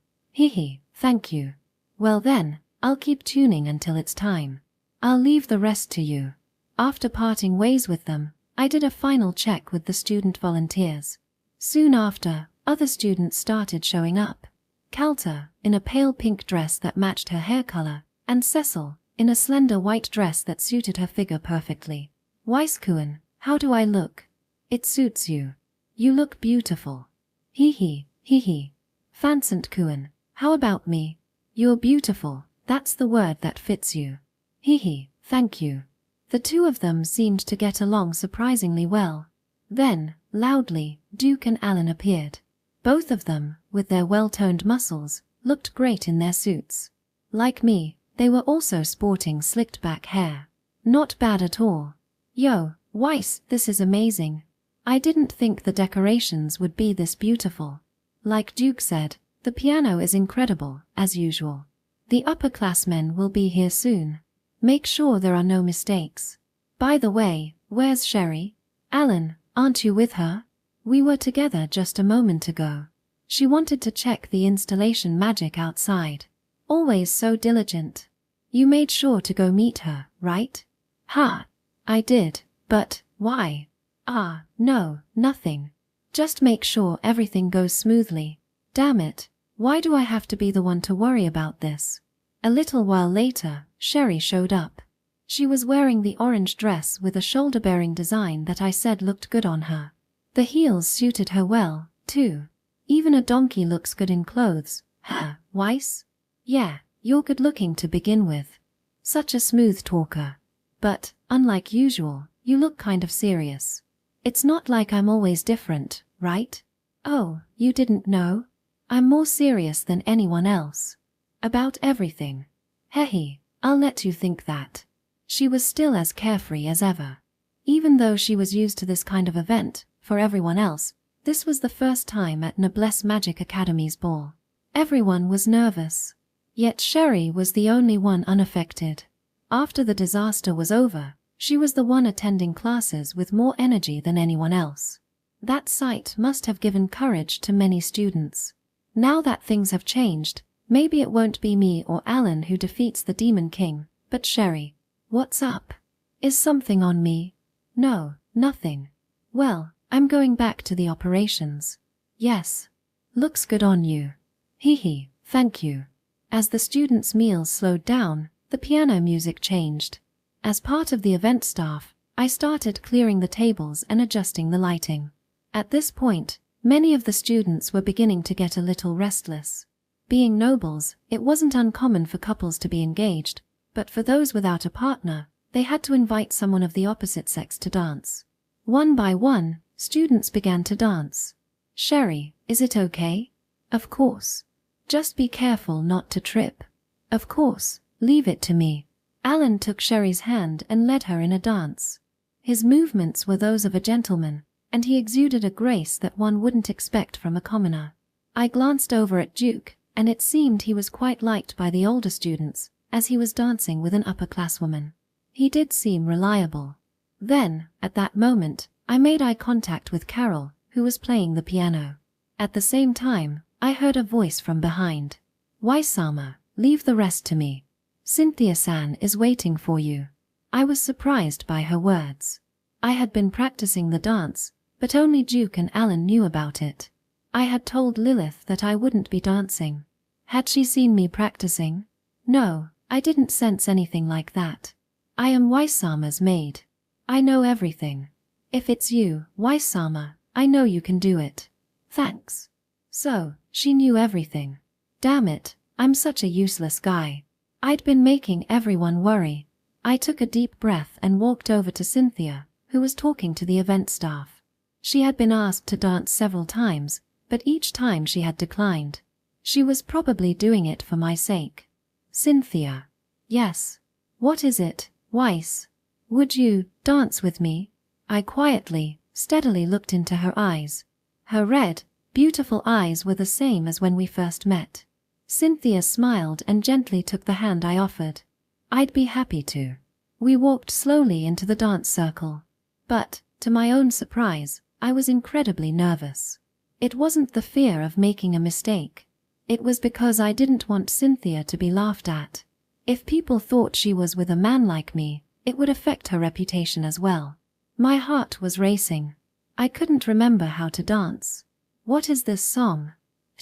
Thank you. Well then, I'll keep tuning until it's time. I'll leave the rest to you. After parting ways with them, I did a final check with the student volunteers. Soon after, other students started showing up. Calta, in a pale pink dress that matched her hair color, and Cecil, in a slender white dress that suited her figure perfectly. Weiss-kun, how do I look? It suits you. You look beautiful. Fansant-kun, how about me? You're beautiful, that's the word that fits you. Thank you. The two of them seemed to get along surprisingly well. Then, Loudly, Duke and Alan appeared. Both of them, with their well-toned muscles, looked great in their suits. Like me, they were also sporting slicked-back hair. Not bad at all. Yo, Weiss, this is amazing. I didn't think the decorations would be this beautiful. Like Duke said, the piano is incredible, as usual. The upperclassmen will be here soon. Make sure there are no mistakes. By the way, where's Sherry? Alan, aren't you with her? We were together just a moment ago. She wanted to check the installation magic outside. Always so diligent. You made sure to go meet her, right? Ha! I did, but why? Ah, no, nothing. Just make sure everything goes smoothly. Damn it, why do I have to be the one to worry about this? A little while later, Sherry showed up. She was wearing the orange dress with a shoulder-bearing design that I said looked good on her. The heels suited her well, too. Even a donkey looks good in clothes. Huh, Weiss? Yeah, you're good-looking to begin with. Such a smooth talker. But, unlike usual, you look kind of serious. It's not like I'm always different, right? Oh, you didn't know? I'm more serious than anyone else. About everything. Hehe, I'll let you think that. She was still as carefree as ever. Even though she was used to this kind of event, for everyone else, this was the first time at Noblesse Magic Academy's ball. Everyone was nervous. Yet Sherry was the only one unaffected. After the disaster was over, she was the one attending classes with more energy than anyone else. That sight must have given courage to many students. Now that things have changed, maybe it won't be me or Alan who defeats the Demon King, but Sherry. What's up? Is something on me? No, nothing. Well, I'm going back to the operations. Yes. Looks good on you. Hee, thank you. As the students' meals slowed down, the piano music changed. As part of the event staff, I started clearing the tables and adjusting the lighting. At this point, many of the students were beginning to get a little restless. Being nobles, it wasn't uncommon for couples to be engaged, but for those without a partner, they had to invite someone of the opposite sex to dance. One by one, students began to dance. Sherry, is it okay? Of course. Just be careful not to trip. Of course, leave it to me. Alan took Sherry's hand and led her in a dance. His movements were those of a gentleman, and he exuded a grace that one wouldn't expect from a commoner. I glanced over at Duke, and it seemed he was quite liked by the older students, as he was dancing with an upperclasswoman. He did seem reliable. Then, at that moment, I made eye contact with Carol, who was playing the piano. At the same time, I heard a voice from behind. Weiss-sama, leave the rest to me. Cynthia-san is waiting for you. I was surprised by her words. I had been practicing the dance, but only Duke and Alan knew about it. I had told Lilith that I wouldn't be dancing. Had she seen me practicing? No, I didn't sense anything like that. I am Weiss-sama's maid. I know everything. If it's you, Weiss-sama, I know you can do it. Thanks. So, she knew everything. Damn it, I'm such a useless guy. I'd been making everyone worry. I took a deep breath and walked over to Cynthia, who was talking to the event staff. She had been asked to dance several times, but each time she had declined. She was probably doing it for my sake. Cynthia. Yes. What is it, Weiss? Would you dance with me? I quietly, steadily looked into her eyes. Her red, beautiful eyes were the same as when we first met. Cynthia smiled and gently took the hand I offered. I'd be happy to. We walked slowly into the dance circle. But, to my own surprise, I was incredibly nervous. It wasn't the fear of making a mistake. It was because I didn't want Cynthia to be laughed at. If people thought she was with a man like me, it would affect her reputation as well. My heart was racing. I couldn't remember how to dance. What is this song?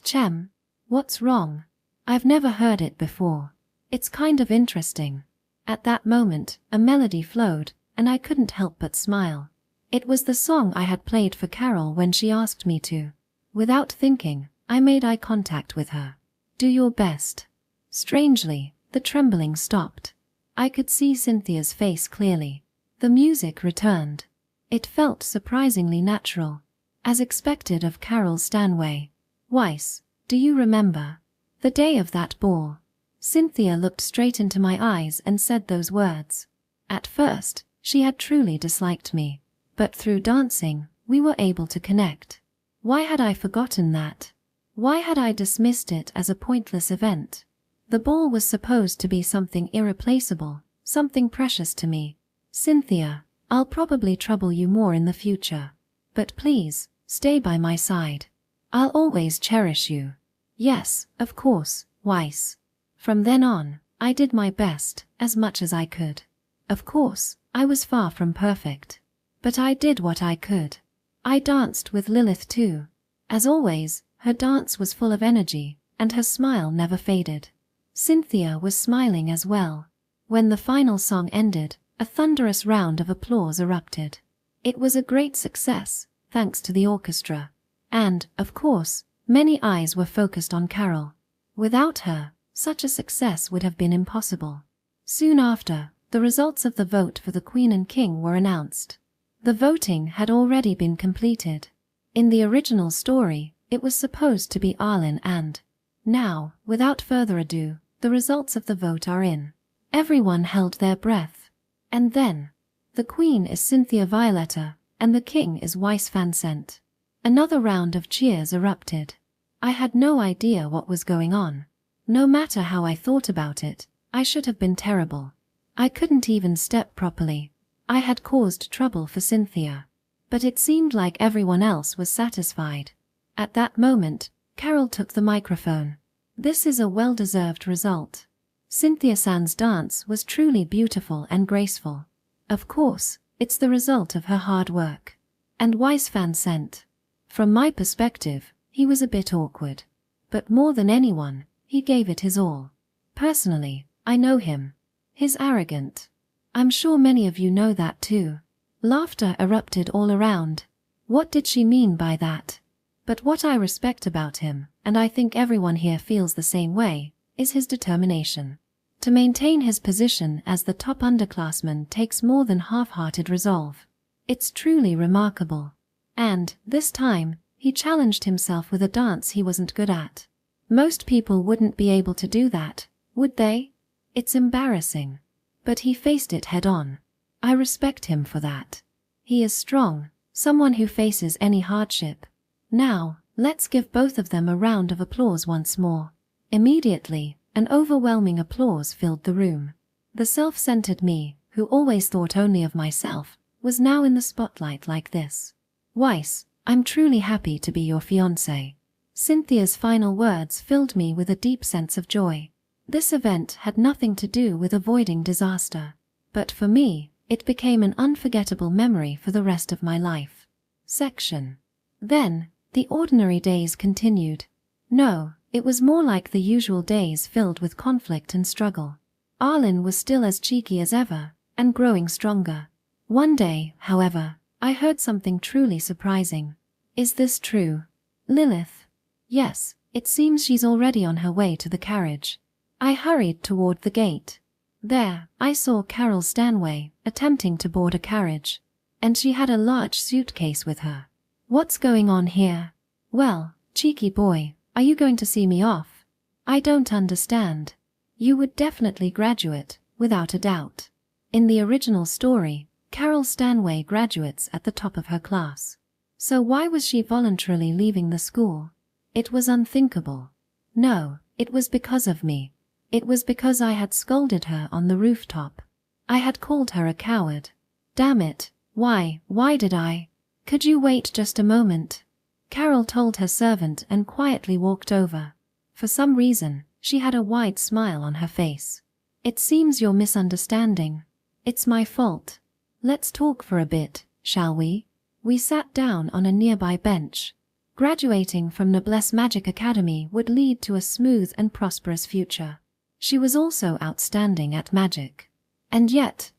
Chem. What's wrong? I've never heard it before. It's kind of interesting. At that moment, a melody flowed, and I couldn't help but smile. It was the song I had played for Carol when she asked me to. Without thinking, I made eye contact with her. Do your best. Strangely, the trembling stopped. I could see Cynthia's face clearly. The music returned. It felt surprisingly natural. as expected of Carol Stanway. Weiss, do you remember? The day of that ball. Cynthia looked straight into my eyes and said those words. At first, she had truly disliked me, but through dancing, we were able to connect. Why had I forgotten that? Why had I dismissed it as a pointless event? The ball was supposed to be something irreplaceable, something precious to me. Cynthia, I'll probably trouble you more in the future. But please, stay by my side. I'll always cherish you. Yes, of course, Weiss. From then on, I did my best, as much as I could. Of course, I was far from perfect. But I did what I could. I danced with Lilith too. As always, her dance was full of energy, and her smile never faded. Cynthia was smiling as well. When the final song ended, a thunderous round of applause erupted. It was a great success, thanks to the orchestra. And, of course, many eyes were focused on Carol. Without her, such a success would have been impossible. Soon after, the results of the vote for the Queen and King were announced. The voting had already been completed. In the original story, it was supposed to be Arlen and. Now, without further ado, the results of the vote are in. Everyone held their breath. And then, the Queen is Cynthia Violetta, and the King is Weiss Vincent. Another round of cheers erupted. I had no idea what was going on. No matter how I thought about it, I should have been terrible. I couldn't even step properly. I had caused trouble for Cynthia. But it seemed like everyone else was satisfied. At that moment, Carol took the microphone. This is a well-deserved result. Cynthia San's dance was truly beautiful and graceful. Of course, it's the result of her hard work. And Weiss Vincent. From my perspective, he was a bit awkward. But more than anyone, he gave it his all. Personally, I know him. He's arrogant. I'm sure many of you know that too. Laughter erupted all around. What did she mean by that? But what I respect about him, and I think everyone here feels the same way, is his determination. To maintain his position as the top underclassman takes more than half-hearted resolve. It's truly remarkable. And, this time, he challenged himself with a dance he wasn't good at. Most people wouldn't be able to do that, would they? It's embarrassing. But he faced it head-on. I respect him for that. He is strong, someone who faces any hardship. Now, let's give both of them a round of applause once more. Immediately, an overwhelming applause filled the room. The self-centered me, who always thought only of myself, was now in the spotlight like this. Weiss, I'm truly happy to be your fiancé. Cynthia's final words filled me with a deep sense of joy. This event had nothing to do with avoiding disaster. But for me, it became an unforgettable memory for the rest of my life. Section. Then, the ordinary days continued. No, it was more like the usual days filled with conflict and struggle. Arlen was still as cheeky as ever, and growing stronger. One day, however, I heard something truly surprising. Is this true? Lilith? Yes, it seems she's already on her way to the carriage. I hurried toward the gate. There, I saw Carol Stanway, attempting to board a carriage. And she had a large suitcase with her. What's going on here? Well, cheeky boy, are you going to see me off? I don't understand. You would definitely graduate, without a doubt. In the original story, Carol Stanway graduates at the top of her class. So why was she voluntarily leaving the school? It was unthinkable. No, it was because of me. It was because I had scolded her on the rooftop. I had called her a coward. Damn it, why did I? Could you wait just a moment? Carol told her servant and quietly walked over. For some reason, she had a wide smile on her face. It seems you're misunderstanding. It's my fault. Let's talk for a bit, shall we? We sat down on a nearby bench. Graduating from Noblesse Magic Academy would lead to a smooth and prosperous future. She was also outstanding at magic. And yet,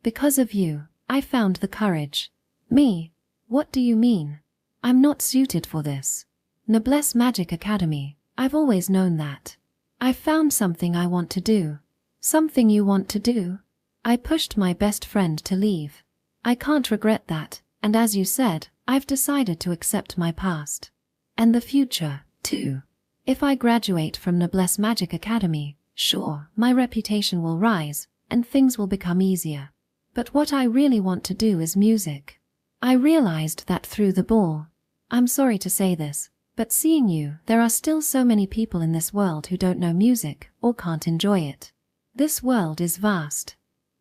because of you, I found the courage. Me? What do you mean? I'm not suited for this. Noblesse Magic Academy, I've always known that. I've found something I want to do. Something you want to do? I pushed my best friend to leave. I can't regret that, and as you said, I've decided to accept my past. And the future, too. If I graduate from Noblesse Magic Academy, sure, my reputation will rise, and things will become easier. But what I really want to do is music. I realized that through the ball. I'm sorry to say this, but seeing you, there are still so many people in this world who don't know music or can't enjoy it. This world is vast.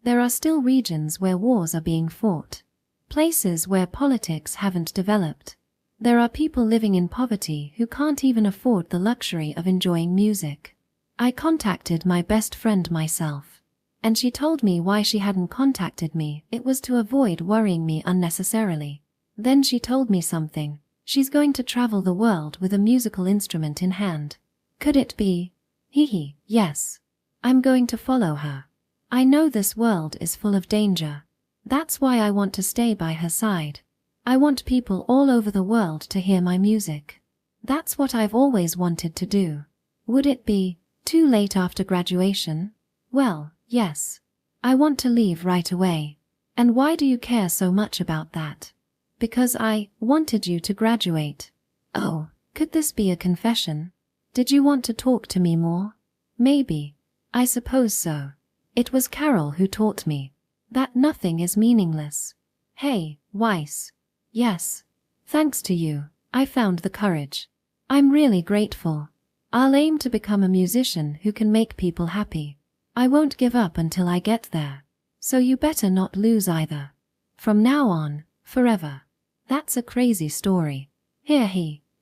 There are still regions where wars are being fought. Places where politics haven't developed. There are people living in poverty who can't even afford the luxury of enjoying music. I contacted my best friend myself. And she told me why she hadn't contacted me. It was to avoid worrying me unnecessarily. Then she told me something. She's going to travel the world with a musical instrument in hand. Could it be? Yes. I'm going to follow her. I know this world is full of danger. That's why I want to stay by her side. I want people all over the world to hear my music. That's what I've always wanted to do. Would it be too late after graduation? Well, yes. I want to leave right away. And why do you care so much about that? Because I wanted you to graduate. Oh, could this be a confession? Did you want to talk to me more? Maybe. I suppose so. It was Carol who taught me that nothing is meaningless. Hey, Weiss. Yes. Thanks to you, I found the courage. I'm really grateful. I'll aim to become a musician who can make people happy. I won't give up until I get there. So you better not lose either. From now on, forever. That's a crazy story.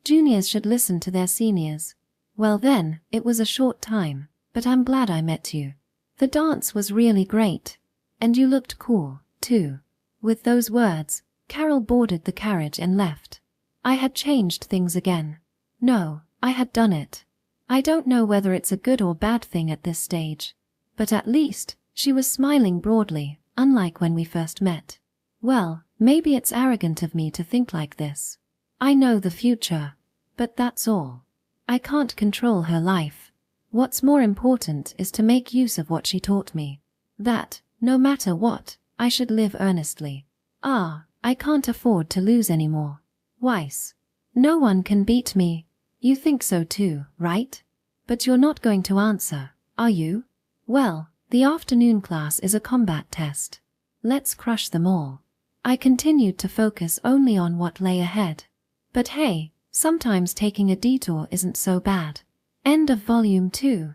Juniors should listen to their seniors. Well then, it was a short time, but I'm glad I met you. The dance was really great. And you looked cool, too. With those words, Carol boarded the carriage and left. I had changed things again. No, I had done it. I don't know whether it's a good or bad thing at this stage. But at least, she was smiling broadly, unlike when we first met. Well, maybe it's arrogant of me to think like this. I know the future. But that's all. I can't control her life. What's more important is to make use of what she taught me. That, no matter what, I should live earnestly. I can't afford to lose anymore. Weiss. No one can beat me. You think so too, right? But you're not going to answer, are you? Well, the afternoon class is a combat test. Let's crush them all. I continued to focus only on what lay ahead. But hey, sometimes taking a detour isn't so bad. End of Volume 2.